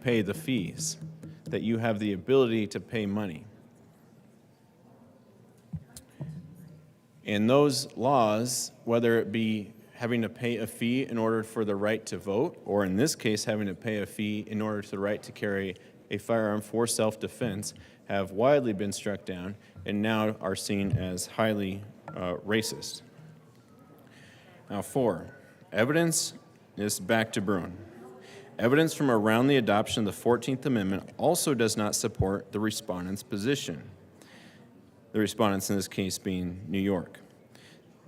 pay the fees, that you have the ability to pay money. And those laws, whether it be having to pay a fee in order for the right to vote, or in this case, having to pay a fee in order to the right to carry a firearm for self-defense, have widely been struck down and now are seen as highly racist. Now, 4, evidence is back to Bruin. Evidence from around the adoption of the 14th Amendment also does not support the respondent's position. The respondents in this case being New York.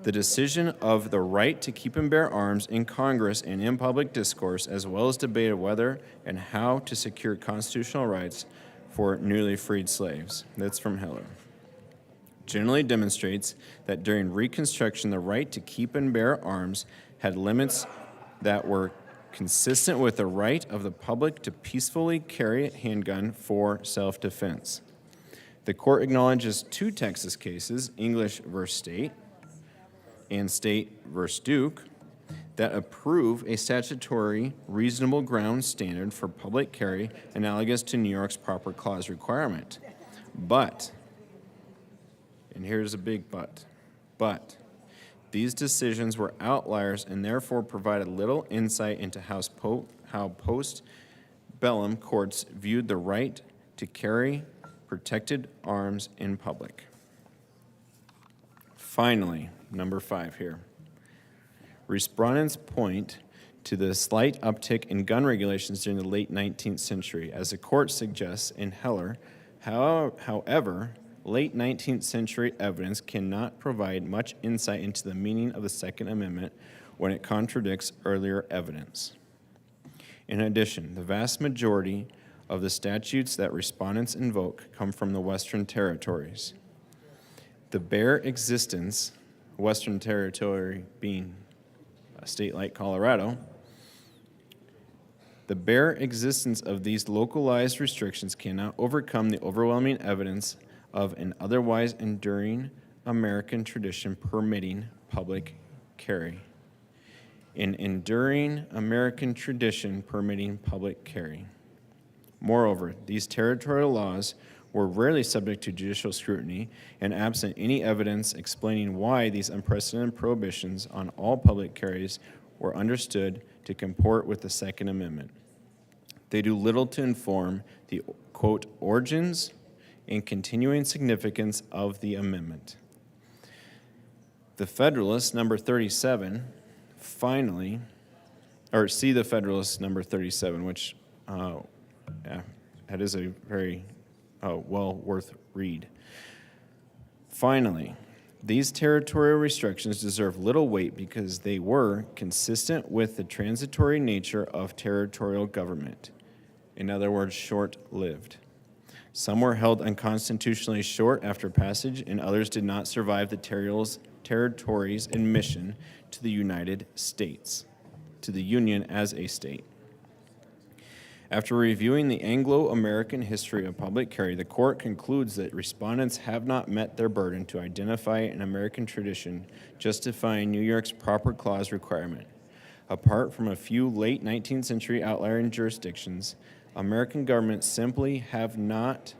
The decision of the right to keep and bear arms in Congress and in public discourse, as well as debate of whether and how to secure constitutional rights for newly freed slaves. That's from Heller. Generally demonstrates that during Reconstruction, the right to keep and bear arms had limits that were consistent with the right of the public to peacefully carry a handgun for self-defense. The court acknowledges 2 Texas cases, English v. State and State v. Duke, that approve a statutory reasonable ground standard for public carry analogous to New York's proper clause requirement. But, and here's a big but, these decisions were outliers and therefore provided little insight into how post-bellum courts viewed the right to carry protected arms in public. Finally, number 5 here. Respondents point to the slight uptick in gun regulations during the late 19th century, as the court suggests in Heller. However, late 19th century evidence cannot provide much insight into the meaning of the Second Amendment when it contradicts earlier evidence. In addition, the vast majority of the statutes that respondents invoke come from the Western territories. The bare existence, Western Territory being a state like Colorado, the bare existence of these localized restrictions cannot overcome the overwhelming evidence of an otherwise enduring American tradition permitting public carry. An enduring American tradition permitting public carry. Moreover, these territorial laws were rarely subject to judicial scrutiny, and absent any evidence explaining why these unprecedented prohibitions on all public carries were understood to comport with the Second Amendment. They do little to inform the, quote, origins and continuing significance of the amendment. The Federalist, number 37, finally, or see the Federalist, number 37, which that is a very well worth read. Finally, these territorial restrictions deserve little weight because they were consistent with the transitory nature of territorial government. In other words, short-lived. Some were held unconstitutionally short after passage, and others did not survive the territory's admission to the United States, to the Union as a state. After reviewing the Anglo-American history of public carry, the court concludes that respondents have not met their burden to identify an American tradition justifying New York's proper clause requirement. Apart from a few late 19th century outlier jurisdictions, American governments simply have not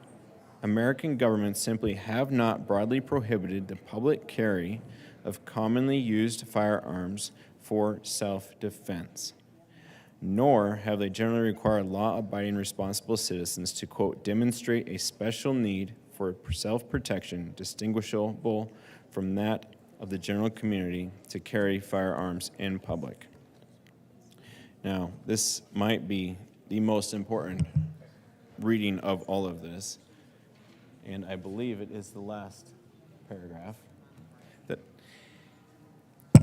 broadly prohibited the public carry of commonly used firearms for self-defense. Nor have they generally required law-abiding responsible citizens to, quote, demonstrate a special need for self-protection distinguishable from that of the general community to carry firearms in public. Now, this might be the most important reading of all of this, and I believe it is the last paragraph.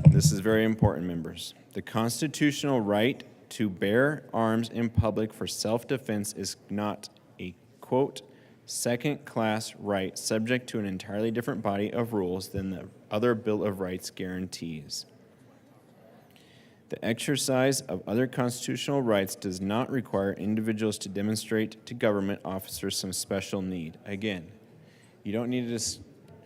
This is very important, members. The constitutional right to bear arms in public for self-defense is not a, quote, second-class right subject to an entirely different body of rules than the other Bill of Rights guarantees. The exercise of other constitutional rights does not require individuals to demonstrate to government officers some special need. Again, you don't need to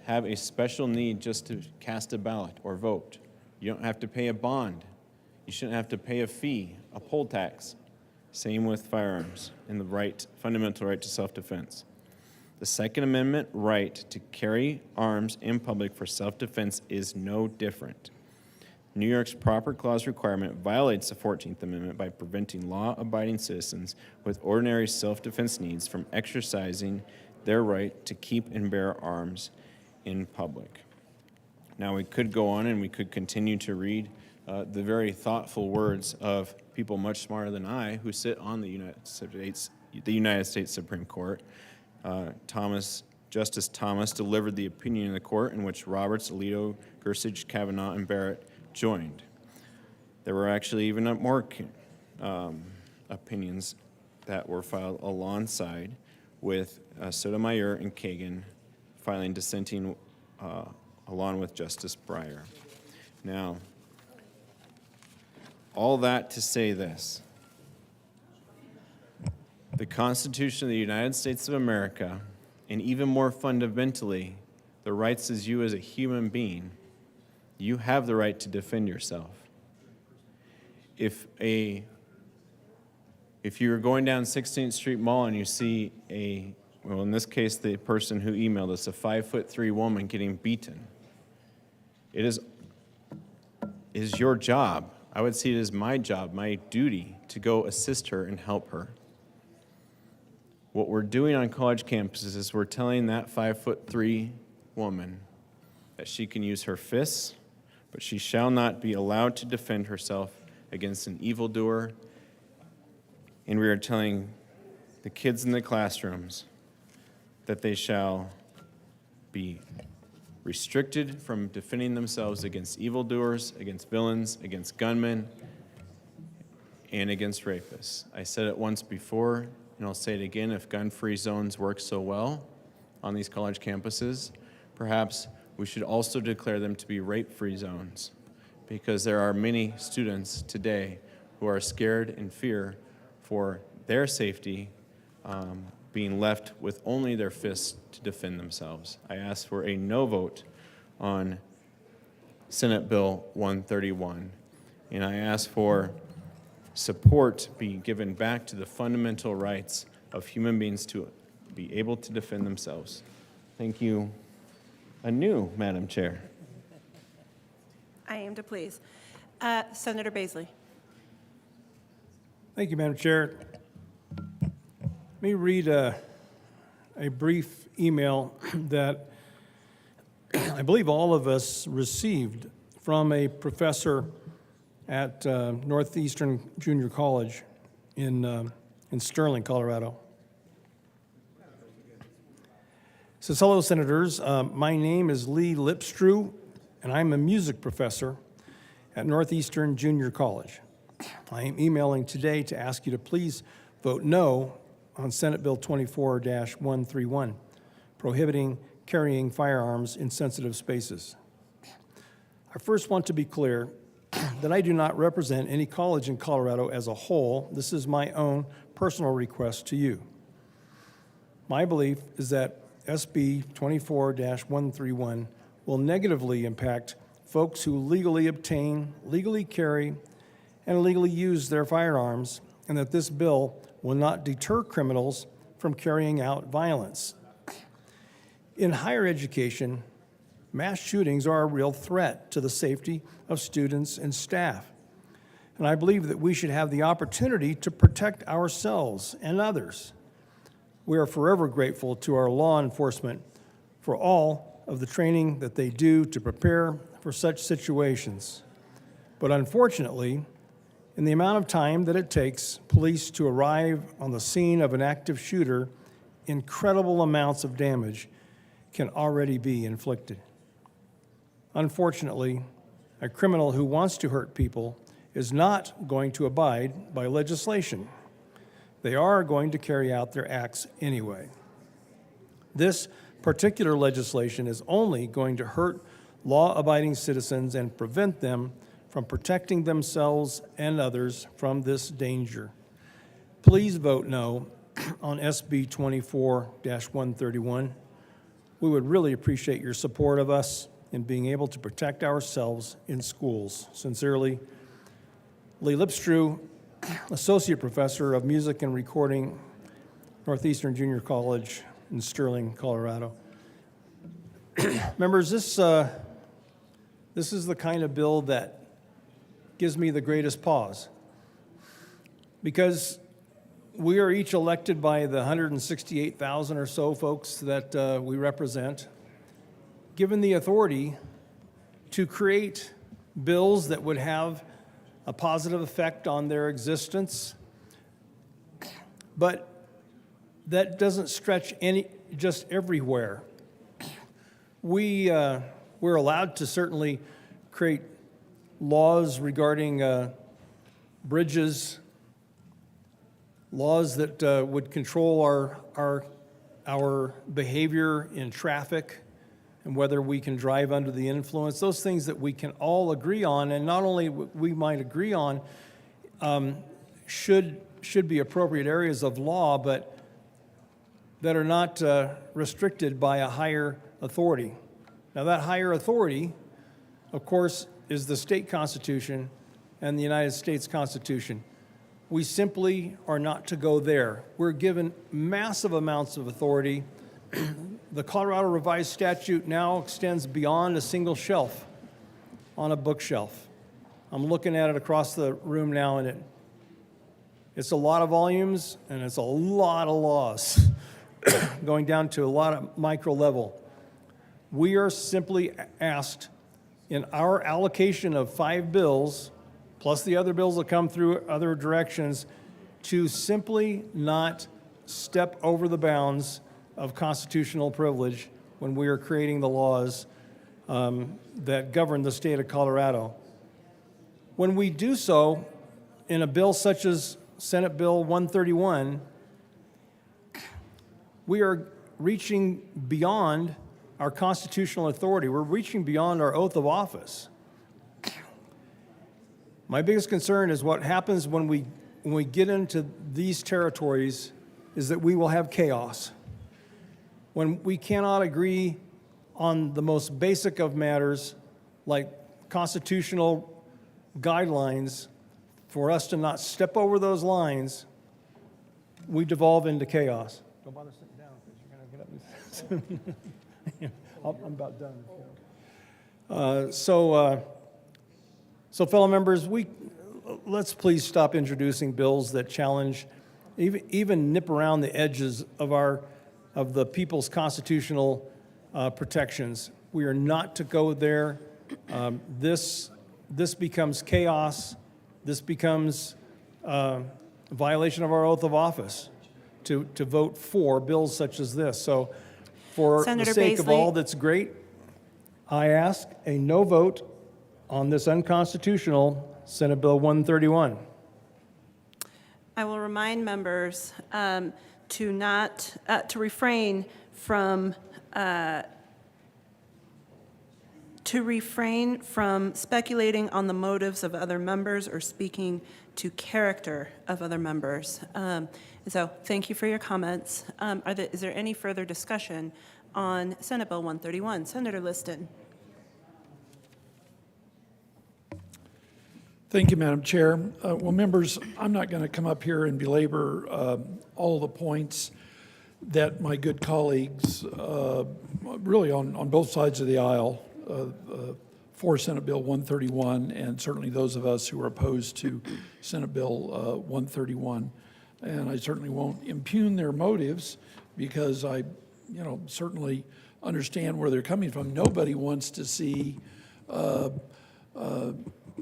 have a special need just to cast a ballot or vote. You don't have to pay a bond. You shouldn't have to pay a fee, a poll tax. Same with firearms and the right, fundamental right to self-defense. The Second Amendment right to carry arms in public for self-defense is no different. New York's proper clause requirement violates the 14th Amendment by preventing law-abiding citizens with ordinary self-defense needs from exercising their right to keep and bear arms in public. Now, we could go on and we could continue to read the very thoughtful words of people much smarter than I who sit on the United States Supreme Court. Justice Thomas delivered the opinion in the court in which Roberts, Alito, Gorsuch, Kavanaugh, and Barrett joined. There were actually even more opinions that were filed alongside, with Sotomayor and Kagan filing dissenting along with Justice Breyer. Now, all that to say this: the Constitution of the United States of America, and even more fundamentally, the rights as you as a human being, you have the right to defend yourself. If you're going down 16th Street Mall and you see well, in this case, the person who emailed us, a 5'3" woman getting beaten, it is your job. I would see it as my job, my duty, to go assist her and help her. What we're doing on college campuses is we're telling that 5'3" woman that she can use her fists, but she shall not be allowed to defend herself against an evildoer. And we are telling the kids in the classrooms that they shall be restricted from defending themselves against evildoers, against villains, against gunmen, and against rapists. I said it once before, and I'll say it again: if gun-free zones work so well on these college campuses, perhaps we should also declare them to be rape-free zones, because there are many students today who are scared and fear for their safety, being left with only their fists to defend themselves. I ask for a no vote on Senate Bill 131, and I ask for support be given back to the fundamental rights of human beings to be able to defend themselves. Thank you anew, Madam Chair. I am to please. Senator Baisley. Thank you, Madam Chair. Let me read a brief email that I believe all of us received from a professor at Northeastern Junior College in Sterling, Colorado. It says, hello, Senators. My name is Lee Lipstrew, and I'm a music professor at Northeastern Junior College. I am emailing today to ask you to please vote no on Senate Bill 24-131, prohibiting carrying firearms in sensitive spaces. I first want to be clear that I do not represent any college in Colorado as a whole. This is my own personal request to you. My belief is that SB 24-131 will negatively impact folks who legally obtain, legally carry, and legally use their firearms, and that this bill will not deter criminals from carrying out violence. In higher education, mass shootings are a real threat to the safety of students and staff. And I believe that we should have the opportunity to protect ourselves and others. We are forever grateful to our law enforcement for all of the training that they do to prepare for such situations. But unfortunately, in the amount of time that it takes police to arrive on the scene of an active shooter, incredible amounts of damage can already be inflicted. Unfortunately, a criminal who wants to hurt people is not going to abide by legislation. They are going to carry out their acts anyway. This particular legislation is only going to hurt law-abiding citizens and prevent them from protecting themselves and others from this danger. Please vote no on SB 24-131. We would really appreciate your support of us in being able to protect ourselves in schools. Sincerely, Lee Lipstrew, Associate Professor of Music and Recording, Northeastern Junior College in Sterling, Colorado. Members, this is the kind of bill that gives me the greatest pause, because we are each elected by the 168,000 or so folks that we represent, given the authority to create bills that would have a positive effect on their existence, but that doesn't stretch just everywhere. We're allowed to certainly create laws regarding bridges, laws that would control our behavior in traffic and whether we can drive under the influence. Those things that we can all agree on, and not only we might agree on, should be appropriate areas of law, but that are not restricted by a higher authority. Now, that higher authority, of course, is the state constitution and the United States Constitution. We simply are not to go there. We're given massive amounts of authority. The Colorado Revised Statute now extends beyond a single shelf on a bookshelf. I'm looking at it across the room now, and it's a lot of volumes, and it's a lot of laws going down to a lot of micro level. We are simply asked in our allocation of 5 bills, plus the other bills that come through other directions, to simply not step over the bounds of constitutional privilege when we are creating the laws that govern the state of Colorado. When we do so in a bill such as Senate Bill 131, we are reaching beyond our constitutional authority. We're reaching beyond our oath of office. My biggest concern is what happens when we get into these territories is that we will have chaos. When we cannot agree on the most basic of matters, like constitutional guidelines, for us to not step over those lines, we devolve into chaos. Don't bother sitting down because you're going to get up. I'm about done. So fellow members, let's please stop introducing bills that challenge, even nip around the edges of the people's constitutional protections. We are not to go there. This becomes chaos. This becomes a violation of our oath of office to vote for bills such as this. So for the sake of all that's great, I ask a no vote on this unconstitutional Senate Bill 131. I will remind members to refrain from speculating on the motives of other members or speaking to character of other members. So thank you for your comments. Is there any further discussion on Senate Bill 131? Senator Liston. Thank you, Madam Chair. Well, members, I'm not going to come up here and belabor all the points that my good colleagues, really on both sides of the aisle, for Senate Bill 131, and certainly those of us who are opposed to Senate Bill 131. And I certainly won't impugn their motives, because I, certainly understand where they're coming from. Nobody wants to see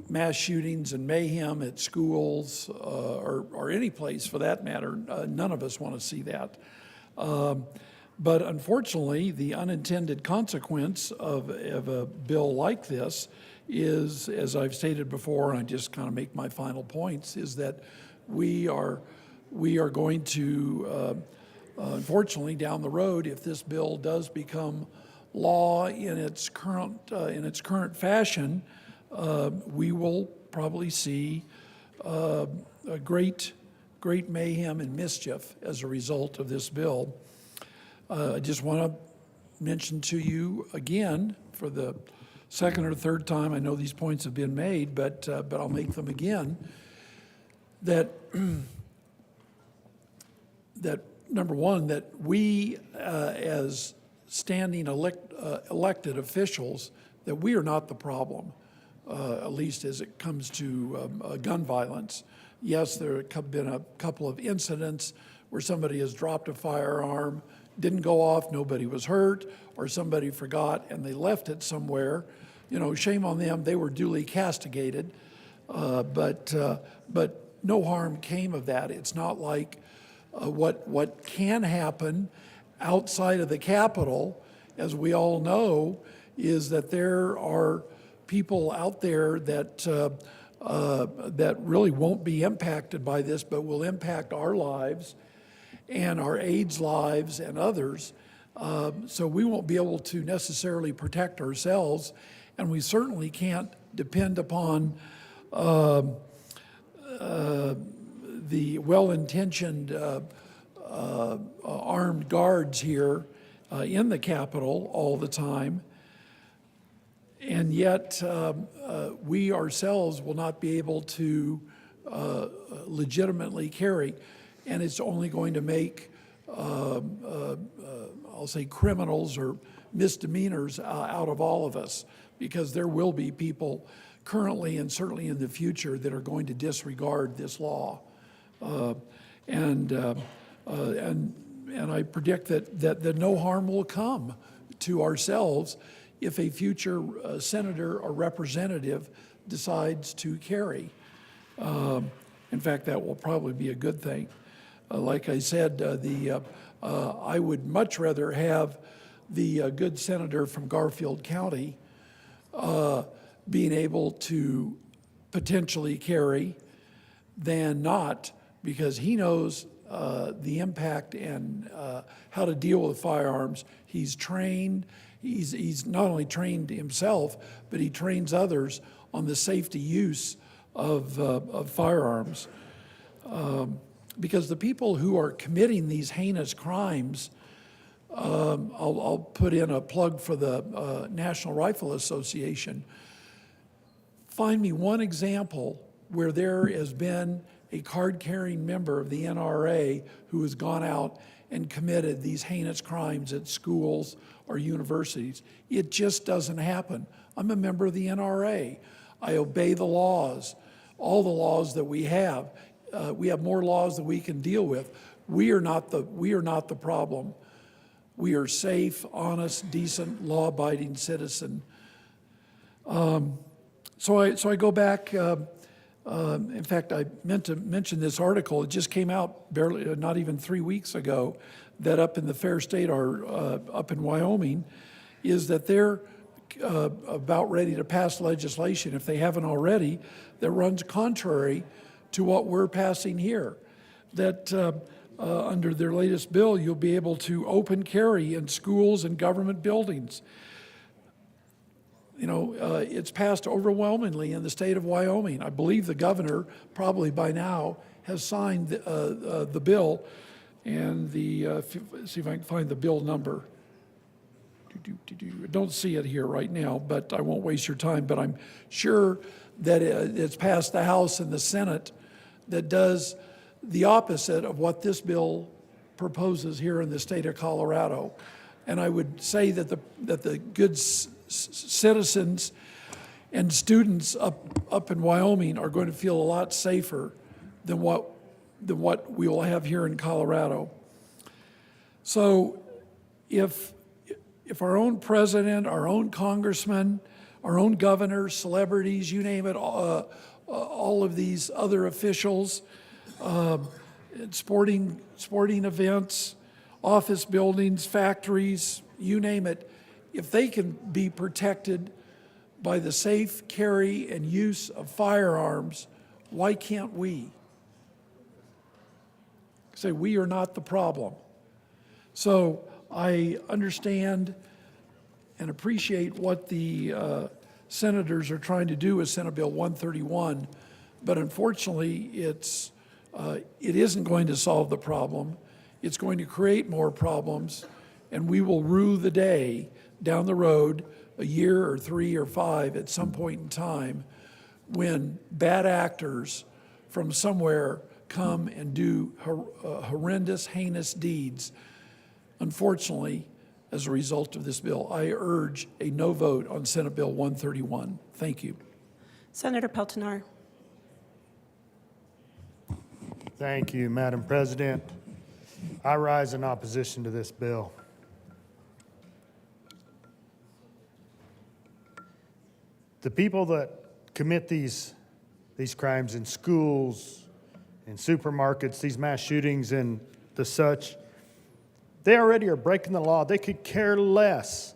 mass shootings and mayhem at schools or any place for that matter. None of us want to see that. But unfortunately, the unintended consequence of a bill like this is, as I've stated before, and I just kind of make my final points, is that we are going to, unfortunately, down the road, if this bill does become law in its current fashion, we will probably see a great mayhem and mischief as a result of this bill. I just want to mention to you again, for the second or third time, I know these points have been made, but I'll make them again, that number one, that we, as standing elected officials, that we are not the problem, at least as it comes to gun violence. Yes, there have been a couple of incidents where somebody has dropped a firearm, didn't go off, nobody was hurt, or somebody forgot and they left it somewhere. You know, shame on them, they were duly castigated, but no harm came of that. It's not like what can happen outside of the Capitol, as we all know, is that there are people out there that that really won't be impacted by this, but will impact our lives and our aides' lives and others. So we won't be able to necessarily protect ourselves, and we certainly can't depend upon the well-intentioned armed guards here in the Capitol all the time. And yet, we ourselves will not be able to legitimately carry. And it's only going to make, I'll say, criminals or misdemeanors out of all of us, because there will be people currently and certainly in the future that are going to disregard this law. And I predict that no harm will come to ourselves if a future senator or representative decides to carry. In fact, that will probably be a good thing. Like I said, I would much rather have the good senator from Garfield County being able to potentially carry than not, because he knows the impact and how to deal with firearms. He's trained. He's not only trained himself, but he trains others on the safety use of firearms. Because the people who are committing these heinous crimes, I'll put in a plug for the National Rifle Association. Find me one example where there has been a card-carrying member of the NRA who has gone out and committed these heinous crimes at schools or universities. It just doesn't happen. I'm a member of the NRA. I obey the laws, all the laws that we have. We have more laws that we can deal with. We are not the problem. We are safe, honest, decent, law-abiding citizen. So I go back. In fact, I meant to mention this article. It just came out barely, not even 3 weeks ago, that up in the fair state, or up in Wyoming, is that they're about ready to pass legislation, if they haven't already, that runs contrary to what we're passing here. That under their latest bill, you'll be able to open carry in schools and government buildings. You know, it's passed overwhelmingly in the state of Wyoming. I believe the governor, probably by now, has signed the bill. And see if I can find the bill number. I don't see it here right now, but I won't waste your time. But I'm sure that it's passed the House and the Senate that does the opposite of what this bill proposes here in the state of Colorado. And I would say that the good citizens and students up in Wyoming are going to feel a lot safer than what we will have here in Colorado. So if our own president, our own congressman, our own governors, celebrities, you name it, all of these other officials, sporting events, office buildings, factories, you name it, if they can be protected by the safe carry and use of firearms, why can't we? Say we are not the problem. So I understand and appreciate what the senators are trying to do with Senate Bill 131, but unfortunately it isn't going to solve the problem. It's going to create more problems, and we will rue the day down the road, a year or 3 or 5 at some point in time, when bad actors from somewhere come and do horrendous, heinous deeds. Unfortunately, as a result of this bill, I urge a no vote on Senate Bill 131. Thank you. Senator Peltonar. Thank you, Madam President. I rise in opposition to this bill. The people that commit these crimes in schools, in supermarkets, these mass shootings and the such, they already are breaking the law. They could care less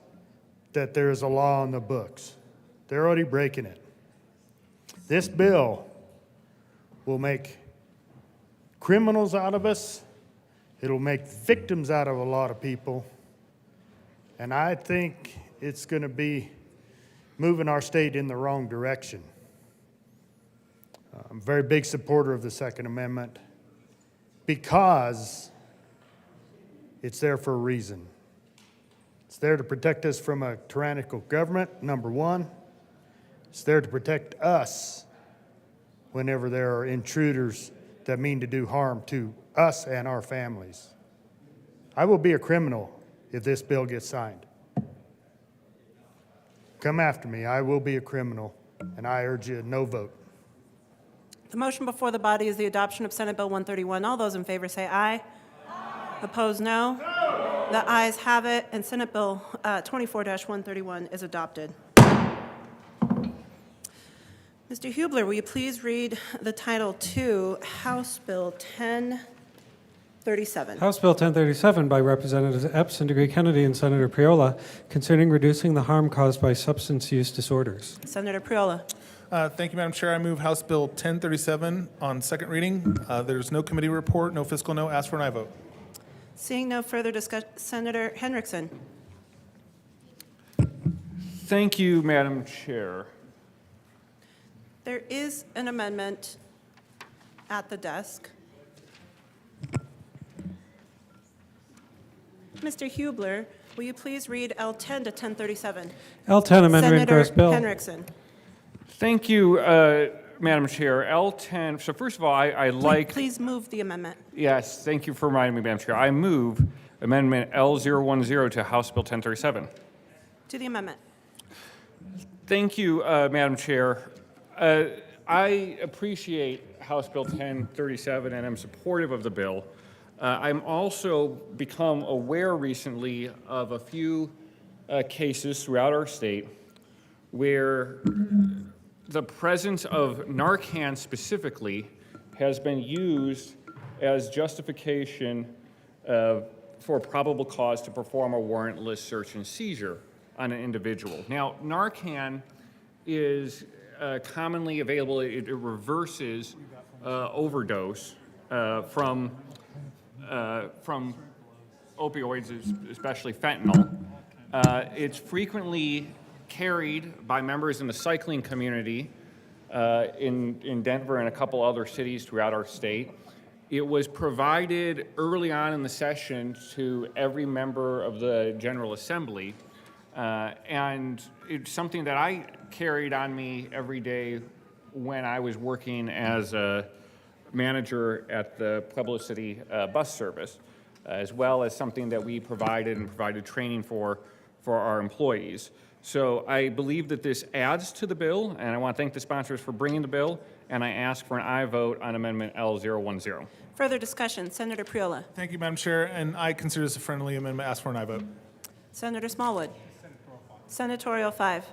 that there is a law on the books. They're already breaking it. This bill will make criminals out of us. It'll make victims out of a lot of people. And I think it's going to be moving our state in the wrong direction. I'm a very big supporter of the Second Amendment because it's there for a reason. It's there to protect us from a tyrannical government, number one. It's there to protect us whenever there are intruders that mean to do harm to us and our families. I will be a criminal if this bill gets signed. Come after me. I will be a criminal, and I urge you no vote. The motion before the body is the adoption of Senate Bill 131. All those in favor say aye. Opposed, no. The ayes have it, and Senate Bill 24-131 is adopted. Mr. Hubler, will you please read the title to House Bill 1037? House Bill 1037 by Representatives Epps and Degree Kennedy and Senator Priola concerning reducing the harm caused by substance use disorders. Senator Priola. Thank you, Madam Chair. I move House Bill 1037 on second reading. There's no committee report, no fiscal no. Ask for an aye vote. Seeing no further discussion, Senator Henriksen. Thank you, Madam Chair. There is an amendment at the desk. Mr. Hubler, will you please read L10 to 1037? L10 amendment Senator endorsed bill. Henriksen. Thank you, Madam Chair. L10, so first of all, I like... Please move the amendment. Yes, thank you for reminding me, Madam Chair. I move Amendment L010 to House Bill 1037. To the amendment. Thank you, Madam Chair. I appreciate House Bill 1037 and I'm supportive of the bill. I'm also become aware recently of a few cases throughout our state where the presence of Narcan specifically has been used as justification for probable cause to perform a warrantless search and seizure on an individual. Now, Narcan is commonly available. It reverses overdose from opioids, especially fentanyl. It's frequently carried by members in the cycling community in Denver and a couple other cities throughout our state. It was provided early on in the session to every member of the General Assembly, and it's something that I carried on me every day when I was working as a manager at the Pueblo City bus service, as well as something that we provided training for our employees. So I believe that this adds to the bill, and I want to thank the sponsors for bringing the bill, and I ask for an aye vote on Amendment L010. Further discussion, Senator Priola. Thank you, Madam Chair, and I consider this a friendly amendment. Ask for an aye vote. Senator Smallwood. Senatorial 5.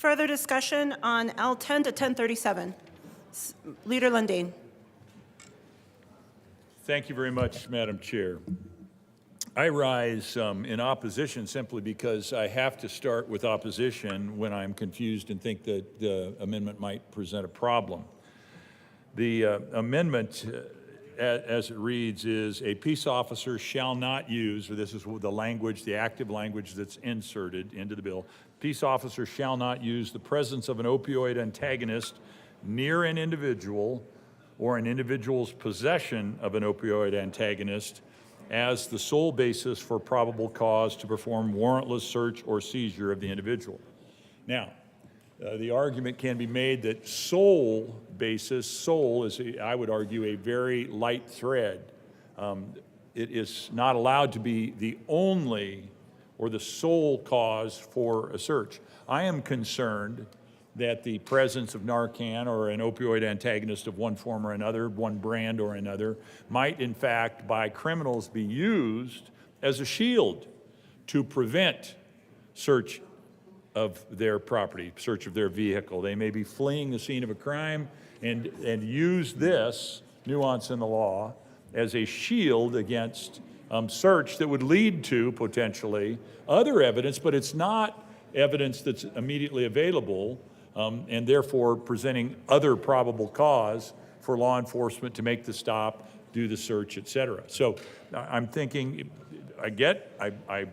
further discussion on L10 to 1037? Leader Lundin. Thank you very much, Madam Chair. I rise in opposition simply because I have to start with opposition when I'm confused and think that the amendment might present a problem. The amendment, as it reads, is a peace officer shall not use, or this is the language, the active language that's inserted into the bill, peace officer shall not use the presence of an opioid antagonist near an individual or an individual's possession of an opioid antagonist as the sole basis for probable cause to perform warrantless search or seizure of the individual. Now, the argument can be made that sole basis, sole is, I would argue, a very light thread. It is not allowed to be the only or the sole cause for a search. I am concerned that the presence of Narcan or an opioid antagonist of one form or another, one brand or another, might in fact by criminals be used as a shield to prevent search of their property, search of their vehicle. They may be fleeing the scene of a crime and use this nuance in the law as a shield against search that would lead to potentially other evidence, but it's not evidence that's immediately available, and therefore presenting other probable cause for law enforcement to make the stop, do the search, et cetera. So I'm thinking, I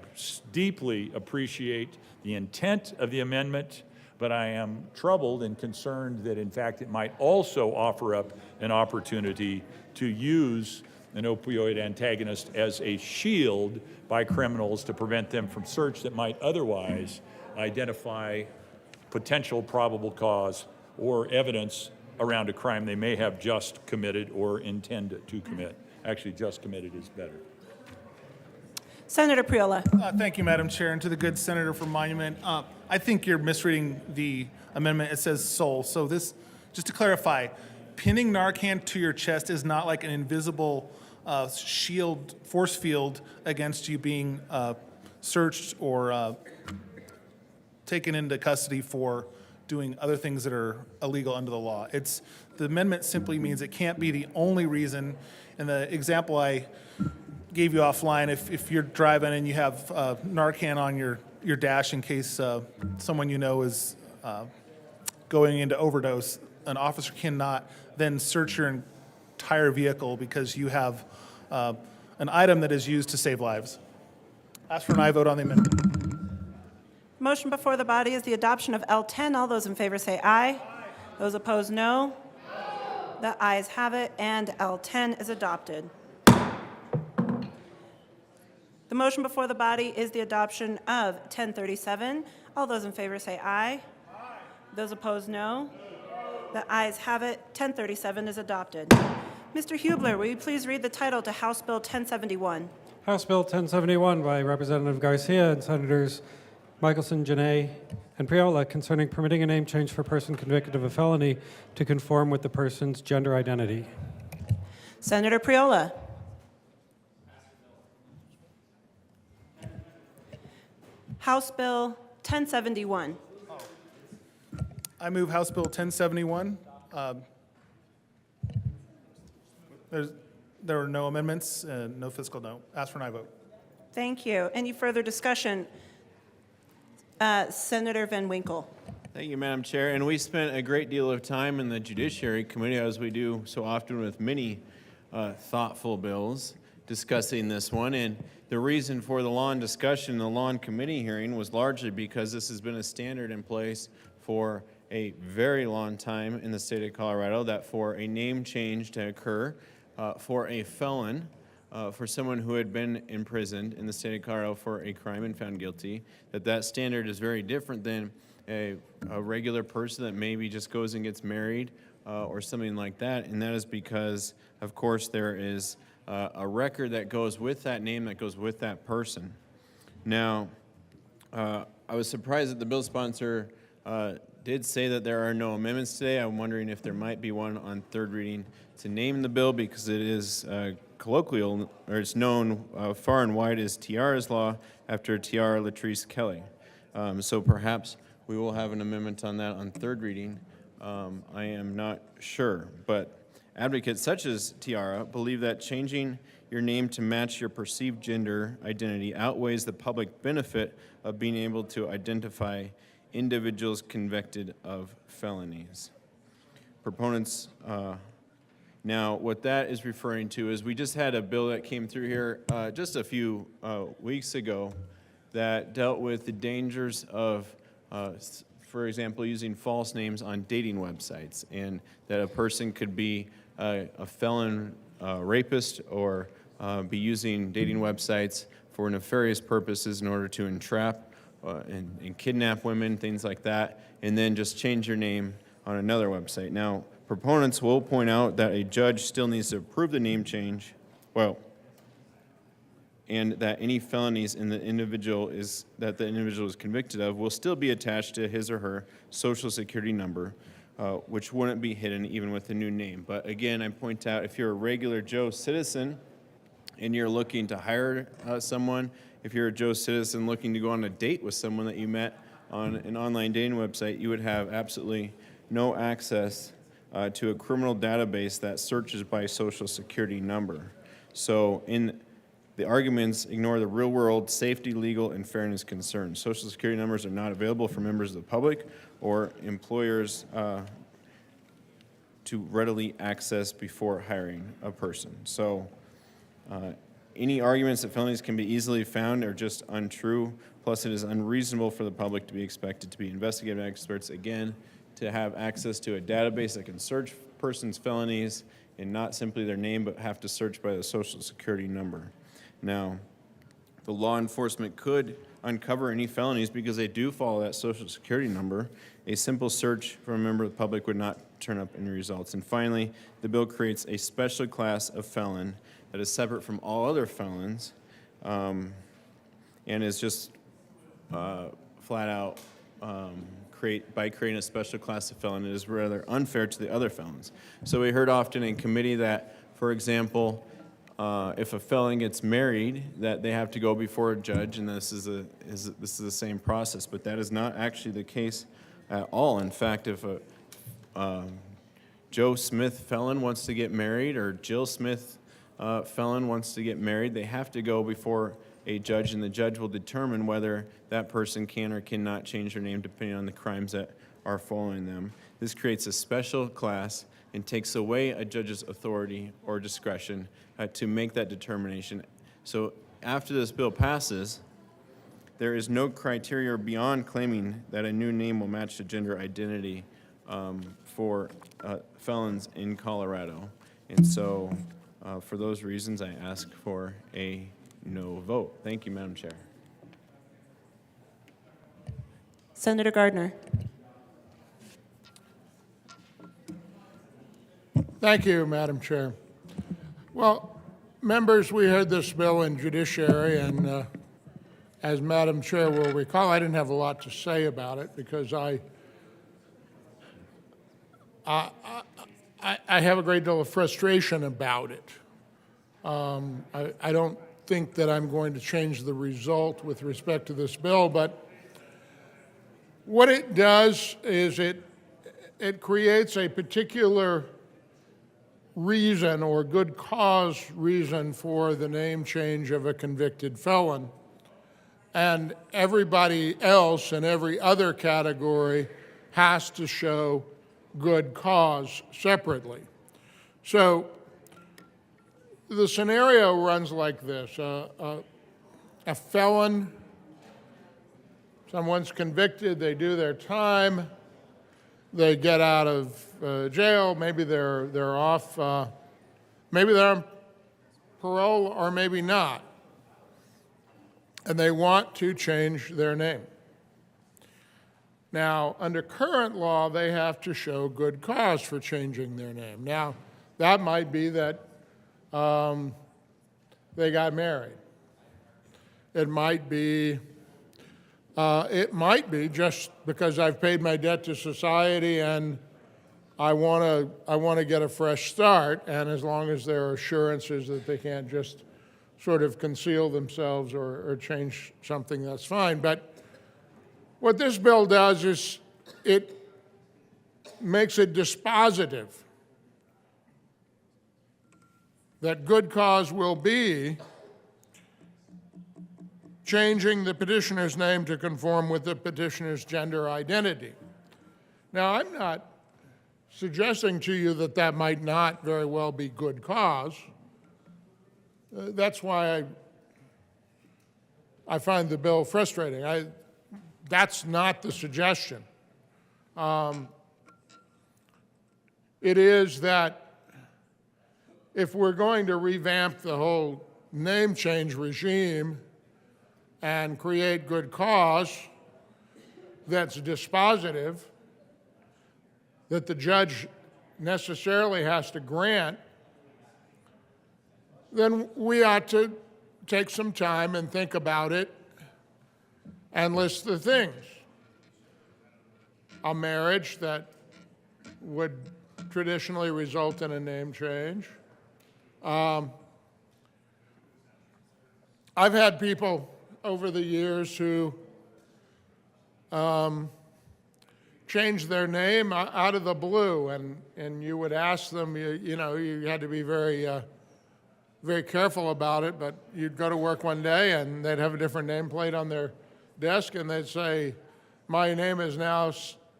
deeply appreciate the intent of the amendment, but I am troubled and concerned that in fact it might also offer up an opportunity to use an opioid antagonist as a shield by criminals to prevent them from search that might otherwise identify potential probable cause or evidence around a crime they may have just committed or intend to commit. Actually, just committed is better. Senator Priola. Thank you, Madam Chair, and to the good senator from Monument. I think you're misreading the amendment. It says sole. So this, just to clarify, pinning Narcan to your chest is not like an invisible shield, force field against you being searched or taken into custody for doing other things that are illegal under the law. The amendment simply means it can't be the only reason. And the example I gave you offline, if you're driving and you have Narcan on your dash in case someone you know is going into overdose, an officer cannot then search your entire vehicle because you have an item that is used to save lives. Ask for an aye vote on the amendment. Motion before the body is the adoption of L10. All those in favor say aye. Those opposed, no. The ayes have it, and L10 is adopted. The motion before the body is the adoption of 1037. All those in favor say aye. Those opposed, no. The ayes have it. 1037 is adopted. Mr. Hubler, will you please read the title to House Bill 1071? House Bill 1071 by Representative Garcia and Senators Michelson, Janay, and Priola concerning permitting a name change for a person convicted of a felony to conform with the person's gender identity. Senator Priola. House Bill 1071. I move House Bill 1071. There are no amendments, no fiscal note. Ask for an aye vote. Thank you. Any further discussion? Senator Van Winkle. Thank you, Madam Chair. And we spent a great deal of time in the Judiciary Committee, as we do so often with many thoughtful bills, discussing this one. And the reason for the law and discussion in the Law and Committee hearing was largely because this has been a standard in place for a very long time in the state of Colorado, that for a name change to occur for a felon, for someone who had been imprisoned in the state of Colorado for a crime and found guilty, that standard is very different than a regular person that maybe just goes and gets married or something like that. And that is because, of course, there is a record that goes with that name, that goes with that person. Now, I was surprised that the bill sponsor did say that there are no amendments today. I'm wondering if there might be one on third reading to name the bill, because it is colloquial, or it's known far and wide as Tiara's Law, after Tiara Latrice Kelly. So perhaps we will have an amendment on that on third reading. I am not sure, but advocates such as Tiara believe that changing your name to match your perceived gender identity outweighs the public benefit of being able to identify individuals convicted of felonies. Proponents, now what that is referring to is we just had a bill that came through here just a few weeks ago that dealt with the dangers of, for example, using false names on dating websites, and that a person could be a felon rapist or be using dating websites for nefarious purposes in order to entrap and kidnap women, things like that, and then just change your name on another website. Now, proponents will point out that a judge still needs to approve the name change, and that any felonies in the individual is convicted of will still be attached to his or her social security number, which wouldn't be hidden even with the new name. But again, I point out, if you're a regular Joe citizen and you're looking to hire someone, if you're a Joe citizen looking to go on a date with someone that you met on an online dating website, you would have absolutely no access to a criminal database that searches by social security number. So the arguments ignore the real-world safety, legal, and fairness concerns. Social security numbers are not available for members of the public or employers to readily access before hiring a person. So any arguments that felonies can be easily found are just untrue. Plus, it is unreasonable for the public to be expected to be investigative experts, again, to have access to a database that can search persons' felonies and not simply their name, but have to search by the social security number. Now, the law enforcement could uncover any felonies because they do follow that social security number. A simple search from a member of the public would not turn up any results. And finally, the bill creates a special class of felon that is separate from all other felons and is just flat out by creating a special class of felon, it is rather unfair to the other felons. So we heard often in committee that, for example, if a felon gets married, that they have to go before a judge, and this is the same process. But that is not actually the case at all. In fact, if a Joe Smith felon wants to get married, or Jill Smith felon wants to get married, they have to go before a judge, and the judge will determine whether that person can or cannot change their name depending on the crimes that are following them. This creates a special class and takes away a judge's authority or discretion to make that determination. So after this bill passes, there is no criteria beyond claiming that a new name will match the gender identity for felons in Colorado. And so for those reasons, I ask for a no vote. Thank you, Madam Chair. Senator Gardner. Thank you, Madam Chair. Well, members, we heard this bill in judiciary, and as Madam Chair will recall, I didn't have a lot to say about it because I have a great deal of frustration about it. I don't think that I'm going to change the result with respect to this bill, but what it does is it creates a particular reason or good cause reason for the name change of a convicted felon. And everybody else in every other category has to show good cause separately. So the scenario runs like this. A felon, someone's convicted, they do their time, they get out of jail, maybe they're off, maybe they're on parole or maybe not, and they want to change their name. Now, under current law, they have to show good cause for changing their name. Now, that might be that they got married. It might be just because I've paid my debt to society and I want to get a fresh start, and as long as there are assurances that they can't just sort of conceal themselves or change something, that's fine. But What this bill does is it makes it dispositive that good cause will be changing the petitioner's name to conform with the petitioner's gender identity. Now, I'm not suggesting to you that that might not very well be good cause. That's why I find the bill frustrating. That's not the suggestion. It is that if we're going to revamp the whole name change regime and create good cause that's dispositive, that the judge necessarily has to grant, then we ought to take some time and think about it and list the things. A marriage that would traditionally result in a name change. I've had people over the years who changed their name out of the blue, and you would ask them, you had to be very, very careful about it, but you'd go to work one day and they'd have a different nameplate on their desk, and they'd say, my name is now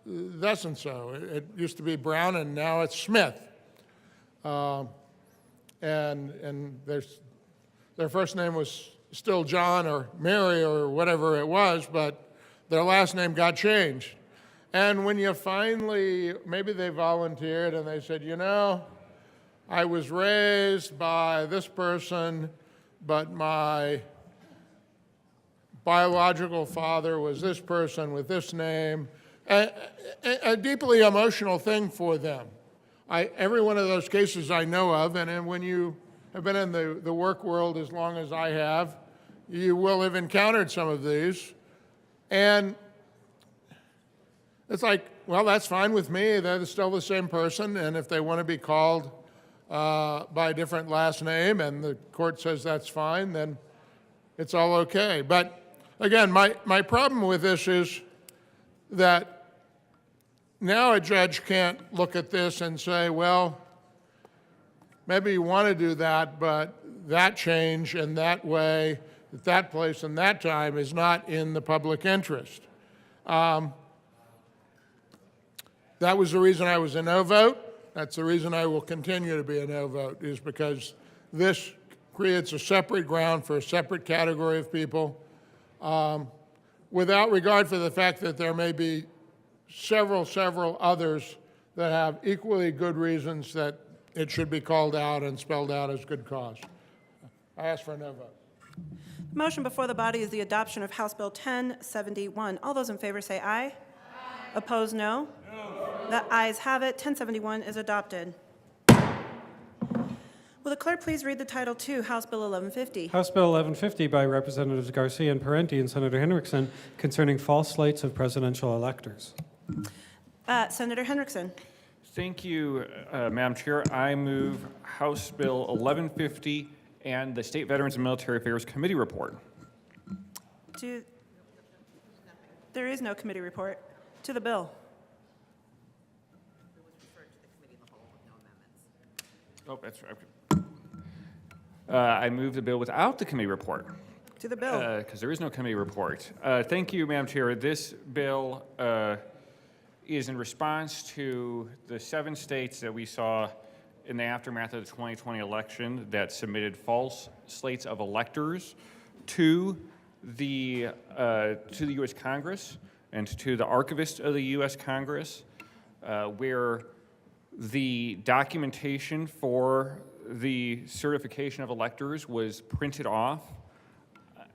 thus and so. It used to be Brown, and now it's Smith. And their first name was still John or Mary or whatever it was, but their last name got changed. And when you finally, maybe they volunteered and they said, I was raised by this person, but my biological father was this person with this name. A deeply emotional thing for them. Every one of those cases I know of, and when you have been in the work world as long as I have, you will have encountered some of these. And it's like, well, that's fine with me. They're still the same person, and if they want to be called by a different last name and the court says that's fine, then it's all okay. But again, my problem with this is that now a judge can't look at this and say, well, maybe you want to do that, but that change in that way, at that place and that time is not in the public interest. That was the reason I was a no vote. That's the reason I will continue to be a no vote, is because this creates a separate ground for a separate category of people, without regard for the fact that there may be several others that have equally good reasons that it should be called out and spelled out as good cause. I ask for a no vote. The motion before the body is the adoption of House Bill 1071. All those in favor say aye. Aye. Opposed, no. The ayes have it. 1071 is adopted. Will the clerk please read the title to House Bill 1150? House Bill 1150 by Representatives Garcia and Parenti and Senator Henriksen concerning false slates of presidential electors. Senator Henriksen. Thank you, Madam Chair. I move House Bill 1150 and the State Veterans and Military Affairs Committee report. There is no committee report. To the bill. Oh, that's right. I move the bill without the committee report. To the bill. Because there is no committee report. Thank you, Madam Chair. This bill is in response to the 7 states that we saw in the aftermath of the 2020 election that submitted false slates of electors to the U.S. Congress and to the archivist of the U.S. Congress, where the documentation for the certification of electors was printed off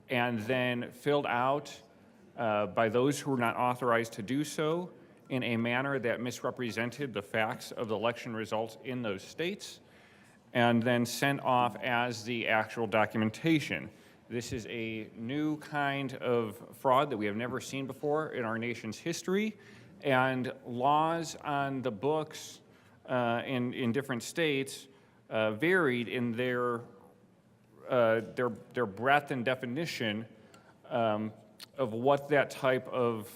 and then filled out by those who were not authorized to do so in a manner that misrepresented the facts of the election results in those states, and then sent off as the actual documentation. This is a new kind of fraud that we have never seen before in our nation's history, and laws on the books in different states varied in their breadth and definition of what that type of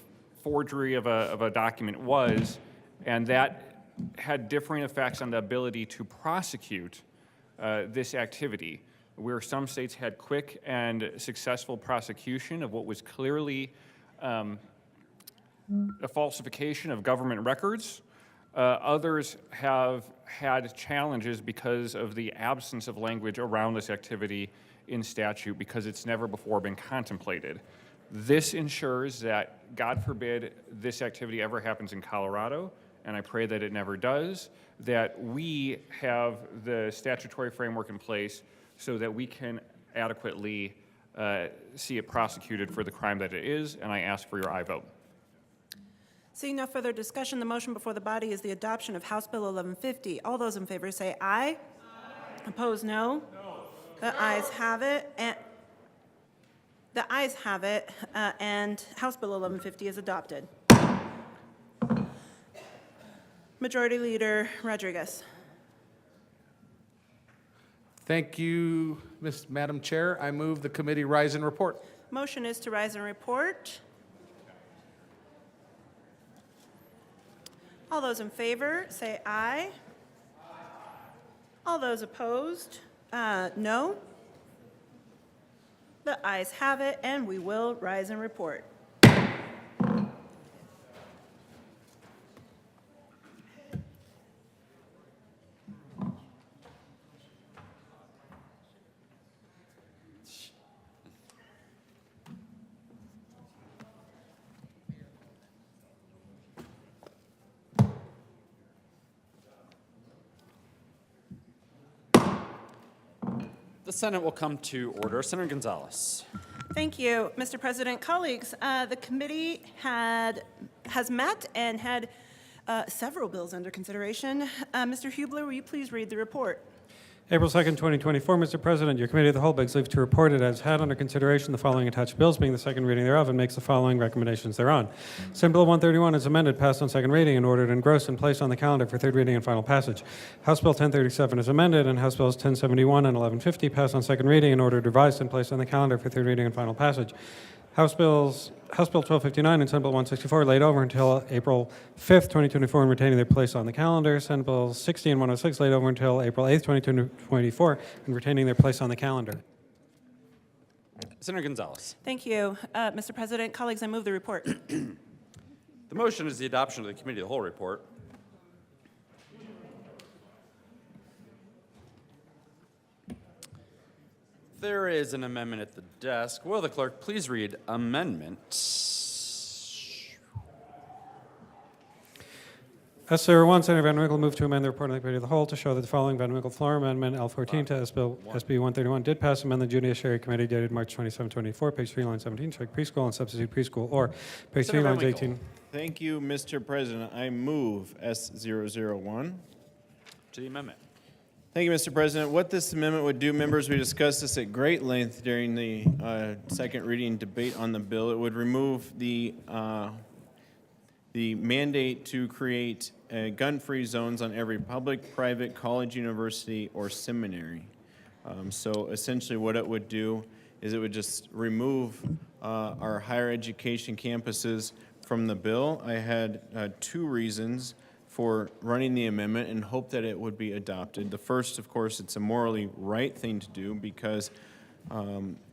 forgery of a document was, and that had differing effects on the ability to prosecute this activity, where some states had quick and successful prosecution of what was clearly a falsification of government records. Others have had challenges because of the absence of language around this activity in statute, because it's never before been contemplated. This ensures that, God forbid, this activity ever happens in Colorado, and I pray that it never does, that we have the statutory framework in place so that we can adequately see it prosecuted for the crime that it is, and I ask for your aye vote. Seeing no further discussion, the motion before the body is the adoption of House Bill 1150. All those in favor say aye. Opposed, no. The ayes have it. And House Bill 1150 is adopted. Majority Leader Rodriguez. Thank you, Madam Chair. I move the committee rise and report. Motion is to rise and report. All those in favor, say aye. All those opposed, no. The ayes have it, and we will rise and report. The Senate will come to order. Senator Gonzalez. Thank you, Mr. President. Colleagues, the committee has met and had several bills under consideration. Mr. Hubler, will you please read the report? April 2nd, 2024, Mr. President, your Committee of the Whole begs leave to report it has had under consideration the following attached bills, being the second reading thereof, and makes the following recommendations thereon. Senate Bill 131 is amended, passed on second reading, and ordered engrossed and placed on the calendar for third reading and final passage. House Bill 1037 is amended, and House Bills 1071 and 1150 passed on second reading and ordered revised and placed on the calendar for third reading and final passage. House Bill 1259 and Senate Bill 164 laid over until April 5th, 2024, and retaining their place on the calendar. Senate Bill 60 and 106 laid over until April 8th, 2024, and retaining their place on the calendar. Senator Gonzalez. Thank you, Mr. President. Colleagues, I move the report. The motion is the adoption of the Committee of the Whole report. There is an amendment at the desk. Will the clerk please read amendment? S01, Senator Van Winkle moved to amend the report of the Committee of the Whole to show that the following Van Winkle floor amendment, L14 to SB 131, did pass amend the Judiciary Committee dated March 27, 24, page 3, line 17, strike preschool and substitute preschool, or page 3, lines 18. Thank you, Mr. President. I move S001. To the amendment. Thank you, Mr. President. What this amendment would do, members, we discussed this at great length during the second reading debate on the bill. It would remove the mandate to create gun-free zones on every public, private, college, university, or seminary. So essentially what it would do is it would just remove our higher education campuses from the bill. I had two reasons for running the amendment and hope that it would be adopted. The first, of course, it's a morally right thing to do because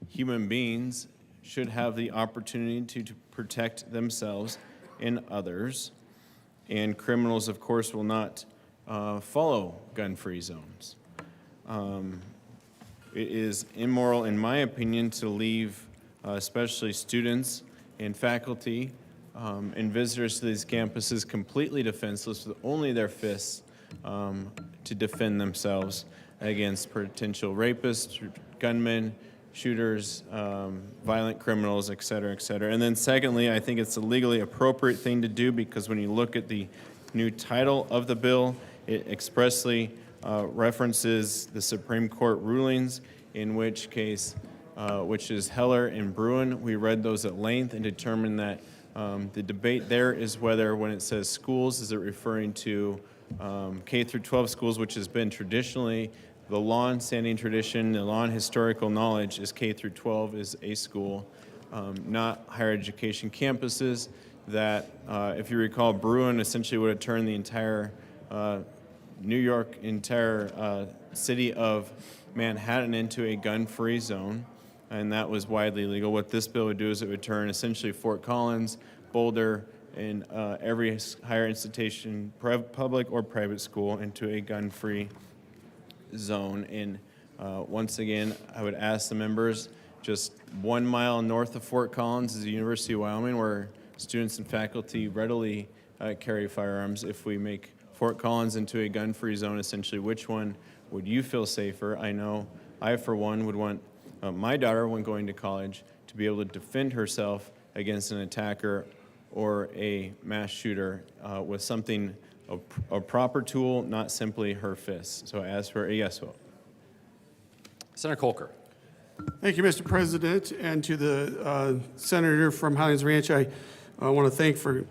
human beings should have the opportunity to protect themselves and others. And criminals, of course, will not follow gun-free zones. It is immoral, in my opinion, to leave especially students and faculty and visitors to these campuses completely defenseless with only their fists to defend themselves against potential rapists, gunmen, shooters, violent criminals, et cetera, et cetera. And then secondly, I think it's a legally appropriate thing to do because when you look at the new title of the bill, it expressly references the Supreme Court rulings, in which case, which is Heller and Bruin. We read those at length and determined that the debate there is whether when it says schools, is it referring to K through 12 schools, which has been traditionally the law and standing tradition, the law and historical knowledge is K through 12 is a school, not higher education campuses. that, if you recall, Bruin essentially would have turned the entire entire city of Manhattan into a gun-free zone, and that was widely legal. What this bill would do is it would turn essentially Fort Collins, Boulder, and every higher institution, public or private school, into a gun-free zone. And once again, I would ask the members, just 1 mile north of Fort Collins is the University of Wyoming, where students and faculty readily carry firearms. If we make Fort Collins into a gun-free zone, essentially, which one would you feel safer? I know I, for one, would want my daughter, when going to college, to be able to defend herself against an attacker or a mass shooter with something, a proper tool, not simply her fists. So I ask for a yes vote. Senator Colker. Thank you, Mr. President, and to the senator from Highlands Ranch. I want to thank for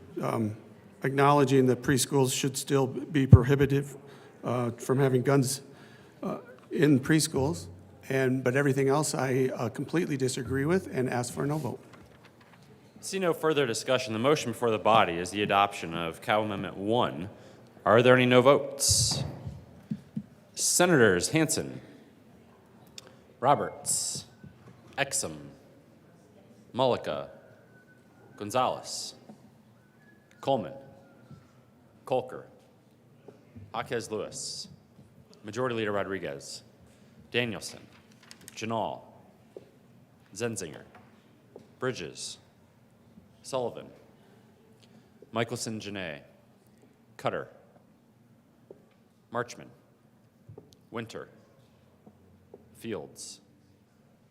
acknowledging that preschools should still be prohibited from having guns in preschools, but everything else I completely disagree with and ask for a no vote. See no further discussion. The motion before the body is the adoption of Cal Amendment 1. Are there any no votes? Senators Hansen, Roberts, Exum, Mullica, Gonzalez, Coleman, Colker, Jaquez Lewis, Majority Leader Rodriguez, Danielson, Janal, Zenzinger, Bridges, Sullivan, Michelson Janae, Cutter, Marchman, Winter, Fields,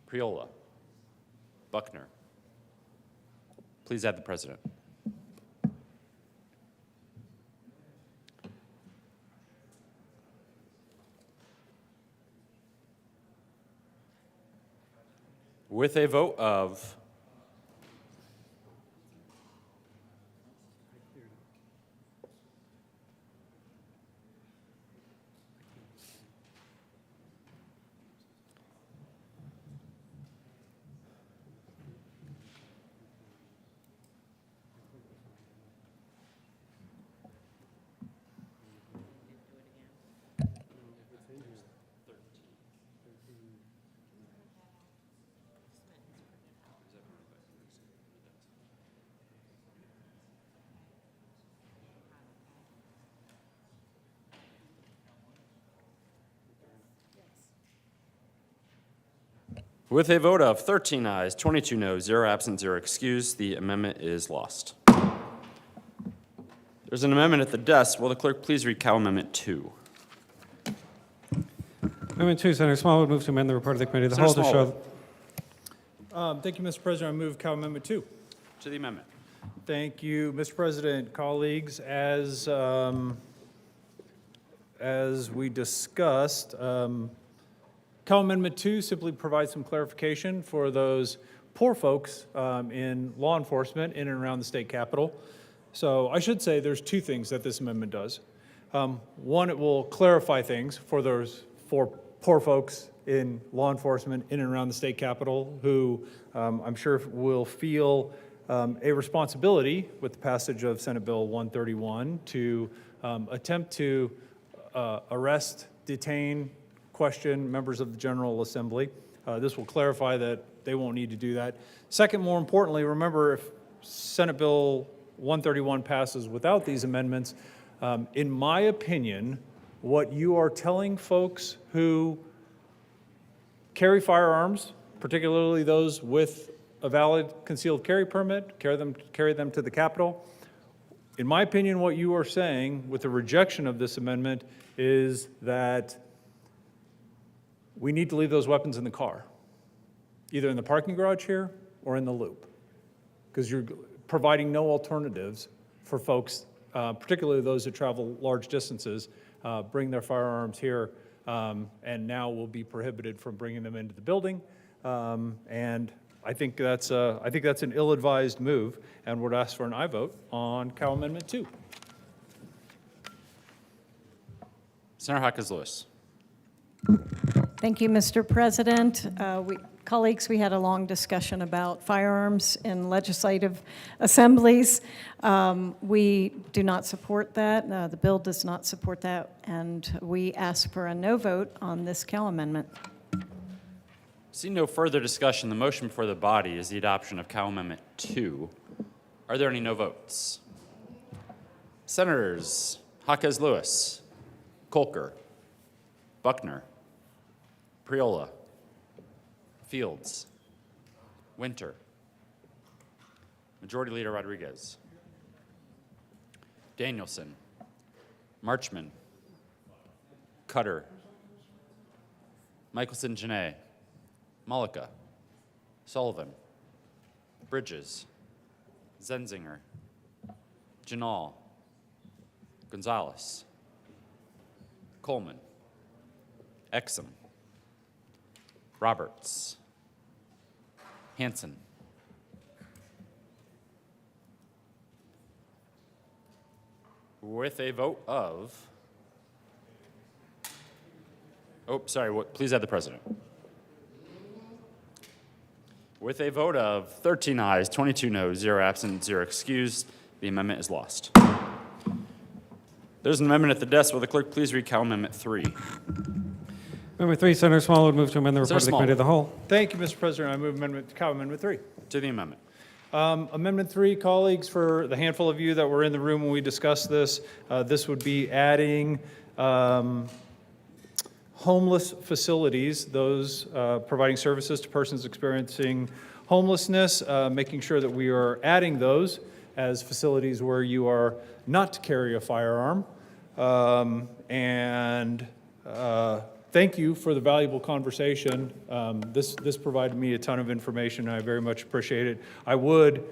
Priola, Buckner. Please add the president. With a vote of With a vote of 13 ayes, 22 noes, 0 absent, 0 excused, the amendment is lost. There's an amendment at the desk. Will the clerk please read Cal Amendment 2? Amendment 2, Senator Smallwood moves to amend the report of the committee of the whole to show. Thank you, Mr. President. I move Cal Amendment 2. To the amendment. Thank you, Mr. President. Colleagues, as we discussed, Cal Amendment 2 simply provides some clarification for those poor folks in law enforcement in and around the state capitol. So I should say there's two things that this amendment does. One, it will clarify things for those poor folks in law enforcement in and around the state capitol who I'm sure will feel a responsibility with the passage of Senate Bill 131 to attempt to arrest, detain, question members of the General Assembly. This will clarify that they won't need to do that. Second, more importantly, remember if Senate Bill 131 passes without these amendments, in my opinion, what you are telling folks who carry firearms, particularly those with a valid concealed carry permit, carry them to the Capitol. In my opinion, what you are saying with the rejection of this amendment is that we need to leave those weapons in the car, either in the parking garage here or in the loop, because you're providing no alternatives for folks, particularly those that travel large distances, bring their firearms here, and now will be prohibited from bringing them into the building. And I think that's an ill-advised move, and would ask for an aye vote on Cal Amendment 2. Senator Jaquez Lewis. Thank you, Mr. President. Colleagues, we had a long discussion about firearms in legislative assemblies. We do not support that. The bill does not support that, and we ask for a no vote on this Cal amendment. Seeing no further discussion, the motion before the body is the adoption of Cal Amendment 2. Are there any no votes? Senators Jaquez Lewis, Kolker, Buckner, Priola, Fields, Winter, Majority Leader Rodriguez, Danielson, Marchman, Cutter, Michelson Janae, Malika, Sullivan, Bridges, Zenzinger, Janal, Gonzalez, Coleman, Exum, Roberts, Hanson, with a vote of, please add the president. With a vote of 13 ayes, 22 noes, 0 absent, 0 excused, the amendment is lost. There's an amendment at the desk. Will the clerk please read Cal Amendment 3? Amendment 3, Senator Smallwood moves to amend the report of the Committee of the Whole. Thank you, Mr. President. I move Cal Amendment 3. To the amendment. Amendment 3, colleagues, for the handful of you that were in the room when we discussed this, this would be adding homeless facilities, those providing services to persons experiencing homelessness, making sure that we are adding those as facilities where you are not to carry a firearm. Thank you for the valuable conversation. This provided me a ton of information, and I very much appreciate it. I would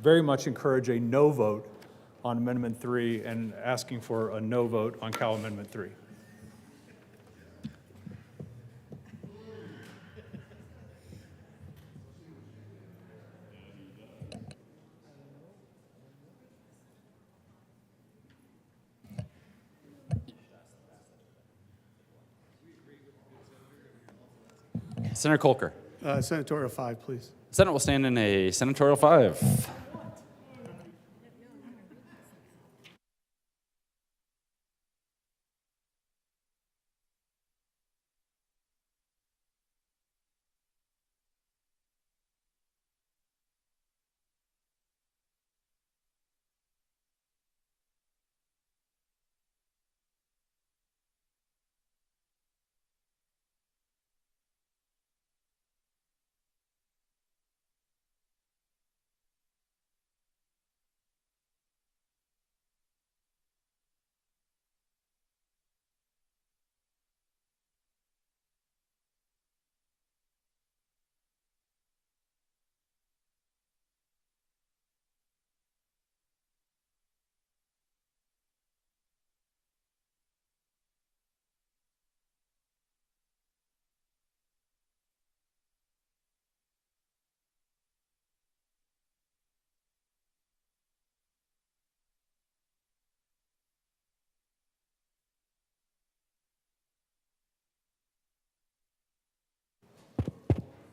very much encourage a no vote on Amendment 3 and asking for a no vote on Cal Amendment 3. Senator Kolker. Senatorial 5, please. Senate will stand in a senatorial 5.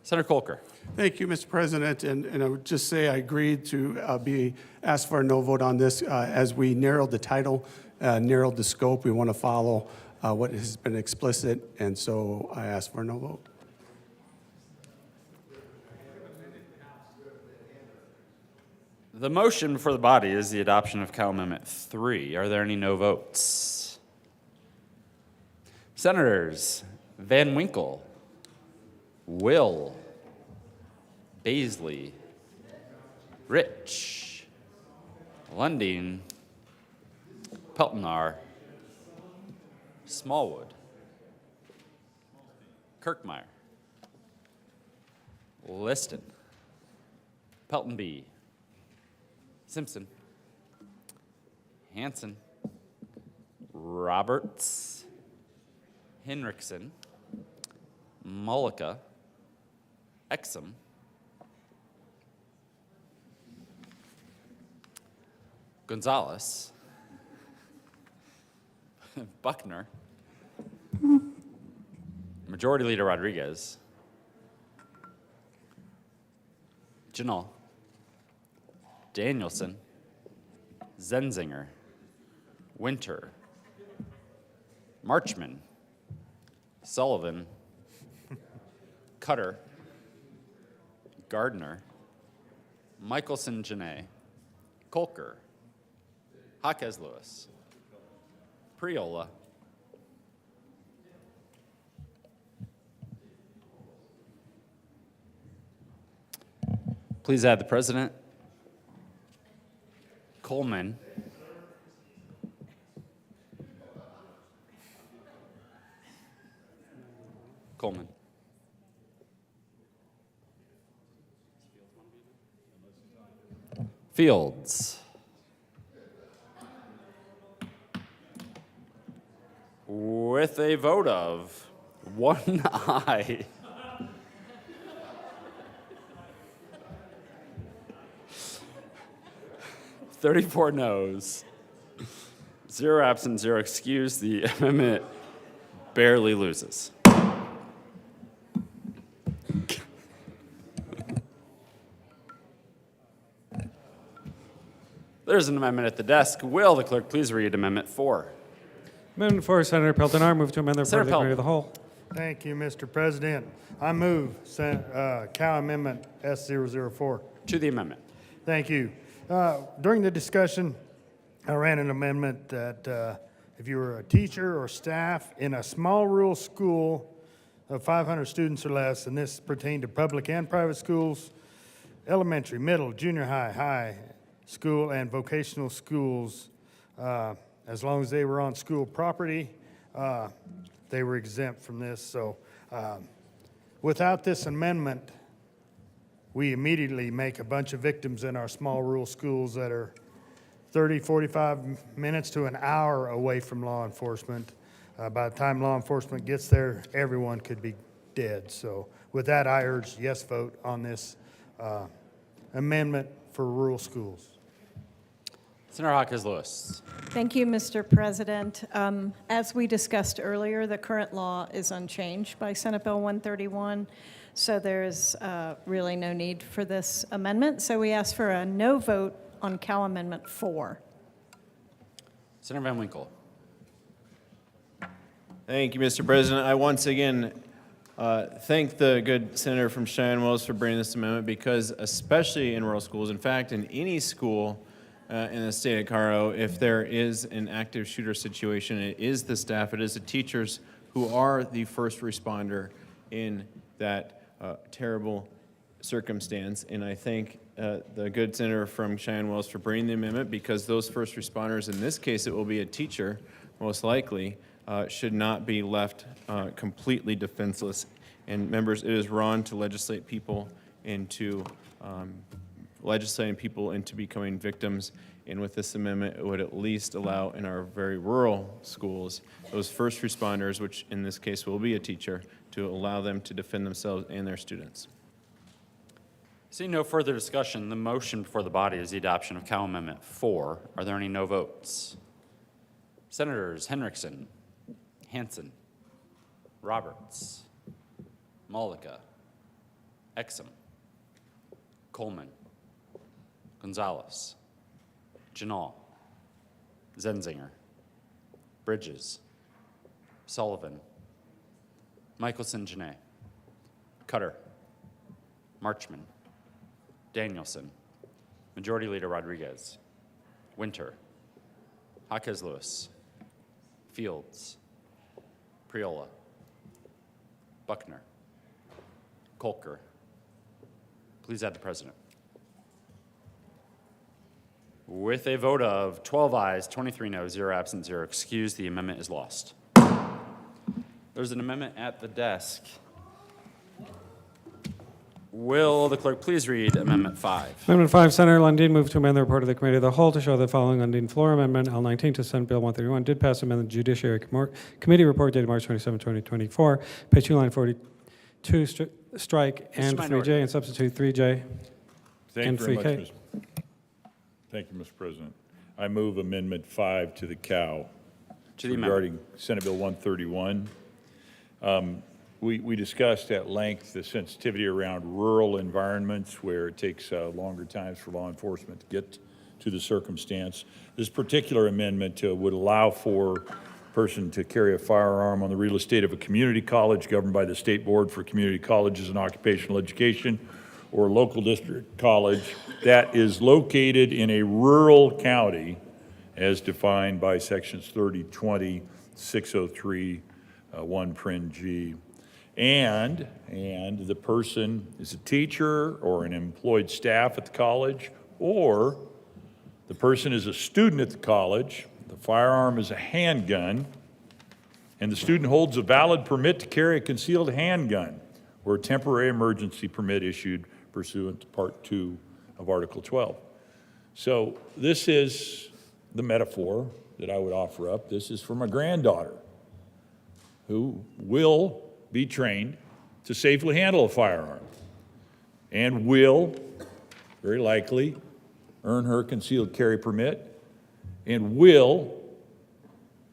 Senator Kolker. Thank you, Mr. President, and I would just say I agreed to be asked for a no vote on this. As we narrowed the title, narrowed the scope, we want to follow what has been explicit, and so I asked for a no vote. The motion for the body is the adoption of Cal Amendment 3. Are there any no votes? Senators Van Winkle, Will, Baisley, Rich, Lundin, Peltonar, Smallwood, Kirkmeyer, Liston, Pelton B, Simpson, Hanson, Roberts, Henriksen, Mullica, Exum, Gonzalez, Buckner, Majority Leader Rodriguez, Janal, Danielson, Zenzinger, Winter, Marchman, Sullivan, Cutter, Gardner, Michelson Janae, Kolker, Jaquez Lewis, Priola, please add the president, Coleman, Coleman, Fields, with a vote of 1 aye. "34 noes, 0 absent, 0 excused. The amendment barely loses. There's an amendment at the desk. Will the clerk please read Amendment 4? Amendment 4, Senator Peltonar, move to amend the report of the Committee of the Whole. Thank you, Mr. President. I move Cow Amendment S004. To the amendment. Thank you. During the discussion, I ran an amendment that if you were a teacher or staff in a small rural school of 500 students or less, and this pertained to public and private schools, elementary, middle, junior high, high school, and vocational schools, as long as they were on school property, they were exempt from this. So without this amendment, we immediately make a bunch of victims in our small rural schools that are 30, 45 minutes to an hour away from law enforcement. By the time law enforcement gets there, everyone could be dead. So with that, I urge yes vote on this amendment for rural schools. Senator Jaquez Lewis. Thank you, Mr. President. As we discussed earlier, the current law is unchanged by Senate Bill 131, so there's really no need for this amendment. So we ask for a no vote on Cal Amendment 4. Senator Van Winkle. Thank you, Mr. President. I once again thank the good senator from Cheyenne Wells for bringing this amendment, because especially in rural schools, in fact, in any school in the state of Colorado, if there is an active shooter situation, it is the staff, it is the teachers who are the first responder in that terrible circumstance. And I thank the good senator from Cheyenne Wells for bringing the amendment, because those first responders, in this case it will be a teacher, most likely, should not be left completely defenseless. And members, it is wrong to legislate people into legislating people into becoming victims. And with this amendment, it would at least allow in our very rural schools, those first responders, which in this case will be a teacher, to allow them to defend themselves and their students. Seeing no further discussion, the motion before the body is the adoption of Cal Amendment 4. Are there any no votes? Senators Henriksen, Hansen, Roberts, Malika, Exum, Coleman, Gonzalez, Janal, Zenzinger, Bridges, Sullivan, Michelson Janae, Cutter, Marchman, Danielson, Majority Leader Rodriguez, Winter, Jaquez Lewis, Fields, Priola, Buckner, Kolker. Please add the president. With a vote of 12 ayes, 23 noes, 0 absent, 0 excused, the amendment is lost. There's an amendment at the desk. Will the clerk please read Amendment 5? Amendment 5, Senator Lundin, move to amend the report of the Committee of the Whole to show the following Lundin floor amendment, L19 to Senate Bill 131, did pass amendment Judiciary Committee report dated March 27, 2024, page 2, line 42, strike and 3J and substitute 3J Thank and you very 3K. much, Thank you, Mr. President. I move Amendment 5 to the COW To the regarding Senate Bill 131. we discussed at length the sensitivity around rural environments where it takes longer times for law enforcement to get to the circumstance. This particular amendment would allow for a person to carry a firearm on the real estate of a community college governed by the State Board for Community Colleges and Occupational Education, or a local district college that is located in a rural county as defined by sections 3020, 603, 1 prin G. And the person is a teacher or an employed staff at the college, or the person is a student at the college, the firearm is a handgun, and the student holds a valid permit to carry a concealed handgun or a temporary emergency permit issued pursuant to Part 2 of Article 12. So this is the metaphor that I would offer up. This is for my granddaughter, who will be trained to safely handle a firearm and will, very likely, earn her concealed carry permit and will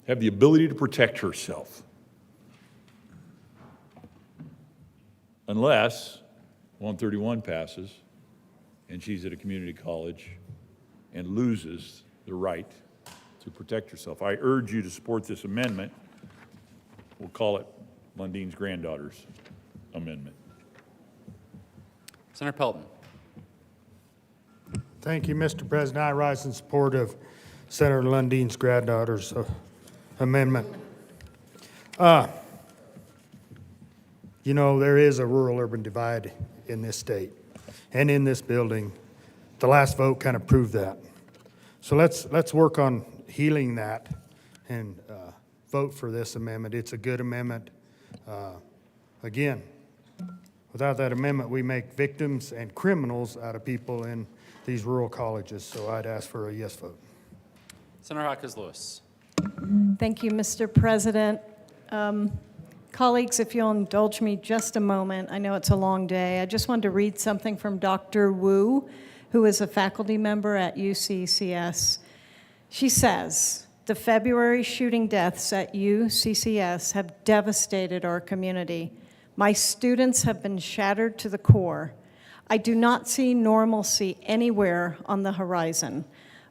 have the ability to protect herself. Unless 131 passes and she's at a community college and loses the right to protect herself. I urge you to support this amendment. We'll call it Lundine's granddaughter's amendment. Senator Pelton. Thank you, Mr. President. I rise in support of Senator Lundine's granddaughter's amendment. You know, there is a rural-urban divide in this state and in this building. The last vote kind of proved that. So let's work on healing that and vote for this amendment. It's a good amendment. Again, without that amendment, we make victims and criminals out of people in these rural colleges. So I'd ask for a yes vote. Senator Hawkins Lewis. Thank you, Mr. President. Colleagues, if you'll indulge me just a moment, I know it's a long day. I just wanted to read something from Dr. Wu, who is a faculty member at UCCS. She says, the February shooting deaths at UCCS have devastated our community. My students have been shattered to the core. I do not see normalcy anywhere on the horizon.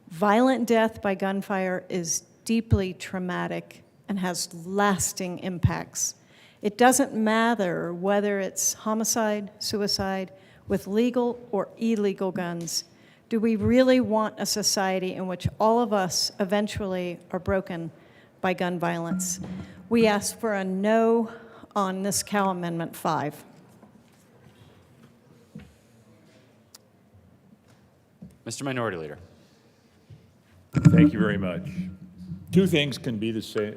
Violent death by gunfire is deeply traumatic and has lasting impacts. It doesn't matter whether it's homicide, suicide, with legal or illegal guns. Do we really want a society in which all of us eventually are broken by gun violence? We ask for a no on this Cal Amendment 5. Mr. Minority Leader. Thank you very much. Two things can be the same,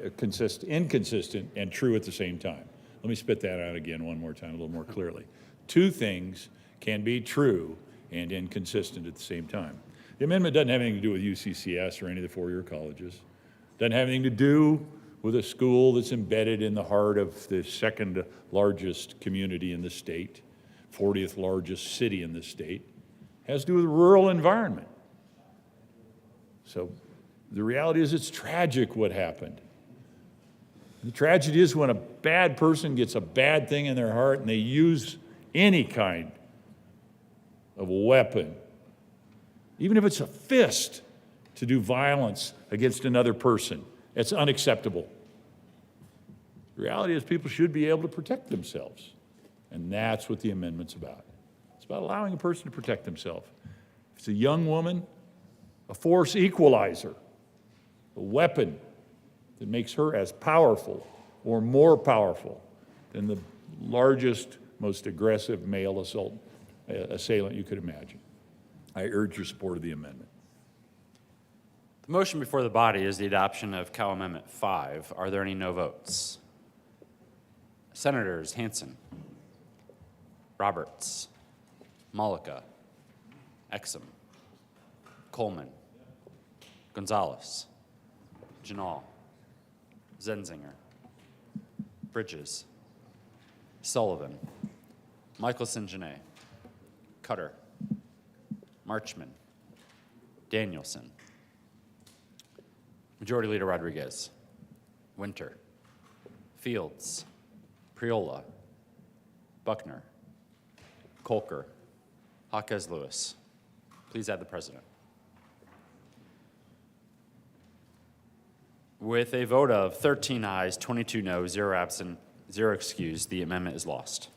inconsistent and true at the same time. Let me spit that out again one more time, a little more clearly. Two things can be true and inconsistent at the same time. The amendment doesn't have anything to do with UCCS or any of the four-year colleges. Doesn't have anything to do with a school that's embedded in the heart of the second largest community in the state, 40th largest city in the state. It has to do with the rural environment. So the reality is it's tragic what happened. The tragedy is when a bad person gets a bad thing in their heart and they use any kind of a weapon, even if it's a fist, to do violence against another person. It's unacceptable. The reality is people should be able to protect themselves. And that's what the amendment's about. It's about allowing a person to protect themselves. If it's a young woman, a force equalizer, a weapon that makes her as powerful or more powerful than the largest, most aggressive male assailant you could imagine. I urge your support of the amendment. The motion before the body is the adoption of Cal Amendment 5. Are there any no votes? Senators Hansen, Roberts, Malika, Exum, Coleman, Gonzalez, Janal, Zenzinger, Bridges, Sullivan, Michelson Janae, Cutter, Marchman, Danielson, Majority Leader Rodriguez, Winter, Fields, Priola, Buckner, Colker, Hawkes Lewis. Please add the president. With a vote of 13 ayes, 22 no, 0 absent, 0 excused, the amendment is lost.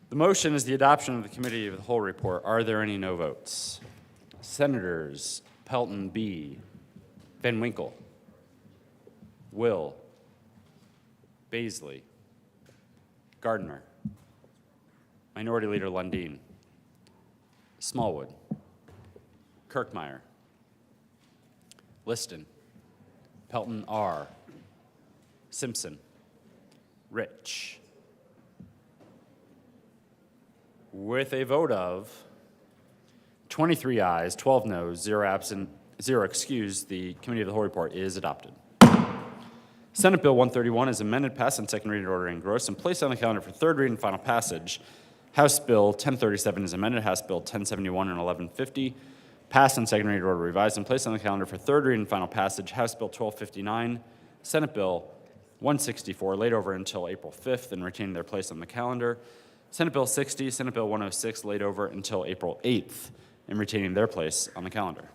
The motion is the adoption of the Committee of the Whole report. Are there any no votes? Senators Pelton B., Van Winkle, Will, Baisley, Gardner, Minority Leader Lundin, Smallwood, Kirkmeyer, Liston, Pelton R., Simpson, Rich. With a vote of 23 ayes, 12 noes, 0 absent, 0 excused, the Committee of the Whole report is adopted. Senate Bill 131 is amended, passed on second reading, order engrossed, and placed on the calendar for third reading and final passage. House Bill 1037 is amended, House Bill 1071 and 1150, passed on second reading, order revised, and placed on the calendar for third reading and final passage. House Bill 1259, Senate Bill 164, laid over until April 5th and retained their place on the calendar. Senate Bill 60, Senate Bill 106, laid over until April 8th and retaining their place on the calendar.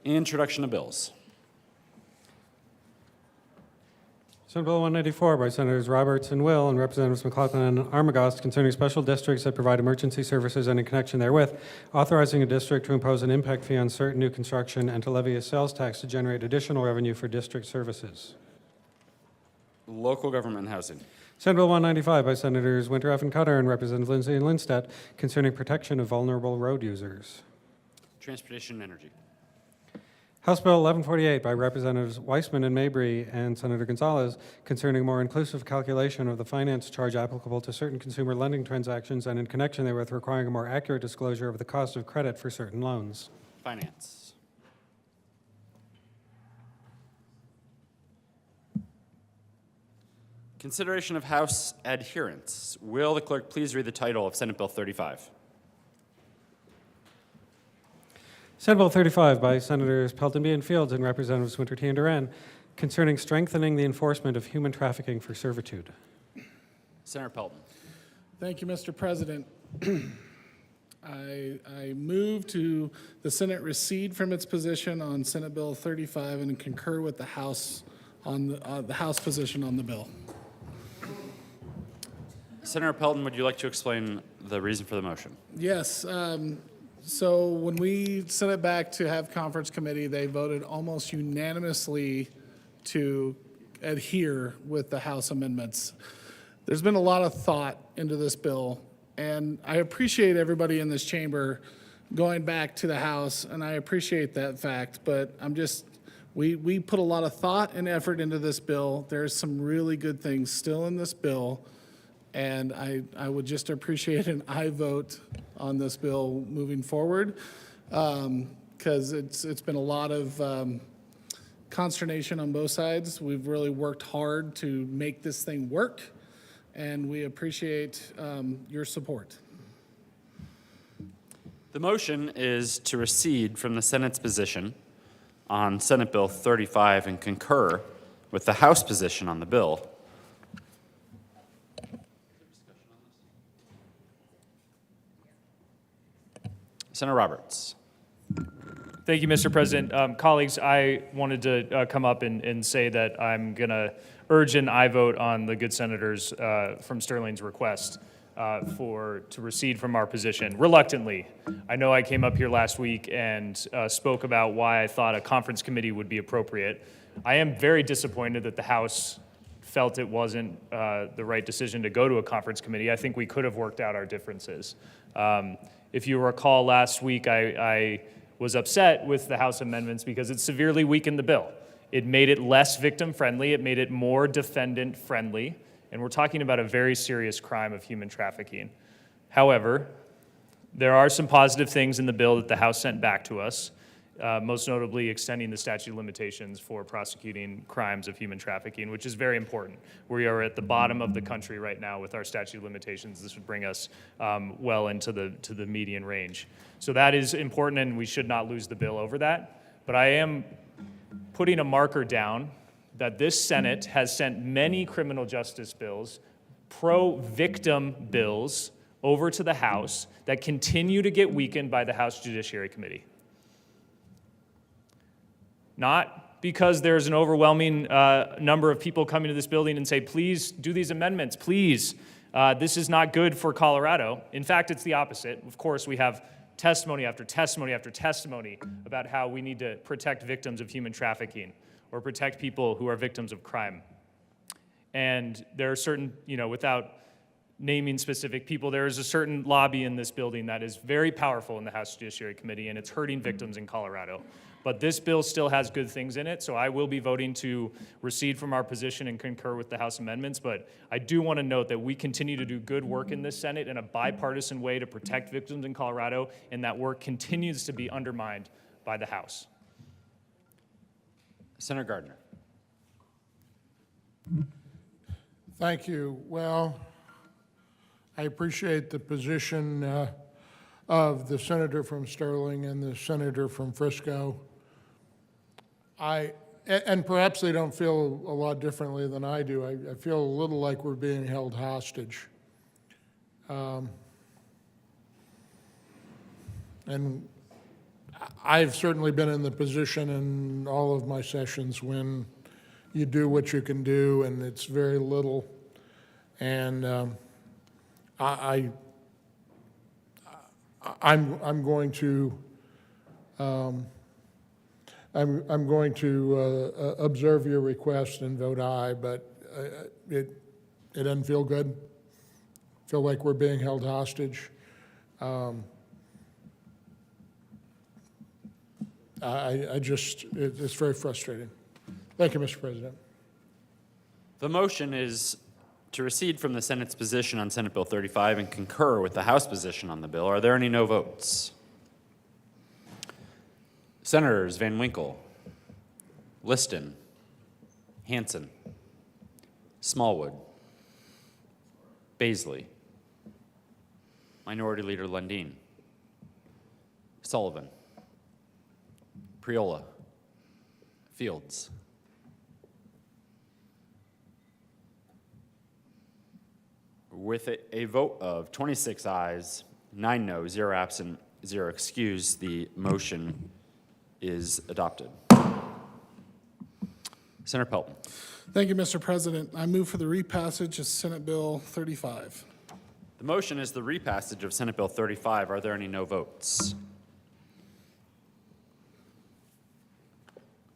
Introduction of bills. Senate Bill 184 by Senators Roberts and Will and Representatives McLaughlin and Armagost concerning special districts that provide emergency services and in connection therewith, authorizing a district to impose an impact fee on certain new construction and to levy a sales tax to generate additional revenue for district services. Local government and housing. Senate Bill 195 by Senators Winterhoff and Cutter and Representatives Lindsay and Lindstedt concerning protection of vulnerable road users. Transportation and energy. House Bill 1148 by Representatives Weissman and Mabry and Senator Gonzalez concerning more inclusive calculation of the finance charge applicable to certain consumer lending transactions and in connection therewith requiring a more accurate disclosure of the cost of credit for certain loans. Finance. Consideration of House adherence. Will the clerk please read the title of Senate Bill 35? Senate Bill 35 by Senators Pelton B. and Fields and Representatives Winter T. and Duran concerning strengthening the enforcement of human trafficking for servitude. Senator Pelton. Thank you, Mr. President. I move to the Senate recede from its position on Senate Bill 35 and concur with the House on the House position on the bill. Senator Pelton, would you like to explain the reason for the motion? Yes. So when we sent it back to have conference committee, they voted almost unanimously to adhere with the House amendments. There's been a lot of thought into this bill, and I appreciate everybody in this chamber going back to the House, and I appreciate that fact, but we put a lot of thought and effort into this bill. There's some really good things still in this bill, and I would just appreciate an aye vote on this bill moving forward, because it's been a lot of consternation on both sides. We've really worked hard to make this thing work, and we appreciate your support. The motion is to recede from the Senate's position on Senate Bill 35 and concur with the House position on the bill. Senator Roberts. Thank you, Mr. President. Colleagues, I wanted to come up and say that I'm going to urge an aye vote on the good senators from Sterling's request to recede from our position, reluctantly. I know I came up here last week and spoke about why I thought a conference committee would be appropriate. I am very disappointed that the House felt it wasn't the right decision to go to a conference committee. I think we could have worked out our differences. If you recall last week, I was upset with the House amendments because it severely weakened the bill. It made it less victim-friendly. It made it more defendant-friendly. And we're talking about a very serious crime of human trafficking. However, there are some positive things in the bill that the House sent back to us, most notably extending the statute of limitations for prosecuting crimes of human trafficking, which is very important. We are at the bottom of the country right now with our statute of limitations. This would bring us well into the median range. So that is important, and we should not lose the bill over that. But I am putting a marker down that this Senate has sent many criminal justice bills, pro-victim bills, over to the House that continue to get weakened by the House Judiciary Committee. Not because there's an overwhelming number of people coming to this building and say, please do these amendments, please. This is not good for Colorado. In fact, it's the opposite. Of course, we have testimony after testimony after testimony about how we need to protect victims of human trafficking or protect people who are victims of crime. And there are certain, without naming specific people, there is a certain lobby in this building that is very powerful in the House Judiciary Committee, and it's hurting victims in Colorado. But this bill still has good things in it, so I will be voting to recede from our position and concur with the House amendments. But I do want to note that we continue to do good work in this Senate in a bipartisan way to protect victims in Colorado, and that work continues to be undermined by the House. Senator Gardner. Thank you. Well, I appreciate the position of the senator from Sterling and the senator from Frisco. And perhaps they don't feel a lot differently than I do. I feel a little like we're being held hostage. And I've certainly been in the position in all of my sessions when you do what you can do and it's very little. And I'm going to I'm going to observe your request and vote aye, but it doesn't feel good. Feel like we're being held hostage. It's very frustrating. Thank you, Mr. President. The motion is to recede from the Senate's position on Senate Bill 35 and concur with the House position on the bill. Are there any no votes? Senators Van Winkle, Liston, Hansen, Smallwood, Baisley, Minority Leader Lundin, Sullivan, Priola, Fields. With a vote of 26 ayes, 9 no, 0 absent, 0 excused, the motion is adopted. Senator Pelton. Thank you, Mr. President. I move for the repassage of Senate Bill 35. The motion is the repassage of Senate Bill 35. Are there any no votes?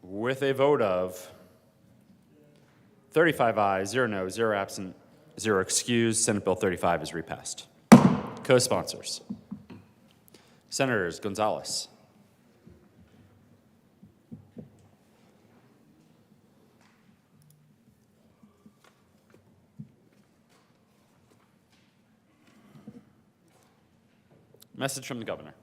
With a vote of 35 ayes, 0 no, 0 absent, 0 excused, Senate Bill 35 is repassed. Co-sponsors. Senators Gonzalez, message from the governor.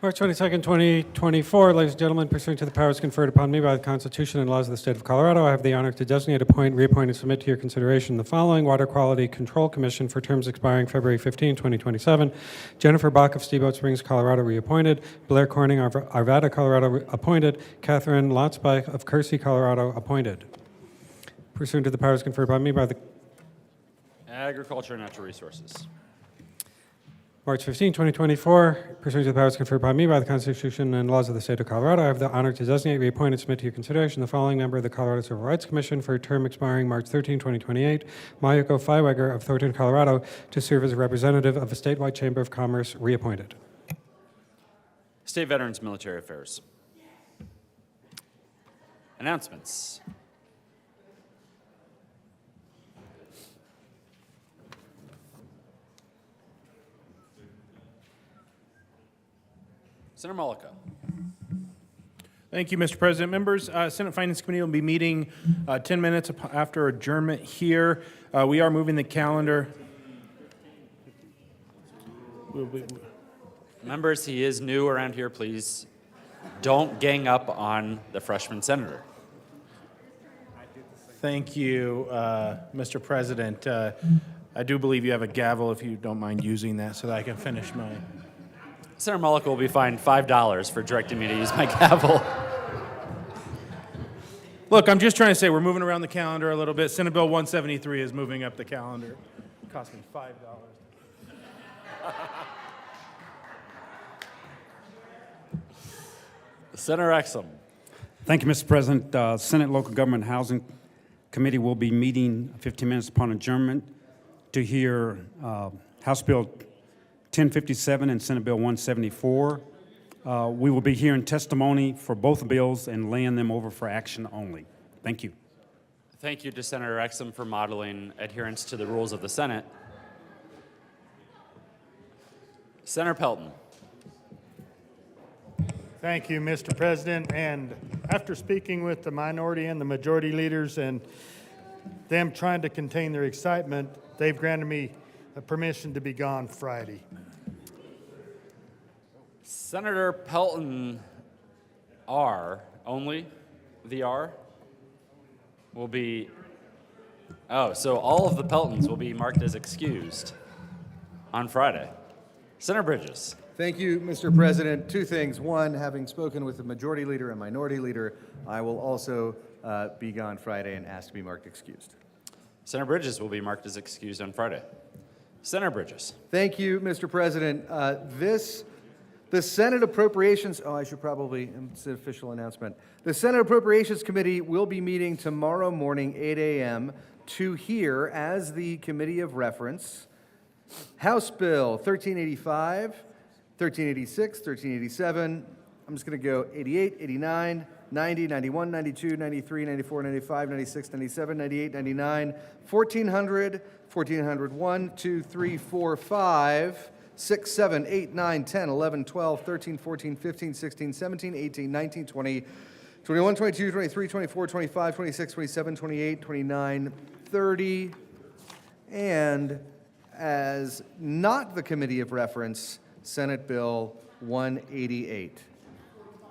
March 22nd, 2024. Ladies and gentlemen, pursuant to the powers conferred upon me by the Constitution and laws of the state of Colorado, I have the honor to designate, appoint, reappoint, and submit to your consideration the following Water Quality Control Commission for terms expiring February 15, 2027. Jennifer Bach of Steamboat Springs, Colorado, reappointed. Blair Corning, Arvada, Colorado, appointed. Catherine Lotzbeich of Kersey, Colorado, appointed. Pursuant to the powers conferred upon me by the Agriculture and Natural Resources. March 15, 2024, pursuant to the powers conferred upon me by the Constitution and laws of the state of Colorado, I have the honor to designate, reappoint, and submit to your consideration the following member of the Colorado Civil Rights Commission for a term expiring March 13, 2028, Mayuko Feiweger of Thornton, Colorado, to serve as a representative of the statewide Chamber of Commerce, reappointed. State Veterans Military Affairs. Announcements. Senator Mullica. Thank you, Mr. President. Members, Senate Finance Committee will be meeting 10 minutes after adjournment here. We are moving the calendar. Members, he is new around here. Please don't gang up on the freshman senator. Thank you, Mr. President. I do believe you have a gavel, if you don't mind using that, so that I can finish my Senator Mullica will be fined $5 for directing me to use my gavel. Look, I'm just trying to say, we're moving around the calendar a little bit. Senate Bill 173 is moving up the calendar. It cost me $5. Senator Exum. Thank you, Mr. President. Senate Local Government Housing Committee will be meeting 15 minutes upon adjournment to hear House Bill 1057 and Senate Bill 174. We will be hearing testimony for both bills and laying them over for action only. Thank you. Thank you to Senator Exum for modeling adherence to the rules of the Senate. Senator Pelton. Thank you, Mr. President. And after speaking with the minority and the majority leaders and them trying to contain their excitement, they've granted me a permission to be gone Friday. Senator Pelton R, only the R, will be, so all of the Peltons will be marked as excused on Friday. Senator Bridges. Thank you, Mr. President. Two things. One, having spoken with the majority leader and minority leader, I will also be gone Friday and ask to be marked excused. Senator Bridges will be marked as excused on Friday. Senator Bridges. Thank you, Mr. President. The Senate Appropriations, I should probably, it's an official announcement. The Senate Appropriations Committee will be meeting tomorrow morning, 8 a.m., to hear, as the committee of reference, House Bill 1385, 1386, 1387, I'm just going to go 88, 89, 90, 91, 92, 93, 94, 95, 96, 97, 98, 99, 1400, 1401, 2, 3, 4, 5, 6, 7, 8, 9, 10, 11, 12, 13, 14, 15, 16, 17, 18, 19, 20, 21, 22, 23, 24, 25, 26, 27, 28, 29, 30, and as not the committee of reference, Senate Bill 188.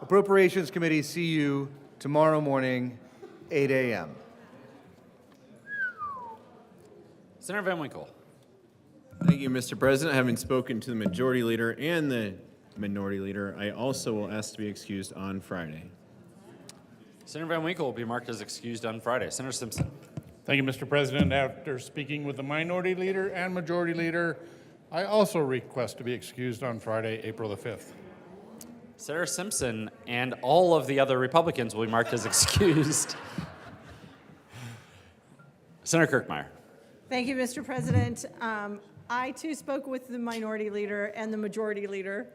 Appropriations Committee, see you tomorrow morning, 8 a.m. Senator Van Winkle. Thank you, Mr. President. Having spoken to the majority leader and the minority leader, I also will ask to be excused on Friday. Senator Van Winkle will be marked as excused on Friday. Senator Simpson. Thank you, Mr. President. After speaking with the minority leader and majority leader, I also request to be excused on Friday, April the 5th. Senator Simpson and all of the other Republicans will be marked as excused. Senator Kirkmeyer. Thank you, Mr. President. I too spoke with the minority leader and the majority leader,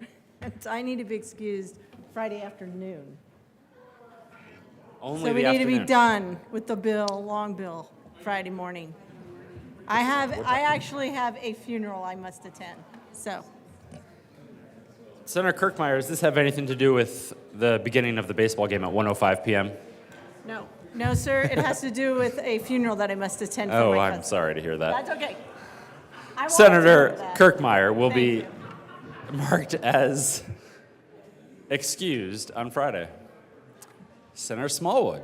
and I need to be excused Friday afternoon. Only So we the need to be afternoon. done with the bill, long bill, Friday morning. I actually have a funeral I must attend, so. Senator Kirkmeyer, does this have anything to do with the beginning of the baseball game at 1:05 p.m.? No. No, sir, it has to do with a funeral that I must attend for Oh, my I'm cousin. sorry to hear that. That's okay. I wanted to Senator hear that. Kirkmeyer will Thank be you. marked as excused on Friday. Senator Smallwood.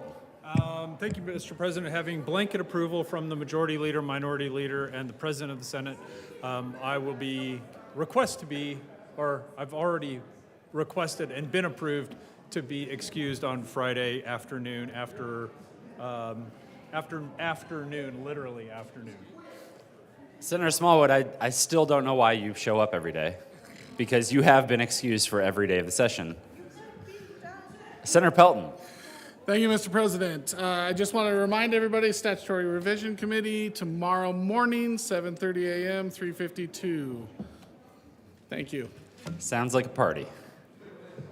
Thank you, Mr. President. Having blanket approval from the majority leader, minority leader, and the president of the Senate, I will be I've already requested and been approved to be excused on Friday afternoon afternoon, literally afternoon. Senator Smallwood, I still don't know why you show up every day, because you have been excused for every day of the session. Senator Pelton. Thank you, Mr. President. I just want to remind everybody, Statutory Revision Committee, tomorrow morning, 7:30 a.m., 352. Thank you. Sounds like a party.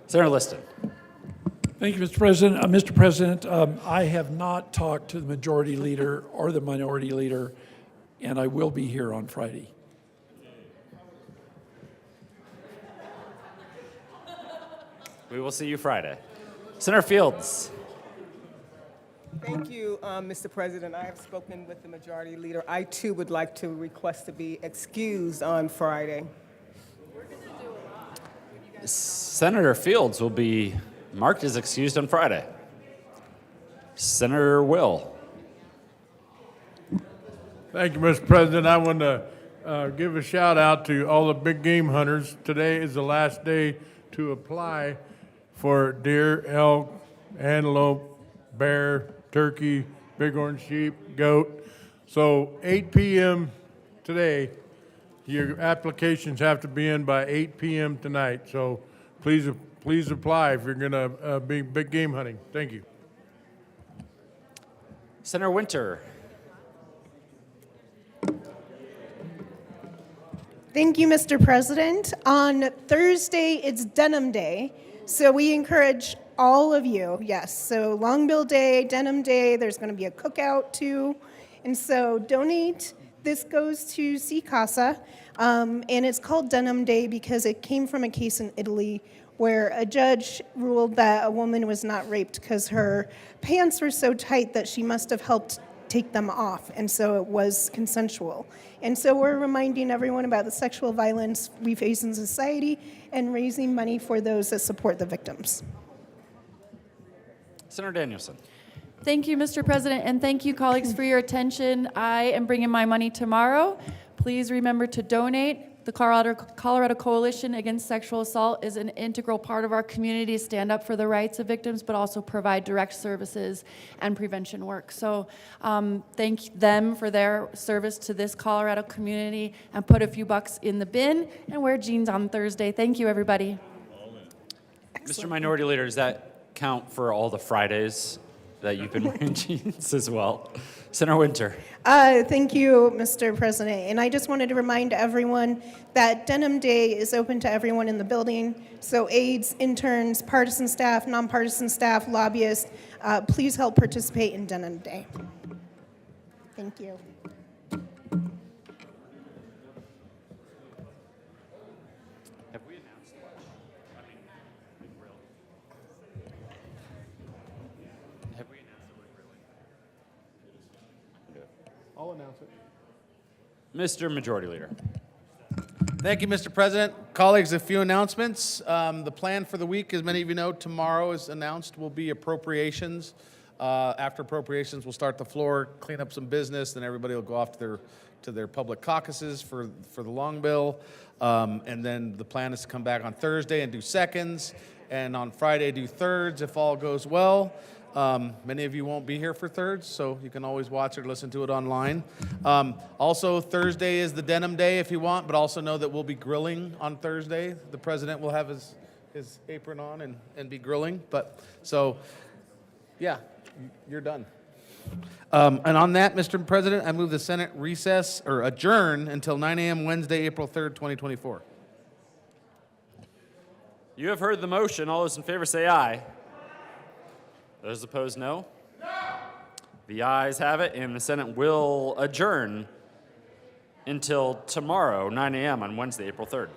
Senator Liston. Thank you, Mr. President. Mr. President, I have not talked to the majority leader or the minority leader, and I will be here on Friday. We will see you Friday. Senator Fields. Thank you, Mr. President. I have spoken with the majority leader. I too would like to request to be excused on Friday. Senator Fields will be marked as excused on Friday. Senator Will. Thank you, Mr. President. I want to give a shout out to all the big game hunters. Today is the last day to apply for deer, elk, antelope, bear, turkey, bighorn sheep, goat. So 8 p.m. today, your applications have to be in by 8 p.m. tonight. So please apply if you're going to be big game hunting. Thank you. Senator Winter. Thank you, Mr. President. On Thursday, it's Denim Day, so we encourage all of you, yes, so Longbill Day, Denim Day, there's going to be a cookout too, and so donate. This goes to Sea Casa, and it's called Denim Day because it came from a case in Italy where a judge ruled that a woman was not raped because her pants were so tight that she must have helped take them off, and so it was consensual. And so we're reminding everyone about the sexual violence we face in society and raising money for those that support the victims. Senator Danielson. Thank you, Mr. President, and thank you, colleagues, for your attention. I am bringing my money tomorrow. Please remember to donate. The Colorado Coalition Against Sexual Assault is an integral part of our community to stand up for the rights of victims, but also provide direct services and prevention work. So thank them for their service to this Colorado community, and put a few bucks in the bin and wear jeans on Thursday. Thank you, everybody. Mr. Minority Leader, does that count for all the Fridays that you've been wearing jeans as well? Senator Winter. Thank you, Mr. President. And I just wanted to remind everyone that Denim Day is open to everyone in the building. So aides, interns, partisan staff, nonpartisan staff, lobbyists, please help participate in Denim Day. Thank you. Have we announced what? Have we announced it? I'll announce it. Mr. Majority Leader. Thank you, Mr. President. Colleagues, a few announcements. The plan for the week, as many of you know, tomorrow is announced, will be appropriations. After appropriations, we'll start the floor, clean up some business, then everybody will go off to their public caucuses for the long bill. And then the plan is to come back on Thursday and do seconds, and on Friday do thirds if all goes well. Many of you won't be here for thirds, so you can always watch or listen to it online. Also, Thursday is the Denim Day if you want, but also know that we'll be grilling on Thursday. The president will have his apron on and be grilling. But so, yeah, you're done. And on that, Mr. President, I move the Senate recess or adjourn until 9 a.m. Wednesday, April 3rd, 2024. You have heard the motion. All those in favor say aye. Those opposed, no. The ayes have it, and the Senate will adjourn until tomorrow, 9 a.m. on Wednesday, April 3rd.